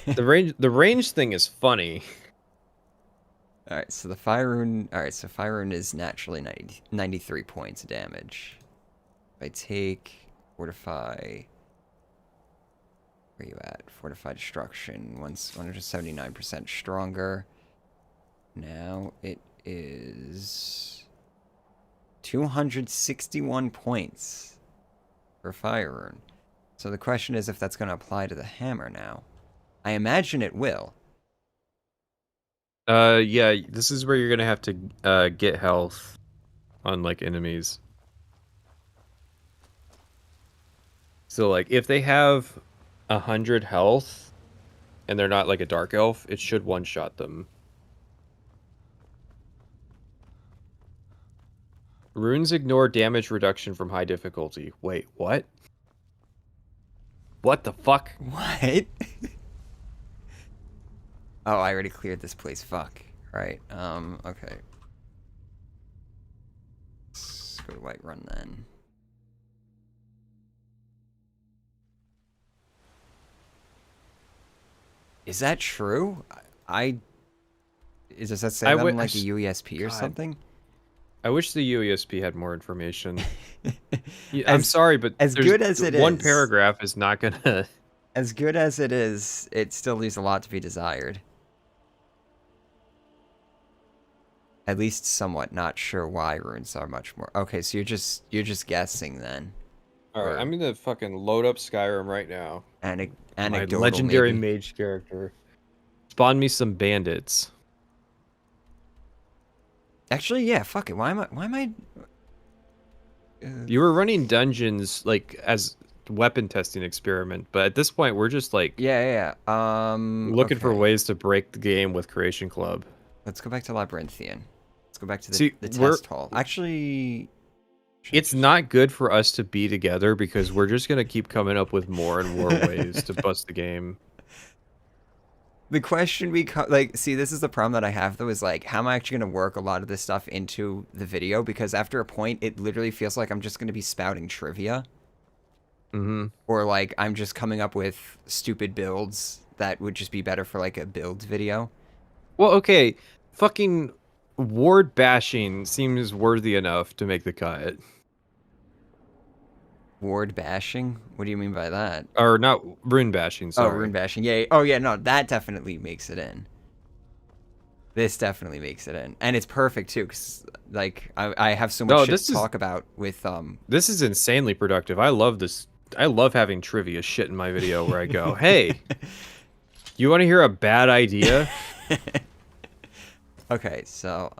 The range thing is funny. Alright, so the fire rune. Alright, so fire rune is naturally 93 points of damage. If I take fortify. Where are you at? Fortify destruction. 179% stronger. Now it is 261 points for fire rune. So the question is if that's going to apply to the hammer now. I imagine it will. Yeah, this is where you're gonna have to get health on like enemies. So like if they have 100 health and they're not like a dark elf, it should one-shot them. Runes ignore damage reduction from high difficulty. Wait, what? What the fuck? What? Oh, I already cleared this place. Fuck. Right. Okay. Let's go to Whiterun then. Is that true? Does that say that on like a UESP or God. something? I wish the UESP had more information. I'm sorry, but as there's- good as it one is- paragraph is not gonna. As good as it is, it still leaves a lot to be desired. At least somewhat. Not sure why runes are much more. Okay, so you're just guessing then. All right, I'm gonna fucking load up Skyrim right now. My Anecdotal, legendary maybe. mage character. Spawn me some bandits. Actually, yeah. Fuck it. Why am I? You were running dungeons like as weapon testing experiment, but at this point we're just like Yeah. looking for okay. ways to break the game with Creation Club. Let's go back to Labyrinthian. Let's go back to See, the we're- test hall. Actually, It's not good for us to be together because we're just gonna keep coming up with more and more ways to bust the game. the question like, see, this is the problem that I have though, is like, how am I actually gonna work a lot of this stuff into the video? Because after a point, it literally feels like I'm just gonna be spouting trivia, or like I'm just coming up with stupid builds that would just be better for like a build video. Well, okay, fucking ward bashing seems worthy enough to make the cut. Ward bashing? What do you mean by that? Or not rune bashing, sorry. Oh, rune bashing. Yeah. Oh, yeah. No, that definitely makes it in. This definitely makes it in, and it's perfect too, cause like I have so No, much shit this to is- talk about with This is insanely productive. I love this. I love having trivia shit in my video where I go, hey, you want to hear a bad idea? Okay, so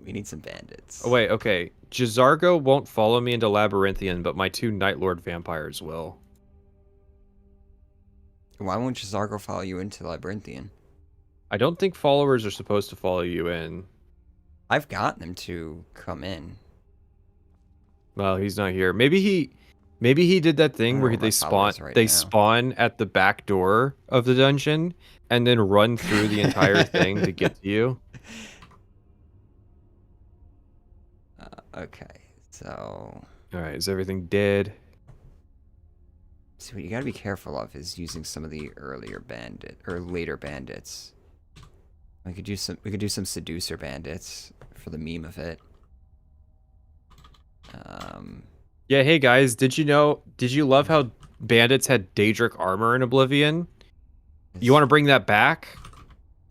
we need some bandits. Oh, wait, okay. Jizargo won't follow me into Labyrinthian, but my 2 Night Lord vampires will. Why won't Zargo follow you into Labyrinthian? I don't think followers are supposed to follow you in. I've gotten them to come in. Well, he's not here. Maybe he did that I thing don't where know they where my follower spawn is right they now. spawn at the back door of the dungeon and then run through the entire thing to get to you. Okay, so All right, is everything dead? see what you gotta be careful of is using some of the later bandits. We could do some seducer bandits for the meme of it. Yeah, hey guys, did you love how bandits had Daedric armor in Oblivion? You want to bring that back?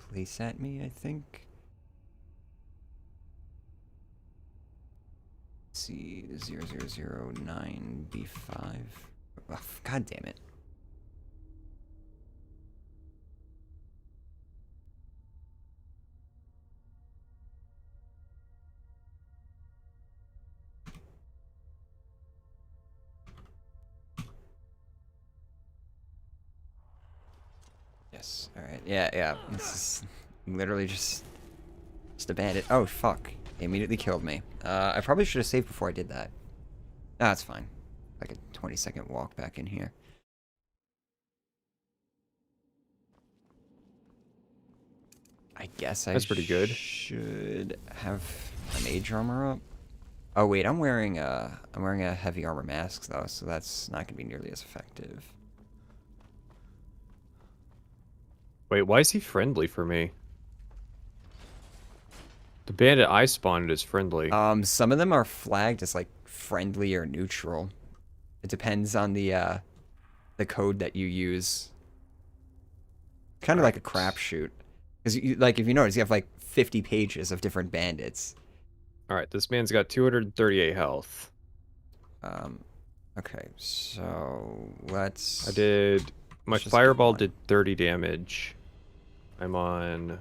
place at me, I think. Let's see, 0009B5. Oh, God damn it. Yes. All right. Yeah. Yeah. This is literally just a bandit. Oh fuck! They immediately killed me. I probably should have saved before I did that. Ah, that's fine. Like a 20-second walk back in here. I guess That's pretty good. Should have a mage armor up. Oh wait, I'm wearing a heavy armor mask though, so that's not gonna be nearly as effective. Wait, why is he friendly for me? The bandit I spawned is friendly. Some of them are flagged as like friendly or neutral. It depends on the code that you use. Kind of like a crapshoot. Because like if you notice, you have like 50 pages of different bandits. All right, this man's got 238 health. Okay, so let's. My let's just fireball go on. did 30 damage. I'm on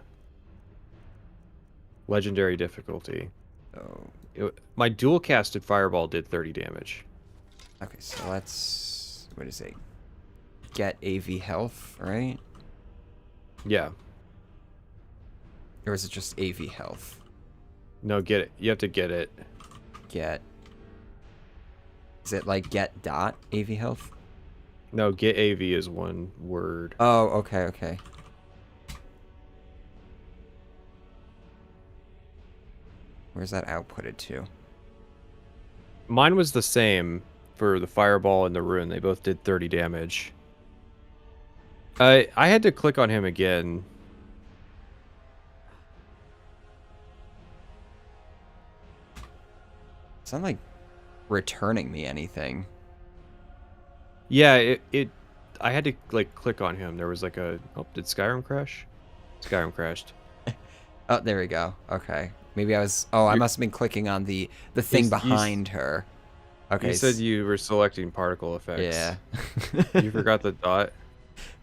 legendary difficulty. Oh, My dual casted fireball did 30 damage. okay, so let's. What is it? Get AV health, right? Yeah. Or is it just AV health? No, get it. You have to get it. Get. Is it like get dot AV health? No, get AV is one word. Oh, okay, okay. Where's that outputted to? Mine was the same for the fireball and the rune. They both did 30 damage. I had to click on him again. It's not like returning me anything. Yeah, I had to like click on him. There was like a did Skyrim crash? Skyrim crashed. Oh, there we go. Okay. Maybe I was. Oh, I must have been clicking on the thing behind her. Okay. You said you were selecting particle effects. Yeah. You forgot the dot.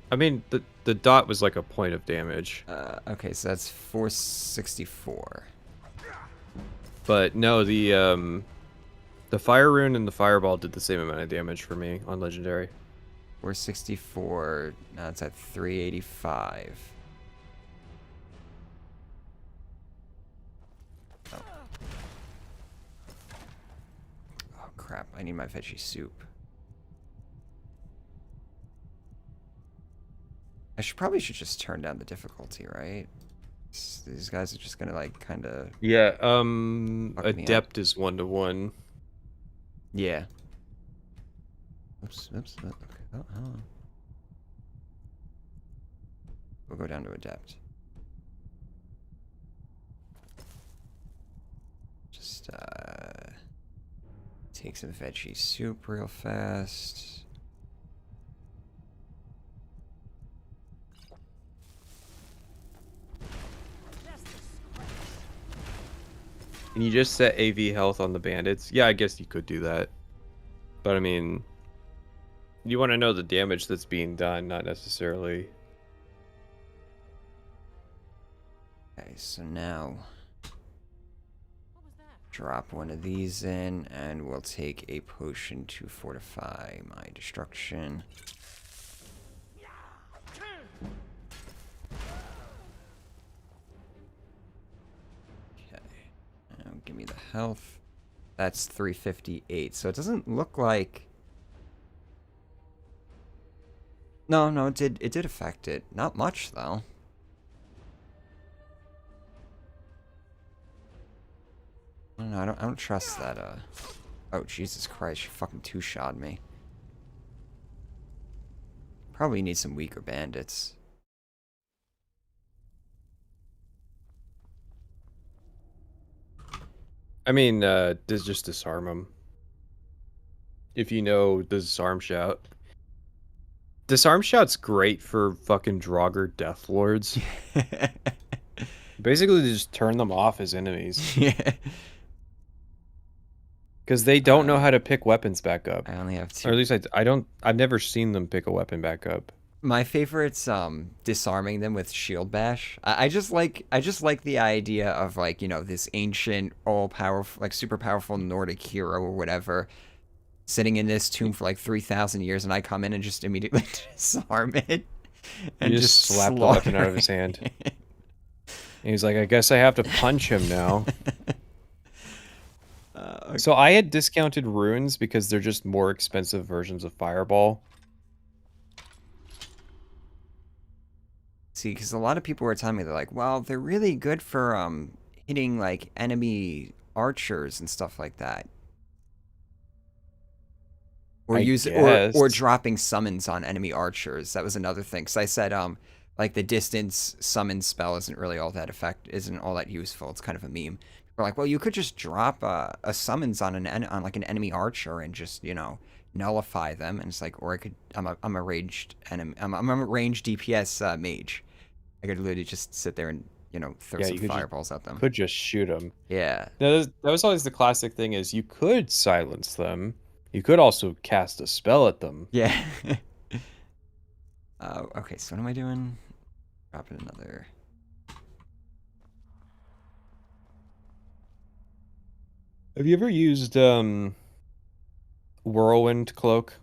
I mean, the dot was like a point of damage. Okay, so that's 464. But no, the fire rune and the fireball did the same amount of damage for me on legendary. 464. Now it's at 385. Oh. Oh crap! I need my veggie soup. I probably should just turn down the difficulty, right? These guys are just gonna like kind of. Yeah. Fuck me up. Adept is 1-to-1. Yeah. Oops. Oops. Okay. Oh. We'll go down to adept. Just take some veggie soup real fast. Can you just set AV health on the bandits? Yeah, I guess you could do that. But I mean, you want to know the damage that's being done, not necessarily. Okay, so now drop one of these in, and we'll take a potion to fortify my destruction. Okay, now give me the health. That's 358, so it doesn't look like... No, it did affect it. Not much, though. I don't know, I don't trust that, Oh, Jesus Christ, you fucking two-shot me. Probably need some weaker bandits. I mean, just disarm them. If you know the disarm shout. Disarm shout's great for fucking Draugr Deathlords. Basically, just turn them off as enemies. Yeah. Because they don't know how to pick weapons back up. I only have two. Or at least I've never seen them pick a weapon back up. My favorite's disarming them with shield bash. I just like the idea of, like, you know, this ancient, all powerful, like super powerful Nordic hero or whatever sitting in this tomb for like 3,000 years, and I come in and just immediately disarm it and You just slap the weapon out of his hand. And he's like, I guess I have to punch him now. Okay. So I had discounted runes because they're just more expensive versions of Fireball. See, because a lot of people were telling me, they're like, well, they're really good for hitting like enemy archers and stuff like that. Or or dropping summons on enemy archers. That was another thing. Because I said like the distance summon spell isn't really all that useful. It's kind of a meme. We're like, well, you could just drop a summons on like an enemy archer and just, you know, nullify them. And it's like, or I could, I'm a ranged enemy, I'm a ranged DPS mage. I could literally just sit there and, you know, throw some fireballs at them. Could just shoot them. Yeah. That was always the classic thing: is you could silence them. You could also cast a spell at them. Yeah. Okay, so what am I doing? Dropping another. Have you ever used Whirlwind Cloak?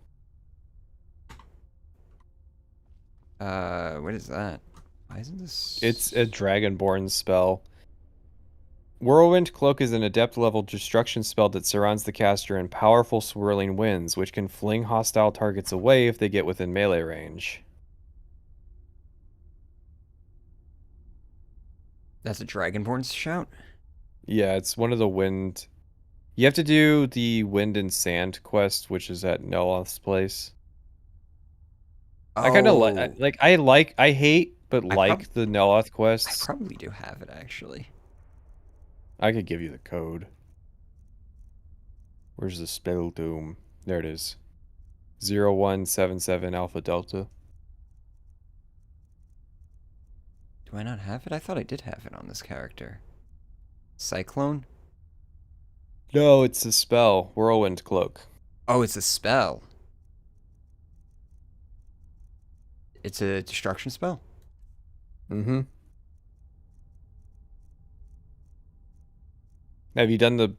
What is that? Why isn't this? It's a Dragonborn spell. Whirlwind Cloak is an adept level destruction spell that surrounds the caster in powerful swirling winds, which can fling hostile targets away if they get within melee range. That's a Dragonborn's shout? Yeah, it's one of the wind. You have to do the Wind and Sand quest, which is at Neloth's place. Oh. I kind of I hate, but like the Neloth quests. I probably do have it, actually. I could give you the code. Where's the spell doom? There it is. 0177 Alpha Delta. Do I not have it? I thought I did have it on this character. Cyclone? No, it's a spell. Whirlwind Cloak. Oh, it's a spell. It's a destruction spell? Mm-hmm. Have you done the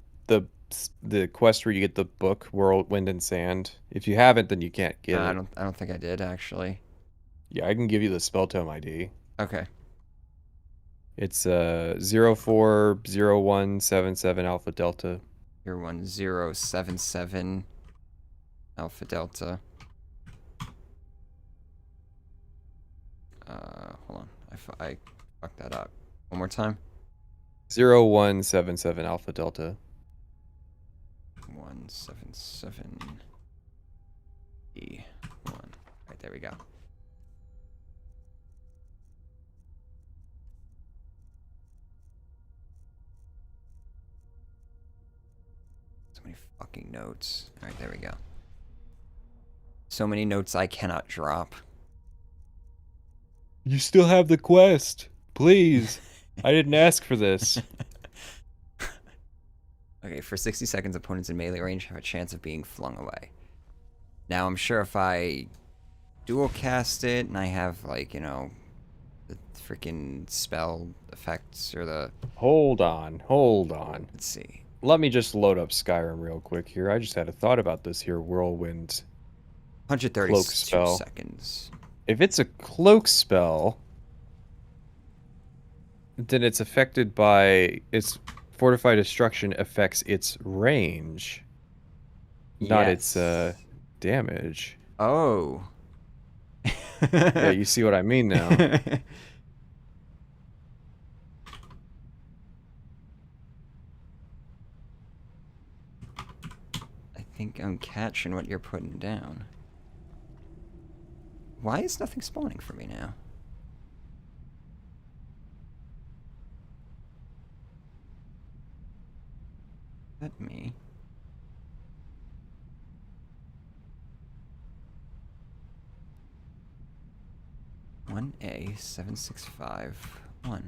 quest where you get the book Wind and Sand? If you haven't, then you can't get it. I don't think I did, actually. Yeah, I can give you the spell tome ID. Okay. It's 040177 Alpha Delta. 01077 Alpha Delta. Hold on. I fucked that up. One more time. 0177 Alpha Delta. 177 E1. Right, there we go. So many fucking notes. Alright, there we go. So many notes I cannot drop. You still have the quest. Please. I didn't ask for this. Okay, for 60 seconds, opponents in melee range have a chance of being flung away. Now, I'm sure if I dual cast it and I have, like, you know, the freaking spell effects or the... Hold on, hold on. Let's see. Let me just load up Skyrim real quick here. I just had a thought about this here, Whirlwind. 132 Cloak spell. seconds. If it's a cloak spell, then it's affected by its fortified destruction affects its range, not its damage. Oh. Yeah, you see what I mean now. I think I'm catching what you're putting down. Why is nothing spawning for me now? Let me... 1A7651. I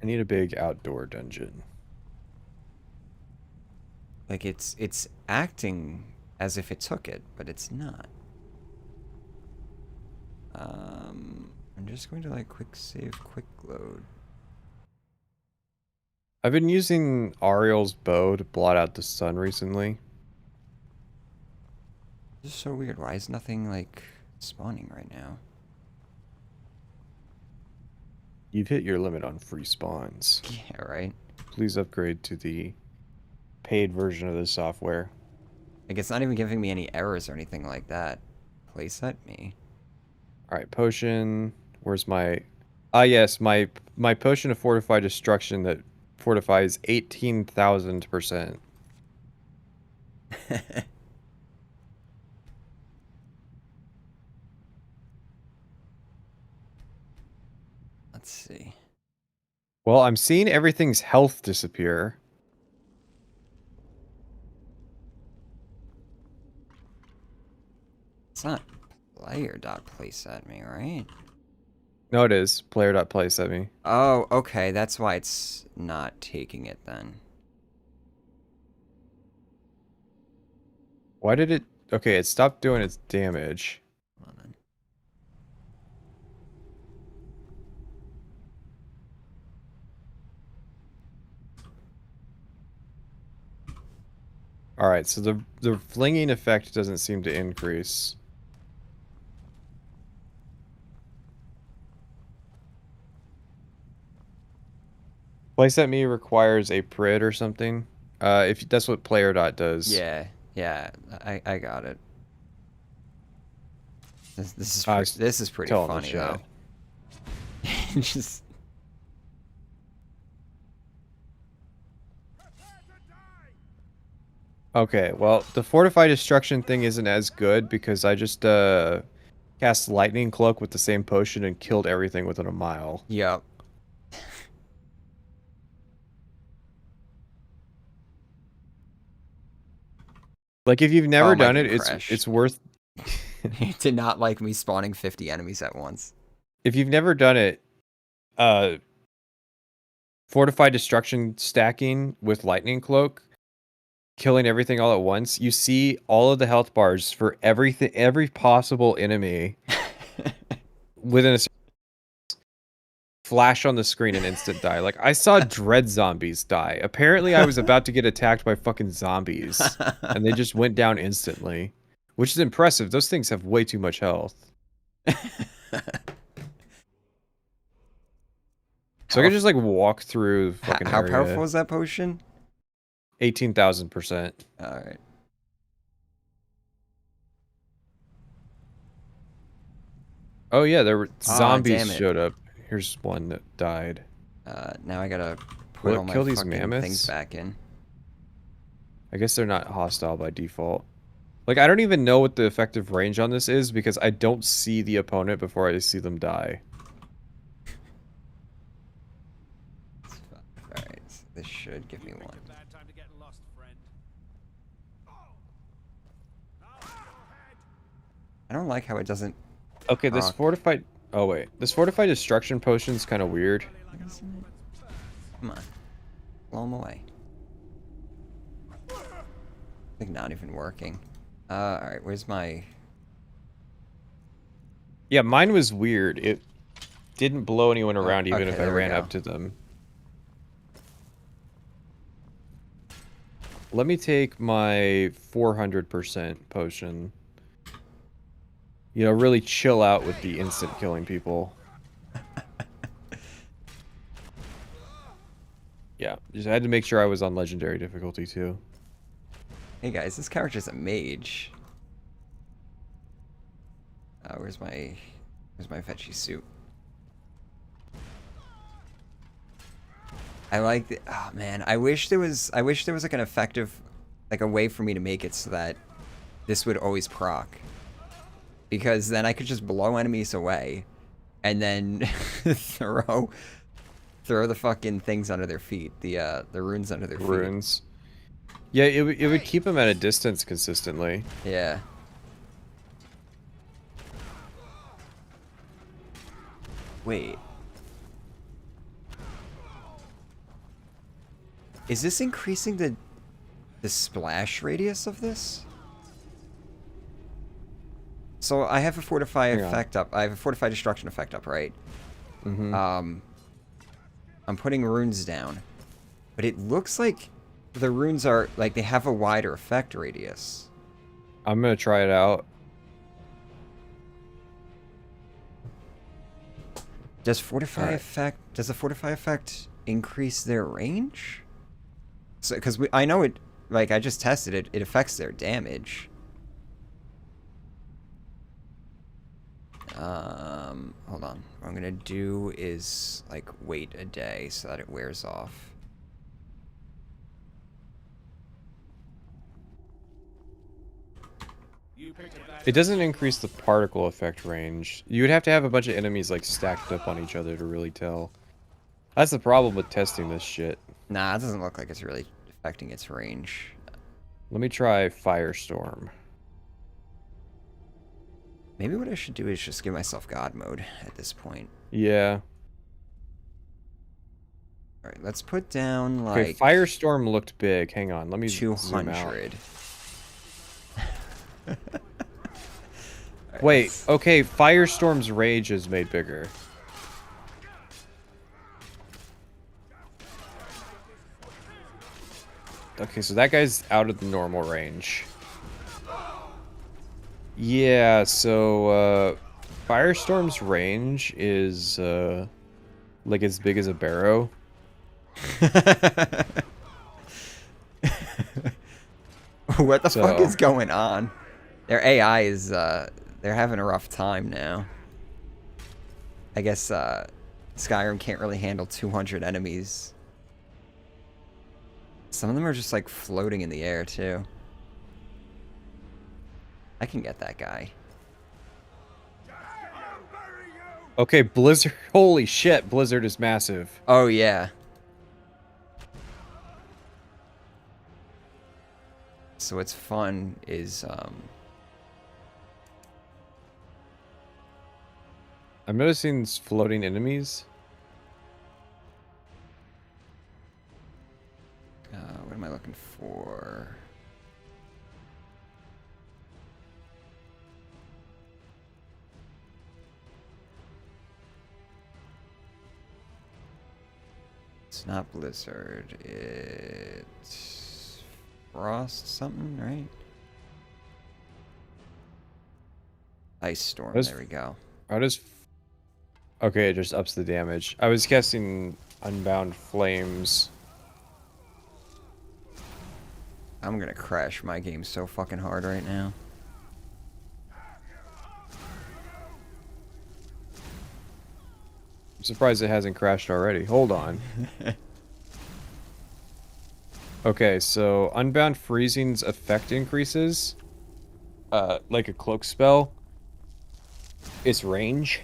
need a big outdoor dungeon. Like it's acting as if it took it, but it's not. I'm just going to like quick save, quick load. I've been using Ariel's bow to blot out the sun recently. This is so weird. Why is nothing like spawning right now? You've hit your limit on free spawns. Yeah, right. Please upgrade to the paid version of the software. Like it's not even giving me any errors or anything like that. Playset me. Alright, potion. Where's my... Ah, yes, my potion of fortified destruction that fortifies 18,000%. Let's see. Well, I'm seeing everything's health disappear. It's not player.playset me, right? No, it is. Player.place at me. Oh, okay. That's why it's not taking it then. Why did it... Okay, it stopped doing its damage. Hold on. Alright, so the flinging effect doesn't seem to increase. Place at me requires a prid or something. If that's what player dot does. Yeah, I got it. This is pretty telling the funny chat. though. Just Okay, well, the fortified destruction thing isn't as good because I just cast lightning cloak with the same potion and killed everything within a mile. yep. Like if you've never Oh, my done it, game it's crashed. worth. It did not like me spawning 50 enemies at once. If you've never done it, fortified destruction stacking with lightning cloak, killing everything all at once, you see all of the health bars for everything, every possible enemy within a flash on the screen and instant die. Like I saw dread zombies die. Apparently I was about to get attacked by fucking zombies and they just went down instantly, which is impressive. Those things have way too much health. So I could just like walk through the fucking How area. powerful is that potion? 18,000%. Alright. Oh yeah, there were Aw, zombies damn it. showed up. Here's one that died. Now I gotta put Will it all my kill these fucking mammoths? things back in. I guess they're not hostile by default. Like, I don't even know what the effective range on this is because I don't see the opponent before I see them die. Alright, so this should give me one. Bad time to get lost, friend. I don't like how it doesn't... Okay, this proc. fortified... Oh, wait. This fortified destruction potion's kind of weird. Come on. Blow them away. Like, not even working. Alright, where's my... Yeah, mine was weird. It didn't blow anyone around even okay, if I there we ran go. up to them. Let me take my 400% potion. You know, really chill out with the instant killing people. Yeah, just had to make sure I was on legendary difficulty too. Hey guys, this character's a mage. Where's my fetchy suit? I like the, oh man, I wish there was like an effective, like a way for me to make it so that this would always proc. Because then I could just blow enemies away and then throw the fucking things under their feet, the runes under their feet. Runes. Yeah, it would keep them at a distance consistently. Yeah. Wait. Is this increasing the splash radius of this? So I have a fortify effect up. I have a fortify destruction effect up, right? Mm-hmm. I'm putting runes down, but it looks like the runes are like they have a wider effect radius. I'm gonna try it out. Does fortify effect? Does the fortify effect increase their range? So, because I know it, like I just tested it. It affects their damage. Hold on. What I'm gonna do is like wait a day so that it wears off. It doesn't increase the particle effect range. You would have to have a bunch of enemies like stacked up on each other to really tell. That's the problem with testing this shit. Nah, it doesn't look like it's really affecting its range. Let me try Firestorm. Maybe what I should do is just give myself God mode at this point. Yeah. Alright, let's put down Okay, like Firestorm looked big. Hang on, let me zoom out. 200. Wait, okay, Firestorm's rage is made bigger. Okay, so that guy's out of the normal range. Yeah, so Firestorm's range is like as big as a barrow. What the fuck is going on? Their AI is they're having a rough time now. I guess Skyrim can't really handle 200 enemies. Some of them are just like floating in the air too. I can get that guy. Okay, Blizzard. Holy shit, Blizzard is massive. Oh yeah. So what's fun is I'm noticing floating enemies. what am I looking for? It's not Blizzard, it's Frost something, right? Ice Storm, there we go. How does... Okay, it just ups the damage. I was casting Unbound Flames. I'm gonna crash my game so fucking hard right now. I'm surprised it hasn't crashed already. Hold on. Okay, so Unbound Freezing's effect increases. Like a cloak spell. Its range.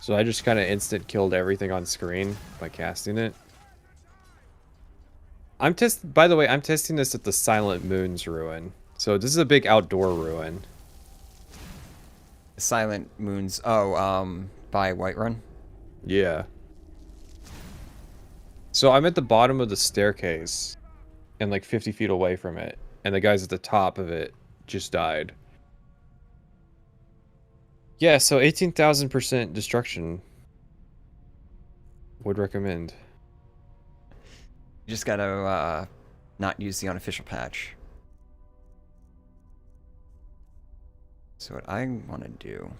So I just kind of instant killed everything on screen by casting it. By the way, I'm testing this at the Silent Moon's ruin. So this is a big outdoor ruin. Silent Moons. Oh, by Whiterun? Yeah. So I'm at the bottom of the staircase. and like 50 feet away from it, and the guys at the top of it just died. Yeah, so 18,000% destruction. Would recommend. You just gotta not use the unofficial patch. So what I want to do...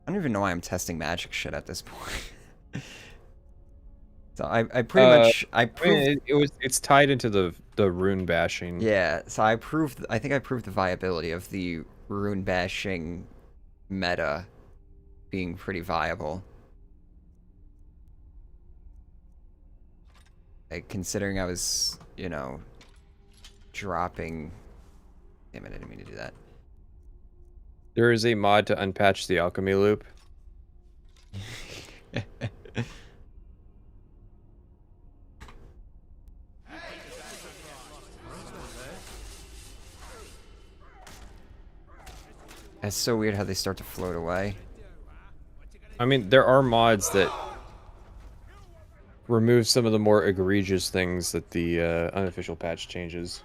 I don't even know why I'm testing magic shit at this point. So I pretty much... I proved... It's tied into the rune bashing. Yeah, so I think I proved the viability of the rune bashing meta being pretty viable. Like, considering I was, you know, dropping... Damn it, I didn't mean to do that. There is a mod to unpatch the alchemy loop. It's so weird how they start to float away. I mean, there are mods that remove some of the more egregious things that the unofficial patch changes.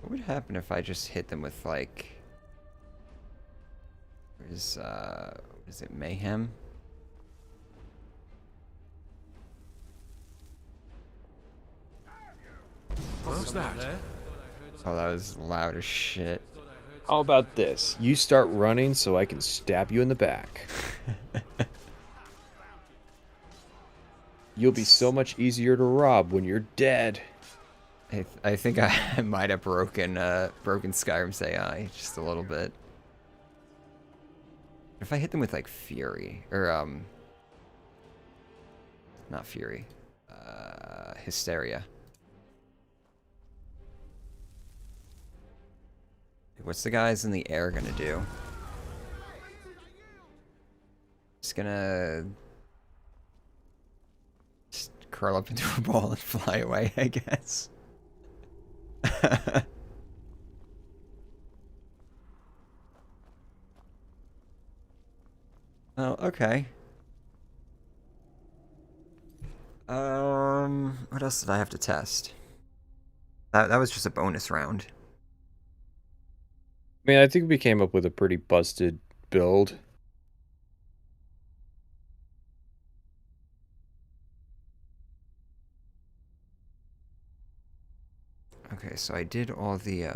What would happen if I just hit them with, like... is it Mayhem? What's that? Oh, that was loud as shit. How about this? You start running so I can stab you in the back. You'll be so much easier to rob when you're dead. I think I might have broken Skyrim's AI just a little bit. If I hit them with like Fury or not Fury, Hysteria. What's the guys in the air gonna do? Just gonna curl up into a ball and fly away, I guess. Oh, okay. What else did I have to test? That was just a bonus round. I mean, I think we came up with a pretty busted build. Okay, so I did all the,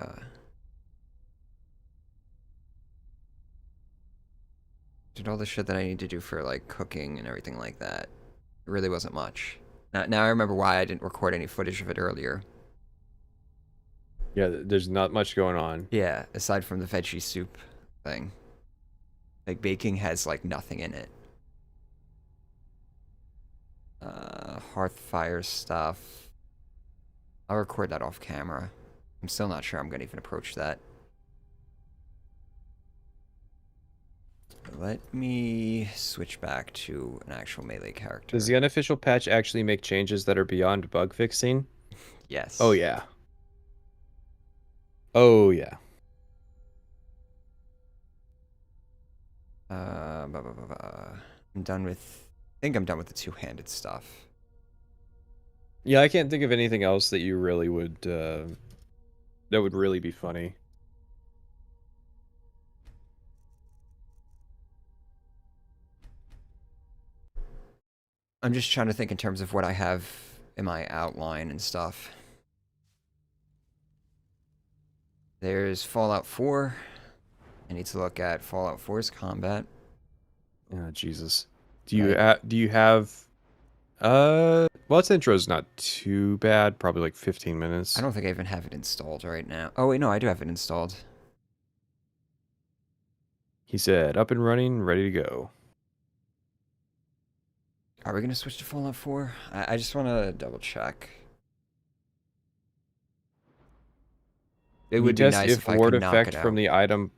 did all the shit that I need to do for, like, cooking and everything like that. It really wasn't much. Now I remember why I didn't record any footage of it earlier. Yeah, there's not much going on. Yeah, aside from the veggie soup thing. Like, baking has, like, nothing in it. Hearth fire stuff. I'll record that off camera. I'm still not sure I'm gonna even approach that. Let me switch back to an actual melee character. Does the unofficial patch actually make changes that are beyond bug fixing? Yes. Oh, yeah. Oh, yeah. I'm done with... I think I'm done with the two-handed stuff. Yeah, I can't think of anything else that you really would, that would really be funny. I'm just trying to think in terms of what I have in my outline and stuff. There's Fallout 4. I need to look at Fallout 4's combat. Oh, Jesus. Do you have... well, its intro's not too bad. Probably like 15 minutes. I don't think I even have it installed right now. Oh, wait, no, I do have it installed. He said, up and running, ready to go. Are we going to switch to Fallout 4? I just want to double check. It would be nice if I ward could knock effect it out. from the item.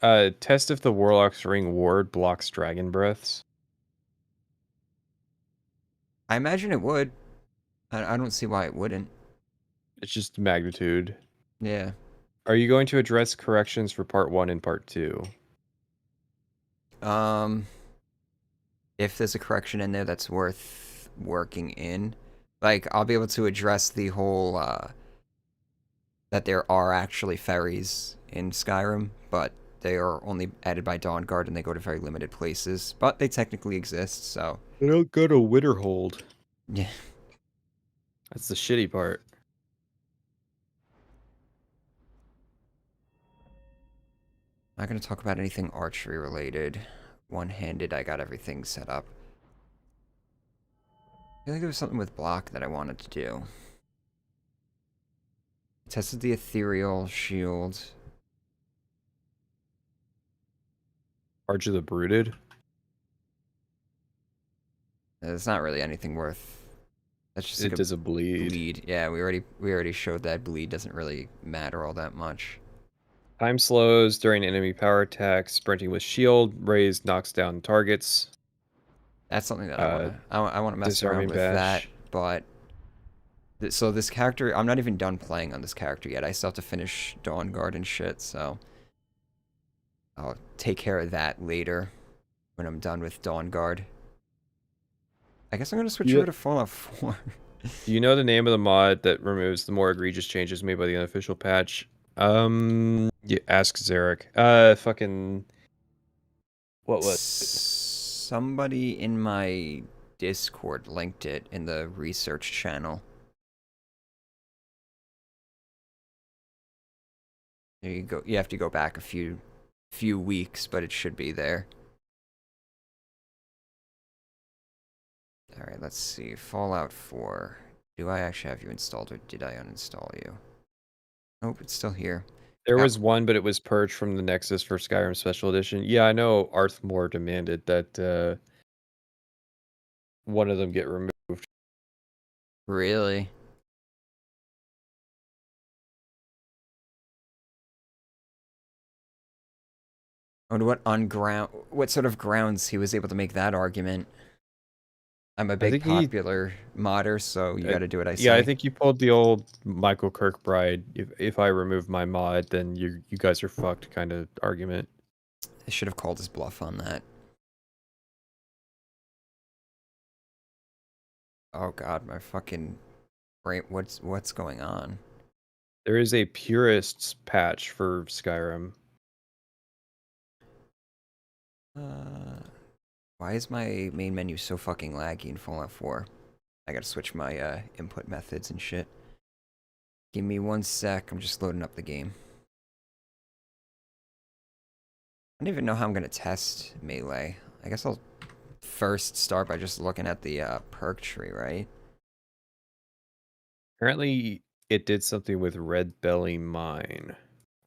Test if the Warlock's Ring ward blocks dragon breaths. I imagine it would. I don't see why it wouldn't. It's just magnitude. Yeah. Are you going to address corrections for part 1 and part 2? If there's a correction in there that's worth working in, like I'll be able to address the whole that there are actually ferries in Skyrim, but they are only added by Dawnguard and they go to very limited places. But they technically exist, so They don't go to Winterhold. yeah. That's the shitty part. Not gonna talk about anything archery related. One-handed, I got everything set up. I feel like there was something with block that I wanted to do. Tested the ethereal shield. Arch of the Brooded. It's not really anything worth. That's just like It does a bleed. bleed. Yeah, we already showed that bleed doesn't really matter all that much. Time slows during enemy power attacks. Sprinting with shield. Raise knocks down targets. That's something that I want to mess Disarming around with bash. that, but so this character, I'm not even done playing on this character yet. I still have to finish Dawnguard and shit, so I'll take care of that later when I'm done with Dawnguard. I guess I'm gonna switch over to Fallout 4. Do you know the name of the mod that removes the more egregious changes made by the unofficial patch? Ask Zarek. Fucking. What was? Somebody in my Discord linked it in the research channel. There you go. You have to go back a few weeks, but it should be there. Alright, let's see. Fallout 4. Do I actually have you installed, or did I uninstall you? Nope, it's still here. There was one, but it was purged from the Nexus for Skyrim Special Edition. Yeah, I know Arthmore demanded that one of them get removed. Really? I wonder what sort of grounds he was able to make that argument. I'm a big popular modder, so you got to do what I say. Yeah, I think you pulled the old Michael Kirkbride. If I remove my mod, then you guys are fucked kind of argument. I should have called his bluff on that. Oh god, my fucking brain. What's going on? There is a purists patch for Skyrim. Why is my main menu so fucking laggy in Fallout 4? I gotta switch my input methods and shit. Give me 1 sec, I'm just loading up the game. I don't even know how I'm gonna test melee. I guess I'll first start by just looking at the perk tree, right? Apparently, it did something with Red Belly Mine.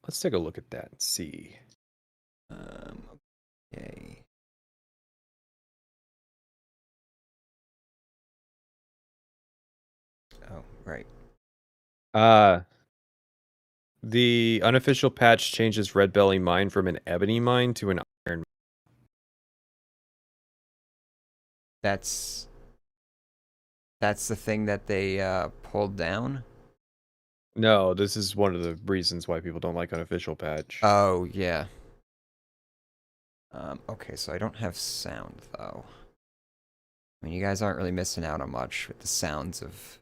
Let's take a look at that and see. Okay. Oh, right. The unofficial patch changes Red Belly Mine from an ebony mine to an iron. That's the thing that they pulled down? No, this is one of the reasons why people don't like unofficial patch. Oh, yeah. Okay, so I don't have sound, though. I mean, you guys aren't really missing out on much with the sounds of...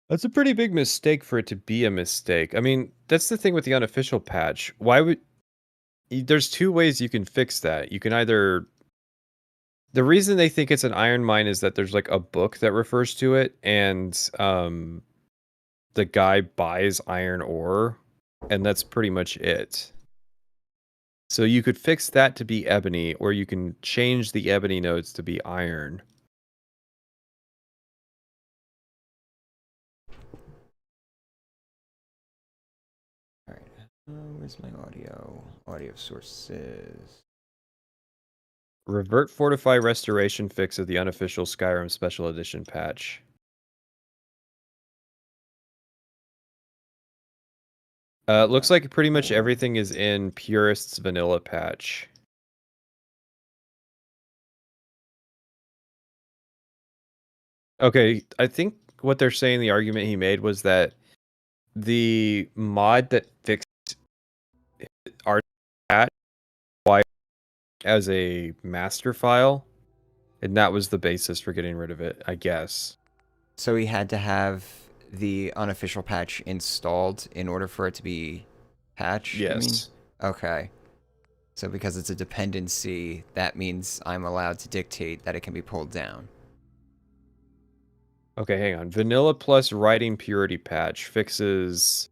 That's a pretty big mistake for it to be a mistake. I mean, that's the thing with the unofficial patch. Why would... There's two ways you can fix that. You can either... The reason they think it's an iron mine is that there's like a book that refers to it, and the guy buys iron ore, and that's pretty much it. So you could fix that to be ebony, or you can change the ebony nodes to be iron. Alright, where's my audio? Audio sources. Revert Fortify Restoration fix of the unofficial Skyrim Special Edition patch. Looks like pretty much everything is in Purist's vanilla patch. Okay, I think what they're saying, the argument he made was that the mod that fixed patch as a master file, and that was the basis for getting rid of it, I guess. So he had to have the unofficial patch installed in order for it to be patched, you mean? Yes. Okay. So because it's a dependency, that means I'm allowed to dictate that it can be pulled down. Okay, hang on. Vanilla plus writing purity patch fixes...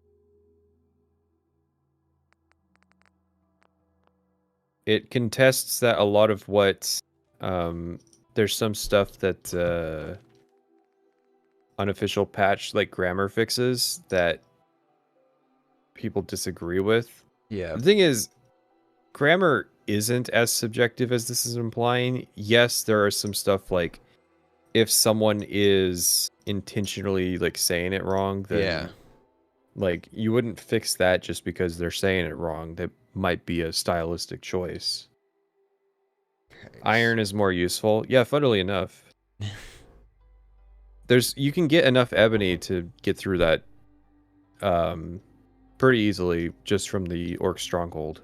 It contests that a lot of what... there's some stuff that unofficial patch, like grammar fixes, that people disagree with. Yeah. The thing is, grammar isn't as subjective as this is implying. Yes, there are some stuff like if someone is intentionally like saying it wrong, then Yeah. like you wouldn't fix that just because they're saying it wrong. That might be a stylistic choice. Okay. Iron is more useful. Yeah, funnily enough. You can get enough ebony to get through that pretty easily just from the orc stronghold.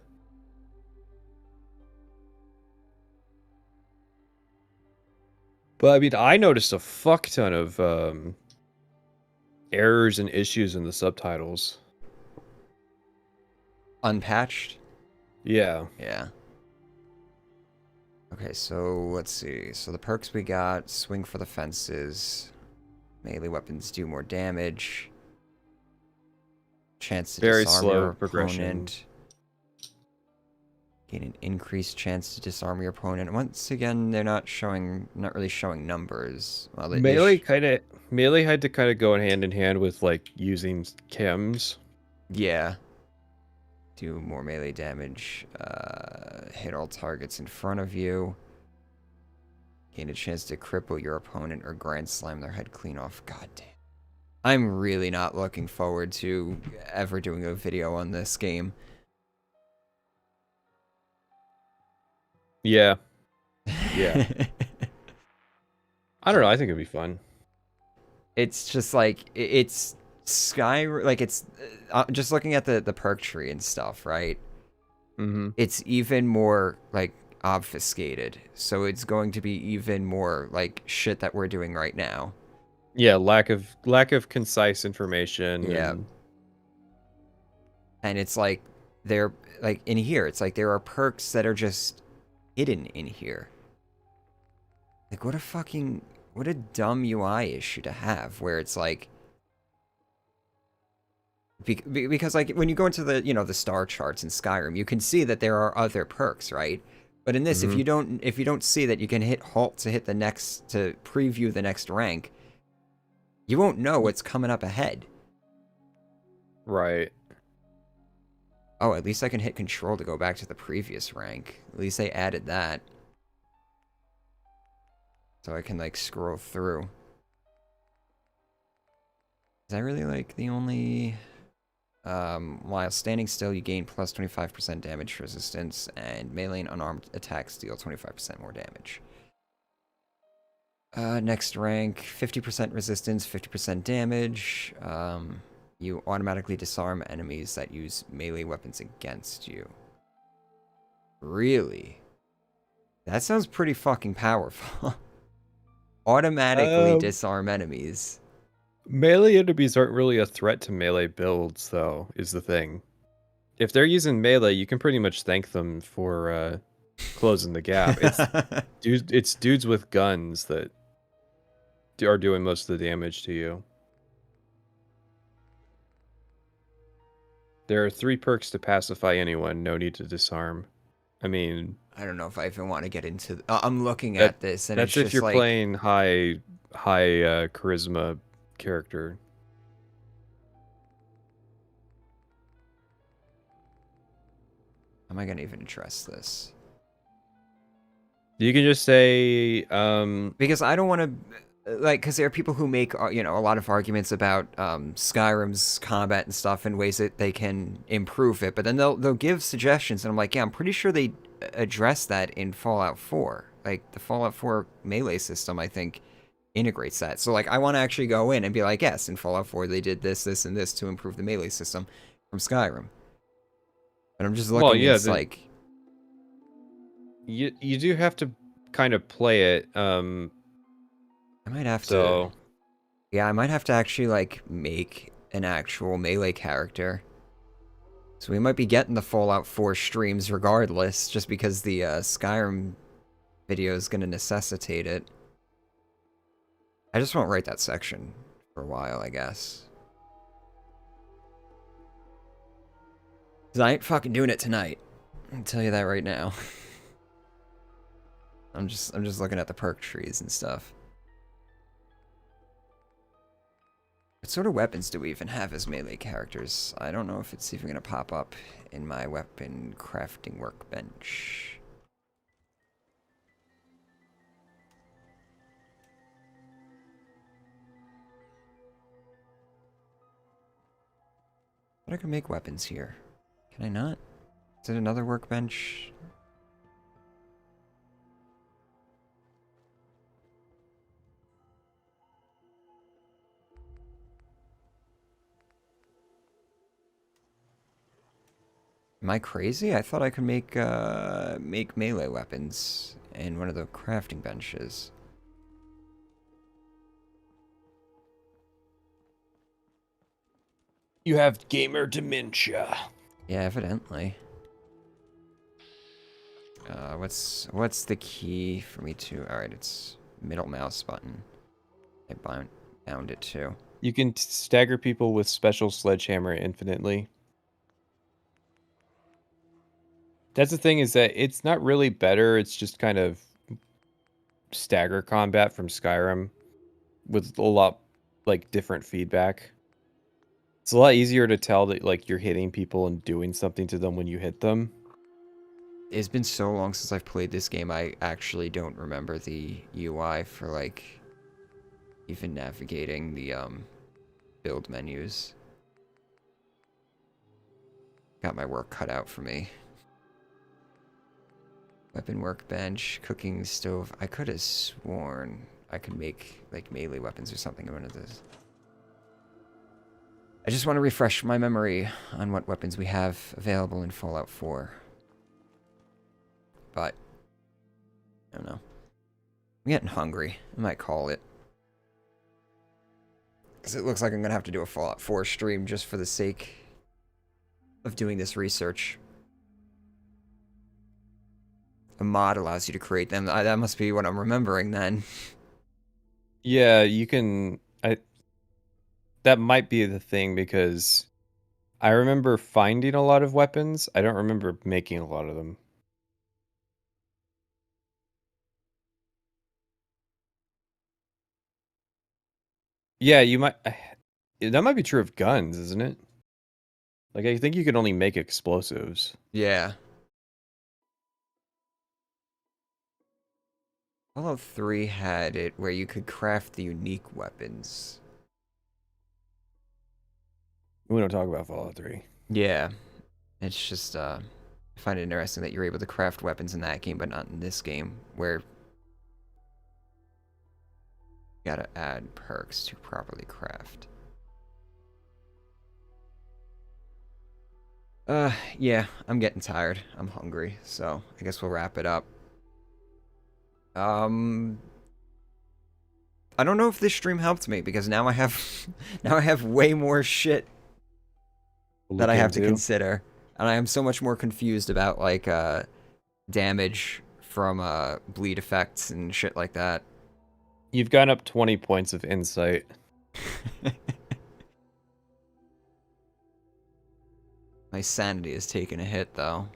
But I mean, I noticed a fuck ton of errors and issues in the subtitles. Unpatched? Yeah. Yeah. Okay, so let's see. So the perks we got, swing for the fences, melee weapons do more damage, chance to Very disarm slow your progression. opponent, gain an increased chance to disarm your opponent. Once again, they're not really showing numbers. Well, Melee had to kind of go hand in hand with like using chems. Yeah. Do more melee damage. Hit all targets in front of you. Gain a chance to cripple your opponent or grand slam their head clean off. God damn. I'm really not looking forward to ever doing a video on this game. Yeah. Yeah. I don't know. I think it'd be fun. It's just like, it's Skyrim, like it's, just looking at the perk tree and stuff, right? Mm-hmm. It's even more, like, obfuscated. So it's going to be even more, like, shit that we're doing right now. Yeah, lack of concise information. Yeah. And it's like, they're, like, in here, it's like there are perks that are just hidden in here. Like, what a dumb UI issue to have, where it's like, because like when you go into the the star charts in Skyrim, you can see that there are other perks, right? But in this, if you don't see that you can hit halt to hit the next, to preview the next rank, you won't know what's coming up ahead. Right. Oh, at least I can hit control to go back to the previous rank. At least they added that. So I can like scroll through. Is that really like the only... while standing still, you gain plus 25% damage resistance, and melee and unarmed attacks deal 25% more damage. Next rank, 50% resistance, 50% damage. You automatically disarm enemies that use melee weapons against you. Really? That sounds pretty fucking powerful. Automatically disarm enemies. Melee enemies aren't really a threat to melee builds, though, is the thing. If they're using melee, you can pretty much thank them for closing the gap. It's dudes with guns that are doing most of the damage to you. There are 3 perks to pacify anyone, no need to disarm. I mean... I don't know if I even want to get into... I'm looking at this, and it's that's if just you're like... playing high charisma character. How am I going to even address this? You can just say... Because I don't want to... Like, because there are people who make, a lot of arguments about Skyrim's combat and stuff and ways that they can improve it, but then they'll give suggestions, and I'm like, yeah, I'm pretty sure they address that in Fallout 4. Like, the Fallout 4 melee system, I think, integrates that. So, like, I want to actually go in and be like, yes, in Fallout 4 they did this, this, and this to improve the melee system from Skyrim. But I'm just Well, looking, yeah, it's like... You do have to kind of play it. I might have to... So Yeah, I might have to actually, like, make an actual melee character. So we might be getting the Fallout 4 streams regardless, just because the Skyrim video is going to necessitate it. I just won't write that section for a while, I guess. 'Cause I ain't fucking doing it tonight. I'll tell you that right now. I'm just looking at the perk trees and stuff. What sort of weapons do we even have as melee characters? I don't know if it's even going to pop up in my weapon crafting workbench. But I can make weapons here. Can I not? Is it another workbench? Am I crazy? I thought I could make melee weapons in one of the crafting benches. you have gamer dementia. Yeah, evidently. What's the key for me to... Alright, it's middle mouse button. I bound it too. You can stagger people with special sledgehammer infinitely. That's the thing, is that it's not really better, it's just kind of stagger combat from Skyrim with a lot like different feedback. It's a lot easier to tell that like you're hitting people and doing something to them when you hit them. It's been so long since I've played this game, I actually don't remember the UI for, like, even navigating the, build menus. Got my work cut out for me. Weapon workbench, cooking stove. I could have sworn I could make, like, melee weapons or something in one of those. I just want to refresh my memory on what weapons we have available in Fallout 4. But, I don't know. I'm getting hungry. I might call it. Because it looks like I'm going to have to do a Fallout 4 stream just for the sake of doing this research. A mod allows you to create them. That must be what I'm remembering then. Yeah, you can... That might be the thing, because I remember finding a lot of weapons. I don't remember making a lot of them. Yeah, you might... That might be true of guns, isn't it? Like, I think you can only make explosives. Yeah. Fallout 3 had it where you could craft the unique weapons. We don't talk about Fallout 3. Yeah. It's just, I find it interesting that you're able to craft weapons in that game, but not in this game, where you gotta add perks to properly craft. Yeah, I'm getting tired. I'm hungry, so I guess we'll wrap it up. I don't know if this stream helped me, because now I have way more shit that I have to consider. And I am so much more confused about, like, damage from, bleed effects and shit like that. You've gone up 20 points of insight. My sanity has taken a hit, though.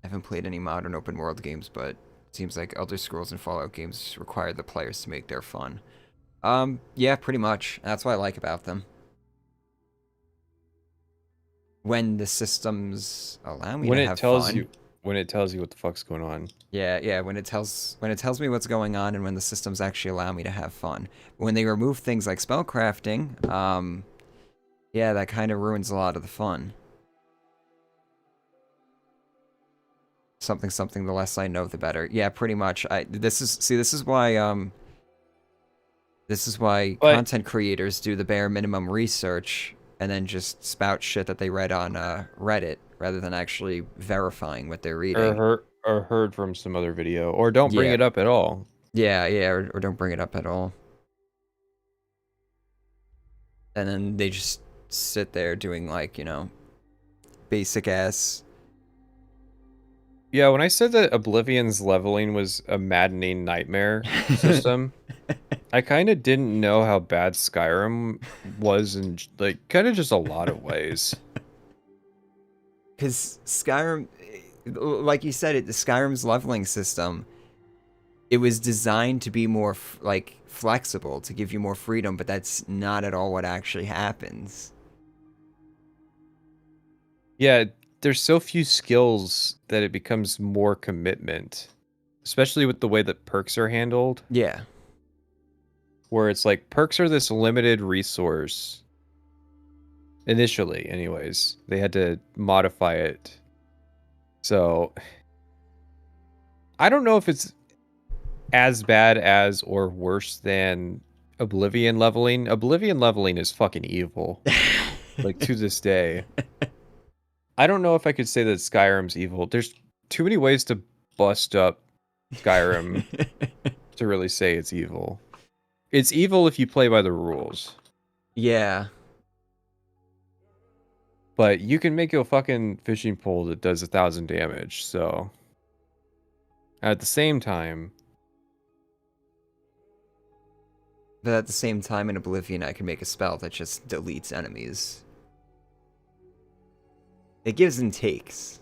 I haven't played any modern open world games, but it seems like Elder Scrolls and Fallout games require the players to make their fun. Yeah, pretty much. That's what I like about them. When the systems allow me to have fun. When it tells you what the fuck's going on. Yeah, when it tells me what's going on and when the systems actually allow me to have fun. But when they remove things like spellcrafting, yeah, that kind of ruins a lot of the fun. Something, the less I know, the better. Yeah, pretty much. This is why, This is why But- content creators do the bare minimum research and then just spout shit that they read on Reddit rather than actually verifying what they're reading. Or heard from some other video, or don't bring Yeah. it up at all. Yeah, or don't bring it up at all. And then they just sit there doing, like, you know, basic ass. Yeah, when I said that Oblivion's leveling was a maddening nightmare system, I kind of didn't know how bad Skyrim was in, like, kind of just a lot of ways. Because Skyrim, like you said, the Skyrim's leveling system, it was designed to be more, like, flexible, to give you more freedom, but that's not at all what actually happens. Yeah, there's so few skills that it becomes more commitment, especially with the way that perks are handled, Yeah. where it's like perks are this limited resource. Initially, anyways, they had to modify it. So, I don't know if it's as bad as or worse than Oblivion leveling. Oblivion leveling is fucking evil. Like, to this day. I don't know if I could say that Skyrim's evil. There's too many ways to bust up Skyrim to really say it's evil. It's evil if you play by the rules. Yeah. But you can make a fucking fishing pole that does 1,000 damage, so... At the same time... But at the same time, in Oblivion, I can make a spell that just deletes enemies. It gives and takes.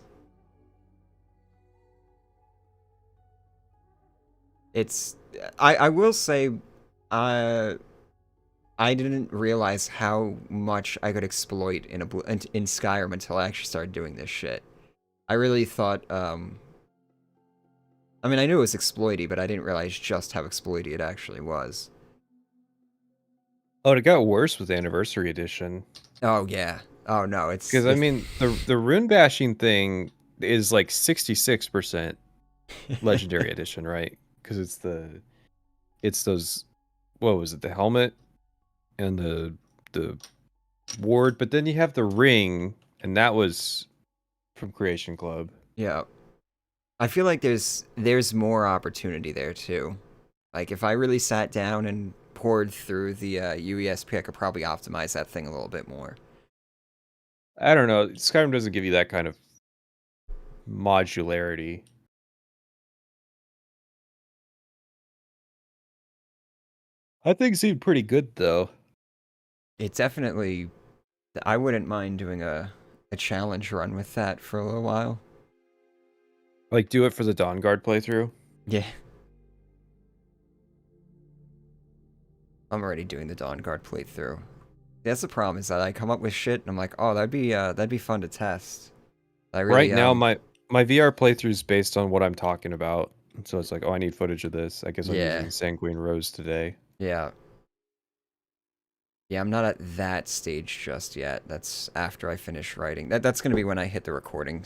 It's... I will say... I didn't realize how much I could exploit in Skyrim until I actually started doing this shit. I really thought, I mean, I knew it was exploity, but I didn't realize just how exploity it actually was. Oh, it got worse with Anniversary Edition. Oh, yeah. Oh, no, it's... Because, I mean, the rune bashing thing is like 66% Legendary Edition, right? Because it's those... What was it? The helmet? And the ward, but then you have the ring, and that was from Creation Club. Yeah. I feel like there's more opportunity there, too. Like, if I really sat down and poured through the UESP, I could probably optimize that thing a little bit more. I don't know. Skyrim doesn't give you that kind of modularity. I think it seemed pretty good, though. It definitely... I wouldn't mind doing a challenge run with that for a little while. Like, do it for the Dawn Guard playthrough? Yeah. I'm already doing the Dawn Guard playthrough. That's the problem, is that I come up with shit, and I'm like, oh, that'd be fun to test. I really, right now, my VR playthrough is based on what I'm talking about. So it's like, oh, I need footage of this. I guess I'm using Sanguine Rose today. Yeah. Yeah, I'm not at that stage just yet. That's after I finish writing. That's gonna be when I hit the recording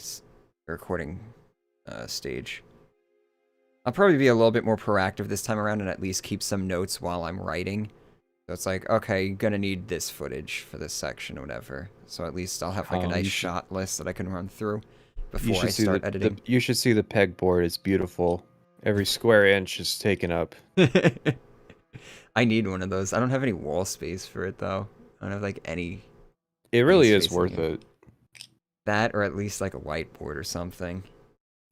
stage. I'll probably be a little bit more proactive this time around and at least keep some notes while I'm writing. So it's like, okay, you're gonna need this footage for this section or whatever. So at least I'll have like a nice shot list that I can run through before I start editing. You should see the pegboard. It's beautiful. Every square inch is taken up. I need one of those. I don't have any wall space for it though. I don't have like any. It really is space worth it. That or at least like a whiteboard or something.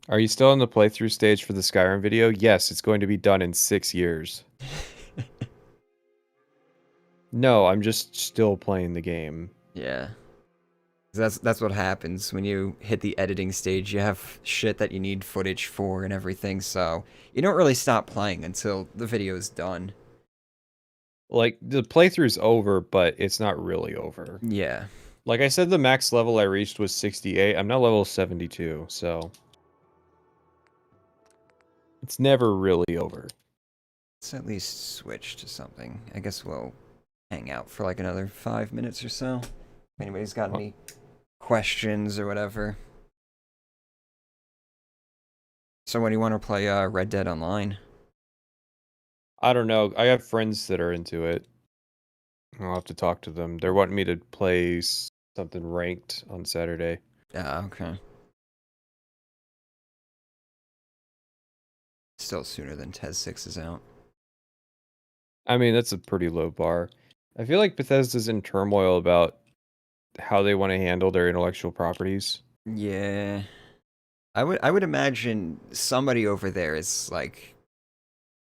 Are you still in the playthrough stage for the Skyrim video? Yes, it's going to be done in 6 years. No, I'm just still playing the game. Yeah. That's what happens when you hit the editing stage. You have shit that you need footage for and everything, so you don't really stop playing until the video is done. Like, the playthrough's over, but it's not really over. Yeah. Like I said, the max level I reached was 68. I'm now level 72, so... It's never really over. Let's at least switch to something. I guess we'll hang out for like another 5 minutes or so. If anybody's got any questions or whatever. So when do you want to play Red Dead Online? I don't know. I have friends that are into it. I'll have to talk to them. They're wanting me to play something ranked on Saturday. Ah, okay. Still sooner than Tez 6 is out. I mean, that's a pretty low bar. I feel like Bethesda's in turmoil about how they want to handle their intellectual properties. Yeah. I would imagine somebody over there is like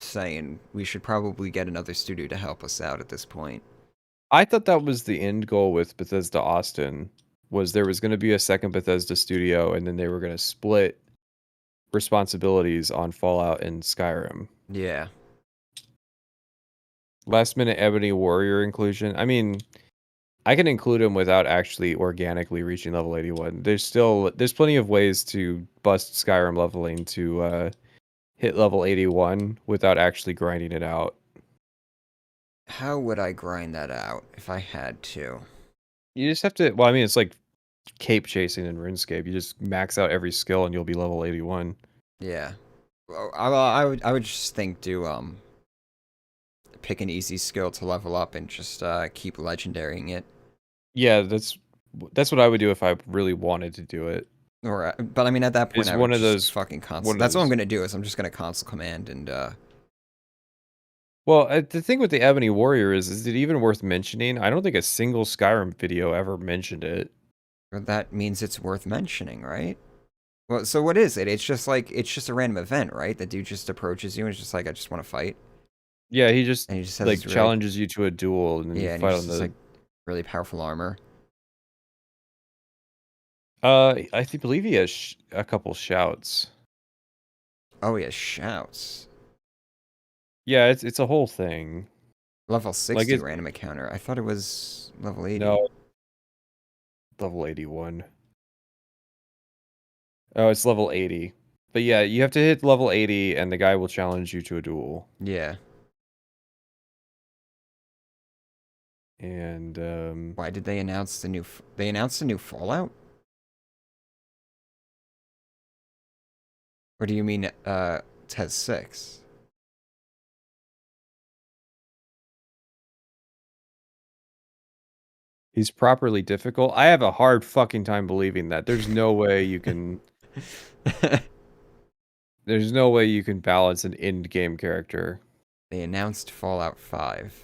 saying we should probably get another studio to help us out at this point. I thought that was the end goal with Bethesda Austin, was there was going to be a second Bethesda studio, and then they were going to split responsibilities on Fallout and Skyrim. Yeah. Last minute Ebony Warrior inclusion. I mean, I can include him without actually organically reaching level 81. There's plenty of ways to bust Skyrim leveling to hit level 81 without actually grinding it out. How would I grind that out if I had to? You just have to, well, I mean, it's like cape chasing in RuneScape. You just max out every skill and you'll be level 81. Yeah. Well, I would just think to pick an easy skill to level up and just keep legendarying it. Yeah, that's what I would do if I really wanted to do it. Or but I mean at that point It's I one would of just those- fucking one console. of That's what I'm those- gonna do is I'm just gonna console command and Well, the thing with the Ebony Warrior is it even worth mentioning? I don't think a single Skyrim video ever mentioned it. that means it's worth mentioning, right? Well, so what is it? It's just a random event, right? The dude just approaches you and is just like, I just want to fight. Yeah, he just And he just has like this really, challenges you to a duel, and then yeah, you and fight he's on just the. like really powerful armor. Believe he has a couple shouts. Oh, he has shouts. Yeah, it's a whole thing. Level 60 it's- random encounter. I thought it was level 80. No, level 81. Oh, it's level 80. But yeah, you have to hit level 80, and the guy will challenge you to a duel. Yeah. And Why did they announce the new? They announced a new Fallout? Or do you mean Tez 6? he's properly difficult. I have a hard fucking time believing that. There's no way you can. There's no way you can balance an end game character. They announced Fallout 5.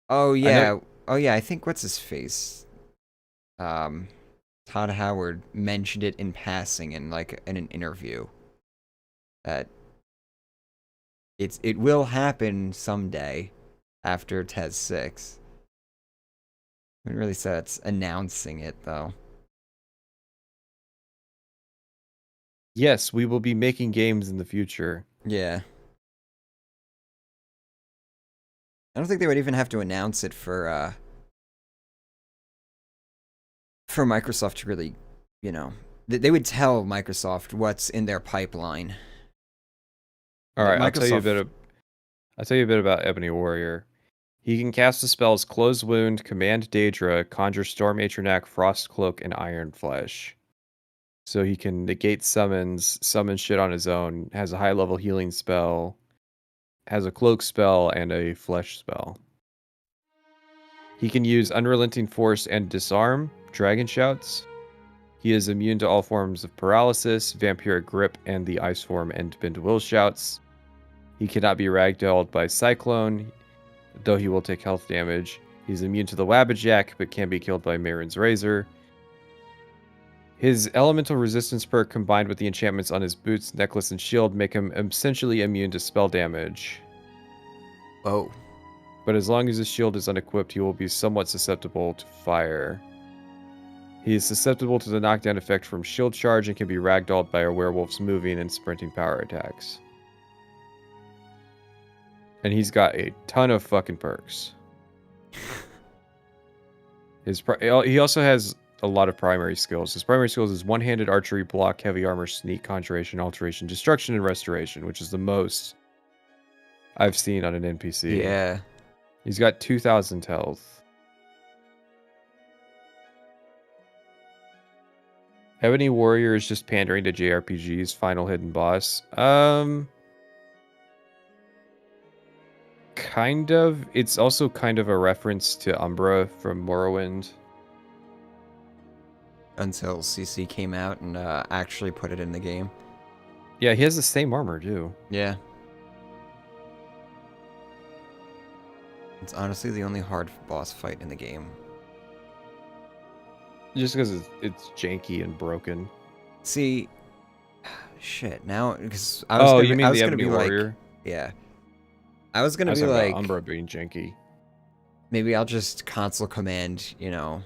Oh yeah. Oh yeah, I think what's his face? Todd Howard mentioned it in passing in an interview. That it will happen someday after Tez 6. It really said it's announcing it though. Yes, we will be making games in the future. Yeah. I don't think they would even have to announce it for Microsoft to really, you know, they would tell Microsoft what's in their pipeline. All right, I'll tell you Microsoft- a bit about Ebony Warrior. He can cast the spells Close Wound, Command Daedra, Conjure Storm Atronak, Frost Cloak, and Iron Flesh. So he can negate summons, summon shit on his own, has a high level healing spell, has a cloak spell, and a flesh spell. He can use Unrelenting Force and Disarm, Dragon Shouts. He is immune to all forms of paralysis, Vampiric Grip, and the ice form and Bend Will Shouts. He cannot be ragdolled by Cyclone, though he will take health damage. He's immune to the Wabbajack, but can be killed by Marin's Razor. His elemental resistance perk combined with the enchantments on his boots, necklace, and shield make him essentially immune to spell damage. Oh. But as long as his shield is unequipped, he will be somewhat susceptible to fire. He is susceptible to the knockdown effect from shield charge and can be ragdolled by a werewolf's moving and sprinting power attacks. And he's got a ton of fucking perks. He also has a lot of primary skills. His primary skills is one-handed archery, block, heavy armor, sneak, conjuration, alteration, destruction, and restoration, which is the most I've seen on an NPC. Yeah. He's got 2,000 health. Ebony Warrior is just pandering to JRPG's final hidden boss. kind of. It's also kind of a reference to Umbra from Morrowind. Until CC came out and actually put it in the game. Yeah, he has the same armor too. Yeah. It's honestly the only hard boss fight in the game. Just because it's janky and broken. See, shit. Now, because I was Oh, gonna, you mean I was the gonna Ebony be Warrior? like, yeah. I was gonna I was be talking like, about Umbra being janky. maybe I'll just console command, you know.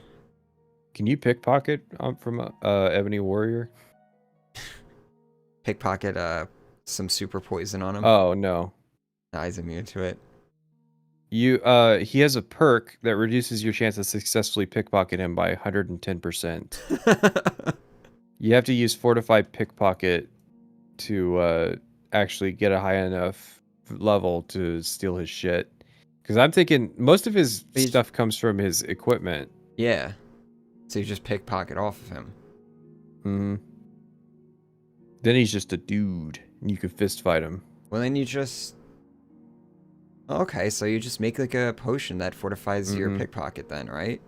Can you pickpocket from Ebony Warrior? Pickpocket some super poison on him. Oh no. He's immune to it. You he has a perk that reduces your chance to successfully pickpocket him by 110%. You have to use Fortified Pickpocket to actually get a high enough level to steal his shit. Because I'm thinking most of his stuff comes from his equipment. Yeah. So you just pickpocket off of him. Hmm. Then he's just a dude, and you can fist fight him. Well, then you just... Okay, so you just make like a potion that fortifies your pickpocket then, right?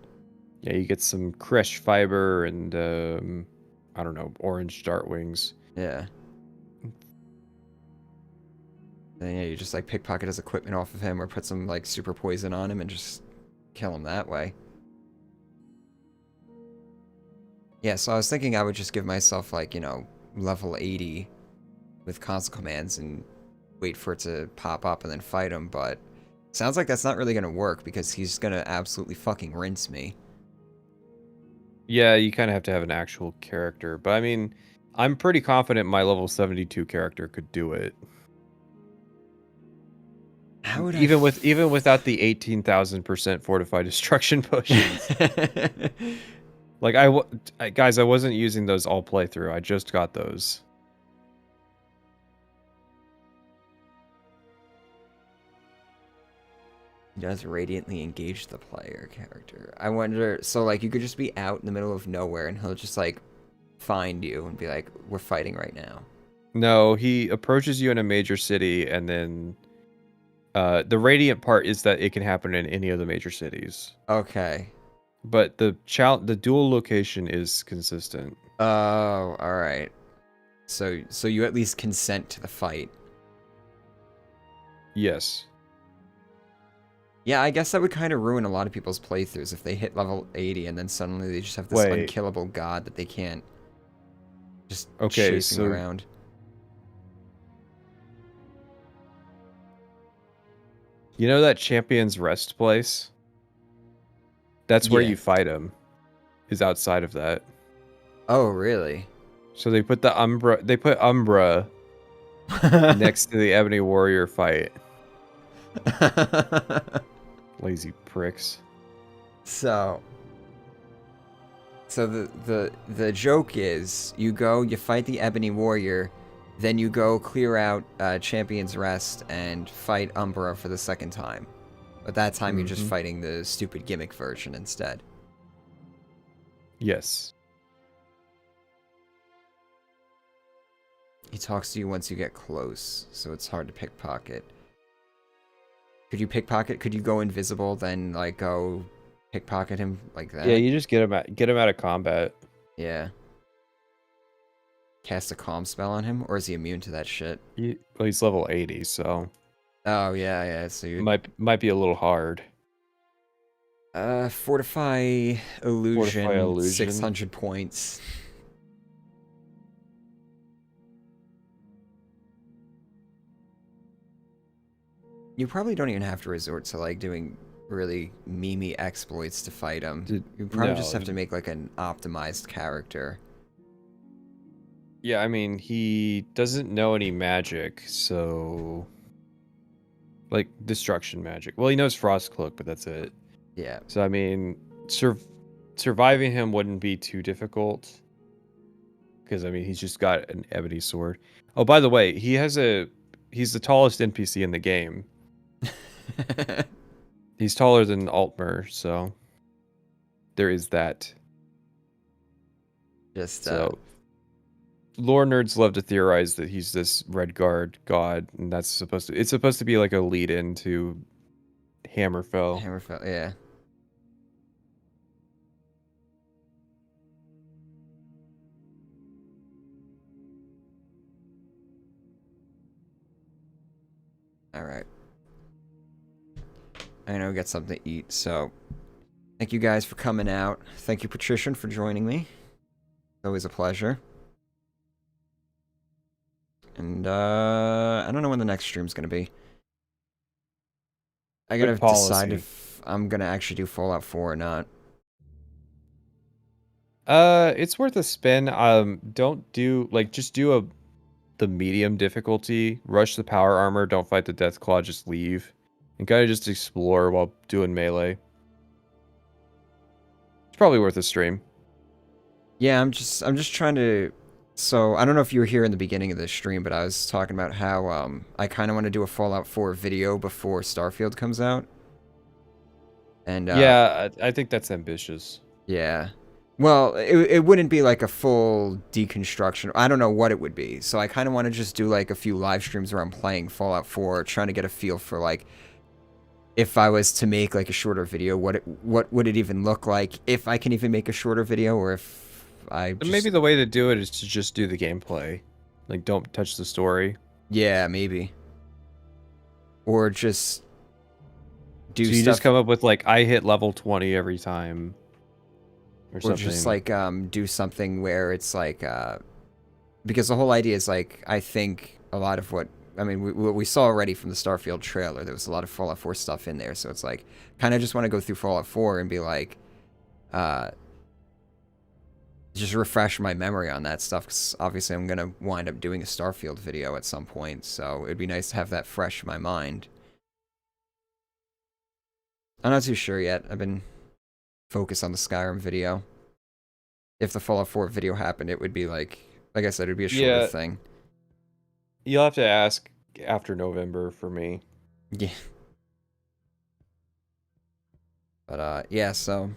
Yeah, you get some Kresh fiber and, I don't know, orange dart wings. Yeah. Then yeah, you just like pickpocket his equipment off of him or put some like super poison on him and just kill him that way. Yeah, so I was thinking I would just give myself like, you know, level 80 with console commands and wait for it to pop up and then fight him, but sounds like that's not really going to work because he's going to absolutely fucking rinse me. Yeah, you kind of have to have an actual character. But I mean, I'm pretty confident my level 72 character could do it. How would even without the 18,000% fortified destruction potions. Like guys, I wasn't using those all playthrough. I just got those. He does radiantly engage the player character. I wonder, so like you could just be out in the middle of nowhere and he'll just like find you and be like, we're fighting right now. No, he approaches you in a major city and then the radiant part is that it can happen in any of the major cities. Okay. But the dual location is consistent. Oh, all right. So you at least consent to the fight. Yes. Yeah, I guess that would kind of ruin a lot of people's playthroughs if they hit level 80 and then suddenly they just have this unkillable god that they can't just chasing around. You know that Champion's Rest place? That's where you fight him. Is outside of that. Oh, really? So they put Umbra next to the Ebony Warrior fight. Lazy pricks. So the joke is you fight the Ebony Warrior, then you go clear out Champion's Rest and fight Umbra for the second time. But that time you're just fighting the stupid gimmick version instead. Yes. He talks to you once you get close, so it's hard to pickpocket. Could you pickpocket? Could you go invisible, then like go pickpocket him like that? Yeah, you just get him out of combat. Yeah. Cast a calm spell on him, or is he immune to that shit? Well, he's level 80, so. Oh yeah. So you might be a little hard. Fortify illusion. 600 points. You probably don't even have to resort to like doing really memey exploits to fight him. You probably just have to make like an optimized character. Yeah, I mean, he doesn't know any magic, so like destruction magic. Well, he knows Frost Cloak, but that's it. Yeah. So I mean, surviving him wouldn't be too difficult. Because I mean, he's just got an ebony sword. Oh, by the way, he's the tallest NPC in the game. He's taller than Altmer, so there is that. Just so lore nerds love to theorize that he's this Redguard god, and it's supposed to be like a lead into hammer fell. Hammer fell. Yeah. All right. I know, get something to eat. So, thank you guys for coming out. Thank you, Patrician, for joining me. It's always a pleasure. And I don't know when the next stream's gonna be. I gotta Good decide policy. if I'm gonna actually do Fallout 4 or not. It's worth a spin. Don't do like just do the medium difficulty. Rush the power armor. Don't fight the death claw. Just leave, and kind of just explore while doing melee. It's probably worth a stream. Yeah, I'm just trying to. So I don't know if you were here in the beginning of this stream, but I was talking about how I kind of want to do a Fallout 4 video before Starfield comes out. And Yeah, I think that's ambitious. yeah. Well, it wouldn't be like a full deconstruction. I don't know what it would be. So I kind of want to just do like a few live streams where I'm playing Fallout 4, trying to get a feel for like if I was to make like a shorter video, what would it even look like? If I can even make a shorter video, or if I just... Maybe the way to do it is to just do the gameplay. Like, don't touch the story. Yeah, maybe. Or just do so you stuff... just come up with, like, I hit level 20 every time. Or something. just, like, do something where it's, like, because the whole idea is, like, I think a lot of what... I mean, what we saw already from the Starfield trailer, there was a lot of Fallout 4 stuff in there, so it's, like, kind of just want to go through Fallout 4 and be, like, just refresh my memory on that stuff, because obviously I'm going to wind up doing a Starfield video at some point, so it'd be nice to have that fresh in my mind. I'm not too sure yet. I've been focused on the Skyrim video. If the Fallout 4 video happened, it would be like I said, it'd be a shorter thing. You'll have to ask after November for me. Yeah. But, yeah, so...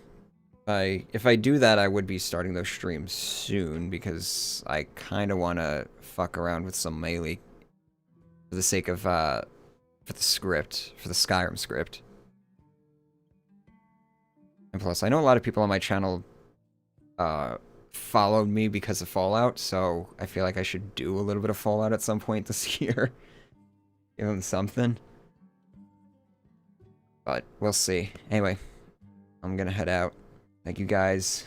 if I do that, I would be starting those streams soon, because I kind of want to fuck around with some melee for the sake of, for the script, for the Skyrim script. And plus, I know a lot of people on my channel, followed me because of Fallout, so I feel like I should do a little bit of Fallout at some point this year. Give them something. But, we'll see. Anyway, I'm gonna head out. Thank you guys.